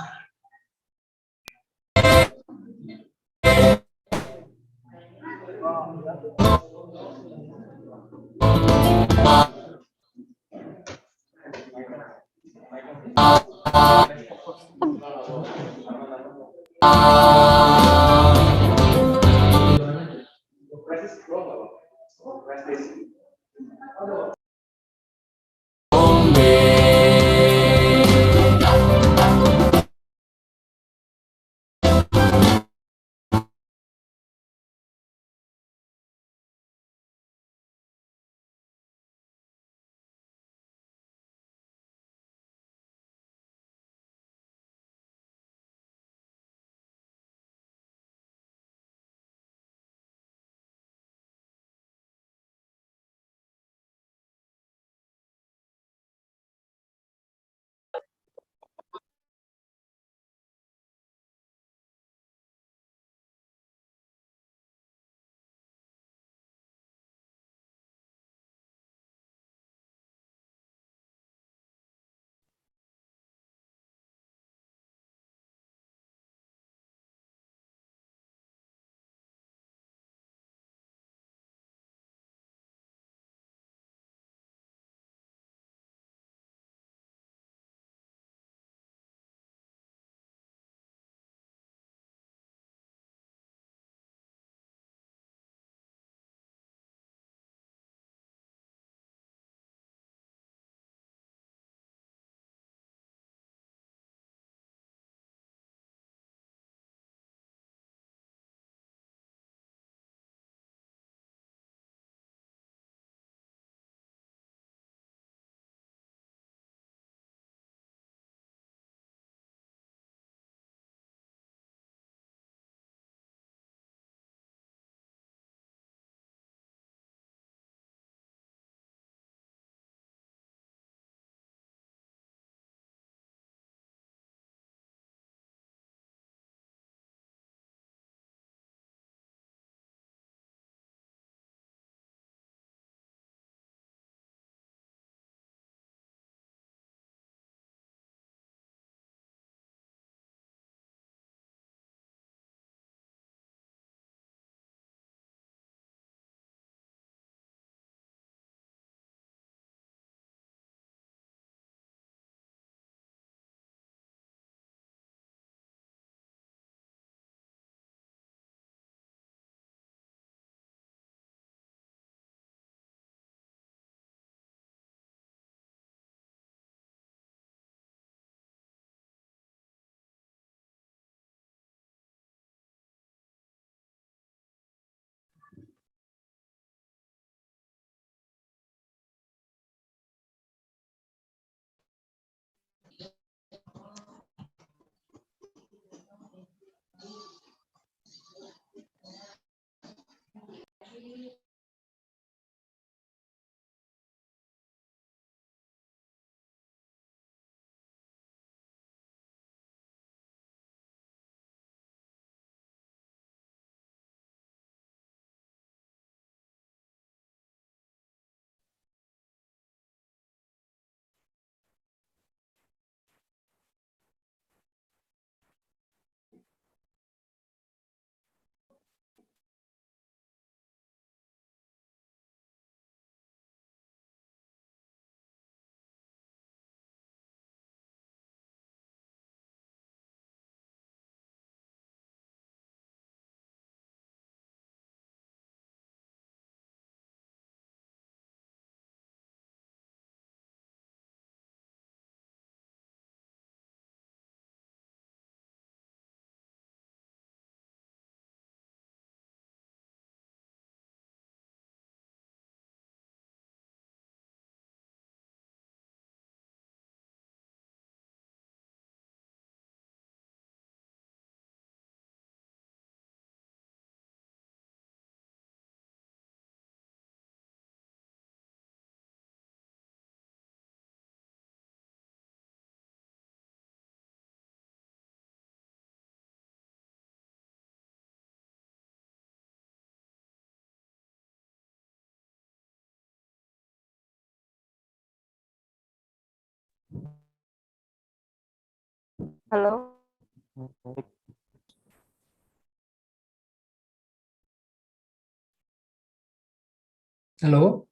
Hello. Hello.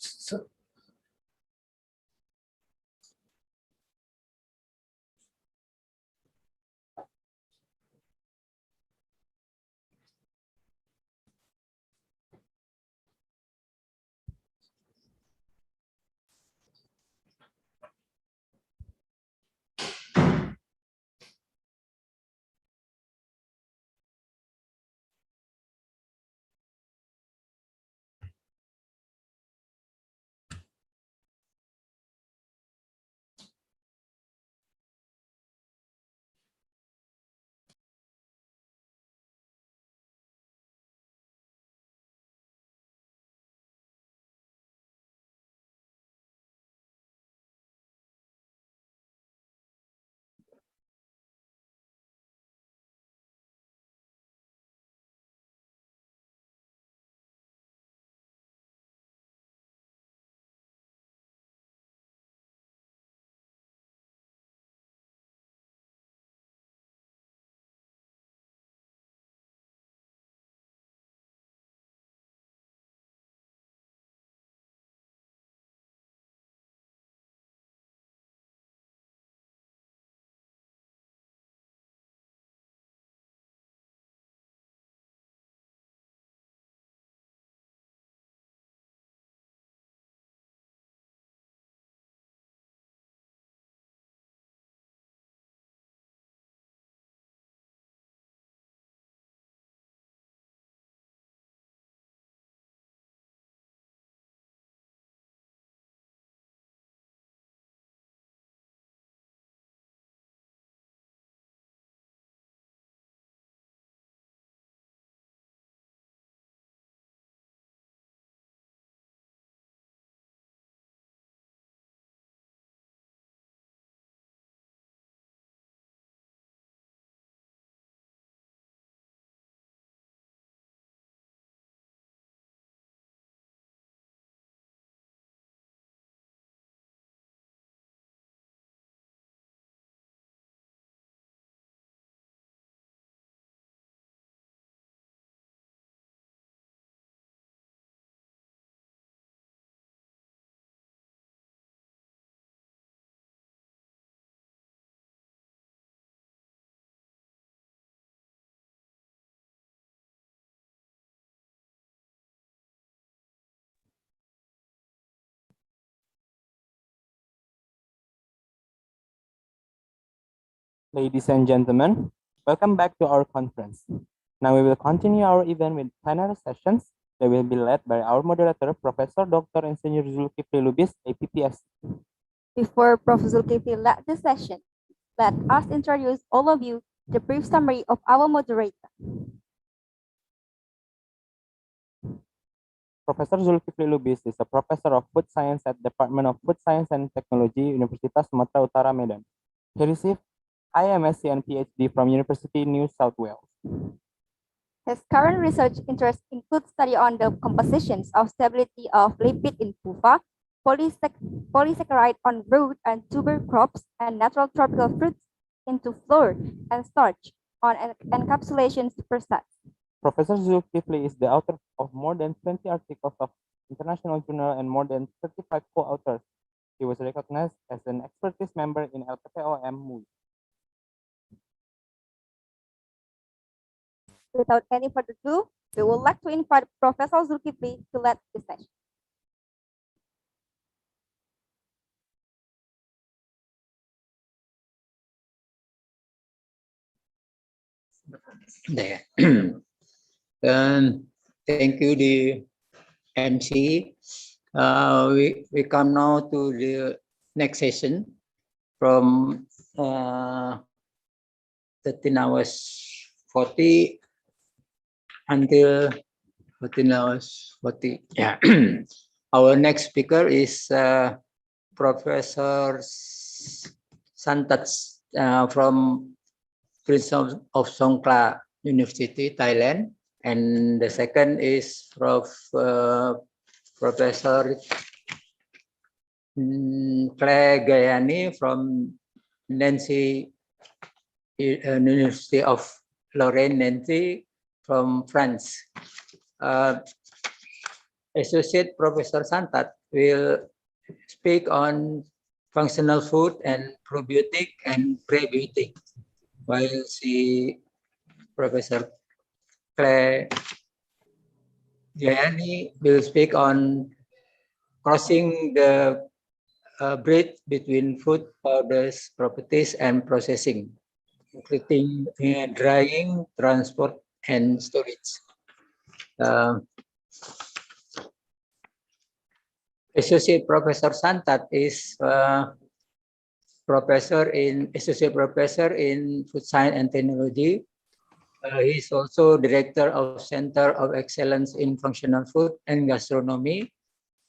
So, Ladies and gentlemen, welcome back to our conference. Now we will continue our event with plenary sessions that will be led by our moderator, Professor Dr. Insinyur Zulkifli Lubis, APPS. Before Professor Zulkifli led the session, let us introduce all of you the brief summary of our moderator. Professor Zulkifli Lubis is a professor of food science at Department of Food Science and Technology, Universitas Sumatera Utara, Medan. He received IMSc and PhD from University New South Wales. His current research interests include study on the compositions of stability of lipid in pupa, polysaccharide on root and tuber crops, and natural tropical fruits into flour and starch on encapsulation supersets. Professor Zulkifli is the author of more than 20 articles of international journal and more than 35 co-authors. He was recognized as an expertise member in LPPOM MUI. Without any further ado, we would like to invite Professor Zulkifli to lead this session. There. Thank you, the MC. We come now to the next session from 13 hours 40 until 14 hours 40. Yeah. Our next speaker is Professor Santat from Prince of Songkla University, Thailand. And the second is Professor Claire Gayani from Nancy University of Lorraine, Nancy from France. Associate Professor Santat will speak on functional food and probiotic and prebiotic, while Professor Claire Gayani will speak on crossing the bridge between food powders properties and processing, including drying, transport, and storage. Associate Professor Santat is associate professor in food science and technology. He is also director of Center of Excellence in Functional Food and Gastronomy.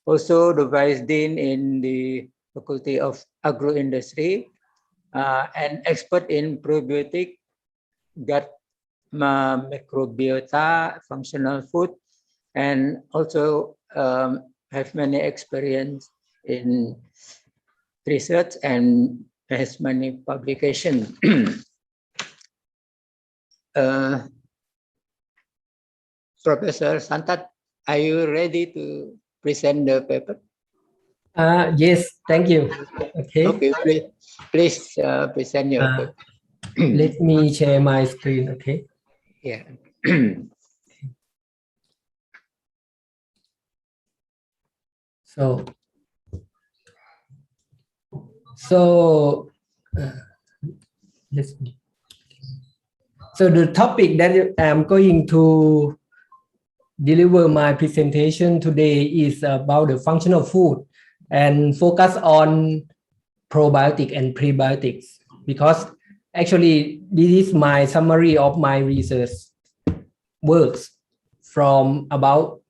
Also the vice dean in the Faculty of Agroindustry, and expert in probiotic, gut microbiota, functional food, and also have many experience in research and has many publications. Professor Santat, are you ready to present the paper? Yes, thank you. Okay. Okay, please present your paper. Let me share my screen, okay? Yeah. So the topic that I'm going to deliver my presentation today is about the functional food and focus on probiotic and prebiotics, because actually this is my summary of my research works from about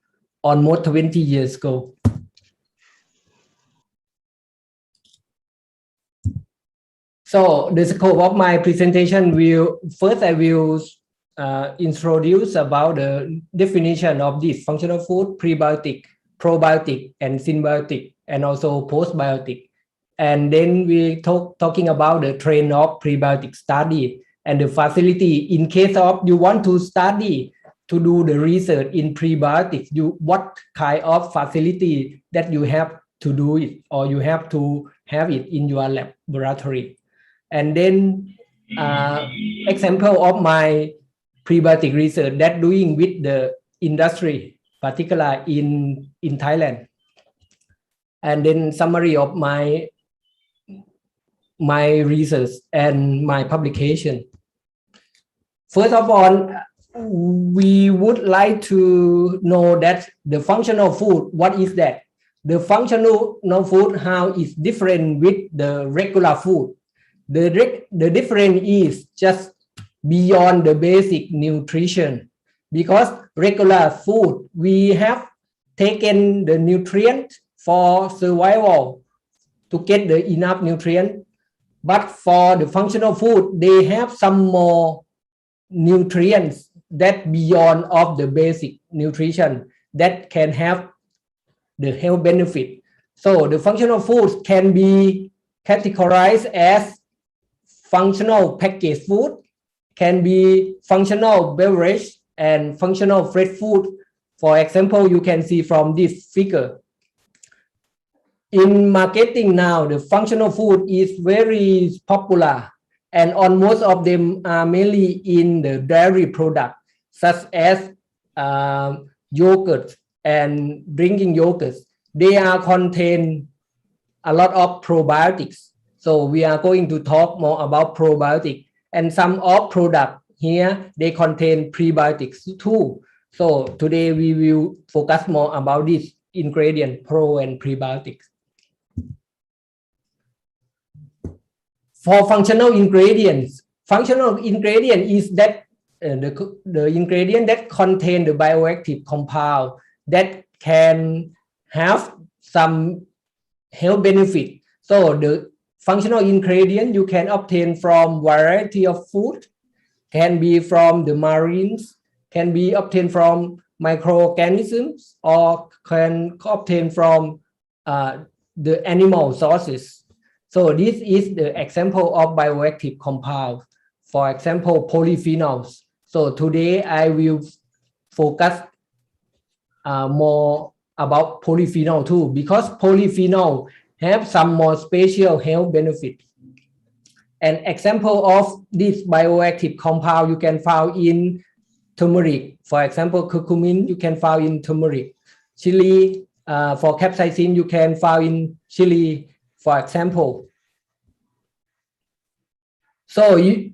almost 20 years ago. So the scope of my presentation I will introduce about the definition of this functional food, prebiotic, probiotic, and symbiotic, and also postbiotic. And then we talking about the trend of prebiotic study and the facility in case of you want to study to do the research in prebiotics, what kind of facility that you have to do it, or you have to have it in your laboratory. And then example of my prebiotic research that doing with the industry, particularly in Thailand. And then summary of my research and my publication. First of all, we would like to know that the functional food, what is that? The functional food, how is different with the regular food? The difference is just beyond the basic nutrition, because regular food, we have taken the nutrient for survival to get the enough nutrient, but for the functional food, they have some more nutrients that beyond of the basic nutrition that can have the health benefit. So the functional foods can be categorized as functional packaged food, can be functional beverage, and functional fresh food. For example, you can see from this figure. In marketing now, the functional food is very popular, and on most of them are mainly in the dairy product, such as yogurt and drinking yogurt. They are contain a lot of probiotics. So we are going to talk more about probiotics, and some of product here, they contain prebiotics too. So today we will focus more about this ingredient, pro and prebiotics. For functional ingredients is that the ingredient that contain the bioactive compound that can have some health benefit. So the functional ingredient you can obtain from variety of food, can be from the marines, can be obtained from microorganisms, or can obtain from the animal sources. So this is the example of bioactive compound. For example, polyphenols. So today I will focus more about polyphenol too, because polyphenol have some more special health benefit. An example of this bioactive compound you can find in turmeric. For example, curcumin you can find in turmeric. Chili, for capsaicin you can find in chili, for example. So you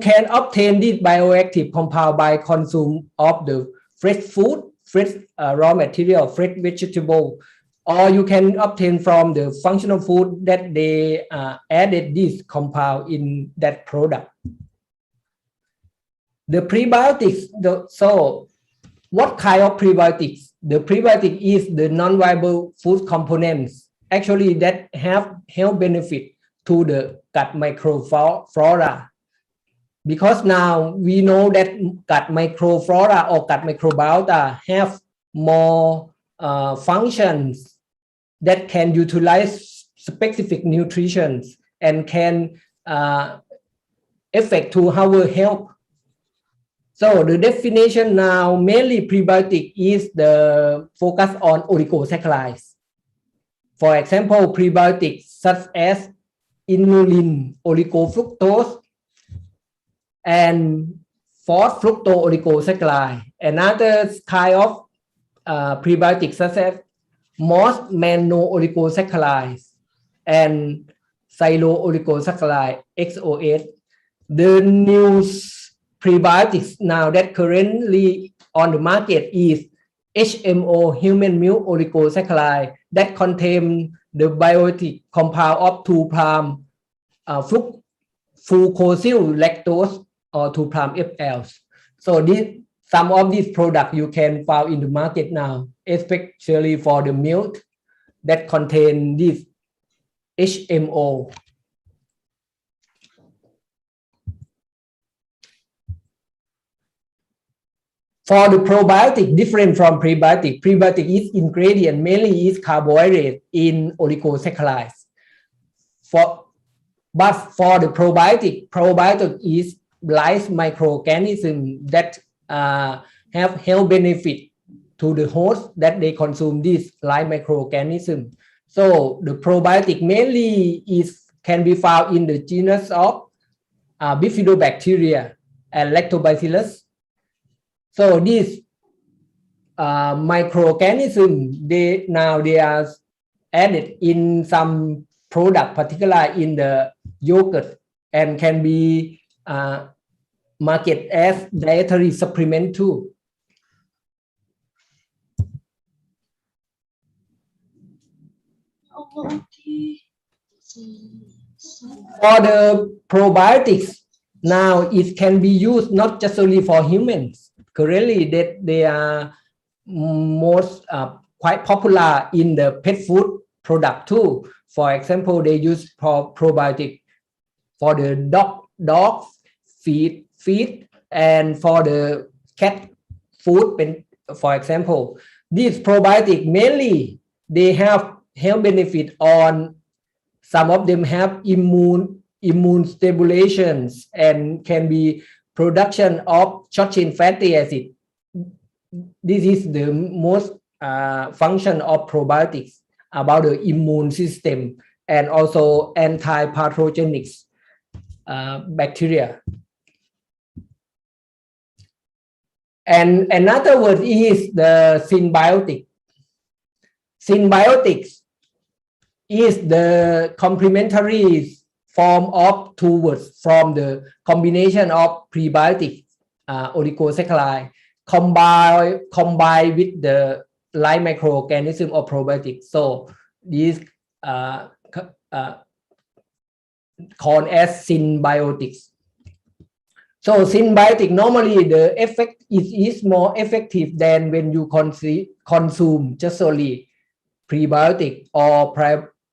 can obtain this bioactive compound by consume of the fresh food, fresh raw material, fresh vegetable, or you can obtain from the functional food that they added this compound in that product. The prebiotics, so what kind of prebiotics? The prebiotic is the non-viable food components actually that have health benefit to the gut microflora. Because now we know that gut microflora or gut microbiota have more functions that can utilize specific nutrition and can affect to our health. So the definition now mainly prebiotic is the focus on oligosaccharides. For example, prebiotics such as inulin oligofructose and 4-fructooligosaccharides. Another kind of prebiotics such as most mono-oligosaccharides and xylo-oligosaccharides XOS. The new prebiotics now that currently on the market is HMO, human milk oligosaccharide, that contain the bioactive compound of 2-palm fucosyl lactose or 2-palm FL. So some of these products you can find in the market now, especially for the milk that contain this HMO. For the probiotic, different from prebiotic, prebiotic is ingredient mainly is carbohydrate in oligosaccharides. But for the probiotic is live microorganism that have health benefit to the host that they consume this live microorganism. So the probiotic mainly can be found in the genus of bifidobacteria and lactobacillus. So these microorganisms, they are added in some product, particularly in the yogurt, and can be marketed as dietary supplement too. For the probiotics, now it can be used not just only for humans. Currently, they are most quite popular in the pet food product too. For example, they use probiotic for the dog feed, and for the cat food, for example. These probiotic mainly they have health benefit on. Some of them have immune stimulations and can be production of short chain fatty acid. This is the most function of probiotics about the immune system and also anti-pathogenic bacteria. And another word is the symbiotic. Symbiotics is the complementary form of two words from the combination of prebiotic oligosaccharide combined with the live microorganism of probiotics. So these called as symbiotics. So symbiotic normally the effect is more effective than when you consume just only prebiotic or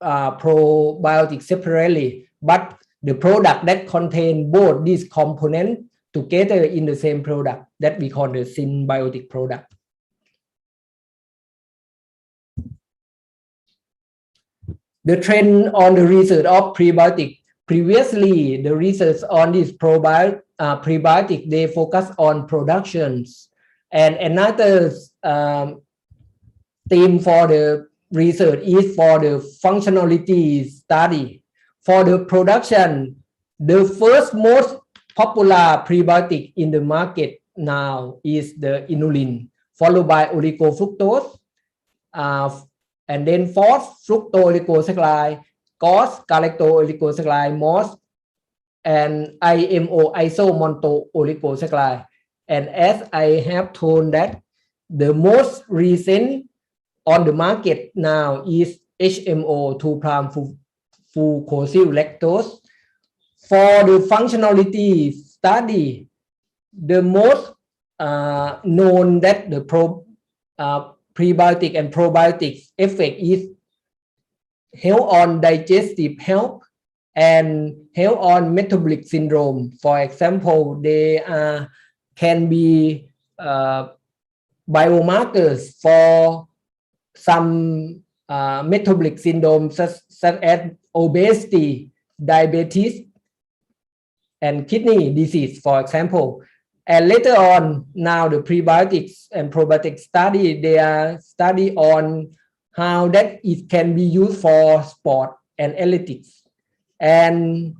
probiotic separately, but the product that contain both these components together in the same product that we call the symbiotic product. The trend on the research of prebiotic. Previously, the research on this prebiotic, they focus on productions. And another theme for the research is for the functionality study. For the production, the first most popular prebiotic in the market now is the inulin, followed by oligofructose, and then fourth, fructooligosaccharides, COS, galactooligosaccharides, MOS, and IMO, isomontooligosaccharides. And as I have told that the most recent on the market now is HMO, 2'-fucosyl lactose. For the functionality study, the most known that the prebiotic and probiotics effect is help on digestive health and help on metabolic syndrome. For example, they can be biomarkers for some metabolic syndrome such as obesity, diabetes, and kidney disease, for example. And later on, now the prebiotics and probiotic study, they are study on how that it can be used for sport and athletics. And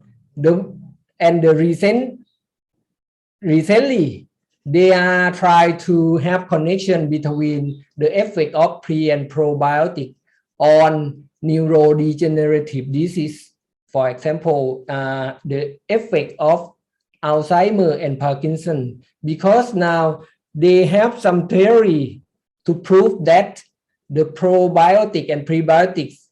recently, they are trying to have connection between the effect of pre and probiotic on neurodegenerative disease. For example, the effect of Alzheimer and Parkinson, because now they have some theory to prove that the probiotic and prebiotics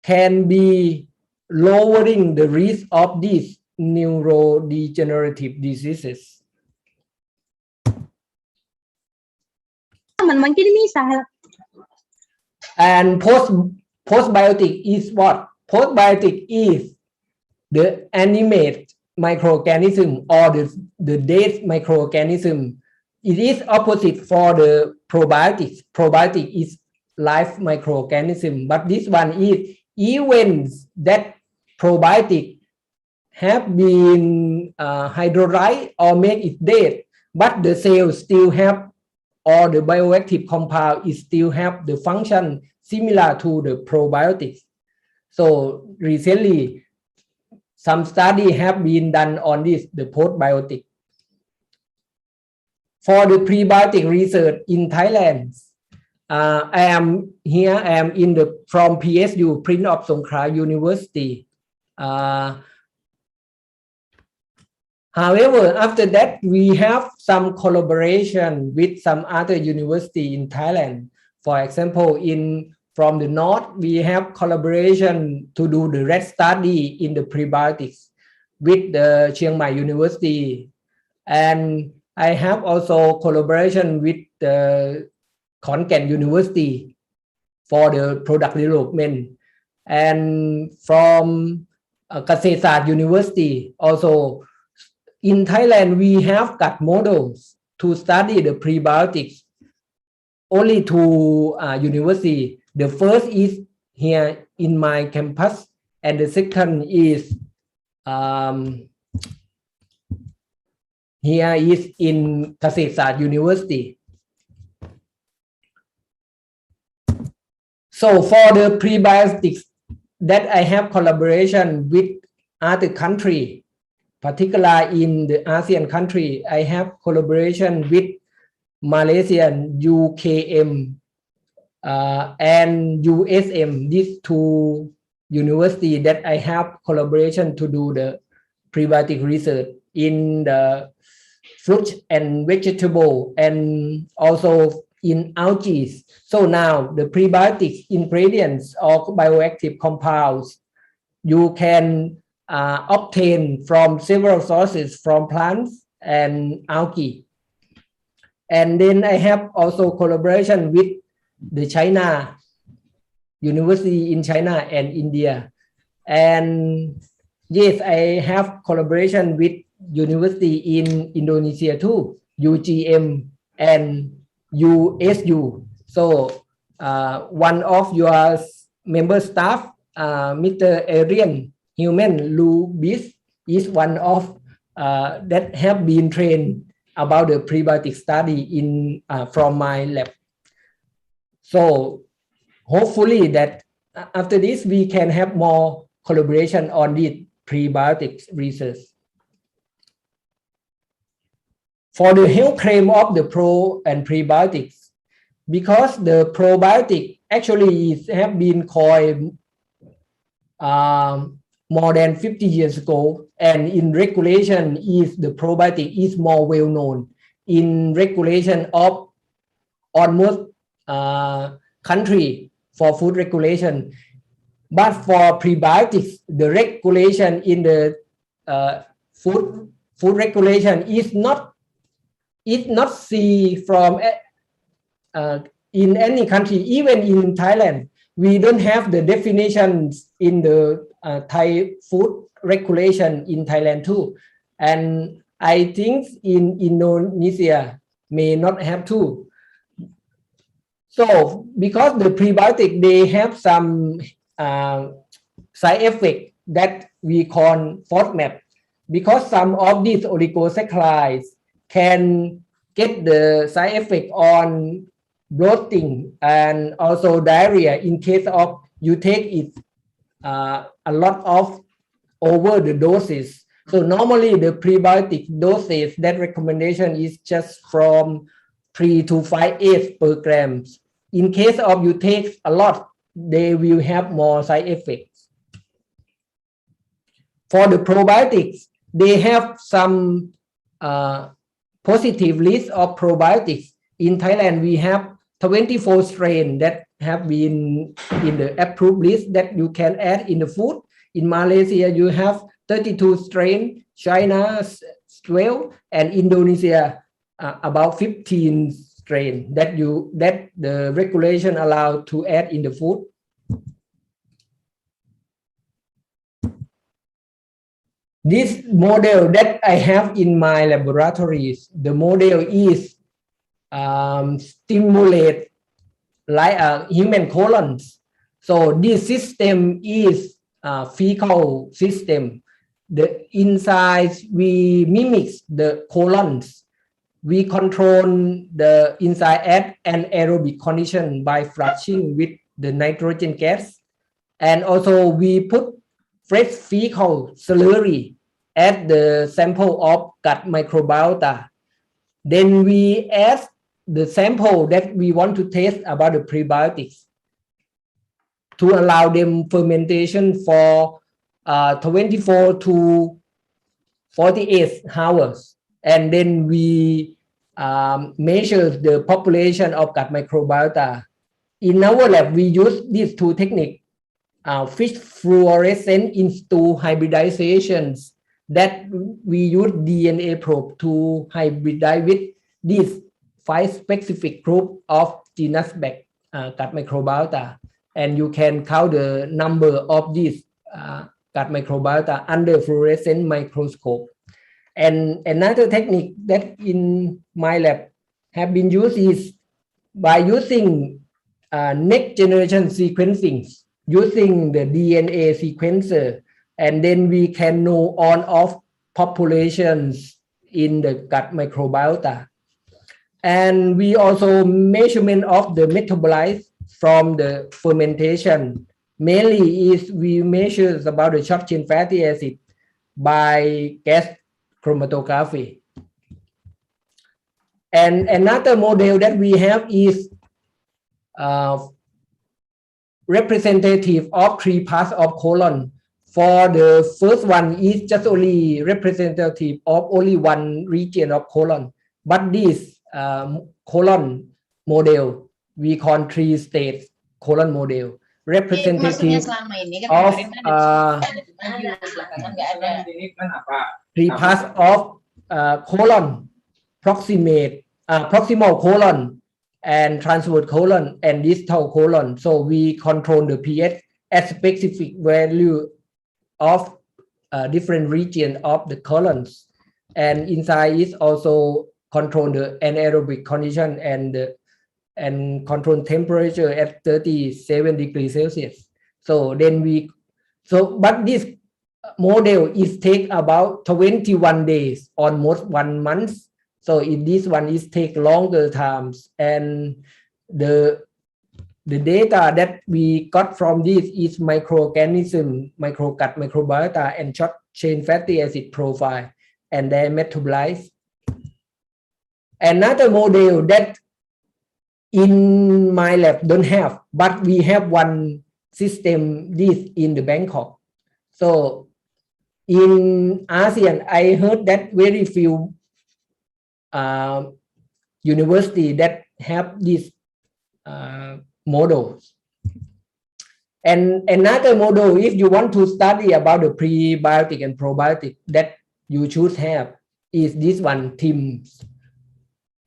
can be lowering the risk of these neurodegenerative diseases. And postbiotic is what? Postbiotic is the animate microorganism or the dead microorganism. It is opposite for the probiotics. Probiotic is live microorganism, but this one is even that probiotic have been hydrolyzed or make it dead, but the cells still have, or the bioactive compound is still have the function similar to the probiotics. So recently, some study have been done on this, the postbiotic. For the prebiotic research in Thailand, I am in the from PSU, Prince of Songkhla University. However, after that, we have some collaboration with some other university in Thailand. For example, from the north, we have collaboration to do the rat study in the prebiotics with the Chiang Mai University. And I have also collaboration with the Khon Kaen University for the product development. And from Kasetsart University also. In Thailand, we have got models to study the prebiotics only two university. The first is here in my campus, and the second is here is in Kasetsart University. So for the prebiotics that I have collaboration with other country, particularly in the ASEAN country, I have collaboration with Malaysian UKM and USM, these two universities that I have collaboration to do the prebiotic research in the fruit and vegetable and also in algae. So now the prebiotic ingredients or bioactive compounds you can obtain from several sources from plants and algae. And then I have also collaboration with the China university in China and India. And yes, I have collaboration with university in Indonesia too, UGM and USU. So one of your member staff, Mr. Arian Human Lubis, is one of that have been trained about the prebiotic study in from my lab. So hopefully that after this we can have more collaboration on the prebiotics research. For the health claim of the pro and prebiotics, because the probiotic actually have been coined more than 50 years ago, and in regulation is the probiotic is more well known in regulation of almost country for food regulation. But for prebiotics, the regulation in the food regulation is not see from in any country. Even in Thailand, we don't have the definitions in the Thai food regulation in Thailand too, and I think in Indonesia may not have too. So because the prebiotic, they have some side effect that we call FODMAP, because some of these oligosaccharides can get the side effect on bloating and also diarrhea in case of you take it a lot of over the doses. So normally the prebiotic doses, that recommendation is just from 3 to 5 F per grams. In case of you take a lot, they will have more side effects. For the probiotics, they have some positive list of probiotics. In Thailand, we have 24 strains that have been in the approved list that you can add in the food. In Malaysia, you have 32 strains, China 12, and Indonesia about 15 strains that the regulation allow to add in the food. This model that I have in my laboratories, the model is stimulate like human colons. So this system is a fecal system. The inside we mimic the colons. We control the inside at an aerobic condition by flushing with the nitrogen gas, and also we put fresh fecal slurry at the sample of gut microbiota. Then we add the sample that we want to test about the prebiotics to allow them fermentation for 24 to 48 hours. And then we measure the population of gut microbiota. In our lab, we use these two techniques, fish fluorescence into hybridizations, that we use DNA probe to hybridize with these 5 specific group of genus gut microbiota, and you can count the number of these gut microbiota under fluorescent microscope. And another technique that in my lab have been used is by using next generation sequencing, using the DNA sequencer, and then we can know on off populations in the gut microbiota. And we also measurement of the metabolites from the fermentation. Mainly is we measure about the short chain fatty acid by gas chromatography. And another model that we have is representative of 3 parts of colon. For the first one is just only representative of only one region of colon. But this colon model we call 3 states colon model representative of 3 parts of colon, proximal colon, and transverse colon and distal colon. So we control the pH at specific value of different region of the colons, and inside is also control the anaerobic condition and control temperature at 37 degrees Celsius. So then but this model is take about 21 days, almost 1 month. So if this one is take longer times, and the data that we got from this is microorganism, microgut microbiota, and short chain fatty acid profile and their metabolites. Another model that in my lab don't have, but we have one system this in the Bangkok. So in ASEAN, I heard that very few university that have these models. And another model, if you want to study about the prebiotic and probiotic that you should have, is this one, TIMS.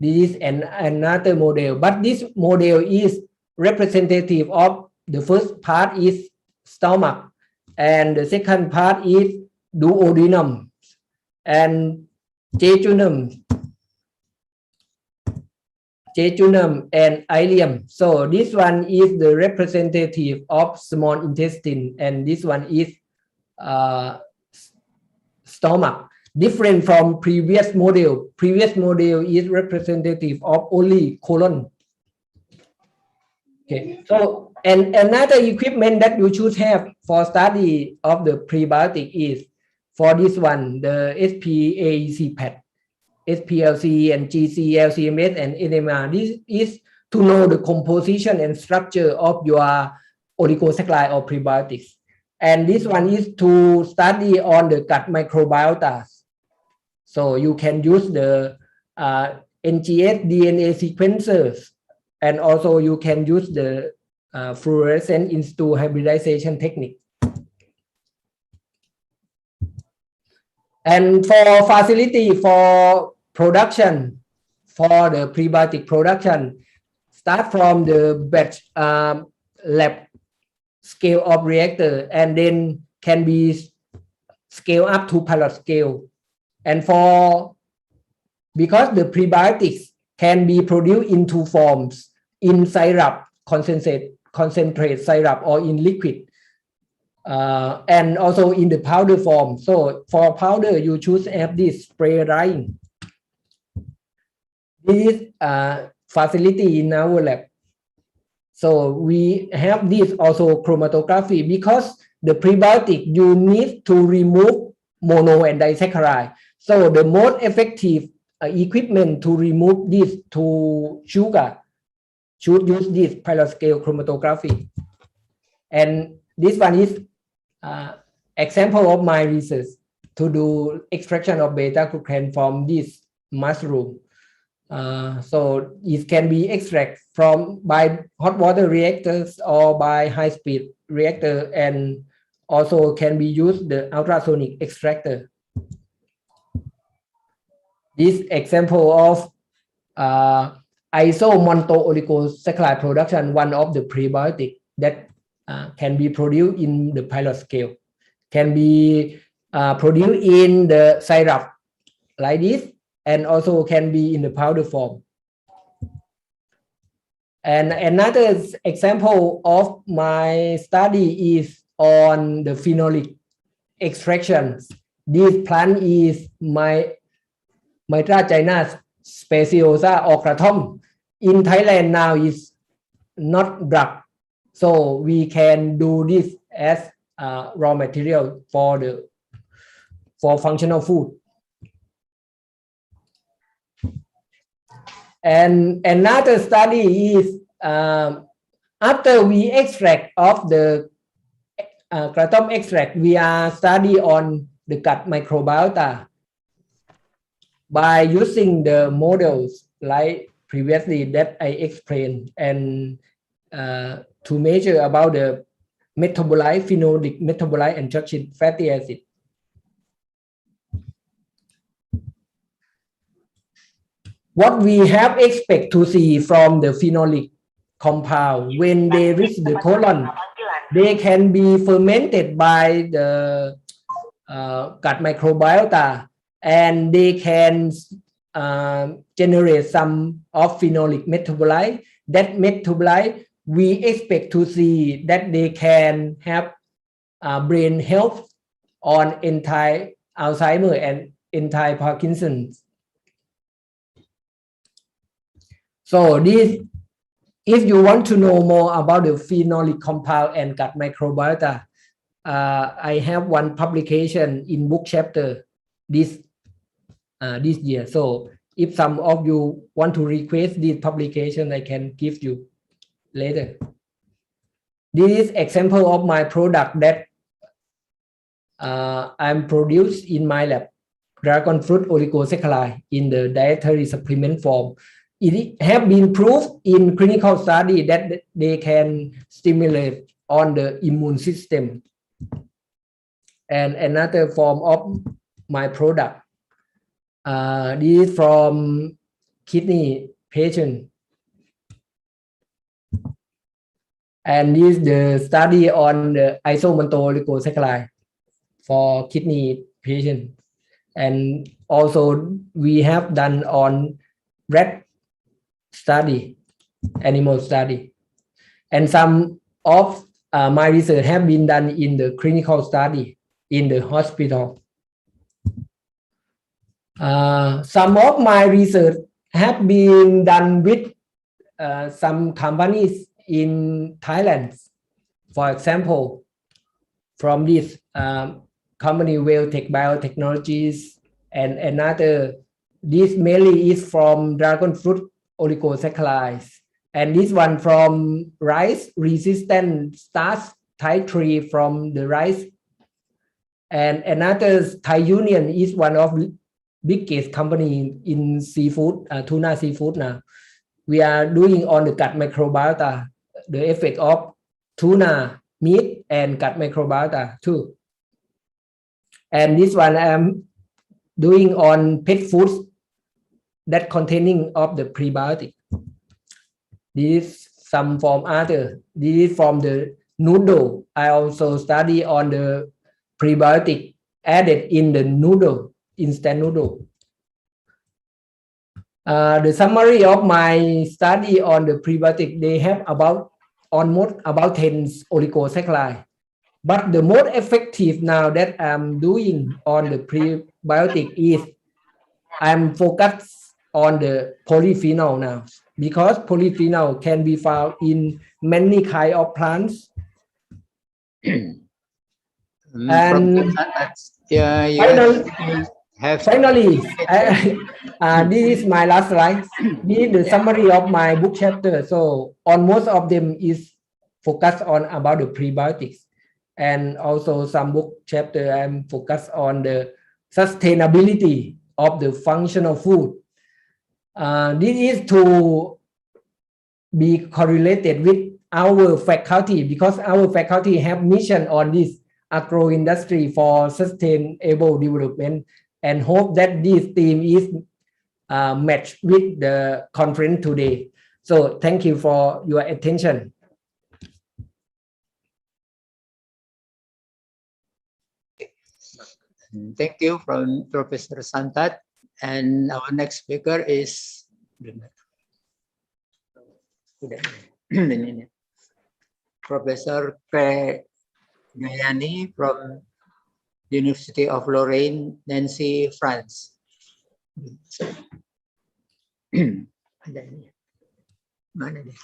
This is another model, but this model is representative of the first part is stomach, and the second part is duodenum and jejunum and ileum. So this one is the representative of small intestine, and this one is stomach. Different from previous model. Previous model is representative of only colon. Okay. So and another equipment that you should have for study of the prebiotic is for this one, the SPAEC pad. SPLC and GC, LCMS and NMR. This is to know the composition and structure of your oligosaccharide or prebiotics. And this one is to study on the gut microbiota. So you can use the NGS DNA sequencers, and also you can use the fluorescent in situ hybridization technique. And for facility for production, for the prebiotic production, start from the batch lab scale of reactor, and then can be scale up to pilot scale. And because the prebiotics can be produced in 2 forms, in syrup, concentrate syrup, or in liquid. And also in the powder form. So for powder, you choose have this spray drying. This facility in our lab. So we have this also chromatography, because the prebiotic you need to remove mono and disaccharide. So the most effective equipment to remove this to sugar should use this pilot scale chromatography. And this one is example of my research to do extraction of beta glucan from this mushroom. So it can be extracted from by hot water reactors or by high speed reactor, and also can be used the ultrasonic extractor. This example of isomonto-oligosaccharide production, one of the prebiotic that can be produced in the pilot scale, can be produced in the syrup like this, and also can be in the powder form. And another example of my study is on the phenolic extractions. This plant is my China speciosa or kratom. In Thailand now is not drug, so we can do this as raw material for functional food. And another study is after we extract of the kratom extract, we are study on the gut microbiota by using the models like previously that I explained, and to measure about the metabolite, phenolic metabolite, and structured fatty acid. What we have expect to see from the phenolic compound when they reach the colon, they can be fermented by the gut microbiota, and they can generate some of phenolic metabolite. That metabolite we expect to see that they can have brain health on anti-Alzheimer and anti-Parkinson's. So this, if you want to know more about the phenolic compound and gut microbiota, I have one publication in book chapter this year. So if some of you want to request this publication, I can give you later. This is example of my product that I'm produced in my lab, dragon fruit oligosaccharide in the dietary supplement form. It have been proved in clinical study that they can stimulate on the immune system. And another form of my product, this is from kidney patient. And this is the study on the isomaltol oligosaccharide for kidney patient. And also we have done on rat study, animal study. And some of my research have been done in the clinical study in the hospital. Some of my research have been done with some companies in Thailand. For example, from this company Welltech Biotechnologies, and another, this mainly is from dragon fruit oligosaccharides, and this one from rice resistant starch type 3 from the rice. And another, Thai Union is one of biggest company in seafood, tuna seafood now. We are doing on the gut microbiota, the effect of tuna meat and gut microbiota too. And this one I'm doing on pet foods that containing of the prebiotic. This is some from other. This is from the noodle. I also study on the prebiotic added in the noodle, instant noodle. The summary of my study on the prebiotic, they have almost about 10 oligosaccharides. But the most effective now that I'm doing on the prebiotic is I'm focused on the polyphenol now, because polyphenol can be found in many kinds of plants. And finally, this is my last slide. This is the summary of my book chapter. So on most of them is focused on about the prebiotics, and also some book chapter I'm focused on the sustainability of the functional food. This is to be correlated with our faculty, because our faculty have mission on this agro industry for sustainable development, and hope that this theme is matched with the conference today. So thank you for your attention. Thank you from Professor Santat. And our next speaker is Professor Claire Gayani from University of Lorraine, Nancy, France. Mana dia?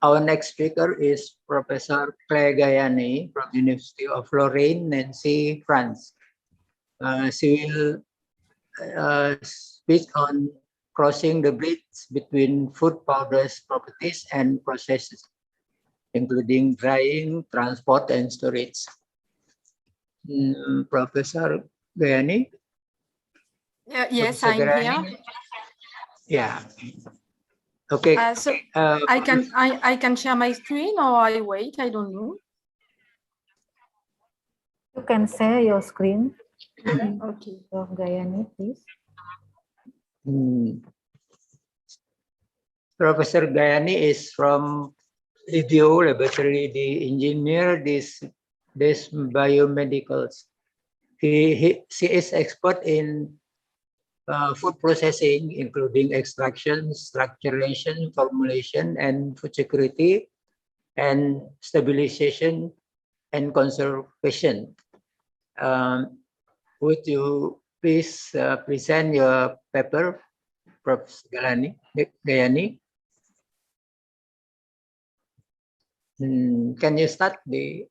Our next speaker is Professor Claire Gayani from University of Lorraine, Nancy, France. She will speak on crossing the bridge between food powders properties and processes, including drying, transport, and storage. Professor Gayani? Yes, Professor I'm Gayani? here. Yeah. Okay. So I can share my screen or I wait. I don't know. You can share your screen. Okay. Prof. Gayani, please. Professor Gayani is from Video Laboratory, the engineer, this biomedicals. She is expert in food processing, including extraction, structuration, formulation, and food security, and stabilization and conservation. Would you please present your paper, Prof. Gayani? Can you start the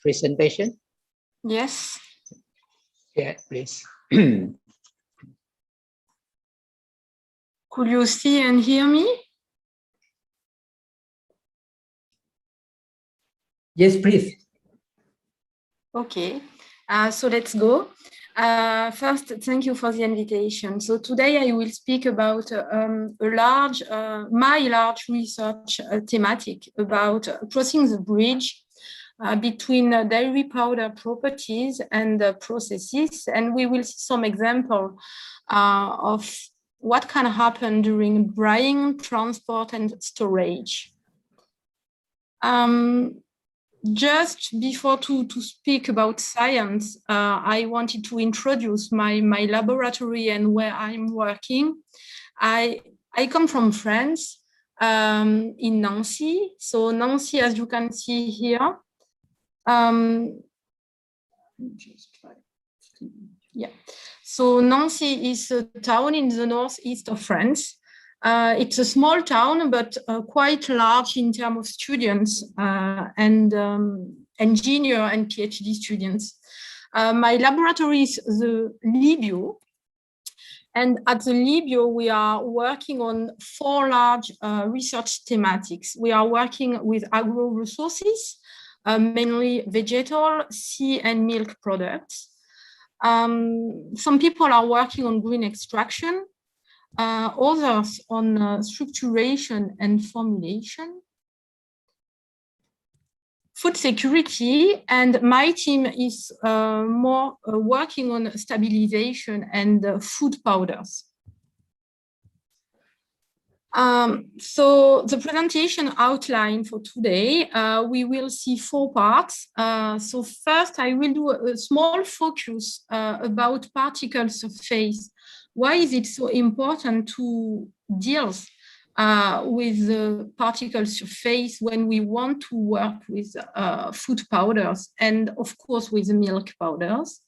presentation? Yes. Yeah, please. Could you see and hear me? Yes, please. Okay, so let's go. First, thank you for the invitation. So today I will speak about my large research thematic about crossing the bridge between dairy powder properties and processes. And we will see some example of what can happen during drying, transport, and storage. Just before to speak about science, I wanted to introduce my laboratory and where I'm working. I come from France, in Nancy. So Nancy, as you can see here, yeah. So Nancy is a town in the northeast of France. It's a small town, but quite large in terms of students and engineer and PhD students. My laboratory is the Libio. And at the Libio, we are working on 4 large research thematics. We are working with agro-resources, mainly vegetal, sea and milk products. Some people are working on green extraction, others on structuration and formulation, food security, and my team is more working on stabilization and food powders. So the presentation outline for today, we will see 4 parts. So first, I will do a small focus about particle surface. Why is it so important to deal with the particle surface when we want to work with food powders and, of course, with milk powders?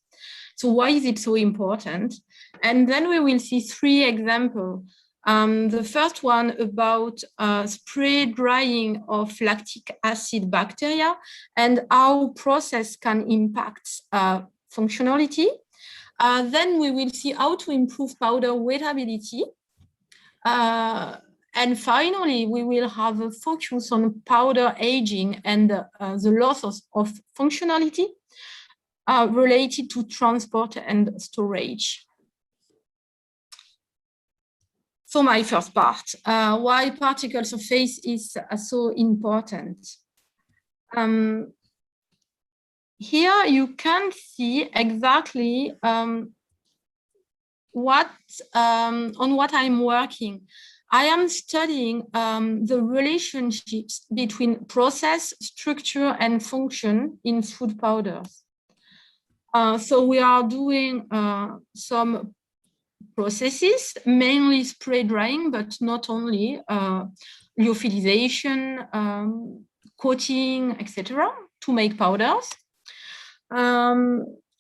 So why is it so important? And then we will see 3 examples. The first one about spray drying of lactic acid bacteria and how process can impact functionality. Then we will see how to improve powder wettability. And finally, we will have a focus on powder aging and the loss of functionality related to transport and storage. So my first part, why particle surface is so important. here you can see exactly on what I'm working. I am studying the relationships between process, structure, and function in food powders. So we are doing some processes, mainly spray drying, but not only, lyophilization, coating, etc., to make powders.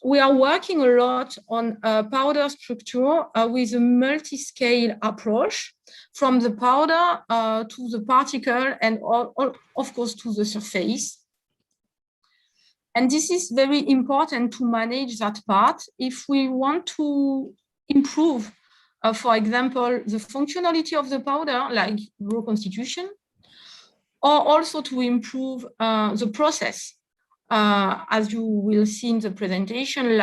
We are working a lot on powder structure with a multi-scale approach, from the powder to the particle and of course to the surface. And this is very important to manage that part if we want to improve, for example, the functionality of the powder, like reconstitution, or also to improve the process. As you will see in the presentation,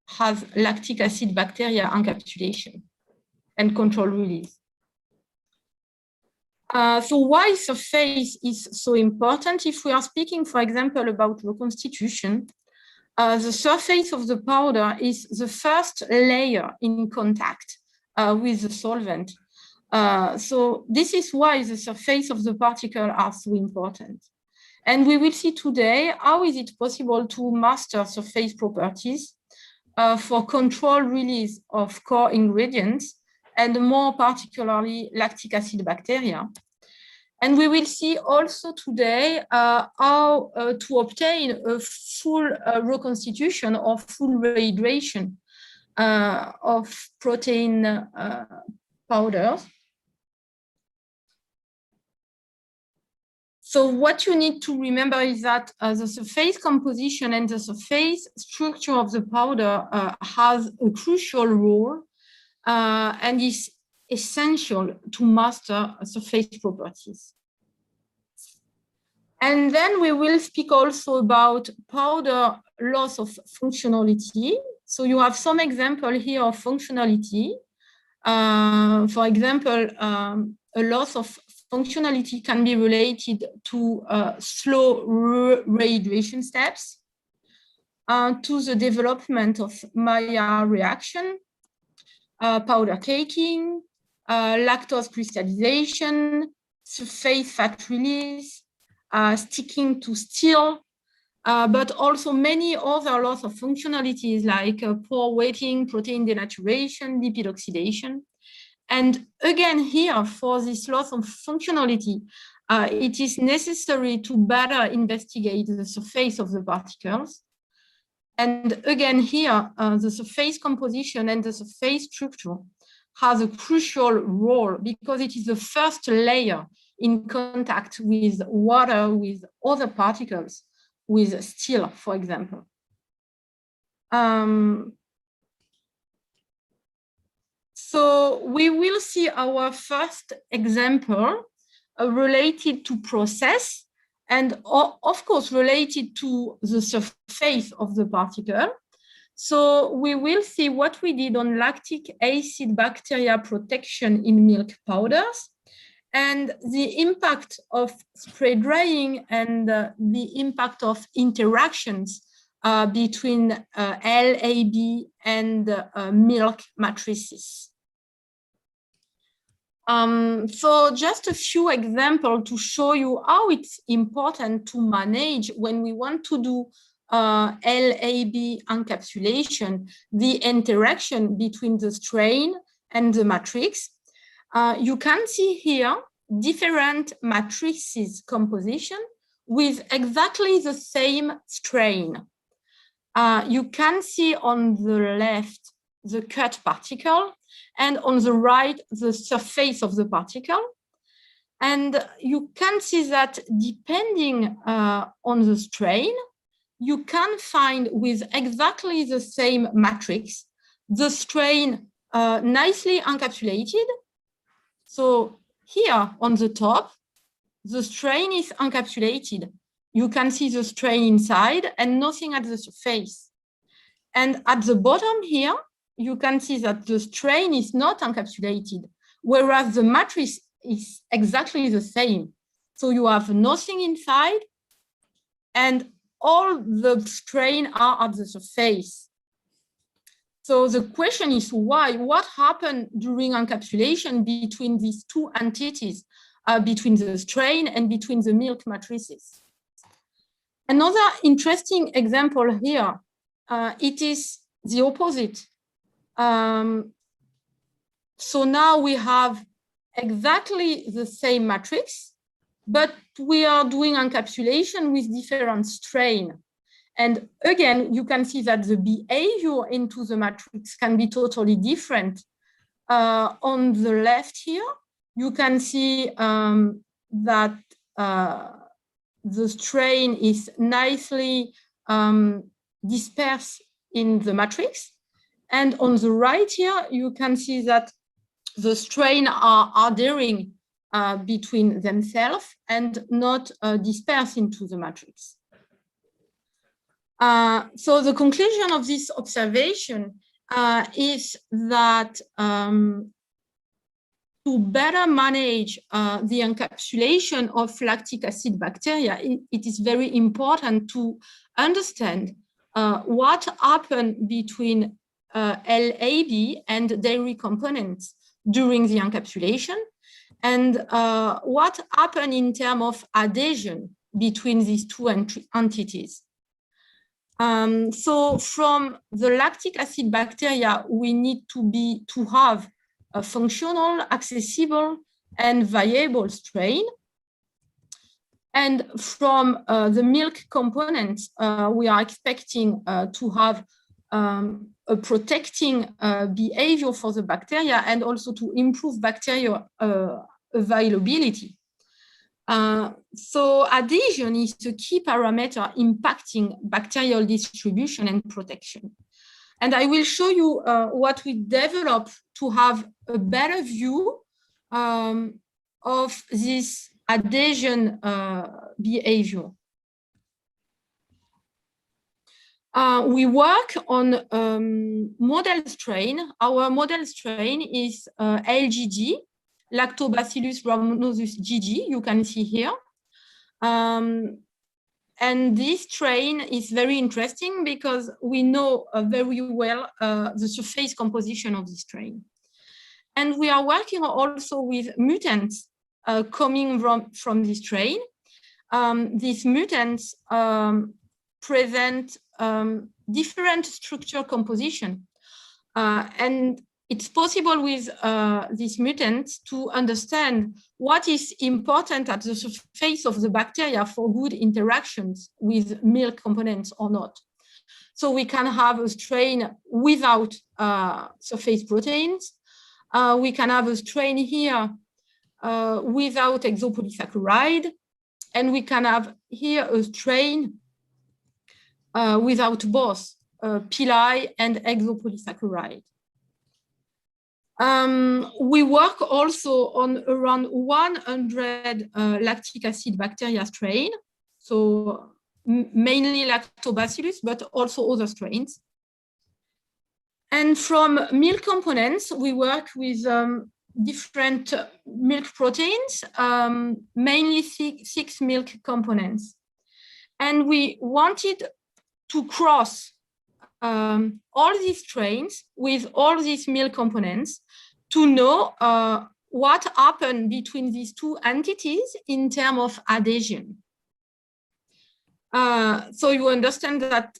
has lactic acid bacteria encapsulation and control release. So why surface is so important? If we are speaking, for example, about reconstitution, the surface of the powder is the first layer in contact with the solvent. So this is why the surface of the particle are so important. And we will see today how is it possible to master surface properties for control release of core ingredients, and more particularly lactic acid bacteria. And we will see also today how to obtain a full reconstitution or full rehydration of protein powders. So what you need to remember is that the surface composition and the surface structure of the powder has a crucial role and is essential to master surface properties. And then we will speak also about powder loss of functionality. So you have some example here of functionality. For example, a loss of functionality can be related to slow rehydration steps, to the development of Maillard reaction, powder caking, lactose crystallization, surface fat release, sticking to steel, but also many other loss of functionalities like poor weighting, protein denaturation, lipid oxidation. And again, here, for this loss of functionality, it is necessary to better investigate the surface of the particles. And again, here, the surface composition and the surface structure has a crucial role because it is the first layer in contact with water, with other particles, with steel, for example. So we will see our first example related to process and of course related to the surface of the particle. So we will see what we did on lactic acid bacteria protection in milk powders and the impact of spray drying and the impact of interactions between LAB and milk matrices. So just a few examples to show you how it's important to manage when we want to do LAB encapsulation, the interaction between the strain and the matrix. You can see here different matrices composition with exactly the same strain. You can see on the left the cut particle and on the right the surface of the particle. And you can see that depending on the strain, you can find with exactly the same matrix the strain nicely encapsulated. So here on the top, the strain is encapsulated. You can see the strain inside and nothing at the surface. And at the bottom here, you can see that the strain is not encapsulated, whereas the matrix is exactly the same. So you have nothing inside and all the strain are at the surface. So the question is why? What happened during encapsulation between these two entities, between the strain and between the milk matrices? Another interesting example here, it is the opposite. So now we have exactly the same matrix, but we are doing encapsulation with different strain. And again, you can see that the behavior into the matrix can be totally different. On the left here, you can see that the strain is nicely dispersed in the matrix. And on the right here, you can see that the strain are adhering between themselves and not dispersed into the matrix. So the conclusion of this observation is that to better manage the encapsulation of lactic acid bacteria, it is very important to understand what happened between LAB and dairy components during the encapsulation, and what happened in terms of adhesion between these two entities. So from the lactic acid bacteria, we need to have a functional, accessible, and viable strain. And from the milk components, we are expecting to have a protecting behavior for the bacteria and also to improve bacterial availability. So adhesion is a key parameter impacting bacterial distribution and protection. And I will show you what we developed to have a better view of this adhesion behavior. We work on model strain. Our model strain is LGG, Lactobacillus rhamnosus GG, you can see here. And this strain is very interesting because we know very well the surface composition of this strain. And we are working also with mutants coming from this strain. These mutants present different structure composition. And it's possible with these mutants to understand what is important at the surface of the bacteria for good interactions with milk components or not. So we can have a strain without surface proteins. We can have a strain here without exopolysaccharide. And we can have here a strain without both pili and exopolysaccharide. We work also on around 100 lactic acid bacteria strain, so mainly lactobacillus, but also other strains. And from milk components, we work with different milk proteins, mainly six milk components. And we wanted to cross all these strains with all these milk components to know what happened between these two entities in terms of adhesion. So you understand that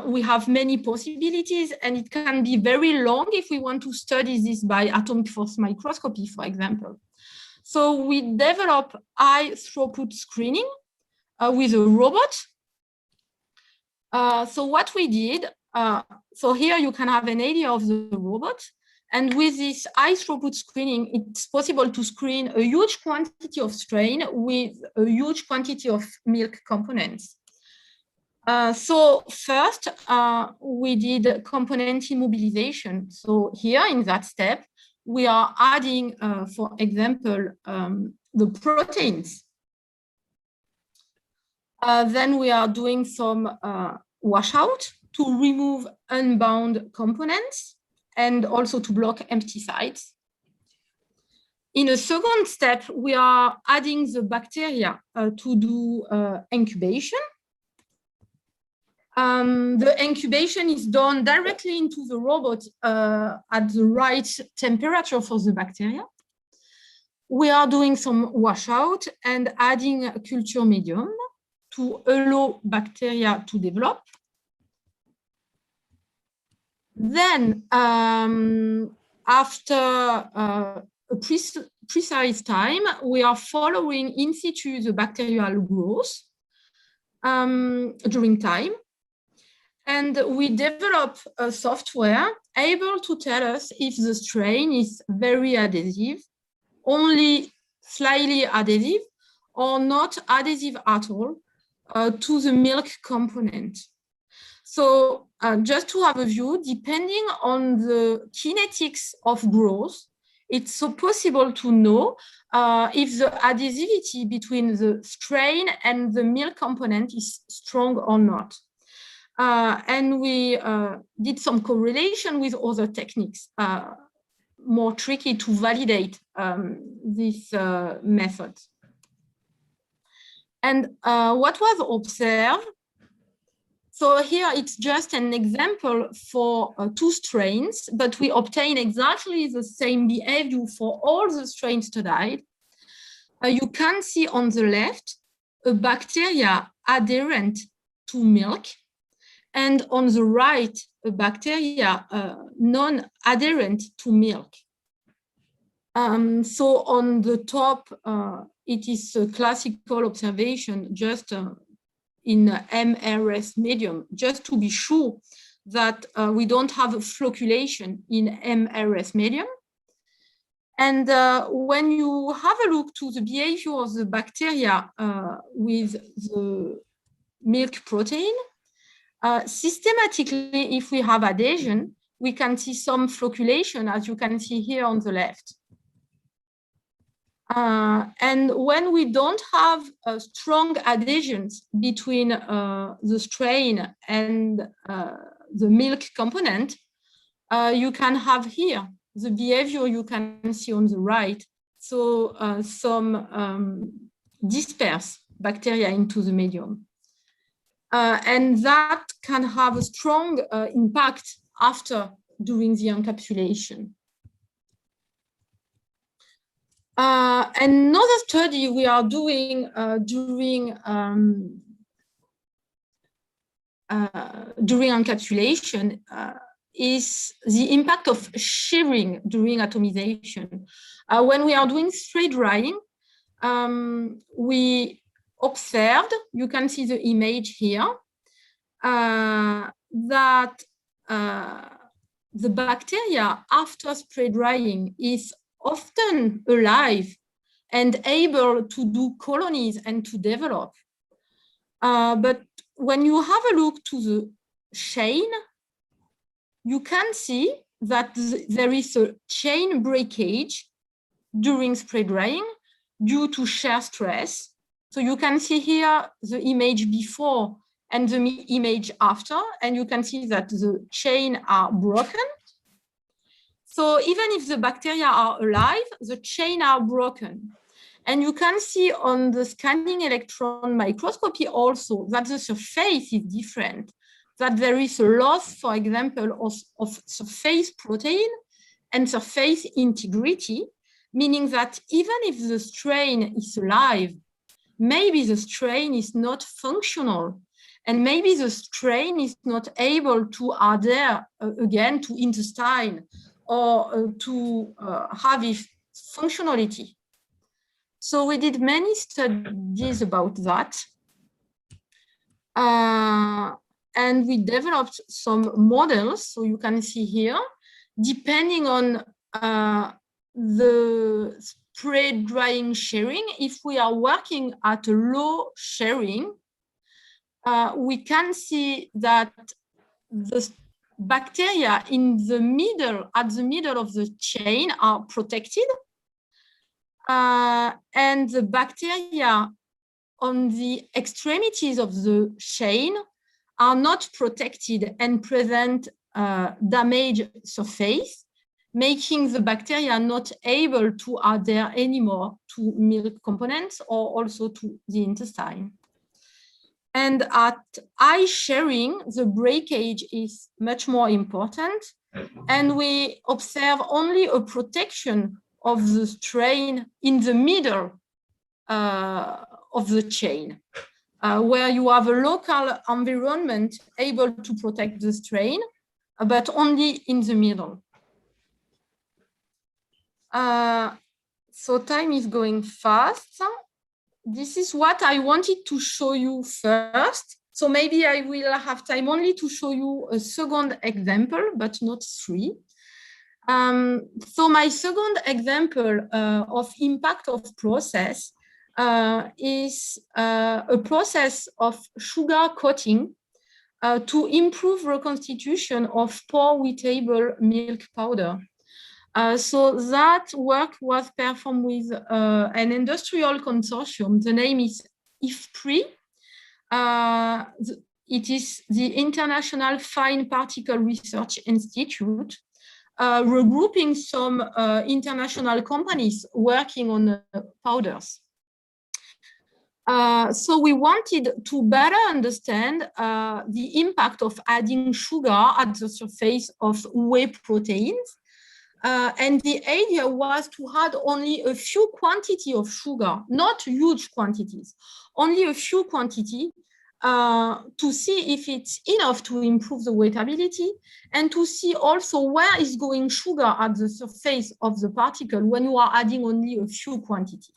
we have many possibilities, and it can be very long if we want to study this by atomic force microscopy, for example. So we develop high throughput screening with a robot. So what we did, so here you can have an idea of the robot. And with this high throughput screening, it's possible to screen a huge quantity of strain with a huge quantity of milk components. So first, we did component immobilization. So here in that step, we are adding, for example, the proteins. Then we are doing some washout to remove unbound components and also to block empty sites. In a second step, we are adding the bacteria to do incubation. The incubation is done directly into the robot at the right temperature for the bacteria. We are doing some washout and adding a culture medium to allow bacteria to develop. Then, after a precise time, we are following in situ the bacterial growth during time. And we develop a software able to tell us if the strain is very adhesive, only slightly adhesive, or not adhesive at all to the milk component. So just to have a view, depending on the kinetics of growth, it's so possible to know if the adhesivity between the strain and the milk component is strong or not. And we did some correlation with other techniques, more tricky to validate this method. And what was observed, so here it's just an example for two strains, but we obtain exactly the same behavior for all the strains studied. You can see on the left a bacteria adherent to milk, and on the right, a bacteria non-adherent to milk. So on the top, it is a classical observation just in MRS medium, just to be sure that we don't have a flocculation in MRS medium. And when you have a look to the behavior of the bacteria with the milk protein, systematically, if we have adhesion, we can see some flocculation, as you can see here on the left. And when we don't have strong adhesions between the strain and the milk component, you can have here the behavior you can see on the right. So some disperse bacteria into the medium. And that can have a strong impact after during the encapsulation. Another study we are doing during encapsulation is the impact of shearing during atomization. When we are doing spray drying, we observed, you can see the image here, that the bacteria after spray drying is often alive and able to do colonies and to develop. But when you have a look to the chain, you can see that there is a chain breakage during spray drying due to shear stress. So you can see here the image before and the image after, and you can see that the chain are broken. So even if the bacteria are alive, the chain are broken. And you can see on the scanning electron microscopy also that the surface is different, that there is a loss, for example, of surface protein and surface integrity, meaning that even if the strain is alive, maybe the strain is not functional, and maybe the strain is not able to adhere again to intestine or to have its functionality. So we did many studies about that. And we developed some models, so you can see here, depending on the spray drying shearing. If we are working at a low shearing, we can see that the bacteria in the middle, at the middle of the chain, are protected. And the bacteria on the extremities of the chain are not protected and present damaged surface, making the bacteria not able to adhere anymore to milk components or also to the intestine. And at eye sharing, the breakage is much more important. And we observe only a protection of the strain in the middle of the chain, where you have a local environment able to protect the strain, but only in the middle. So time is going fast. This is what I wanted to show you first. So maybe I will have time only to show you a second example, but not three. So my second example of impact of process is a process of sugar coating to improve reconstitution of poor wheatable milk powder. So that work was performed with an industrial consortium. The name is IFPRI. It is the International Fine Particle Research Institute, regrouping some international companies working on powders. So we wanted to better understand the impact of adding sugar at the surface of whey proteins. And the idea was to add only a few quantity of sugar, not huge quantities, only a few quantity to see if it's enough to improve the weightability, and to see also where is going sugar at the surface of the particle when you are adding only a few quantity.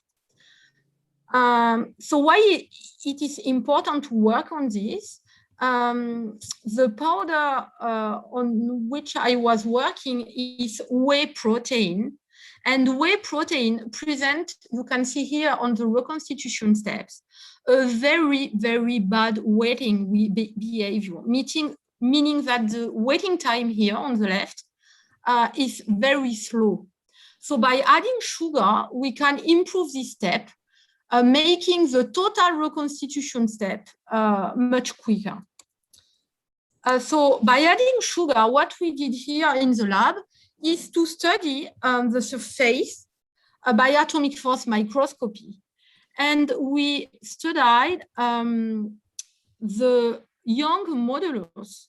So why it is important to work on this? The powder on which I was working is whey protein, and whey protein present, you can see here on the reconstitution steps, a very, very bad waiting behavior, meaning that the waiting time here on the left is very slow. So by adding sugar, we can improve this step, making the total reconstitution step much quicker. So by adding sugar, what we did here in the lab is to study the surface by atomic force microscopy. And we studied the young modelers.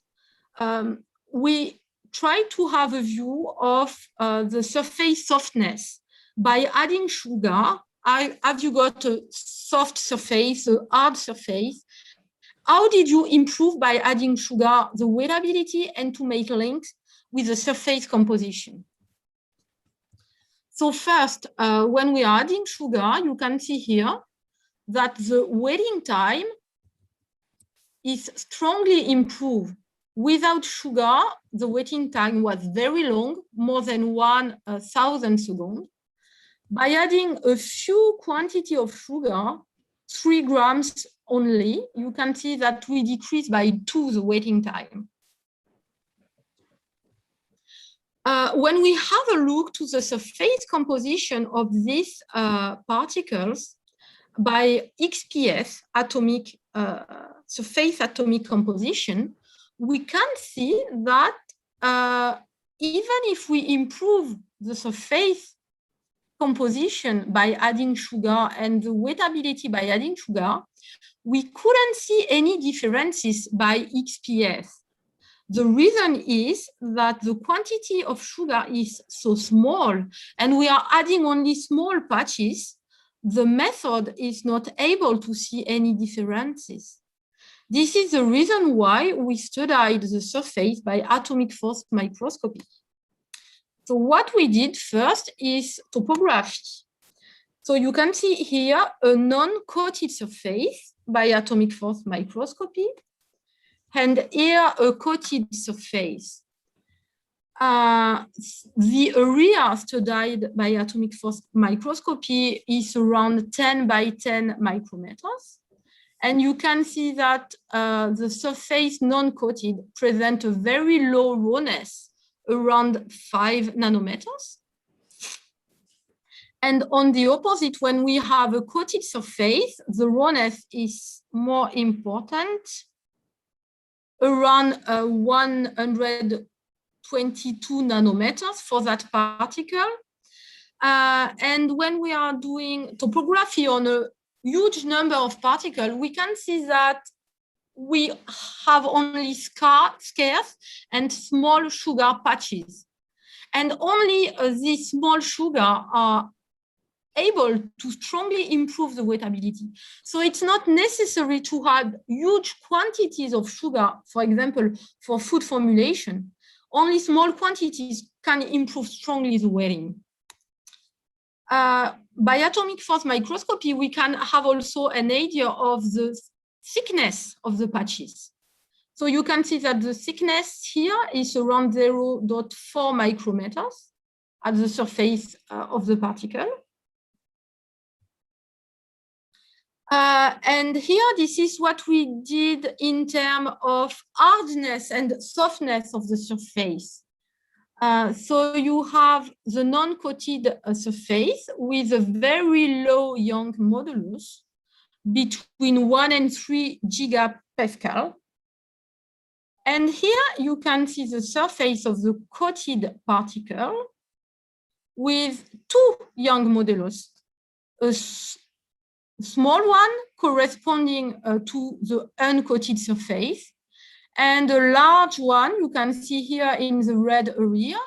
We tried to have a view of the surface softness by adding sugar. Have you got a soft surface, a hard surface? How did you improve by adding sugar the weightability and to make links with the surface composition? So first, when we are adding sugar, you can see here that the waiting time is strongly improved. Without sugar, the waiting time was very long, more than 1,000 seconds. By adding a few quantity of sugar, 3 grams only, you can see that we decrease by 2 the waiting time. When we have a look to the surface composition of these particles by XPS, atomic surface atomic composition, we can see that even if we improve the surface composition by adding sugar and the weightability by adding sugar, we couldn't see any differences by XPS. The reason is that the quantity of sugar is so small and we are adding only small patches. The method is not able to see any differences. This is the reason why we studied the surface by atomic force microscopy. So what we did first is topography. So you can see here a non-coated surface by atomic force microscopy, and here a coated surface. The area studied by atomic force microscopy is around 10 by 10 micrometers. And you can see that the surface non-coated present a very low rawness, around 5 nanometers. And on the opposite, when we have a coated surface, the rawness is more important, around 122 nanometers for that particle. And when we are doing topography on a huge number of particles, we can see that we have only scarce and small sugar patches. And only these small sugar are able to strongly improve the weightability. So it's not necessary to have huge quantities of sugar, for example, for food formulation. Only small quantities can improve strongly the weighting. By atomic force microscopy, we can have also an idea of the thickness of the patches. So you can see that the thickness here is around 0.4 micrometers at the surface of the particle. And here, this is what we did in terms of hardness and softness of the surface. So you have the non-coated surface with a very low Young modulus between 1 and 3 gigapascal. And here you can see the surface of the coated particle with 2 Young modulus, a small one corresponding to the uncoated surface, and a large one you can see here in the red area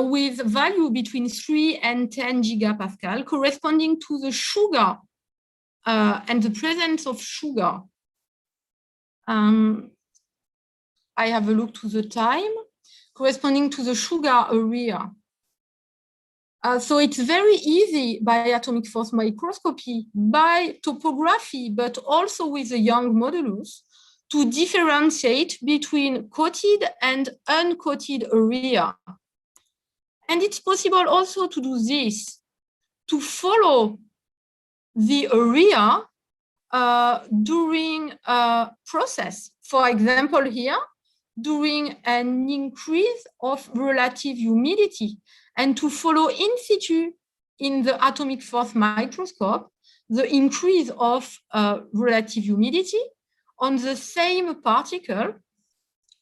with value between 3 and 10 gigapascal, corresponding to the sugar and the presence of sugar. I have a look to the time, corresponding to the sugar area. So it's very easy by atomic force microscopy, by topography, but also with the Young modulus, to differentiate between coated and uncoated area. And it's possible also to do this, to follow the area during a process. For example, here, during an increase of relative humidity, and to follow in situ in the atomic force microscope the increase of relative humidity on the same particle,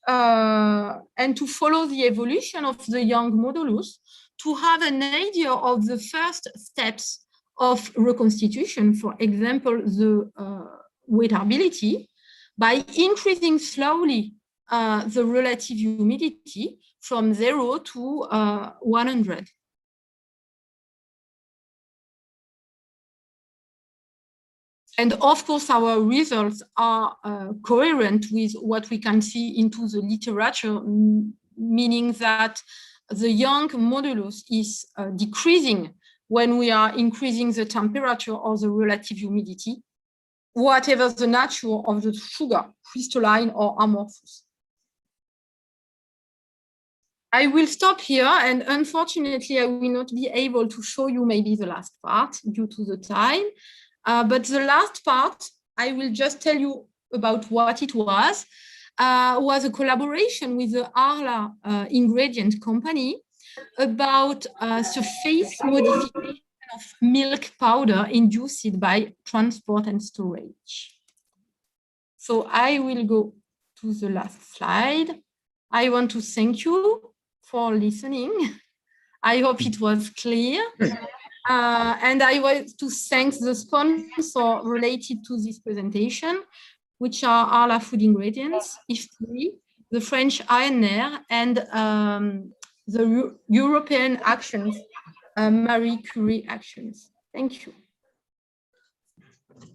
and to follow the evolution of the Young modulus to have an idea of the first steps of reconstitution, for example, the weightability, by increasing slowly the relative humidity from 0 to 100. And of course, our results are coherent with what we can see into the literature, meaning that the Young modulus is decreasing when we are increasing the temperature or the relative humidity, whatever the nature of the sugar, crystalline or amorphous. I will stop here, and unfortunately, I will not be able to show you maybe the last part due to the time. But the last part, I will just tell you about what it was a collaboration with the Arla ingredient company about surface modification of milk powder induced by transport and storage. So I will go to the last slide. I want to thank you for listening. I hope it was clear. And I want to thank the sponsor related to this presentation, which are Arla Food Ingredients, IFT, the French ANR, and the European Actions, Marie Curie Actions. Thank you.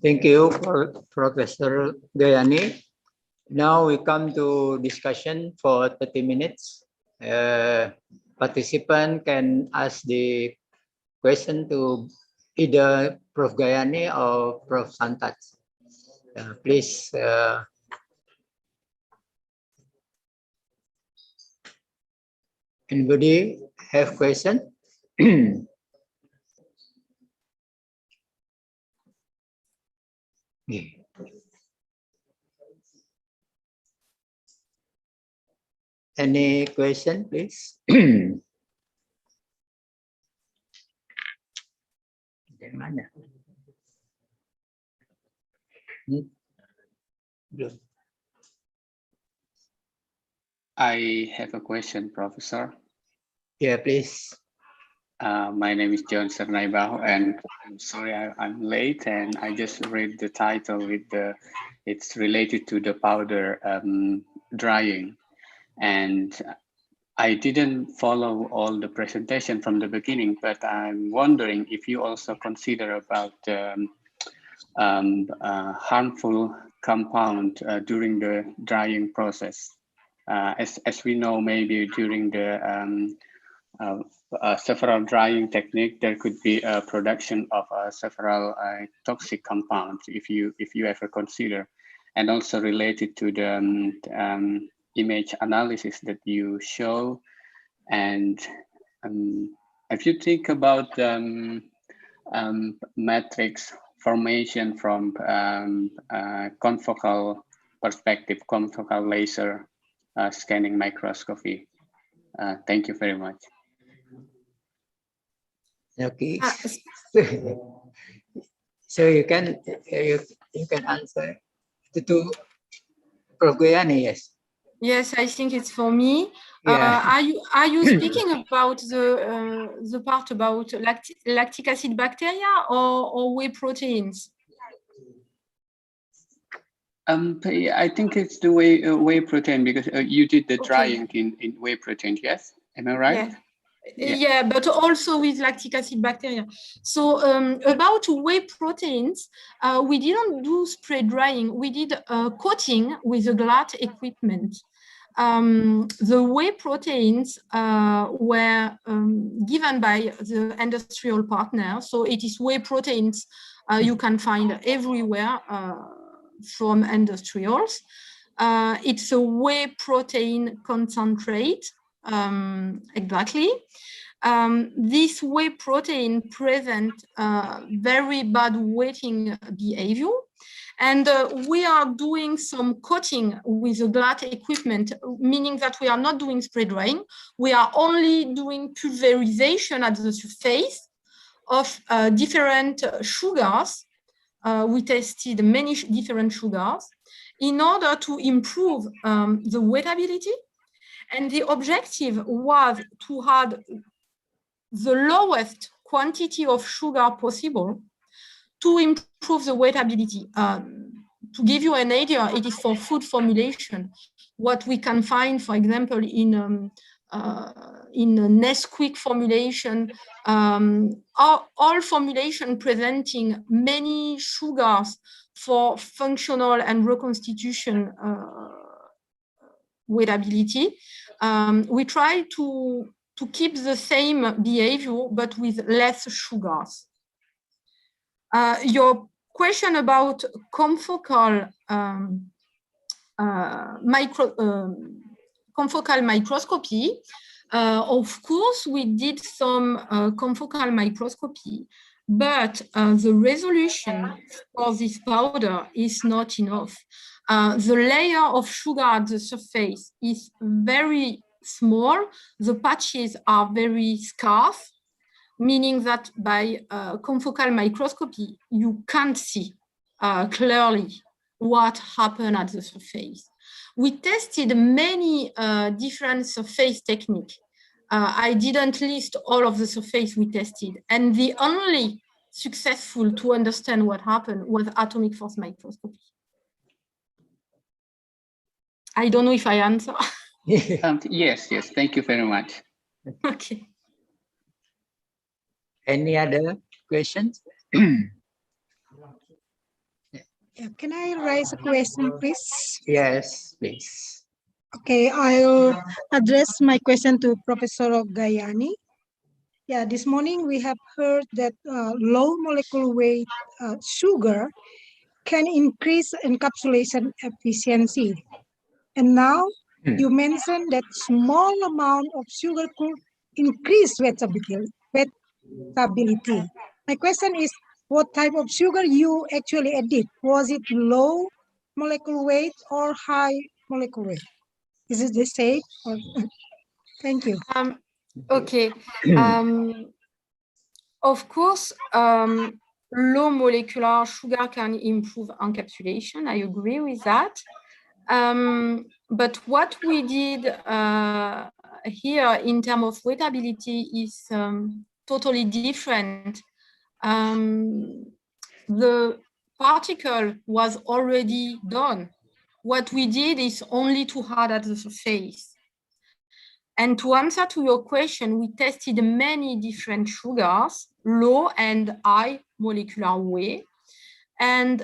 Thank you, Professor Gayani. Now we come to discussion for 30 minutes. Participant can ask the question to either Prof. Gayani or Prof. Santat. Please. Anybody have question? Yeah. Any question, please? Dari mana? I have a question, Professor. Yeah, please. My name is John Sernaibao, and I'm sorry I'm late, and I just read the title with it's related to the powder drying, and I didn't follow all the presentation from the beginning, but I'm wondering if you also consider about harmful compound during the drying process. As we know, maybe during the several drying technique, there could be a production of several toxic compounds if you ever consider, and also related to the image analysis that you show, and if you think about matrix formation from confocal perspective, confocal laser scanning microscopy. Thank you very much. Okay. So you can answer to Prof. Guyani, yes. Yes, I think it's for me. Yeah. Are you speaking about the part about lactic acid bacteria or whey proteins? I think it's the whey protein, because you did the drying in whey protein, yes? Am I right? Yeah. Yeah, but also with lactic acid bacteria. So about whey proteins, we didn't do spray drying. We did coating with a glass equipment. The whey proteins were given by the industrial partner. So it is whey proteins you can find everywhere from industrials. It's a whey protein concentrate. Exactly. This whey protein present very bad wetting behavior, and we are doing some coating with the glass equipment, meaning that we are not doing spray drying. We are only doing pulverization at the surface of different sugars. We tested many different sugars in order to improve the wettability. And the objective was to add the lowest quantity of sugar possible to improve the wettability. To give you an idea, it is for food formulation. What we can find, for example, in Nesquik formulation, all formulation presenting many sugars for functional and reconstitution wettability. We try to keep the same behavior, but with less sugars. Your question about confocal confocal microscopy, of course, we did some confocal microscopy, but the resolution for this powder is not enough. The layer of sugar at the surface is very small. The patches are very scarce, meaning that by confocal microscopy, you can't see clearly what happened at the surface. We tested many different surface techniques. I didn't list all of the surface we tested, and the only successful to understand what happened was atomic force microscopy. I don't know if I answer. Yes, thank you very much. Okay. Any other questions? Can I raise a question, please? Yes, please. Okay, I'll address my question to Professor Gayani. Yeah, this morning we have heard that low molecular weight sugar can increase encapsulation efficiency. And now you mentioned that small amount of sugar could increase wettability. My question is, what type of sugar you actually added? Was it low molecular weight or high molecular weight? Is it the same? Or... Thank you. Okay. Of course, low molecular sugar can improve encapsulation. I agree with that. But what we did here in terms of wettability is totally different. The particle was already done. What we did is only to add at the surface. And to answer to your question, we tested many different sugars, low and high molecular weight. And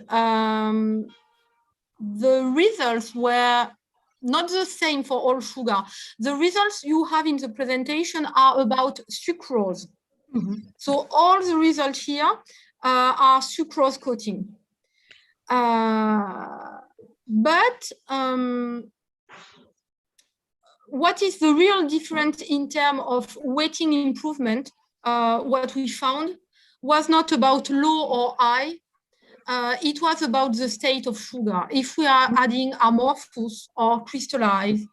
the results were not the same for all sugar. The results you have in the presentation are about sucrose. So all the results here are sucrose coating. But what is the real difference in terms of weighting improvement? What we found was not about low or high. It was about the state of sugar. If we are adding amorphous or crystallized,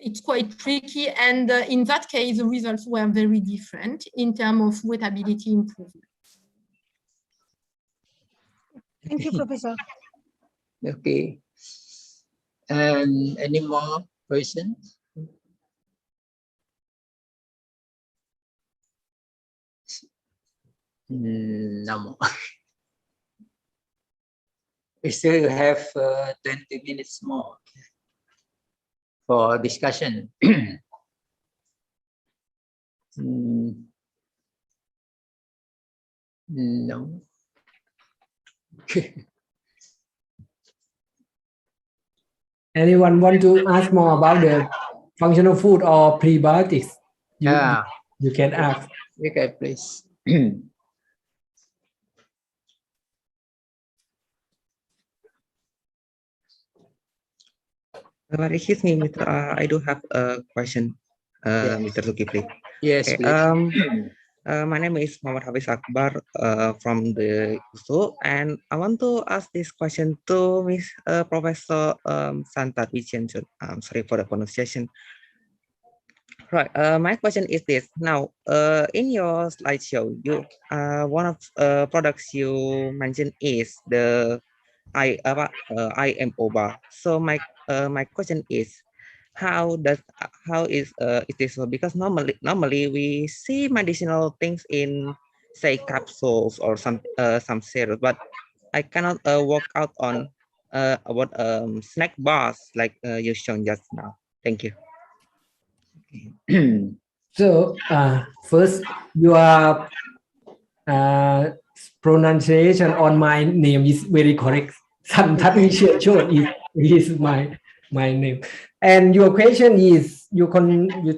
it's quite tricky. And in that case, the results were very different in terms of weightability improvement. Thank you, Professor. Okay. And any more questions? No more. We still have 20 minutes more for discussion. No. Anyone want to ask more about the functional food or prebiotics? You can ask. Okay, please. Excuse me, Mr. I do have a question, Mr. Zulkifli. Yes, okay, please. My name is Muhammad Hafiz Akbar from the USU, and I want to ask this question to Miss Professor Santa Vicenzo. I'm sorry for the pronunciation. Right. My question is this. Now, in your slideshow, you one of products you mentioned is the IMO bar. So my question is, how is this so? Because normally we see medicinal things in, say, capsules or some syrup, but I cannot work out on what snack bars like you shown just now. Thank you. So first, your pronunciation on my name is very correct. Santani is my name. And your question is you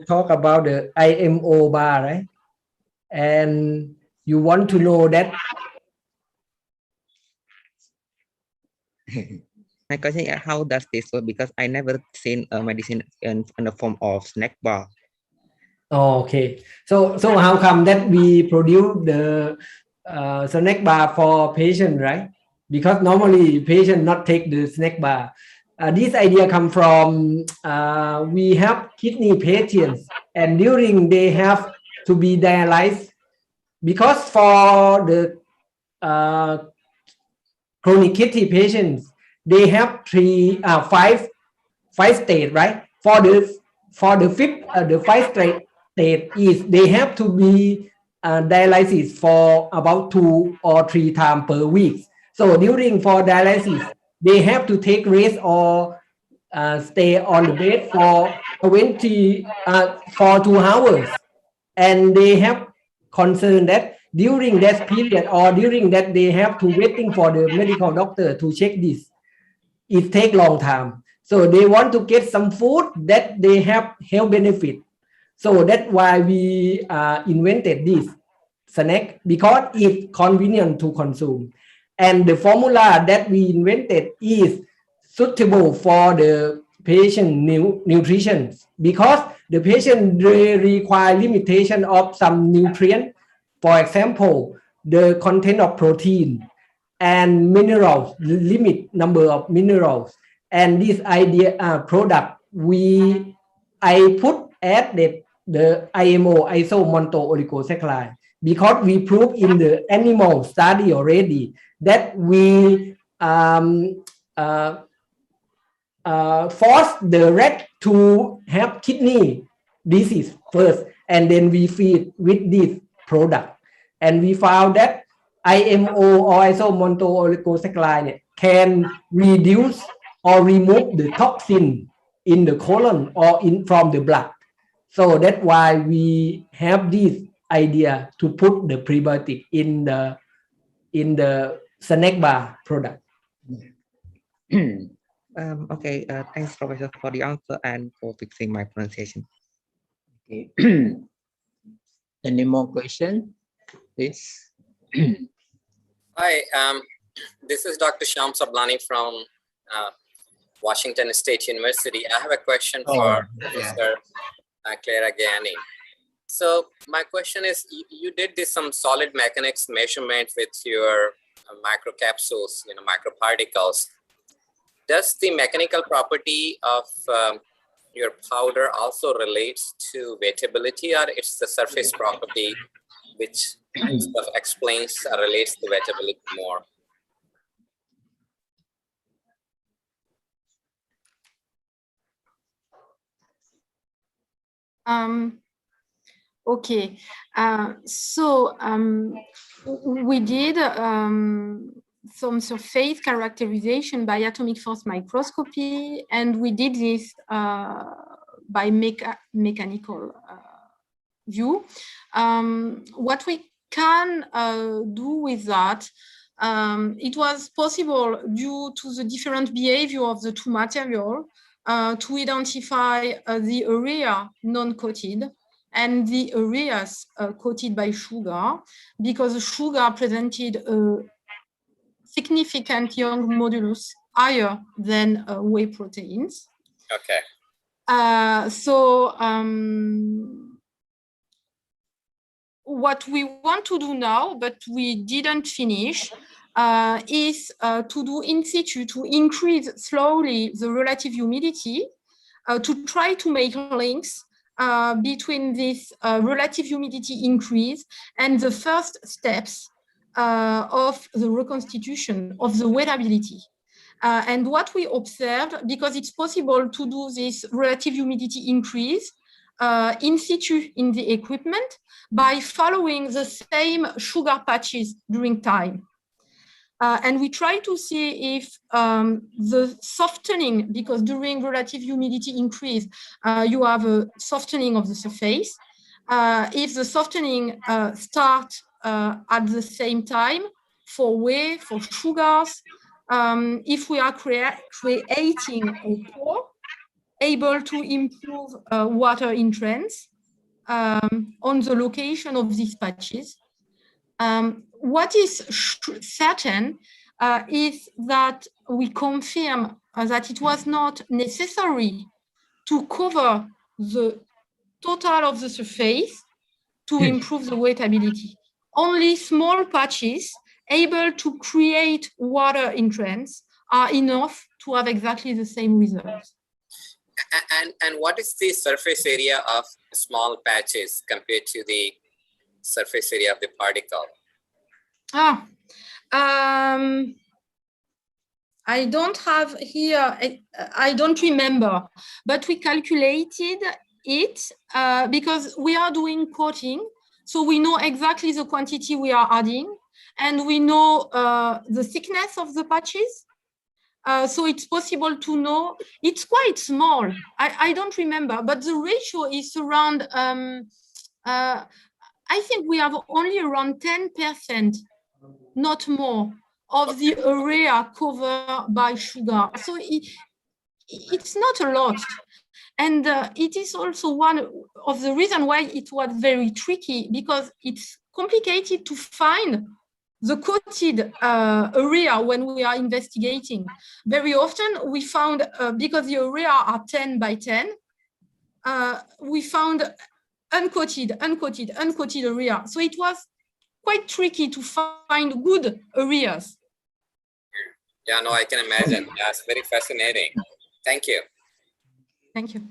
talk about the IMO bar, right? And you want to know that. My question is, how does this work? Because I never seen a medicine in the form of snack bar. Oh, okay. So how come that we produce the snack bar for patient, right? Because normally patient not take the snack bar. This idea come from we have kidney patients, and during they have to be dialyzed, because for the chronic kidney patients they have five state, right? For the fifth state is they have to be dialysis for about 2 or 3 times per week. So during for dialysis, they have to take rest or stay on the bed for 2 hours, and they have concern that during that period or during that they have to waiting for the medical doctor to check this. It take long time. So they want to get some food that they have health benefit. So that's why we invented this snack, because it's convenient to consume. And the formula that we invented is suitable for the patient nutrition, because the patient require limitation of some nutrient. For example, the content of protein and minerals, limit number of minerals. And this idea product I put at the IMO isomonto oligosaccharide, because we prove in the animal study already that we force the rat to have kidney disease first, and then we feed with this product. And we found that IMO or isomonto-oligosaccharide can reduce or remove the toxin in the colon or from the blood. So that's why we have this idea to put the prebiotic in the snack bar product. Okay, thanks, Professor, for the answer and for fixing my pronunciation. Okay. Any more questions, please? Hi, this is Dr. Shyam Sablani from Washington State University. I have a question for Professor Clara Gani. So my question is, you did some solid mechanics measurement with your microcapsules, microparticles. Does the mechanical property of your powder also relates to wettability, or it's the surface property which explains or relates to wettability more? Okay, we did some surface characterization by atomic force microscopy, and we did this by mechanical view. What we can do with that, it was possible due to the different behavior of the two materials to identify the area non-coated and the areas coated by sugar, because the sugar presented a significant Young modulus higher than whey proteins. Okay. What we want to do now, but we didn't finish, is to do in situ, to increase slowly the relative humidity, to try to make links between this relative humidity increase and the first steps of the reconstitution of the wettability. And what we observed, because it's possible to do this relative humidity increase in situ in the equipment by following the same sugar patches during time. And we try to see if the softening, because during relative humidity increase, you have a softening of the surface. If the softening starts at the same time for whey, for sugars, if we are creating a pore able to improve water entrance on the location of these patches. What is certain is that we confirm that it was not necessary to cover the total of the surface to improve the wettability. Only small patches able to create water entrance are enough to have exactly the same results. And what is the surface area of small patches compared to the surface area of the particle? I don't have here, I don't remember, but we calculated it because we are doing coating, so we know exactly the quantity we are adding, and we know the thickness of the patches. So it's possible to know, it's quite small. I don't remember, but the ratio is around, I think we have only around 10%, not more, of the area covered by sugar. So it's not a lot. And it is also one of the reasons why it was very tricky, because it's complicated to find the coated area when we are investigating. Very often we found, because the area are 10 by 10, we found uncoated area. So it was quite tricky to find good areas. Yeah, no, I can imagine. That's very fascinating. Thank you. Thank you.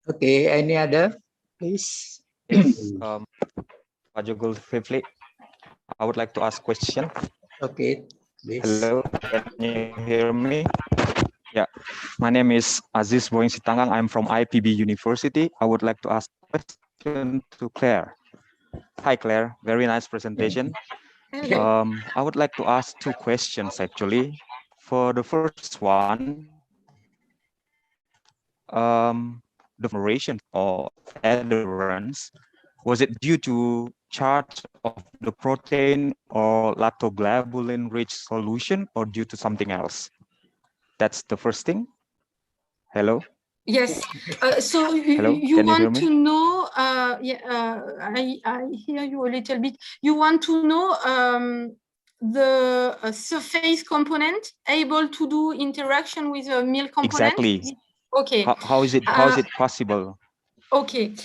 Okay, any other, please? Pak Jogul Fifli, I would like to ask question. Okay, please. Hello, can you hear me? Yeah, my name is Aziz Boeing Sitanggang. I'm from IPB University. I would like to ask to Claire. Hi, Claire. Very nice presentation. I would like to ask two questions actually. For the first one, the formulation or adherence, was it due to charge of the protein or lactoglobulin-rich solution or due to something else? That's the first thing. Hello? Yes. So Hello? you Can you hear want me? to know, I hear you a little bit. You want to know the surface component able to do interaction with a milk component? Exactly. Okay. How is it possible? Okay.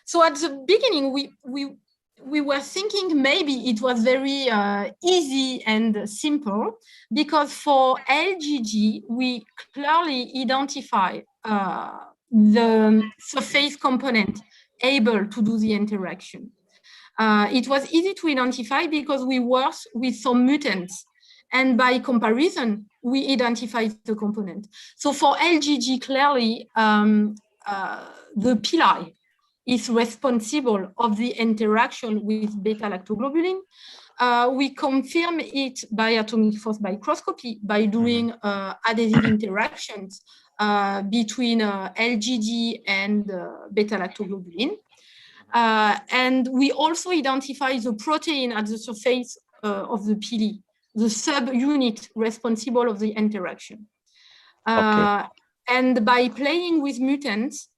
So at the beginning, we were thinking maybe it was very easy and simple because for LGG, we clearly identify the surface component able to do the interaction. It was easy to identify because we worked with some mutants. And by comparison, we identified the component. So for LGG, clearly, the pili is responsible of the interaction with beta-lactoglobulin. We confirm it by atomic force microscopy by doing adhesive interactions between LGD and beta-lactoglobulin. And we also identify the protein at the surface of the pili, the subunit responsible of the interaction. And by playing with mutants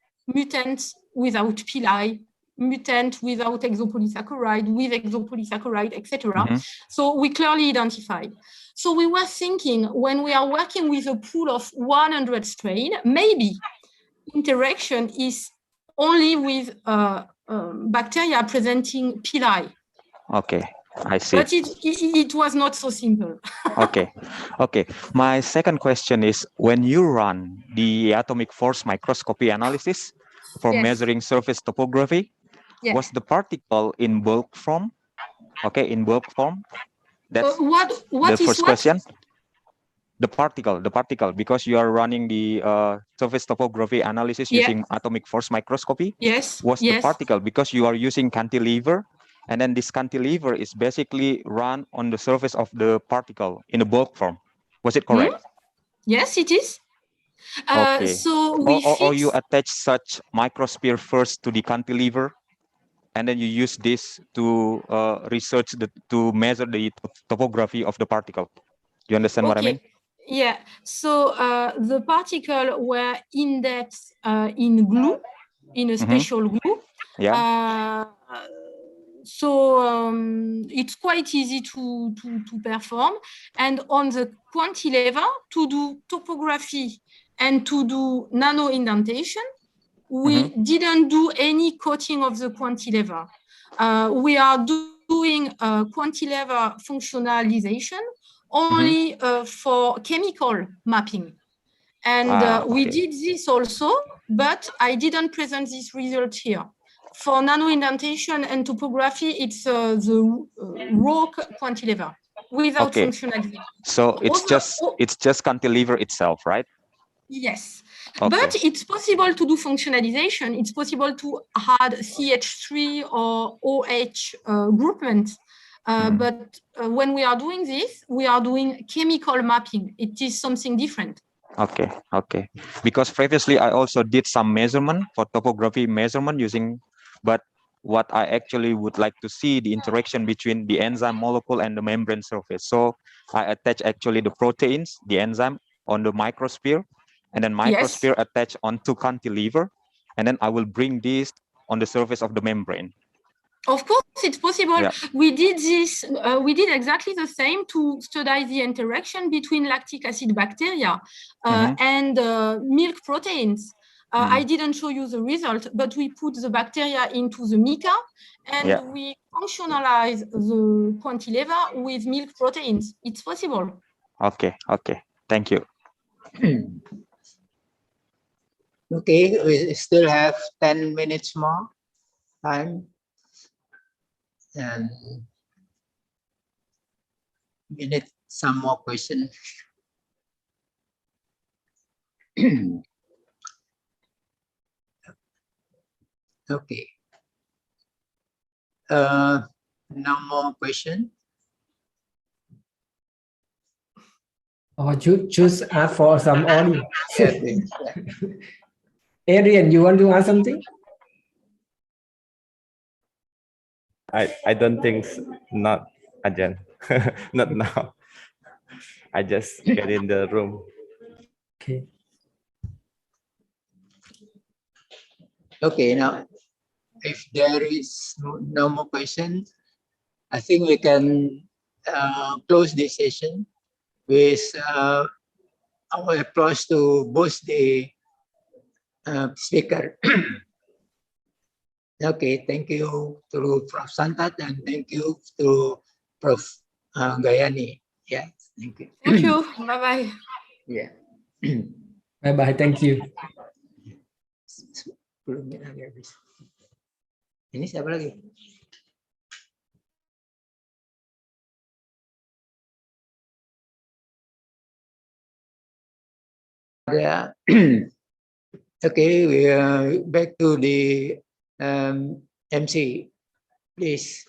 without pili, mutant without exopolysaccharide, with exopolysaccharide, etc. So we clearly identified. So we were thinking when we are working with a pool of 100 strain, maybe interaction is only with bacteria presenting pili. Okay, I see. But it was not so simple. Okay. My second question is, when you run the atomic force microscopy analysis for measuring surface topography, was the particle in bulk form? Okay, in bulk form. That's the first question. The particle, because you are running the surface topography analysis using atomic force microscopy. Was the particle, because you are using cantilever, and then this cantilever is basically run on the surface of the particle in a bulk form. Was it correct? Yes, it is. Okay. So or you attach such microsphere first to the cantilever, and then you use this to research to measure the topography of the particle. You understand what I mean? Yeah, so the particle were indexed in glue, in a special glue. So it's quite easy to perform. And on the quantilever, to do topography and to do nano indentation, we didn't do any coating of the quantilever. We are doing quantilever functionalization only for chemical mapping. And we did this also, but I didn't present this result here. For nano indentation and topography, it's the raw quantilever without functionalization. So it's just cantilever itself, right? Yes, but it's possible to do functionalization. It's possible to add CH3 or OH groupment. But when we are doing this, we are doing chemical mapping. It is something different. Okay. Because previously I also did some measurement for topography measurement using, but what I actually would like to see the interaction between the enzyme molecule and the membrane surface. So I attach actually the proteins, the enzyme on the microsphere, and then microsphere attach onto cantilever, and then I will bring this on the surface of the membrane. Of course, it's possible. Yeah. We did this. We did exactly the same to study the interaction between lactic acid bacteria and milk proteins. I didn't show you the result, but we put the bacteria into the mica and we functionalize the quantilever with milk proteins. It's possible. Okay. Thank you. Okay, we still have 10 minutes more time. And we need some more questions. Okay. No more question. Or choose ask for some audio. Yeah, please. Adrian, you want to ask something? I don't think not Ajan. Not now. I just get in the room. Okay. Okay, now if there is no more questions, I think we can close this session with our applause to boost the speaker. Okay, thank you to Prof. Santat and thank you to Prof. Gayani. Yeah, thank you. Thank you. Bye-bye. Yeah. Bye-bye. Thank you. 10 menit lagi habis. Ini siapa lagi? Yeah. Okay, we are back to the MC, please.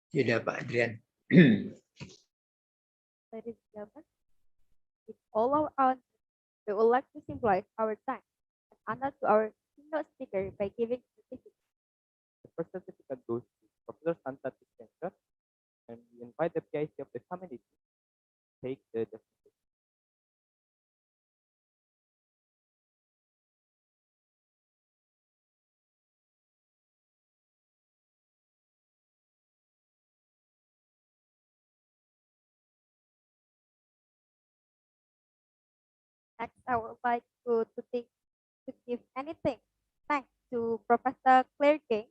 Sudah Pak Adrian. Ladies and gentlemen, it's all our own. We would like to symbolize our time and honor to our keynote speaker by giving certificate. The first certificate goes to Professor Santa Tissenser, and we invite the PIC of the community to take the certificate. Next, I would like to give anything thanks to Professor Claire King,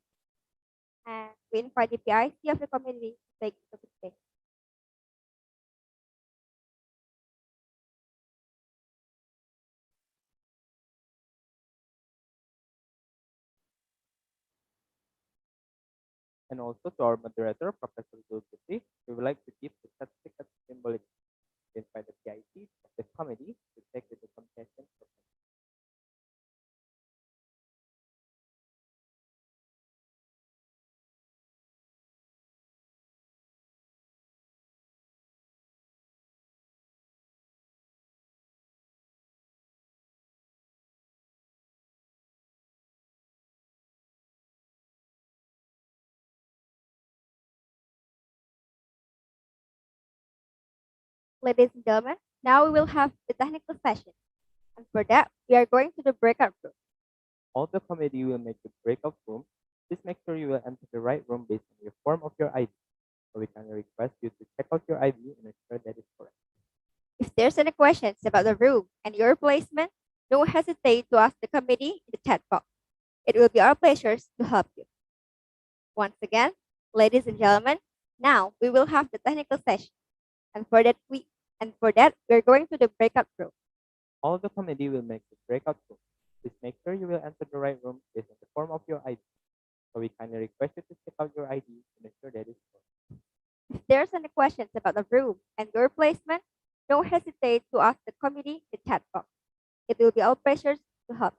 and we invite the PIC of the community to take the stage. And also to our moderator, Professor Zulkifli, we would like to give the certificate symbolic. We invite the PIC of the committee to take the documentation. Ladies and gentlemen, now we will have the technical session. And for that, we are going to the breakout room. All the committee will make the breakout room. Please make sure you will enter the right room based on your form of your ID. So we can request you to check out your ID and ensure that it's correct. If there's any questions about the room and your placement, don't hesitate to ask the committee in the chat box. It will be our pleasure to help you. Once again, ladies and gentlemen, now we will have the technical session. And for that, we're going to the breakout room. All the committee will make the breakout room. Please make sure you will enter the right room based on the form of your ID. So we kindly request you to check out your ID and ensure that it's correct. If there's any questions about the room and your placement, don't hesitate to ask the committee in the chat box. It will be our pleasure to help.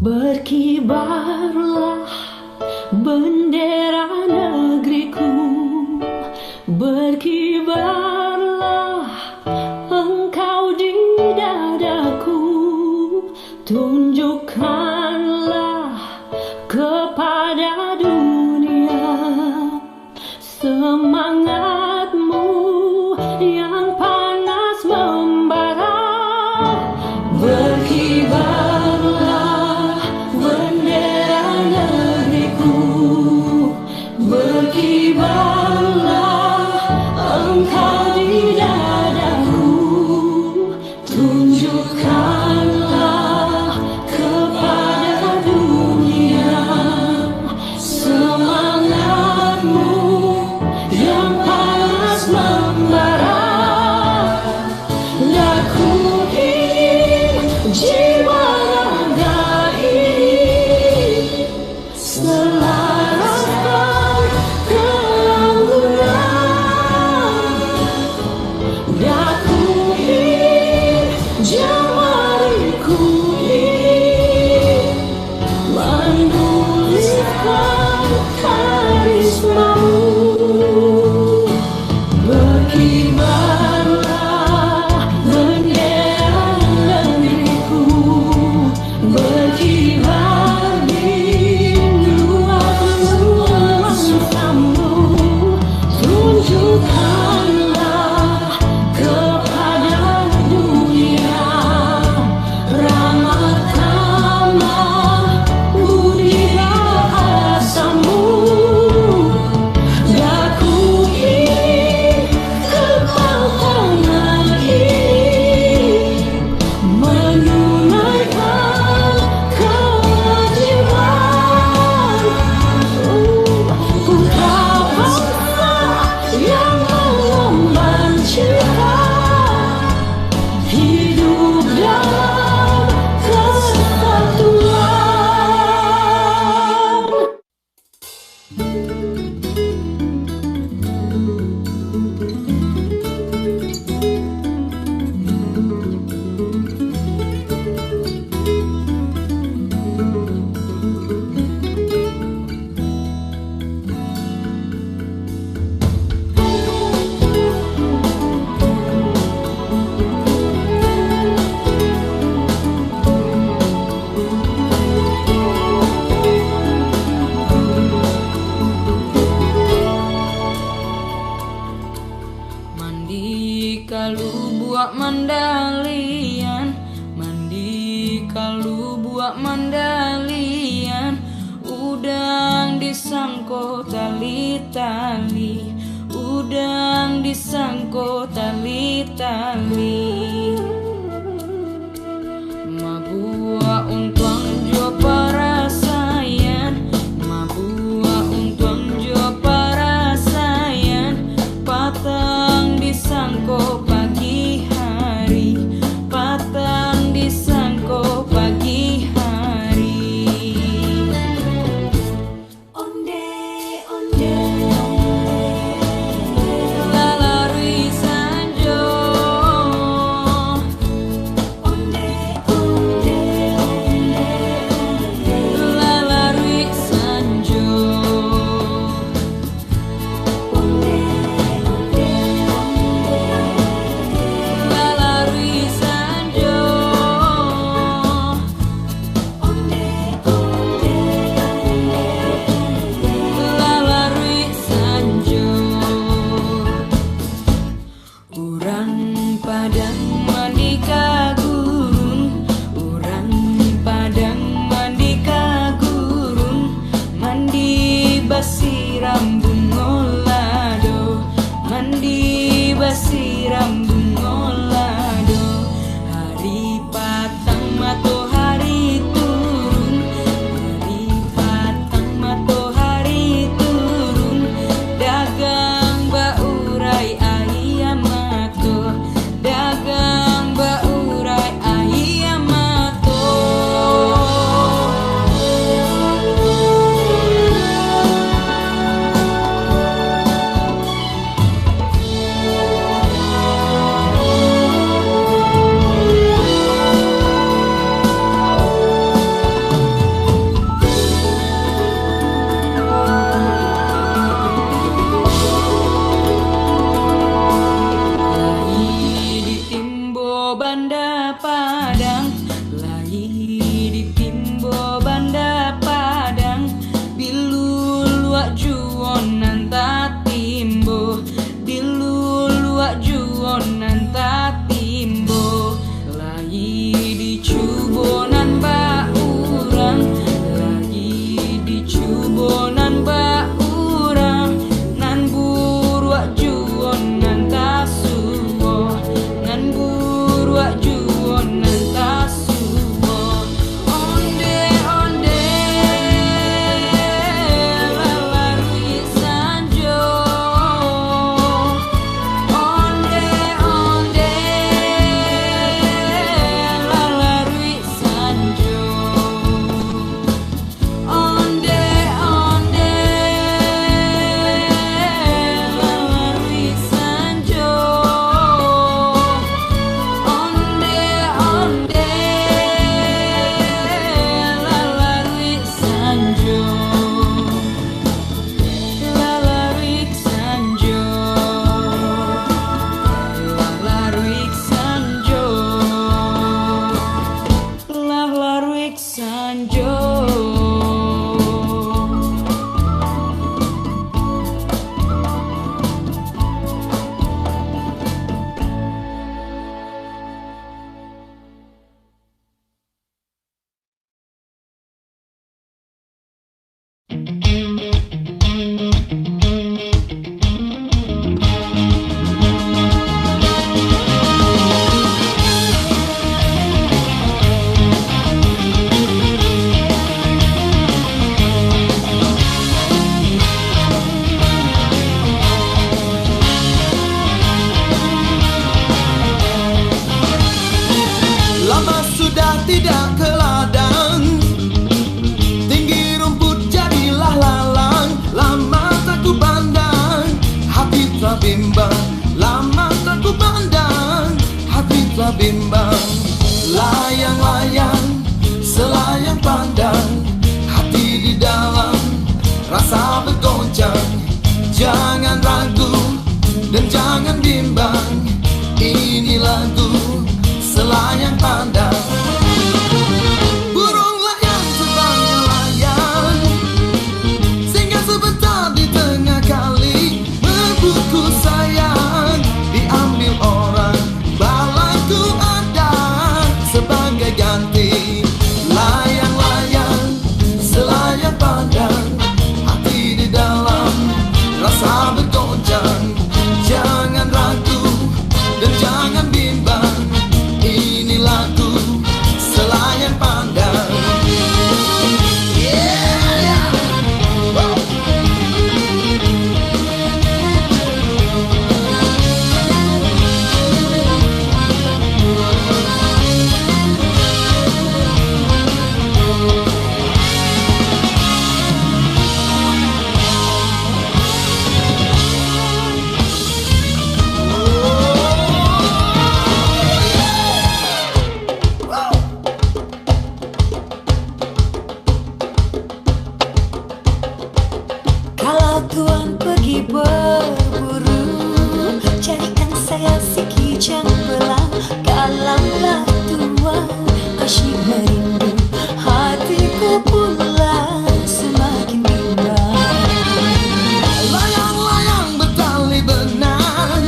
Berkibarlah bendera negeriku, berkibarlah engkau di dadaku, tunjukkanlah kepada dunia semangatmu yang panas membara. Berkibarlah bendera negeriku, berkibarlah engkau di dadaku, tunjukkanlah kepada dunia semangatmu yang panas membara. Daku ingin jiwa raga ini selaraskan keangguran. Daku ingin jemariku ini menuliskan karismamu. Berkibarlah bendera negeriku, berkibar di luar nuansamu, tunjukkanlah kepada dunia ramah tamah budi bahasamu. Daku ingin kepahangan ini menunaikan kewajiban putra bangsa yang mengemban cita hidup dalam kesatuan. Mandi kalau buat mandalian, mandi kalau buat mandalian, udang disangko tali-tali, udang disangko tali-tali. Mabua untuang jo para sayan, mabua untuang jo para sayan, patang disangko pagi hari, patang disangko pagi hari. Onde, onde, lalari sanjo, tidak ke ladang. Tinggi rumput jadilah lalang, lama tak ku pandang, hati telah bimbang. Lama tak ku pandang, hati telah bimbang. Layang-layang, selayang pandang, hati di dalam rasa bergoncang. Jangan ragu dan jangan bimbang, ini lagu selayang pandang. Burung layang terbangnya layang, singgah sebentar di tengah kali. Merbutku sayang, diambil orang, balaku ada sebagai ganti. Layang-layang, selayang pandang, hati di dalam rasa bergoncang. Jangan ragu dan jangan bimbang, ini lagu selayang pandang. Yeah. Wow. Kalau tuan pergi berburu, carikan saya si kijang belang. Kalaulah tuan asyik merindu, hatiku pula semakin bimbang. Layang-layang bertali benang,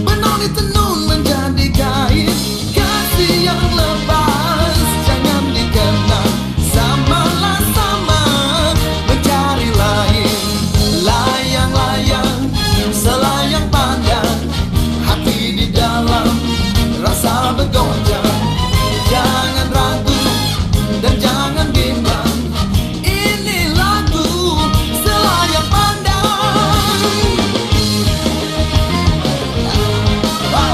benang ditenun menjadi kain. Kasih yang lepas jangan dikenang, samalah sama mencari lain. Layang-layang, selayang pandang, hati di dalam rasa bergoncang. Jangan ragu dan jangan bimbang, ini lagu selayang pandang. Wow.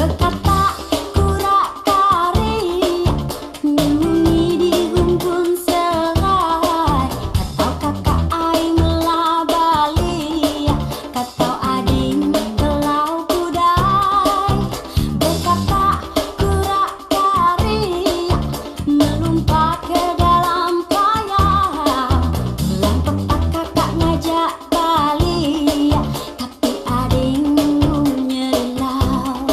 Berkata kura-kari, menyembunyi di rumpun serai. Katau kakak ai melabali, katau ading telau kudai. Berkata kura-kari, melompat ke dalam payah. Melompat kakak ngajak balik, tapi ading menyerilau.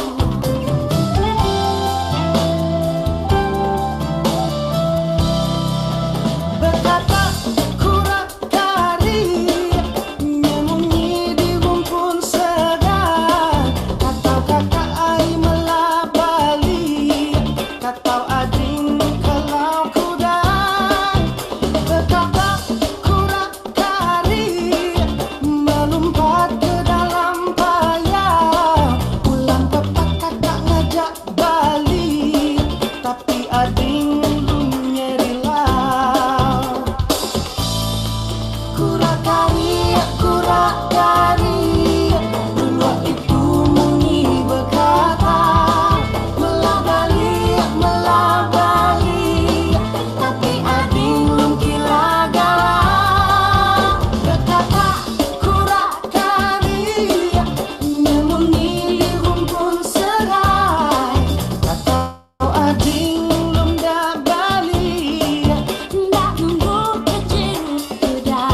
Berkata kura-kari, menyembunyi di rumpun segar. Katau kakak ai melabali, katau ading kalau kudai. Berkata kura-kari, melompat ke dalam payah. Ulang tepat kakak ngajak balik, tapi ading menyerilau. Kura-kari, kura-kari, dua itu muni berkata, melabali, melabali, tapi ading lungkila galau. Berkata kura-kari, menyembunyi di rumpun serai. Katau ading belum dah balik, ndak nunggu kecil kudai.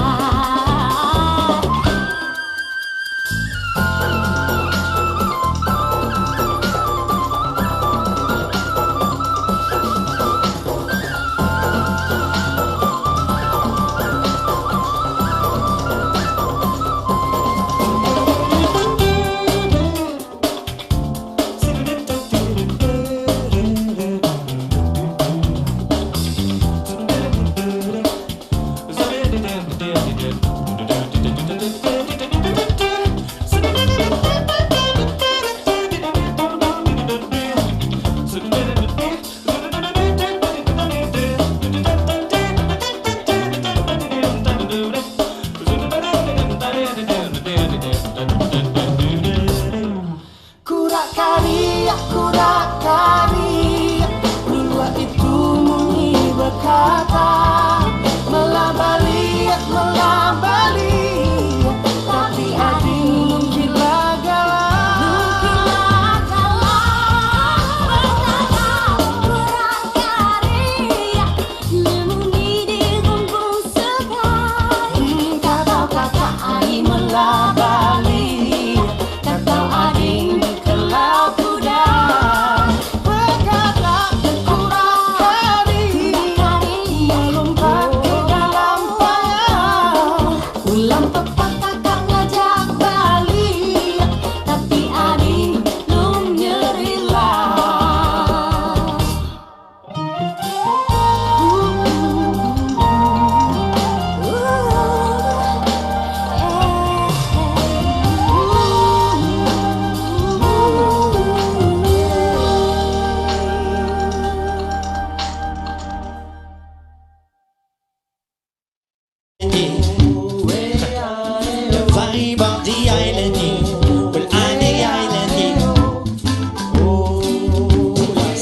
The vibe of the island, well, I'm the island.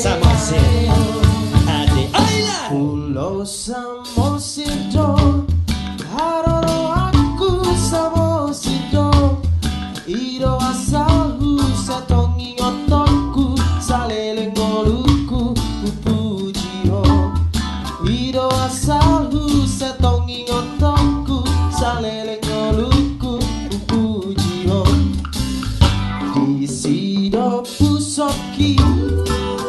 Samosin at the island. Pulau Samosido, Haroro aku Samosido, Ido asalu satongi otoku, salele ngoluku upujiho. Ido asalu satongi otoku, salele ngoluku upujiho. Disido pusoki,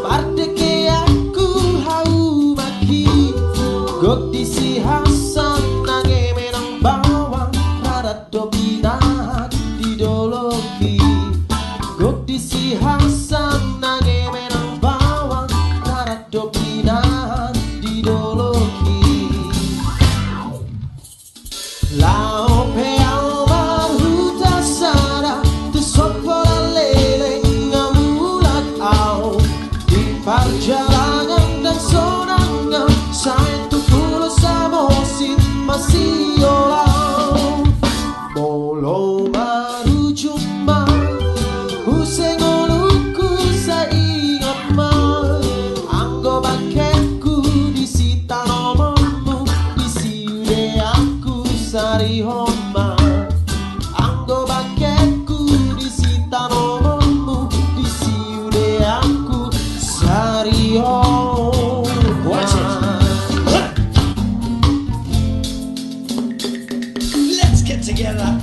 pardeke aku hau maki. Gok disi Hasan nange menang bawang, rada dominan didoloki. Gok disi Hasan nange menang bawang, rada dominan didoloki. Lao peau maruta sana, tu sopola lele ngamulat au. Di perjalanan dan sonangnya, saya tu pulau Samosin masih olau. Molo maru cuma, usengoluku saya ingat mah. Anggo baketku disita nomormu, disiude aku sari homa. Anggo baketku disita nomormu, disiude aku sari homa. Watch it. Let's get together.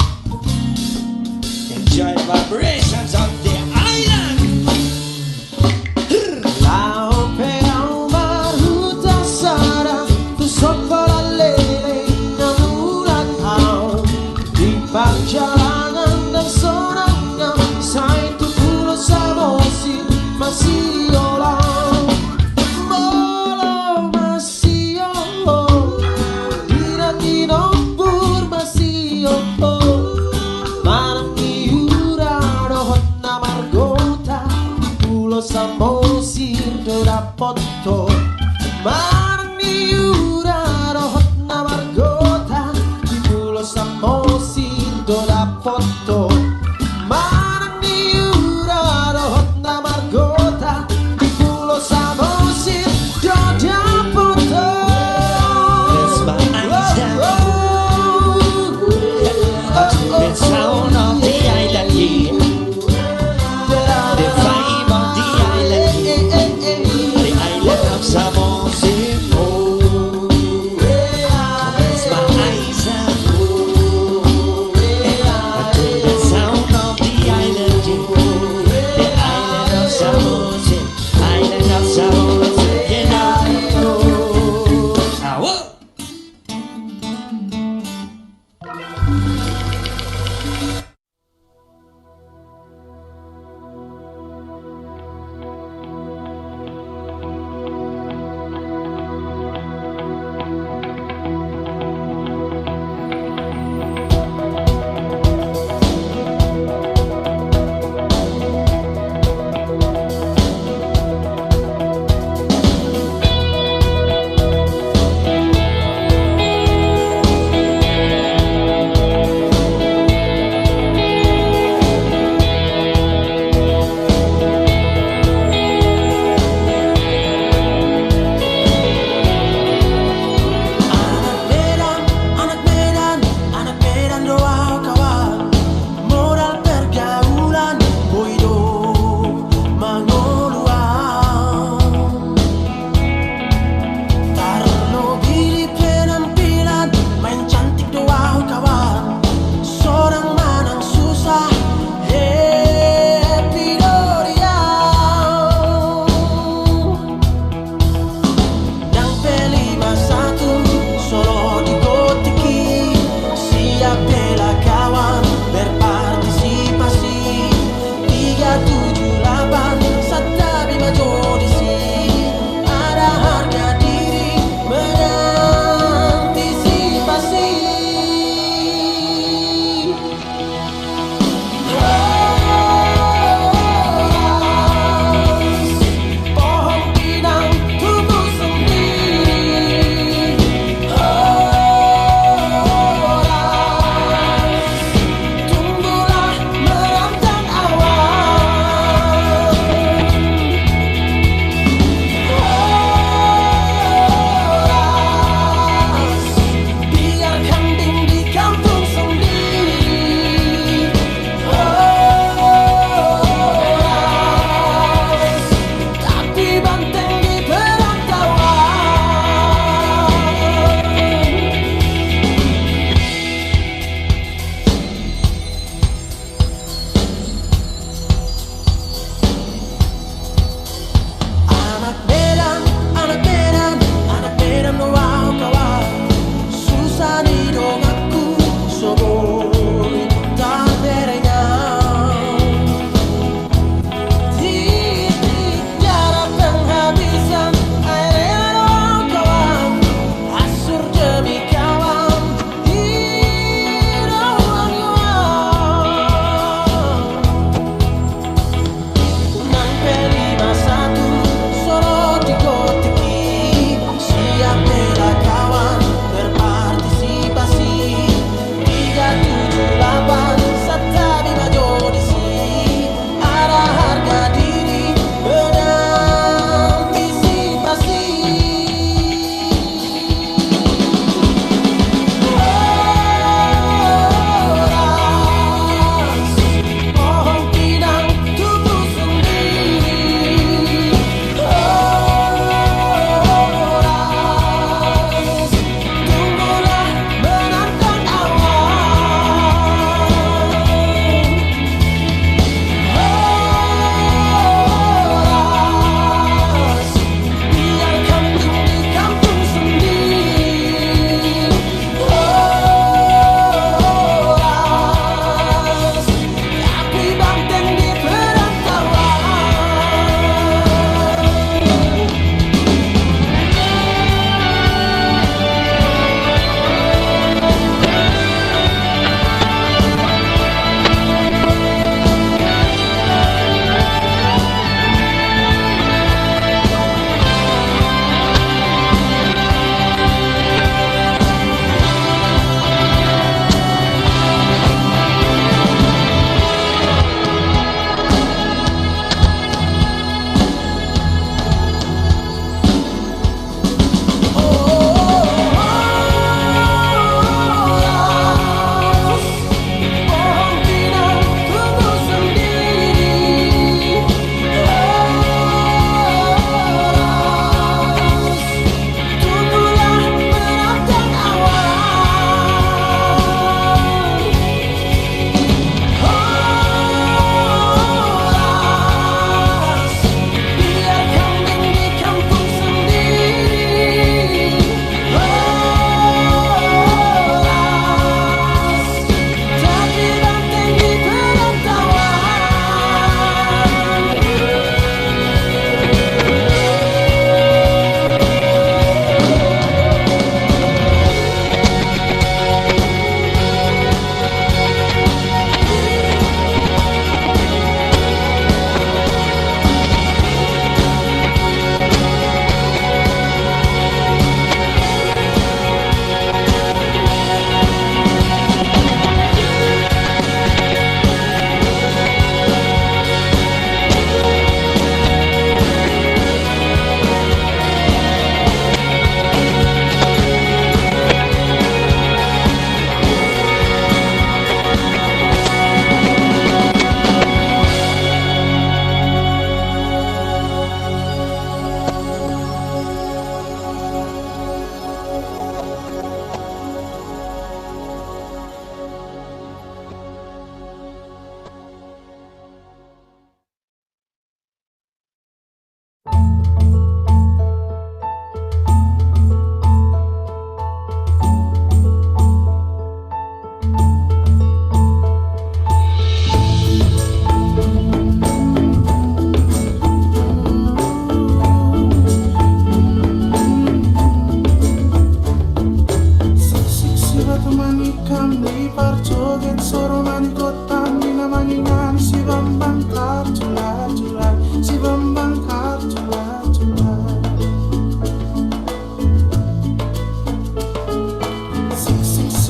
Enjoy the vibrations of the island. Lao peau maruta sana, tu sopola lele ngamulat au. Di perjalanan dan sonangnya, saya tu pulau Samosin masih olau. Molo masih olau, di Nopur masih olau. Manang iura doho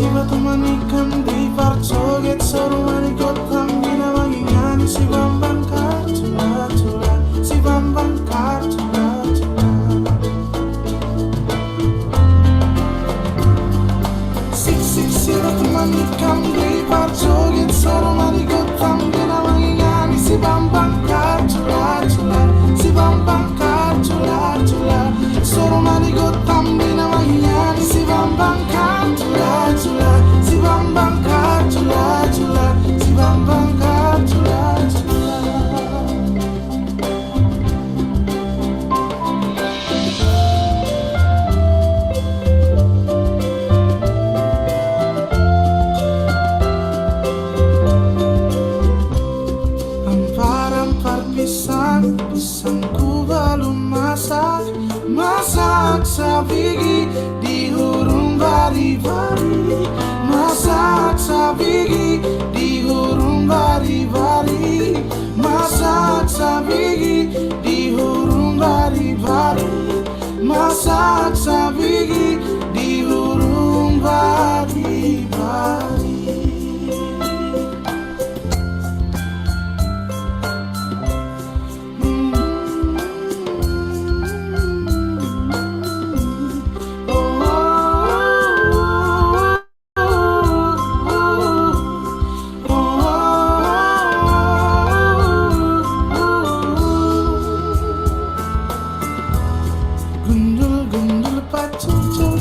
Si batu manikam di parjoget soru manigot tambina mangingani si bambang kartula tula si bambang kartula tula si batu manikam di parjoget soru manigot tambina mangingani si bambang kartula tula si bambang kartula tula soru manigot tambina mangingani si bambang kartula tula si bambang kartula tula si bambang kartula tula ampar pisang pisangku belum masak masak sabigi di hurung bari-bari masak sabigi di hurung bari-bari masak sabigi di hurung bari-bari masak sabigi di hurung bari-bari. Gundul-gundul pacucul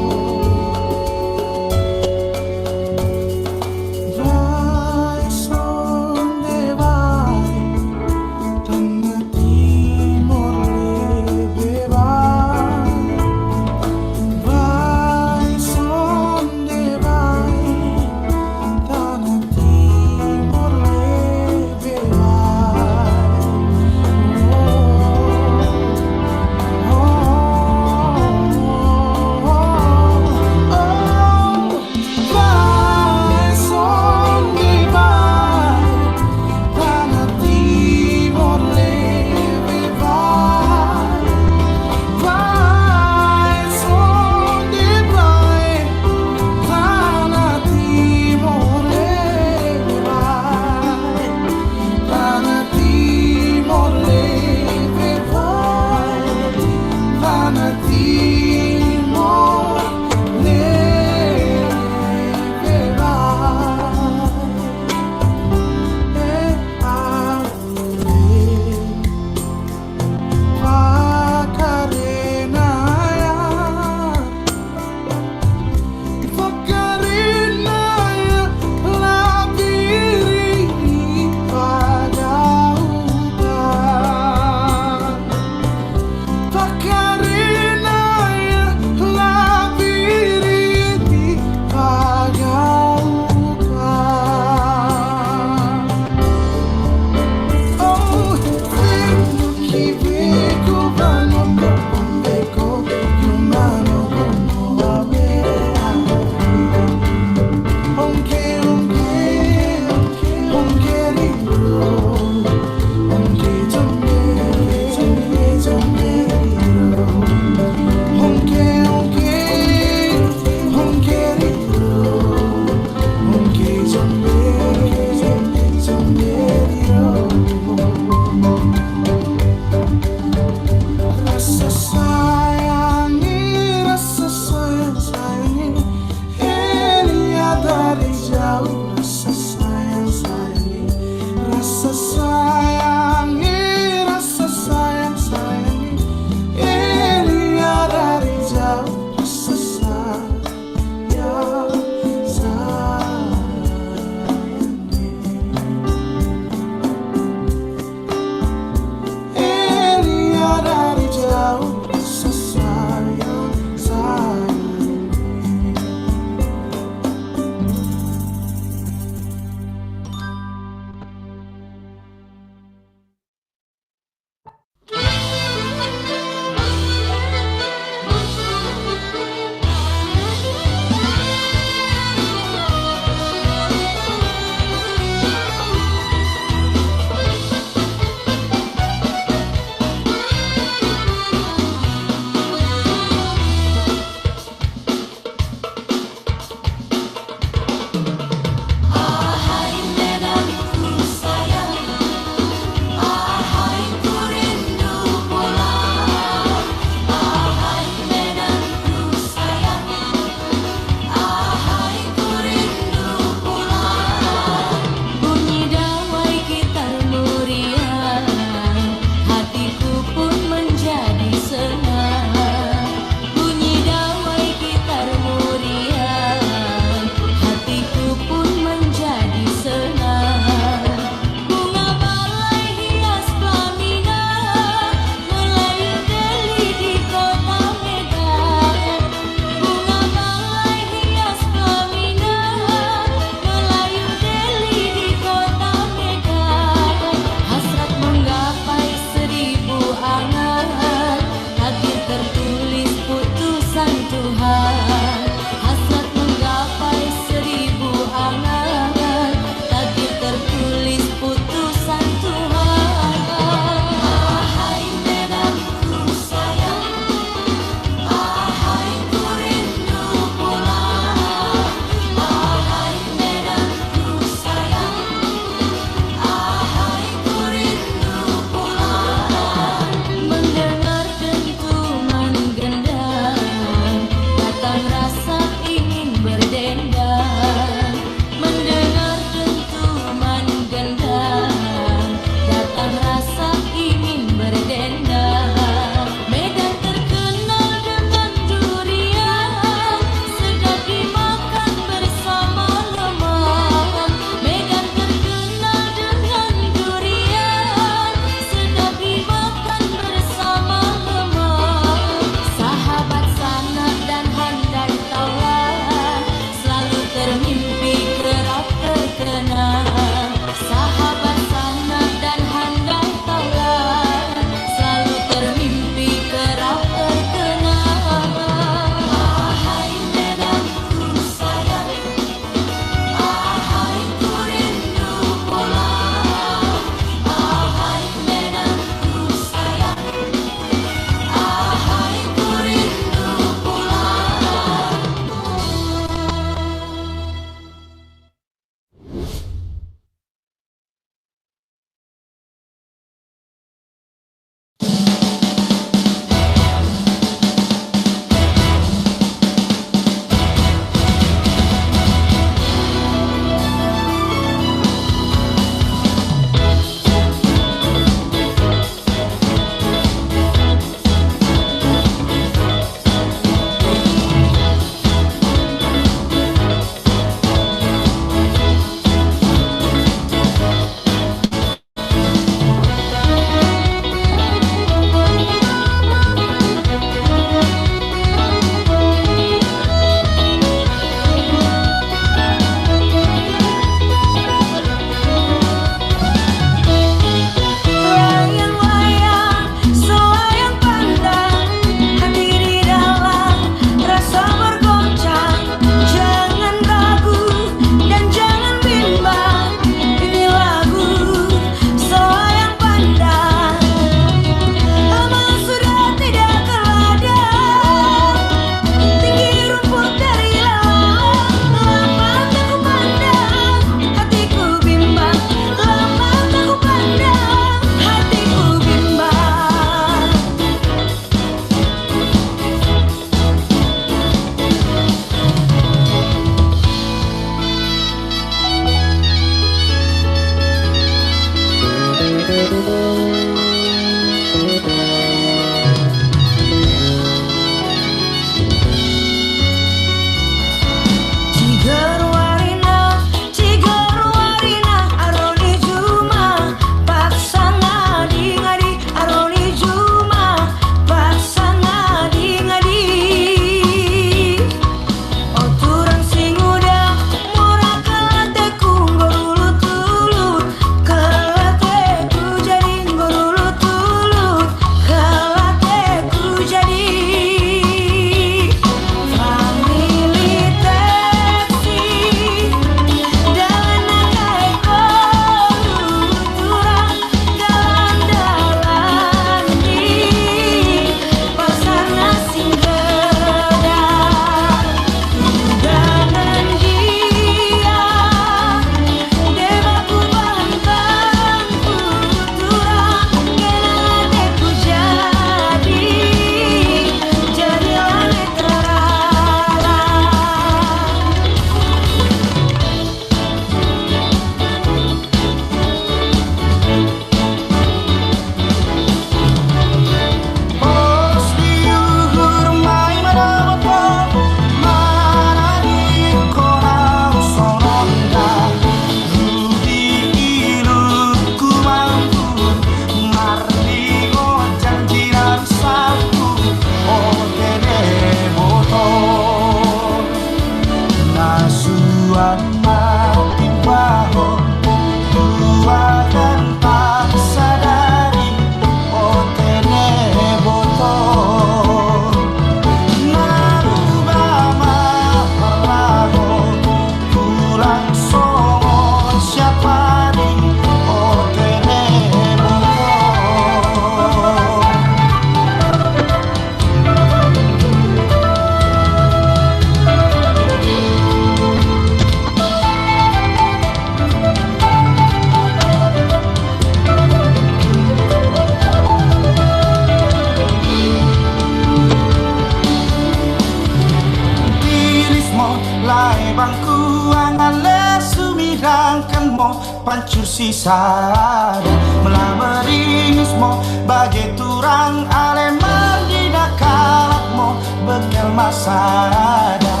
sisa melamerismo bagai turang aleman di dakalakmo bekel masada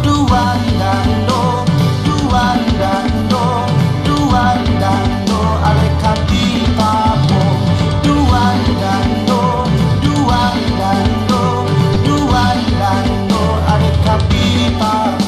duan dando alekati papo duan dando alekati papo.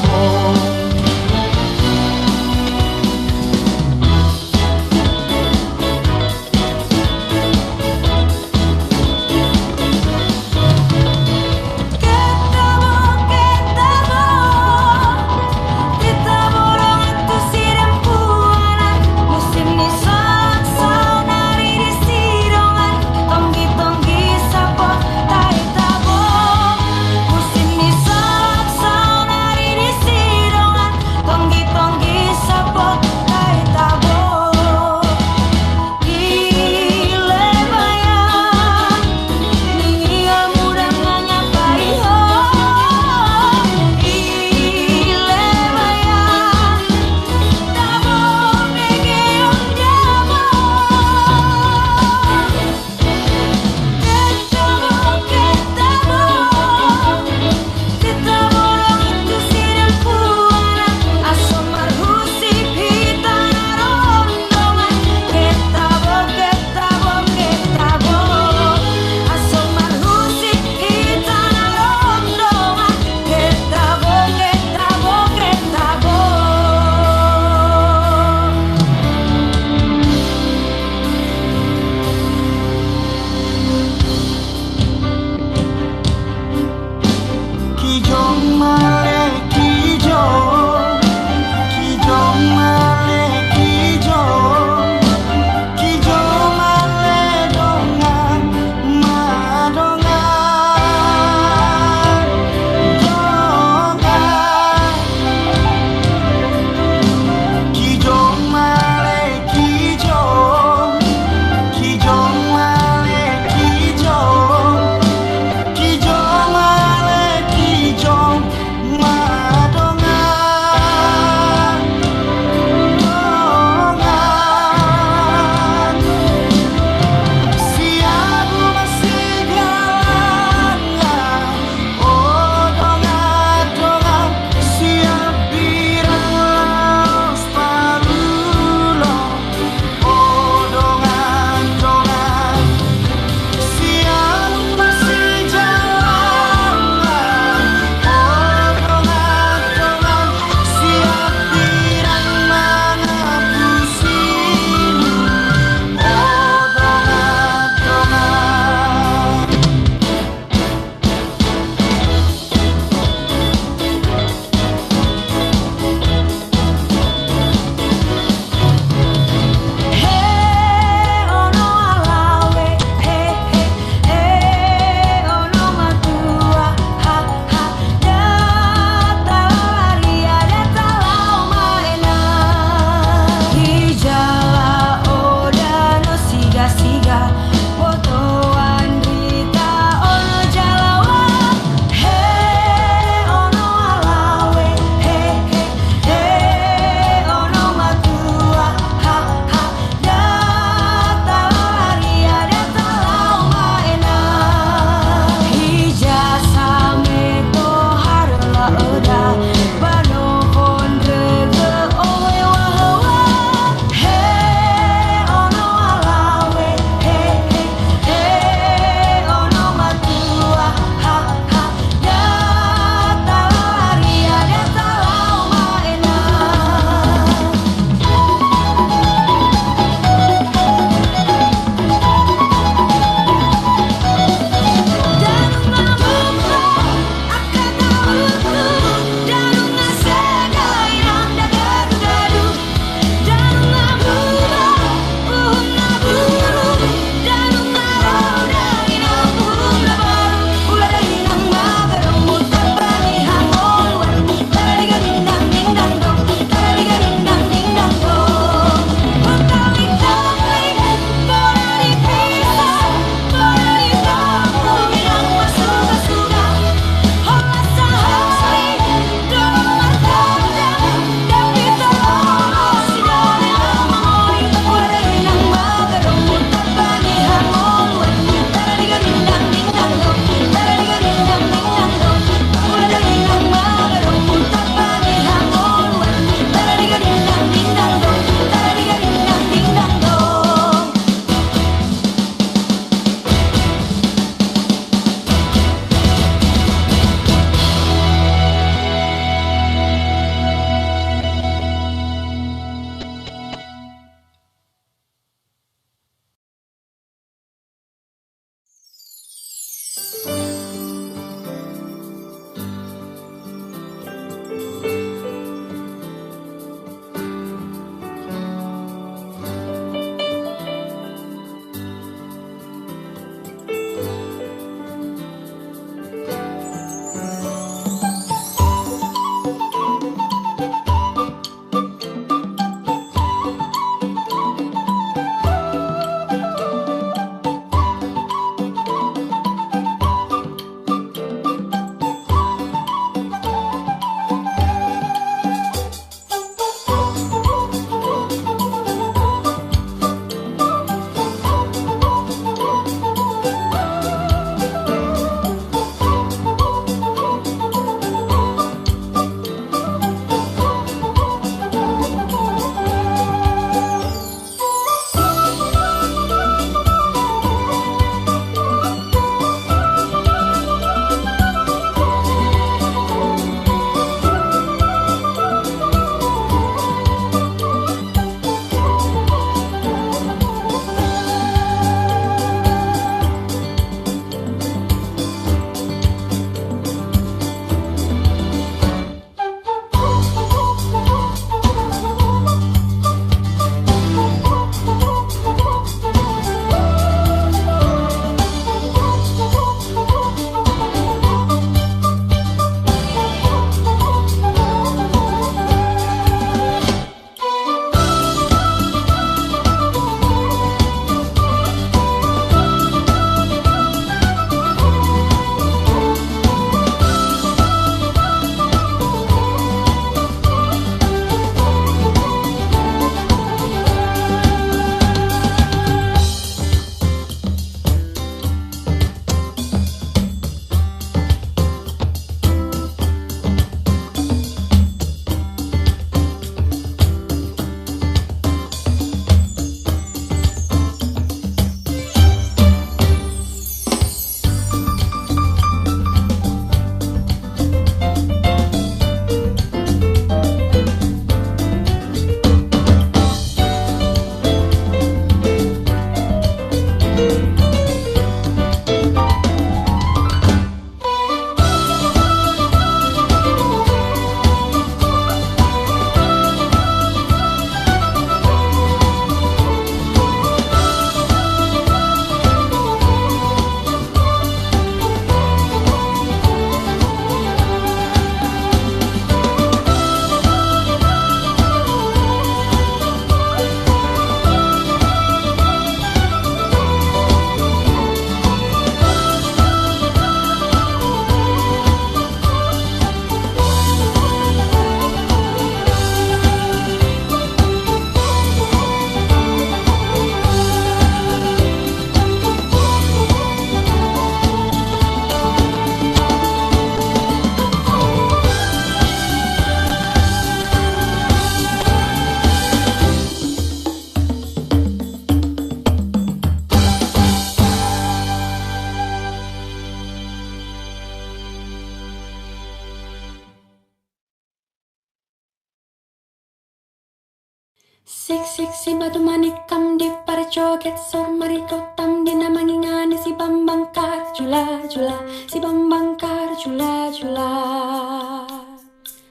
Si batu manikam di parjoget sor marikotam dina mangingani si bambang karjula jula si bambang karjula jula.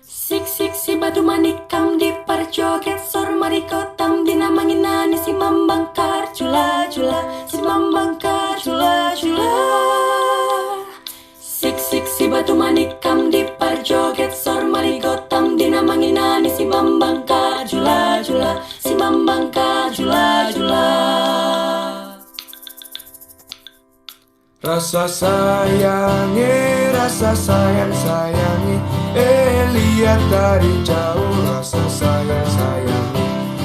Si batu manikam di parjoget sor marikotam dina manginani si bambang karjula jula si bambang karjula jula. Si batu manikam di parjoget sor marigotam dina manginani si bambang karjula jula si bambang karjula jula. Rasa sayangi, rasa sayangi, lihat dari jauh. Rasa sayangi,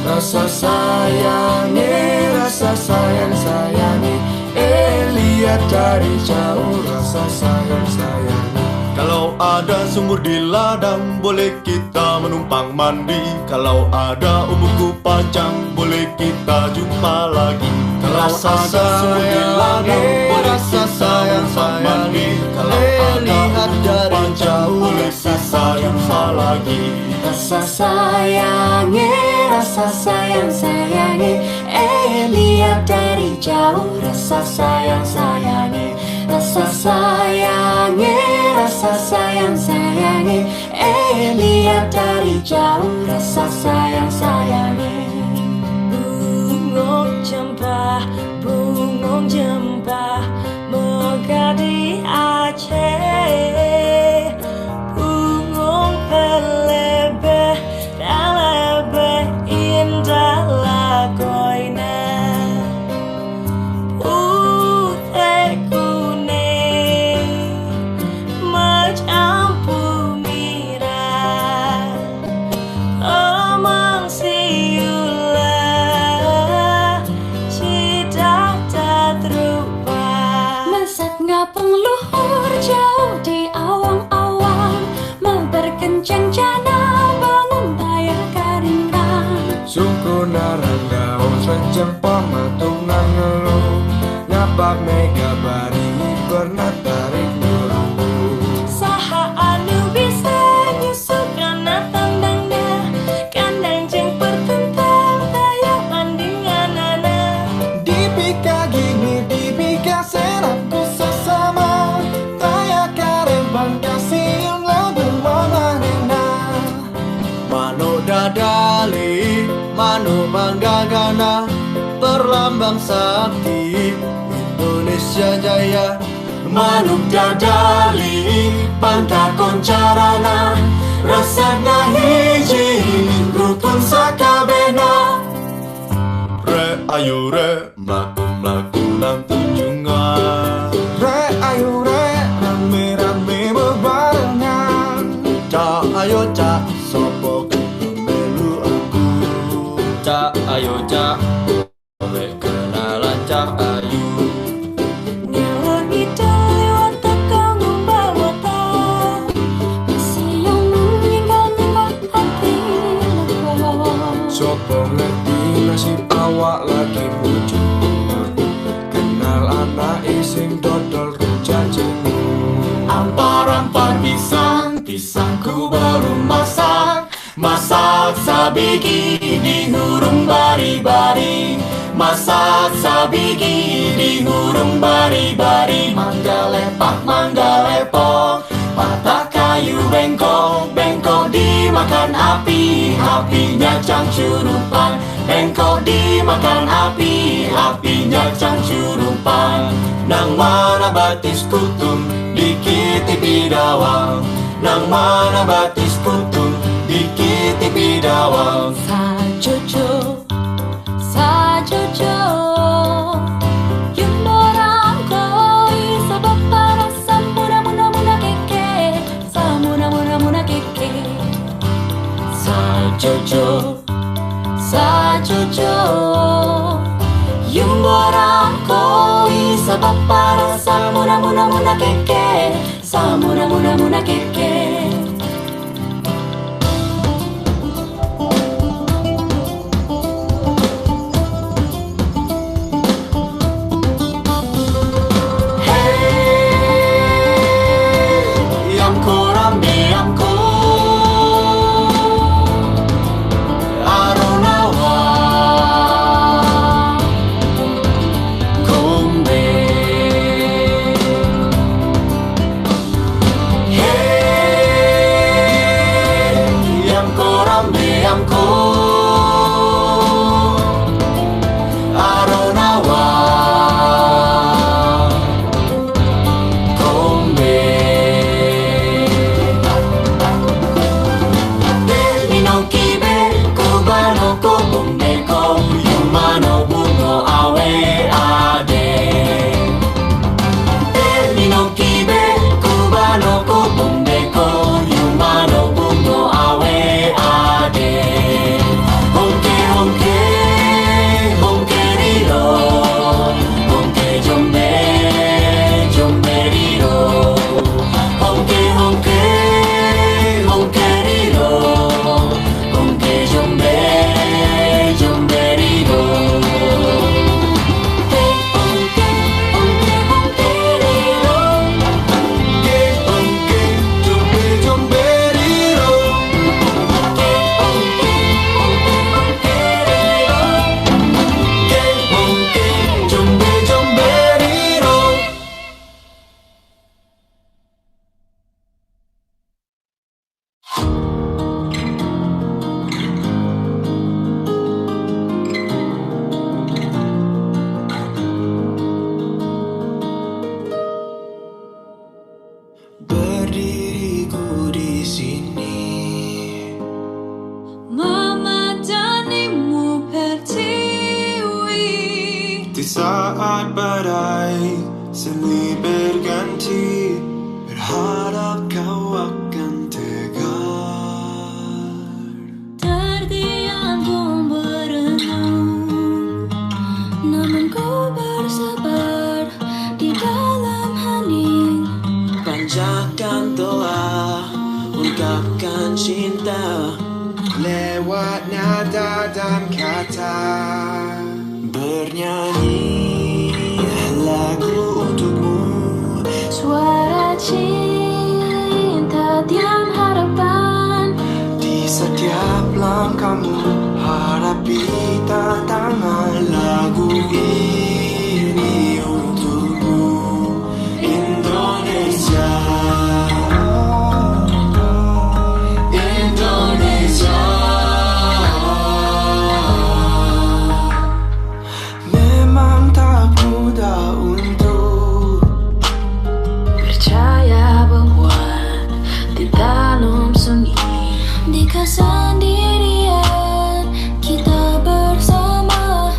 rasa sayangi, rasa sayangi, lihat dari jauh. Rasa sayangi. Kalau ada sumur di ladang, boleh kita menumpang mandi. Kalau ada umurku panjang, boleh kita jumpa lagi. Kalau ada sumur di ladang, boleh kita menumpang mandi. Kalau ada umurku panjang, boleh kita jumpa lagi. Rasa sayangi, lihat dari jauh. Rasa sayangi, rasa sayangi, lihat dari jauh. Rasa sayangi. Bungong jempah megah di Aceh. Bungong pelebeh dan lebih indah lagoina. Putih kuning macam merah. Amang siula cidak tak terupa. Mesat ngapeng luhur jauh di awang-awang, mau berkencang jana bangun bayar karingkan. Suku narangau senceng pamatung nangelu, nyapak mega bari pernah tarik nurungku. Saha anu bisa nyusul kana tandangnya, kandang jeng pertentang tayak andinganana. Dipika gini, dipika senapku sesama, tayak karembang kasih lagu mananena. Mano dadali, mano manggagana, terlambang sakti Indonesia Jaya. Manuk dadali, pantakon carana, resana hiji, rukun sakabena. Re ayo re, mlaku-mlaku nang tunjungan. Re ayo re, rame-rame bebarengan. Cak ayo cak, sopo kudu melu aku. Cak ayo cak, boleh kenalan cak ayu. Ngalor ngidul lewat tekang membawa tak, masih yang menyenggol-nyenggol hati lego. Sopo ngerti nasib awak lagi mujur, kenal anak ising dodol rujak jengur. Ampar-ampar pisangku baru masak. Masak sabigi di hurung bari-bari. Masak sabigi di hurung bari-bari. Mangga lepok, patah kayu bengkok dimakan api, apinya cangcurupan. Bengkok dimakan api, apinya cangcurupan. Nang mana batis kutung, dikiti bidawang. Nang mana batis kutung, dikiti bidawang. Sajojo yung dorang koi sabab para sa muna keke, sa muna keke. Sajojo yung dorang koi sabab para sa muna keke, sa muna keke. I don't know why. badai silih berganti, berharap kau akan tegar. Terdiam pun berenung, namun kau bersabar di dalam hening. Panjatkan doa, ungkapkan cinta lewat nada dan kata. Bernyanyi lagu untukmu, Suara cinta tiap harapan. di setiap langkahmu hadapi tantangan. Lagu ini untukmu, Indonesia. Indonesia. Memang tak mudah untuk Percaya bahwa di dalam sunyi, di kesendirian kita bersama.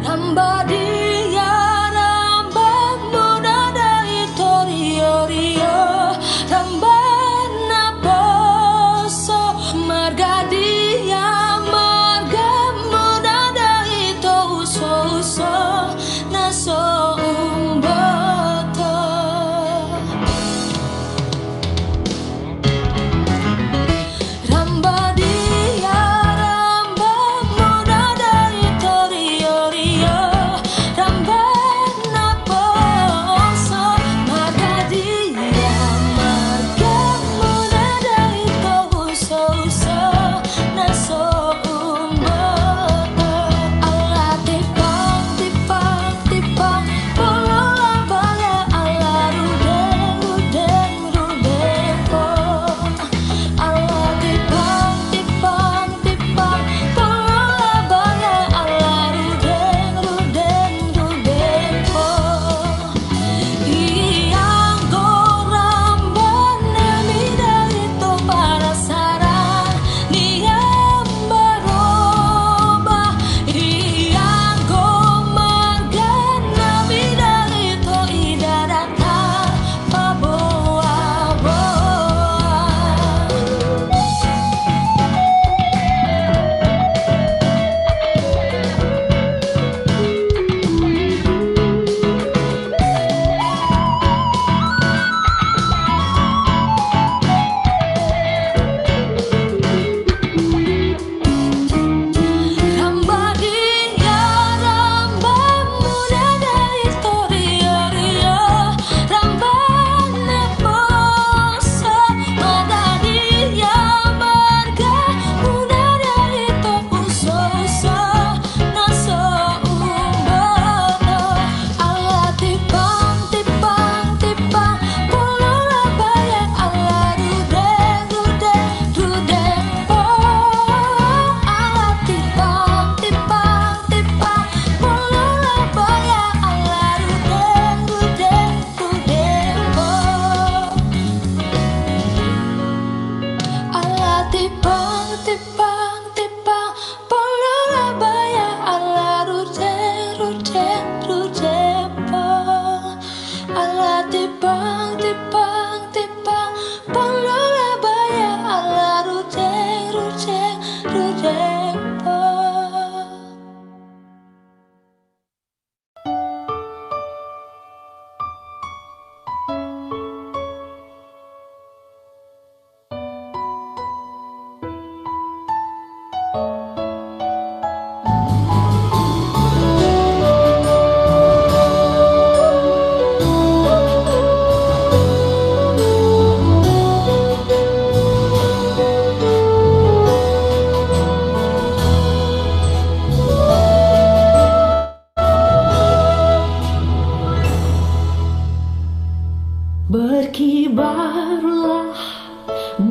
Ramba dia ramba muda dari torio rio ramba naposo marga dia marga muda dari to uso uso naso umboto ramba dia ramba muda dari torio rio ramba naposo marga dia marga muda dari to uso uso naso umboto Allah tipang tipang tipang polola bala Allah rudeng rudeng rudeng po Allah tipang tipang tipang polola bala Allah rudeng rudeng rudeng po Iyang gorang banami dari to para saran niyang baroba Iyang gomarga nami dari to idarata paboa-boa Ramba dia ramba muda dari torio rio ramba naposo marga dia marga muda dari to uso uso naso umboto Allah tipang tipang tipang polola baya Allah rudeng rudeng rudeng po Allah tipang tipang tipang polola baya Allah rudeng rudeng rudeng po Allah tipang tipang tipang polola baya Allah rudeng rudeng rudeng po Allah tipang tipang tipang polola baya Allah rudeng rudeng rudeng po Berkibarlah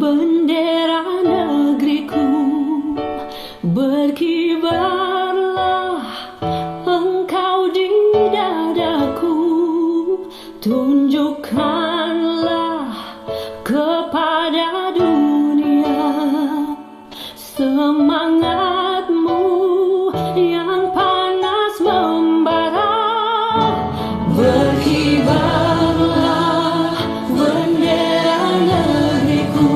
bendera negeriku, berkibarlah engkau di dadaku, tunjukkanlah kepada dunia semangatmu yang panas membara. Berkibarlah bendera negeriku,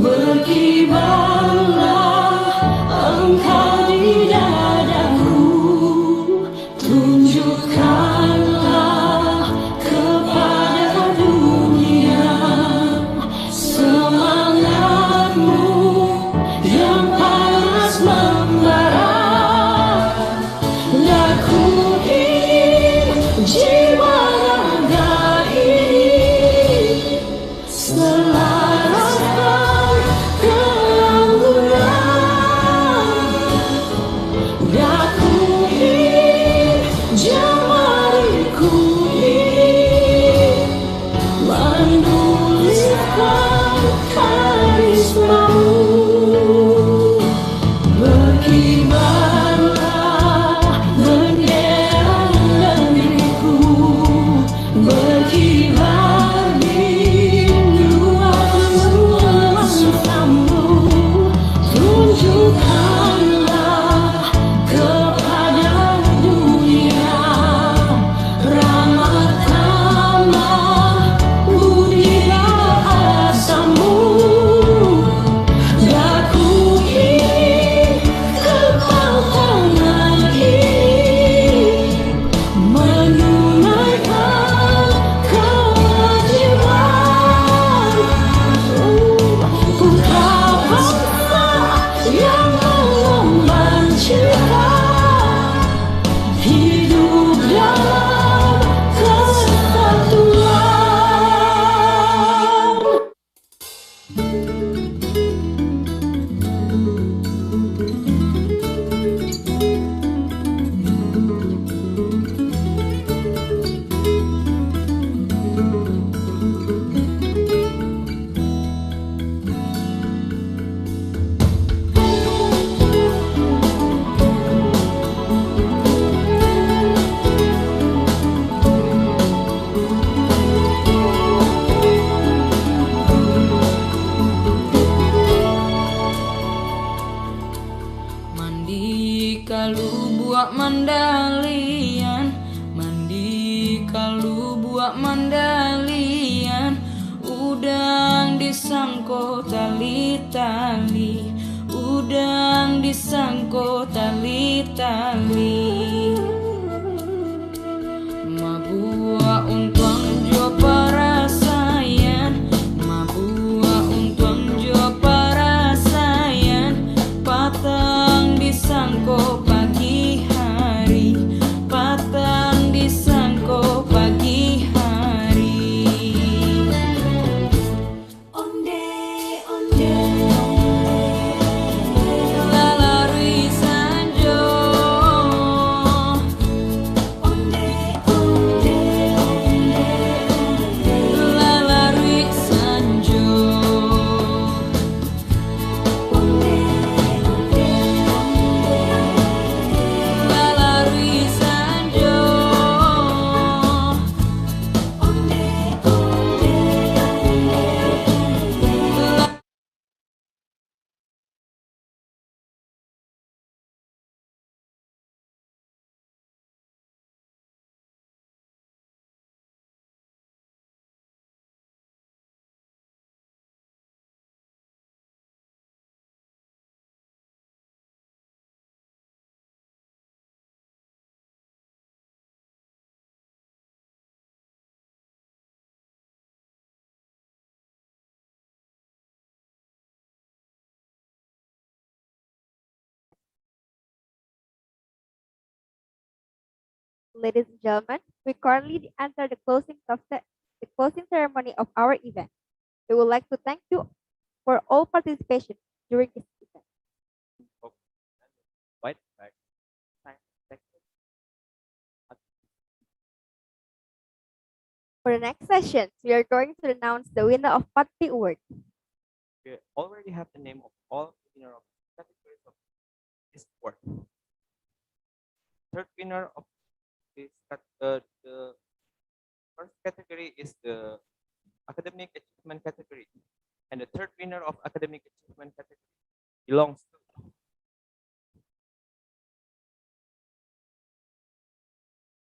berkibarlah engkau di dadaku, tunjukkanlah kepada dunia semangatmu yang panas kalau buat mandalian, mandi kalau buat mandalian, udang disangko tali-tali, udang disangko tali-tali. Mabua untuang jo para sayan, mabua untuang jo para sayan, patang disangko pagi hari, patang disangko pagi hari. Onde, onde, lalari sanjo. Onde, onde, onde, lalari sanjo. Onde, onde, lalari sanjo. Onde, Ladies and gentlemen, we currently enter the closing ceremony of our event. We would like to thank you for all participation during this event. Right. For the next session, we are going to announce the winner of PATPI Award. We already have the name of all winner of categories of this award. Third winner of this the first category is the academic achievement category, and the third winner of academic achievement category belongs to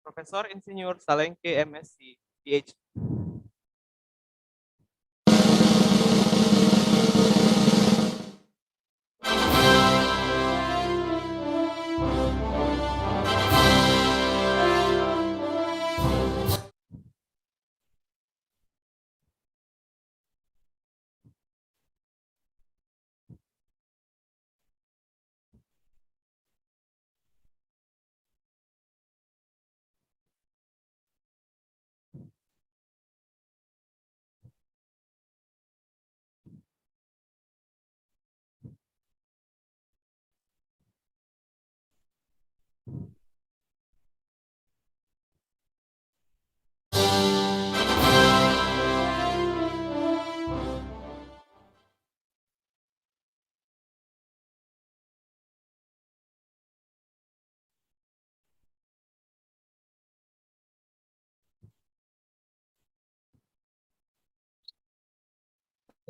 Profesor Insinyur Salengke MSc PhD.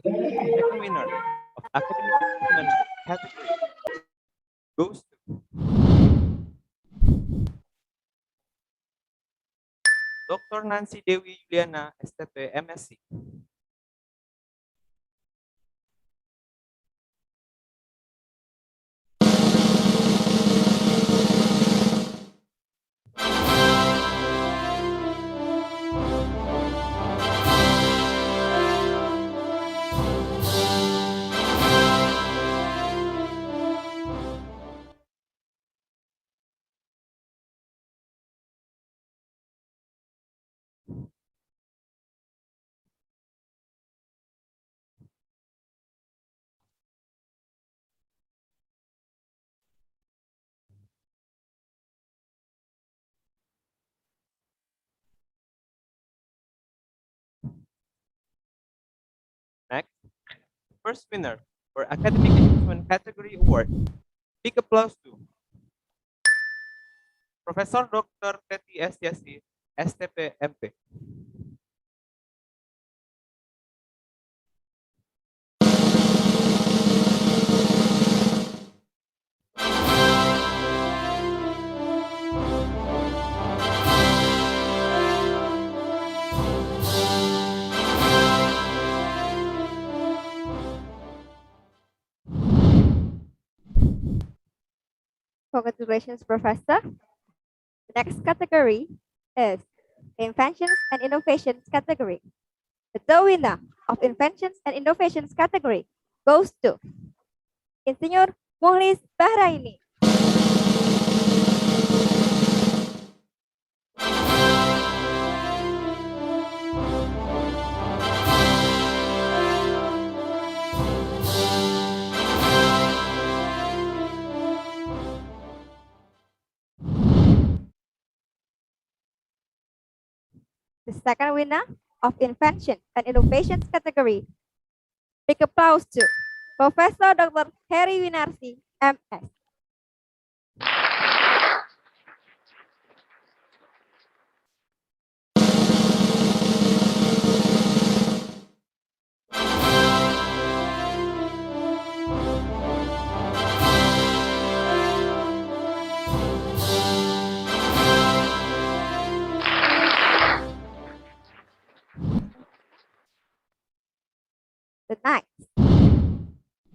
Second winner of academic achievement category goes to Dr. Nancy Dewi Yuliana, STP MSc. Next, first winner for academic achievement category award. Big applause to Profesor Dr. Teti Estiasi, STP MP. Congratulations, Professor. The next category is Inventions and Innovations category. The winner of Inventions and Innovations category goes to Insinyur Muhlis Bahraini. The second winner of Invention and Innovations category. Big applause to Professor Dr. Heri Winarsi, MS. The next,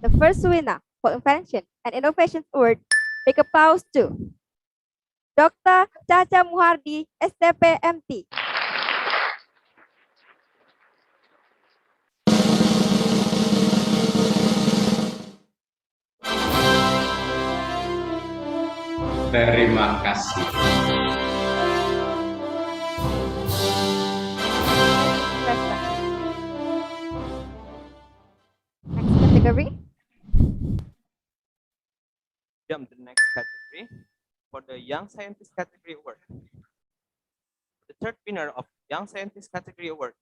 the first winner for Invention and Innovations Award, big applause to Dr. Caca Muhardi, STP MT. Terima kasih. Next category. Jump to the next category for the Young Scientist category award. The third winner of Young Scientist category award.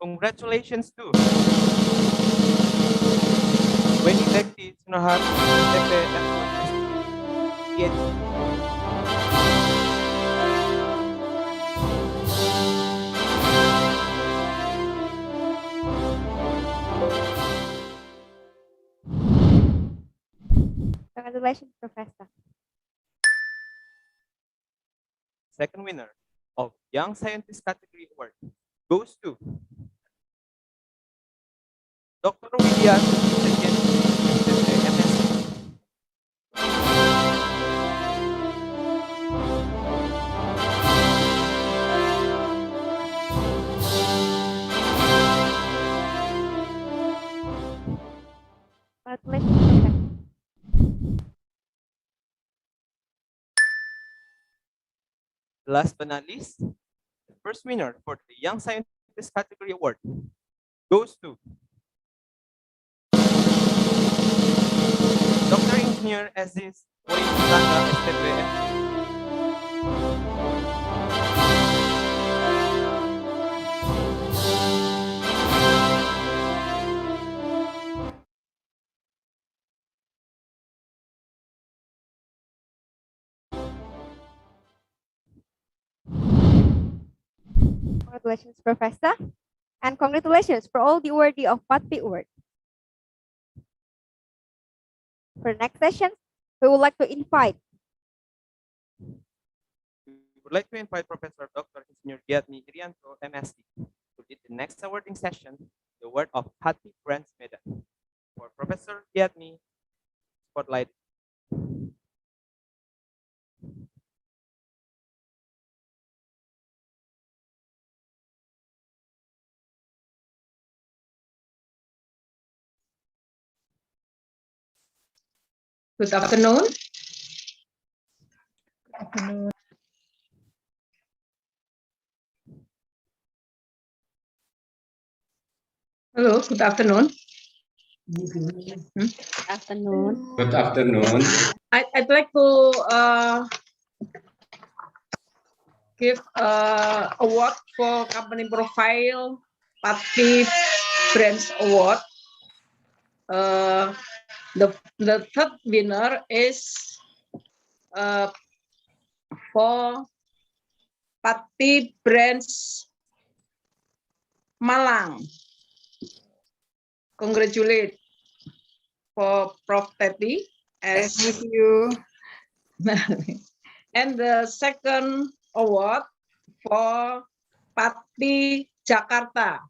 Congratulations to Weni Lekti Sunohar, STP PhD. Congratulations, Professor. Second winner of Young Scientist category award goes to Dr. Widya Sucian, MS. Congratulations, Professor. Last but not least, the first winner for the Young Scientist category award goes to Dr. Engineer Aziz Woyitanga, STP. Congratulations, Professor. And congratulations for all the awardee of PATPI Award. For the next session, we would like to invite Professor Dr. Insinyur Giatmi Irianto, MSc, to lead the next awarding session, the award of PATPI Grants Medal. For Professor Giatmi, spotlight. Good afternoon. Hello, good afternoon. Good afternoon. Good afternoon. I'd like to give award for company profile PATPI Brands Award. The third winner is for PATPI Brands Malang. Congratulate for Prof. Teti. Thank you. And the second award for PATPI Jakarta.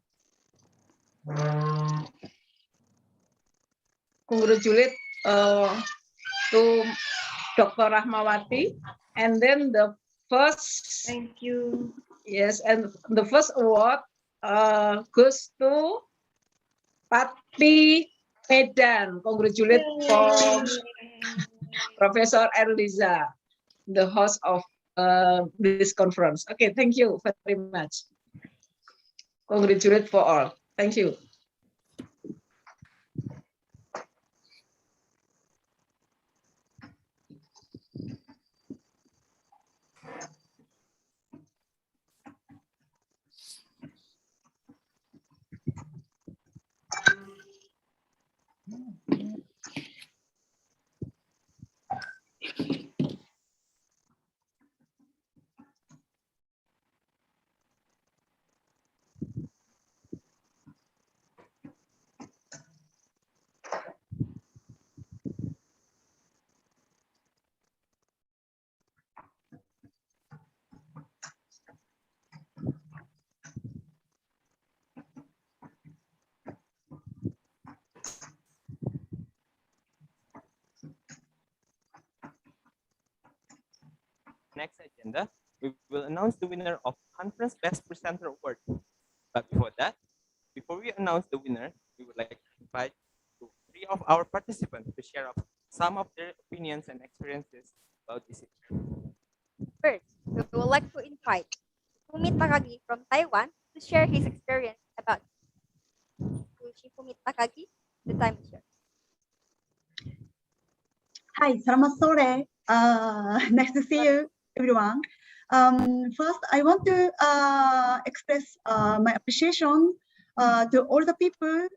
Congratulate to Dr. Rahmawati. And then the first, thank you. Yes, and the first award goes to PATPI Medan. Congratulate for Professor Erliza, the host of this conference. Okay, thank you very much. Congratulate for all. Thank you. Next agenda, we will announce the winner of Conference Best Presenter Award. But before that, before we announce the winner, we would like to invite three of our participants to share some of their opinions and experiences about this event. First, we would like to invite Fumit Takagi from Taiwan to share his experience about Fumit Takagi. The time is yours. Hi, selamat sore. Nice to see you, everyone. First, I want to express my appreciation to all the people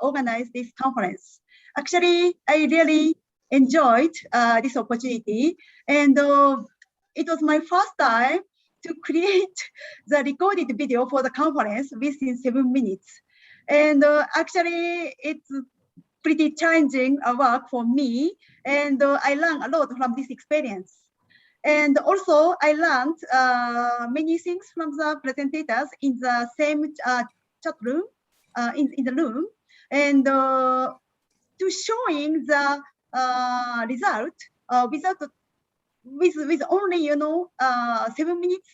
organize this conference. Actually, I really enjoyed this opportunity, and it was my first time to create the recorded video for the conference within 7 minutes. And actually, it's pretty challenging work for me, and I learned a lot from this experience. And also, I learned many things from the presentators in the same chat room, in the room, and to showing the result with only 7 minutes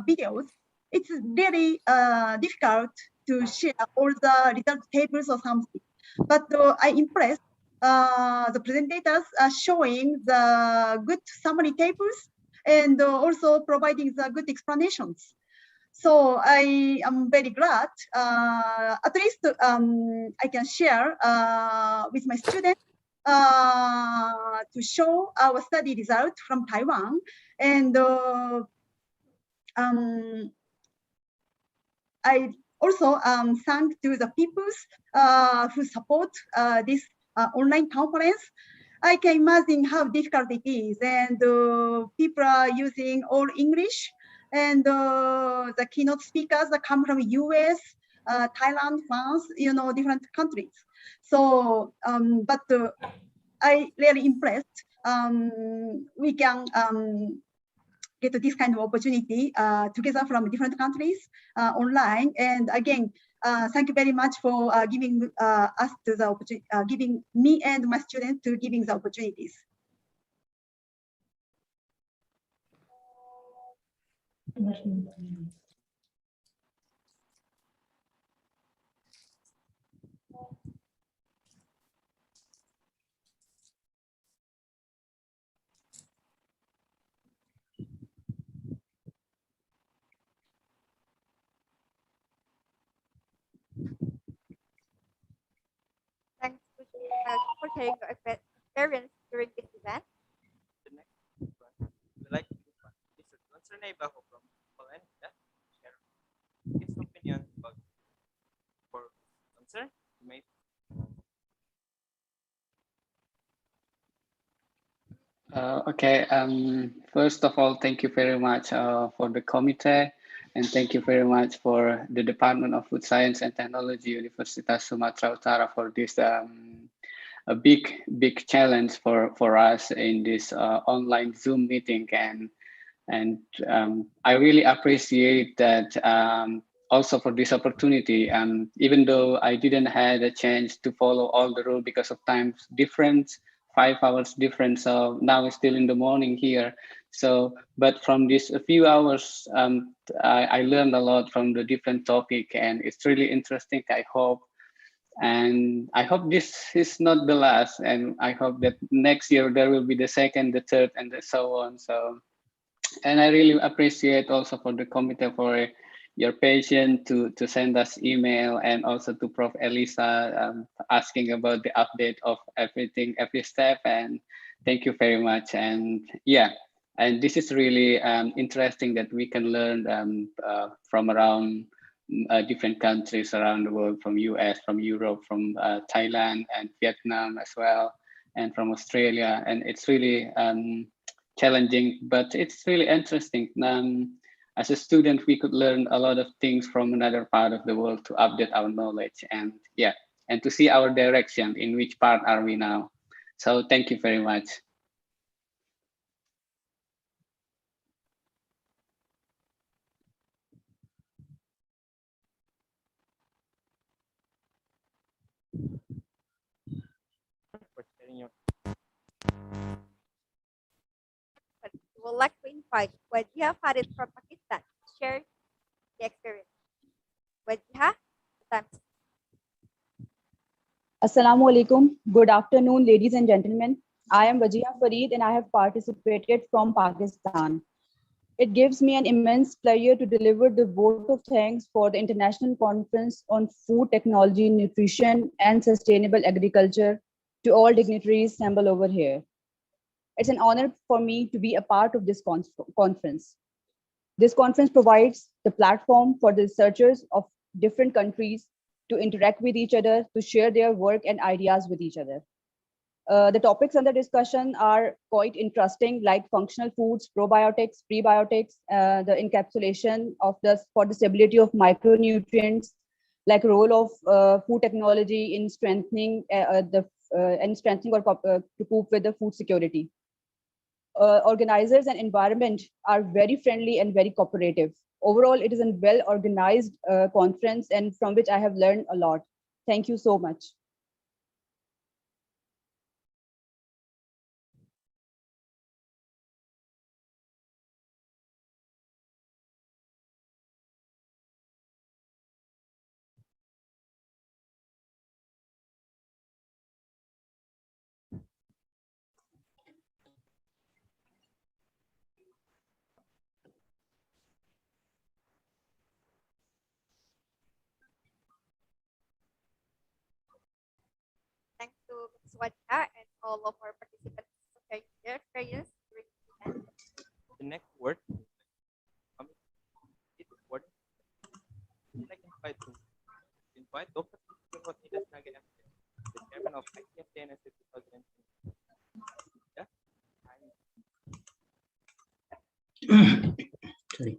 videos. It's very difficult to share all the result tables or something. But I impressed the presentators showing the good summary tables and also providing the good explanations. So I am very glad at least I can share with my students to show our study result from Taiwan. And I also thank to the people who support this online conference. I can imagine how difficult it is, and people are using all English, and the keynote speakers that come from US, Thailand, France, different countries. So, but I really impressed. We can get this kind of opportunity together from different countries online. And again, thank you very much for giving us to the opportunity, giving me and my students to giving the opportunities. Thanks for sharing your experience during this event. The next one, we'd like to invite Mr. Concernay Bajo from Poland to share his opinion about for concern. You may. Okay. First of all, thank you very much for the committee, and thank you very much for the Department of Food Science and Technology, Universitas Sumatera Utara, for this a big challenge for us in this online Zoom meeting, and I really appreciate that also for this opportunity. Even though I didn't have a chance to follow all the rules because of time difference, 5 hours difference. So now it's still in the morning here. So, but from this a few hours, I learned a lot from the different topic, and it's really interesting. I hope this is not the last, and I hope that next year there will be the second, the third, and so on. So, and I really appreciate also for the committee for your patience to send us email, and also to Prof. Elisa asking about the update of everything, every step. And thank you very much. And yeah, and this is really interesting that we can learn from around different countries around the world, from US, from Europe, from Thailand and Vietnam as well, and from Australia. And it's really challenging, but it's really interesting. As a student, we could learn a lot of things from another part of the world to update our knowledge, and yeah, and to see our direction, in which part are we now. So thank you very much. We would like to invite Wajia Farid from Pakistan to share the experience. Wajia, the time. Assalamu alaikum. Good afternoon, ladies and gentlemen. I am Wajia Farid and I have participated from Pakistan. It gives me an immense pleasure to deliver the vote of thanks for the International Conference on Food Technology, Nutrition and Sustainable Agriculture to all dignitaries assembled over here. It's an honor for me to be a part of this conference. This conference provides the platform for the researchers of different countries to interact with each other, to share their work and ideas with each other. The topics under discussion are quite interesting, like functional foods, probiotics, prebiotics, the encapsulation of for the stability of micronutrients, like role of food technology in strengthening or to cope with the food security. Organizers and environment are very friendly and very cooperative. Overall, it is a well-organized conference, and from which I have learned a lot. Thank you so much. Thanks to Ms. Wajia and all of our participants for sharing their experience during the event. The next word, like invite Dr. Naga, the chairman of ICoFTeNSA 2020. Yeah. Sorry.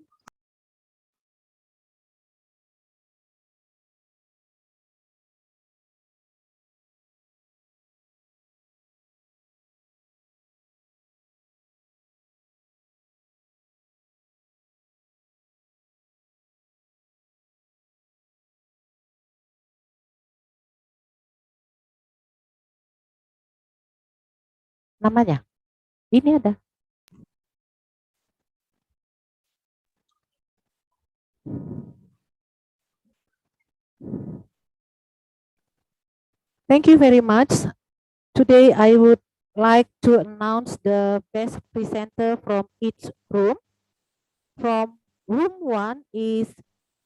Namanya ini ada. Thank you very much. Today I would like to announce the best presenter from each room. From room 1 is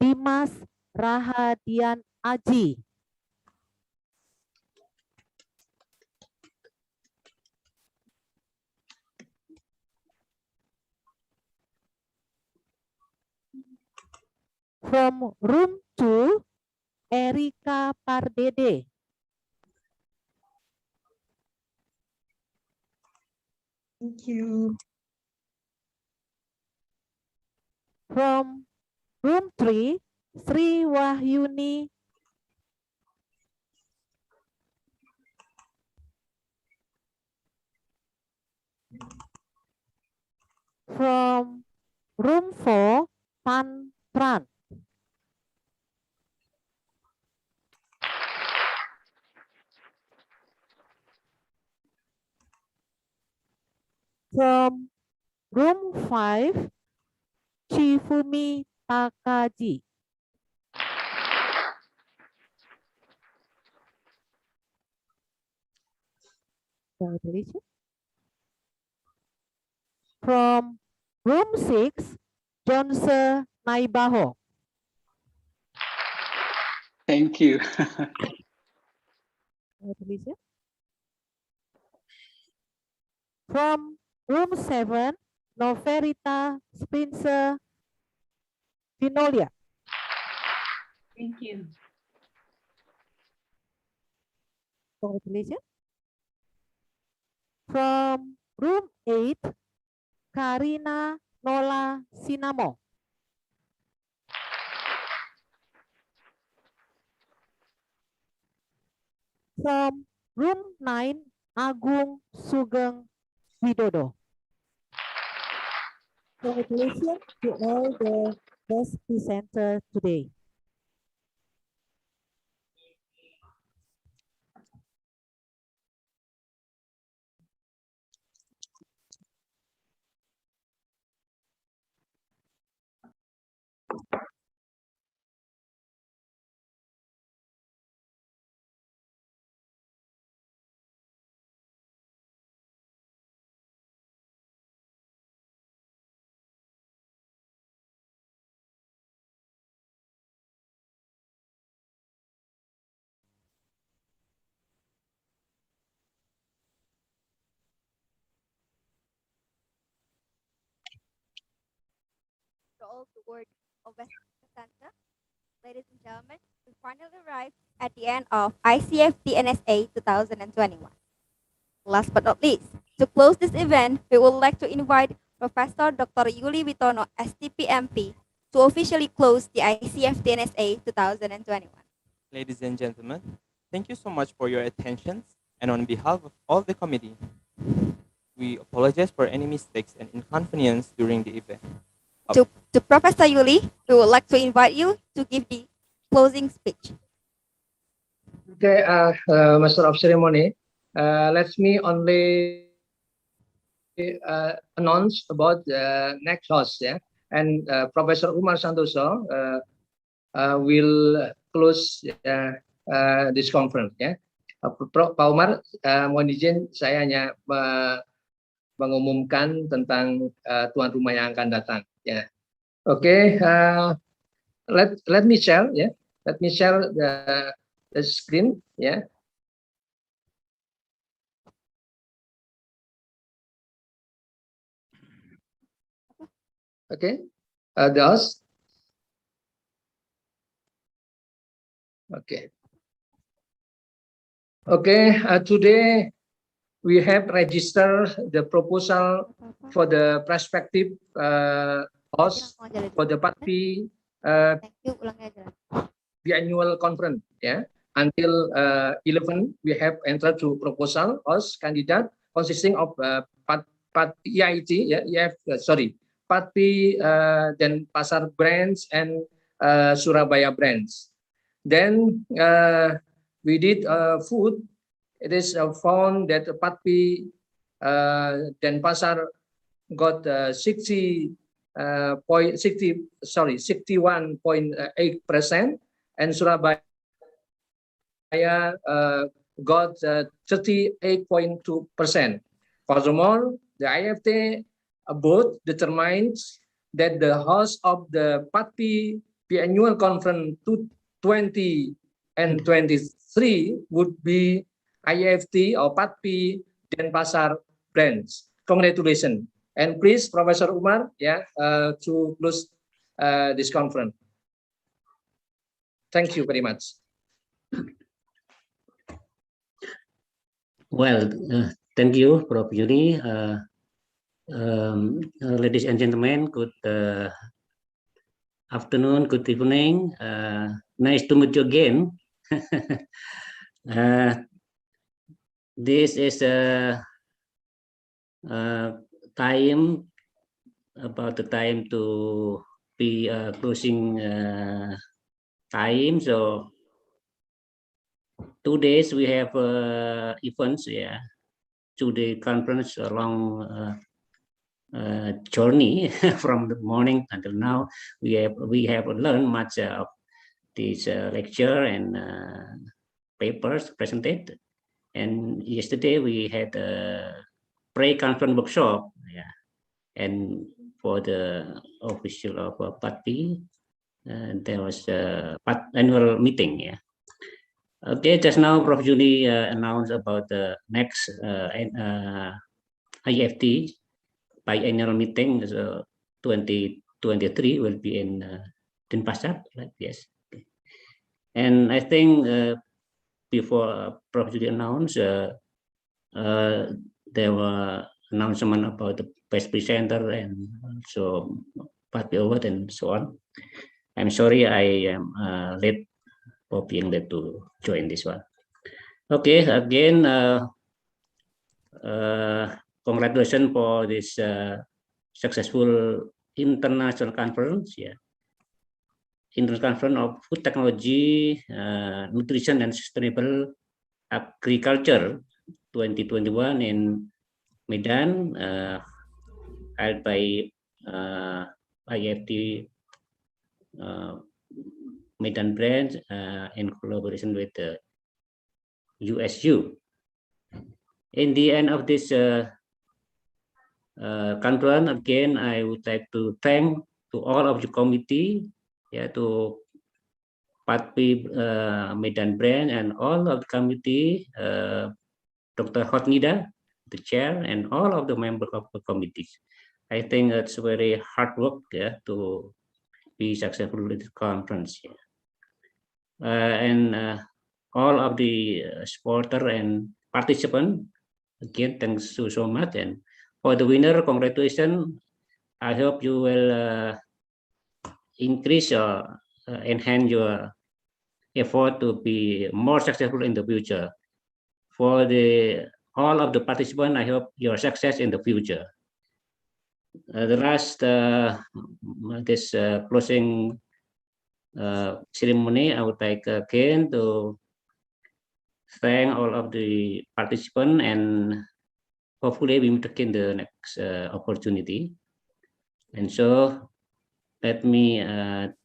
Dimas Rahadian Aji. From room 2, Erika Pardede. Thank you. From room 3, Sri Wahyuni. From room 4, Tan Pran. From room 5, Shifumi Takaji. Congratulations. From room 6, Johnson Naibaho. Thank you. Congratulations. From room 7, Noverita Spencer Vinolia. Thank you. Congratulations. From room 8, Karina Nola Sinamo. From room 9, Agung Sugeng Widodo. Congratulations to all the best presenters today. To all the work of ICoFTeNSA, ladies and gentlemen, we finally arrived at the end of ICFT-NSA 2021. Last but not least, to close this event, we would like to invite Professor Dr. Yuli Witono, STPMP, to officially close the ICFT-NSA 2021. Ladies and gentlemen, thank you so much for your attention, and on behalf of all the committee, we apologize for any mistakes and inconvenience during the event. To Professor Yuli, we would like to invite you to give the closing speech. Okay, Master of Ceremony, let me only announce about the next host, yeah, and Professor Umar Santoso will close this conference, ya. Pak Umar, mohon izin saya hanya mengumumkan tentang tuan rumah yang akan datang, ya. Oke, let me share, ya. Let me share the screen, ya. Okay, the host. Okay. Okay, today we have registered the proposal for the prospective host for the PATPI biannual conference. Yeah, until 11 we have entered to proposal host candidate consisting of PATPI EIT, yeah, PATPI then Pasar branch and Surabaya branch. Then we did food. It is found that PATPI Denpasar got 61.8%, and Surabaya got 38.2%. Furthermore, the IAFT both determines that the host of the PATPI annual conference 20 and 23 would be IAFT or PATPI Denpasar branch. Congratulations. And please, Professor Umar, to close this conference. Thank you very much. Well, thank you, Prof. Yuri. Ladies and gentlemen, good afternoon, good evening. Nice to meet you again. This is time, about the time to be closing time. So 2 days we have events, yeah, 2-day conference along journey from the morning until now. We have learned much of this lecture and papers presented. And yesterday we had a pre-conference workshop, yeah, and for the official of PATPI, there was a annual meeting, yeah. Okay, just now Prof. Julie announced about the next IAFT biannual meeting. So 2023 will be in Denpasar, right? Yes. Okay. And I think before Prof. Julie announced, there were announcement about the best presenter and also PATPI award and so on. I'm sorry I am late for being late to join this one. Okay, again, congratulations for this successful international conference. Yeah, international conference of food technology, nutrition and sustainable agriculture 2021 in Medan, held by IAFT Medan branch in collaboration with the USU. In the end of this conference, again, I would like to thank to all of the committee, yeah, to PATPI Medan branch and all of the committee, Dr. Hotnida, the chair, and all of the members of the committees. I think it's very hard work, yeah, to be successful with the conference. Yeah. And all of the supporter and participant, again, thanks you so much. And for the winner, congratulations. I hope you will increase or enhance your effort to be more successful in the future. For the all of the participants, I hope your success in the future. The last this closing ceremony, I would like again to thank all of the participants, and hopefully we meet again the next opportunity. And so let me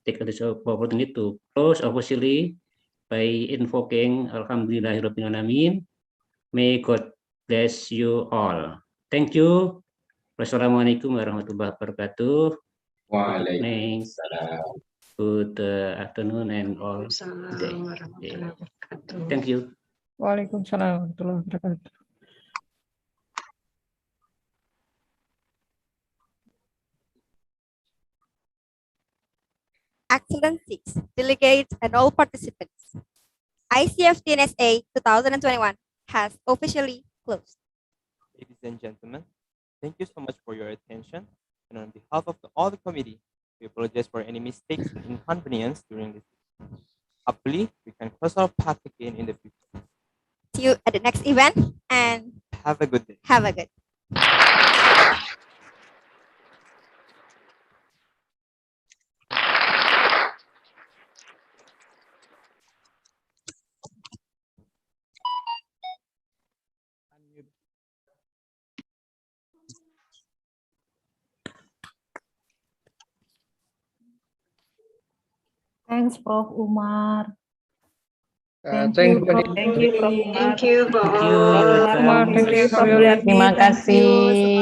take this opportunity to close officially by invoking Alhamdulillahirabbil alamin. May God bless you all. Thank you. Wassalamualaikum warahmatullahi wabarakatuh. Waalaikumsalam. Good afternoon and all day. Thank you. Waalaikumsalam warahmatullahi wabarakatuh. Excellencies, delegates, and all participants, ICoFTeNSA 2021 has officially closed. Ladies and gentlemen, thank you so much for your attention. And on behalf of all the committee, we apologize for any mistakes and inconvenience during this. Hopefully, we can cross our path again in the future. See you at the next event and have a good day. Have a good. Thanks, Prof. Umar. Thank Thank you, you, Prof. Thank you, Prof. Umar. Thank you, Pak Thank you, Umar. Thank you, Prof. Yuliati. Terima kasih,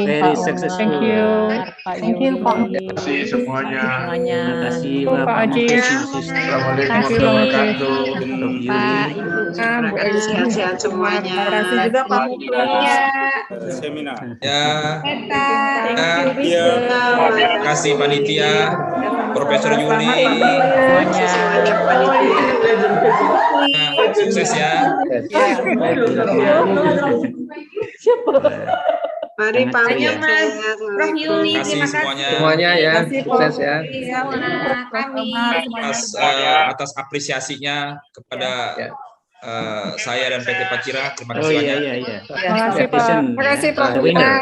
Very Pak successful. Thank you. Pak Thank you, Pak. Terima kasih semuanya. Terima kasih Pak Pak Aji. Mufis, Assalamualaikum Thank you, warahmatullahi Pak Mufis. wabarakatuh. Prof. Yuli. Bu Aji. Sehat-sehat semuanya. Terima kasih juga Pak Mufis. Seminar. Ya. Thank you, Ya, Rizky. terima kasih panitia, Profesor Yuli. Semuanya. Sukses ya. Mari pamit Ya. sehat. Prof. Yuli, terima kasih Semuanya ya, sukses ya. Atas apresiasinya kepada saya dan PT Pacira. Terima kasih Oh banyak. iya. Terima kasih Pak. Terima kasih Prof. Winner.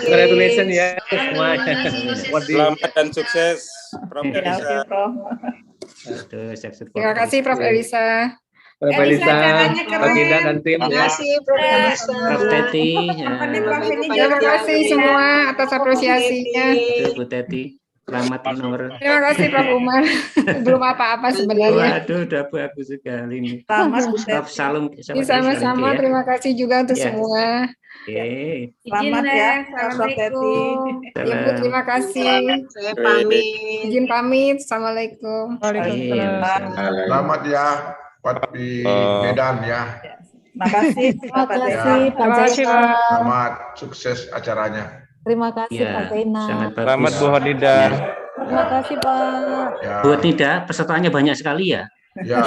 Congratulations ya semuanya. Selamat dan sukses, Prof. Elisa. Prof. Terima Terima kasih Prof. Elisa. Prof. Elisa, Pak Gita dan tim Terima ya. kasih, Prof. Elisa. Prof. Teti, Terima kasih semua atas apresiasinya. itu Bu Teti, selamat honor. Terima kasih Prof. Umar. Belum apa-apa sebenarnya. Waduh, udah bagus sekali nih. Selamat, Bu Prof. Salam, Sama-sama, terima kasih juga untuk Ya. semua. Oke. Selamat ya, Prof. Teti. Ibu, terima kasih. Saya pamit. Izin pamit. Assalamualaikum. Selamat ya, PATPI Medan ya. Terima kasih. Terima kasih Ya. Pak Zainal. Selamat sukses acaranya. Terima kasih Pak Zainal. Sangat bagus. Selamat Bu Hadida. Terima kasih Pak. Ya. Bu Hadida, pesertanya banyak sekali ya. Ya.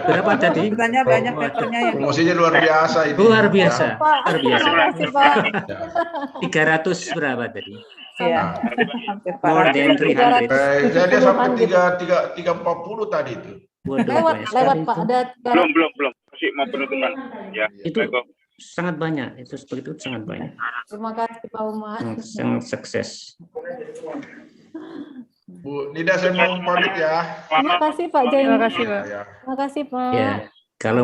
Berapa tadi? Bertanya banyak papernya ya. Promosinya luar biasa ini. Luar biasa. Ya. Luar biasa. Terima kasih Pak. 300 berapa tadi? Iya. More than 300. Saya dia sampai 340 tadi itu. Waduh, Lewat Pak. Ada Belum. Masih mau penutupan. Ya. Itu sangat banyak. Itu seperti itu sangat banyak. Terima kasih Pak Umar. Sangat sukses. Bu Nida, saya mau pamit ya. Terima kasih Pak Zainal. Terima kasih, Pak. Terima kasih Pak. Ya, kalau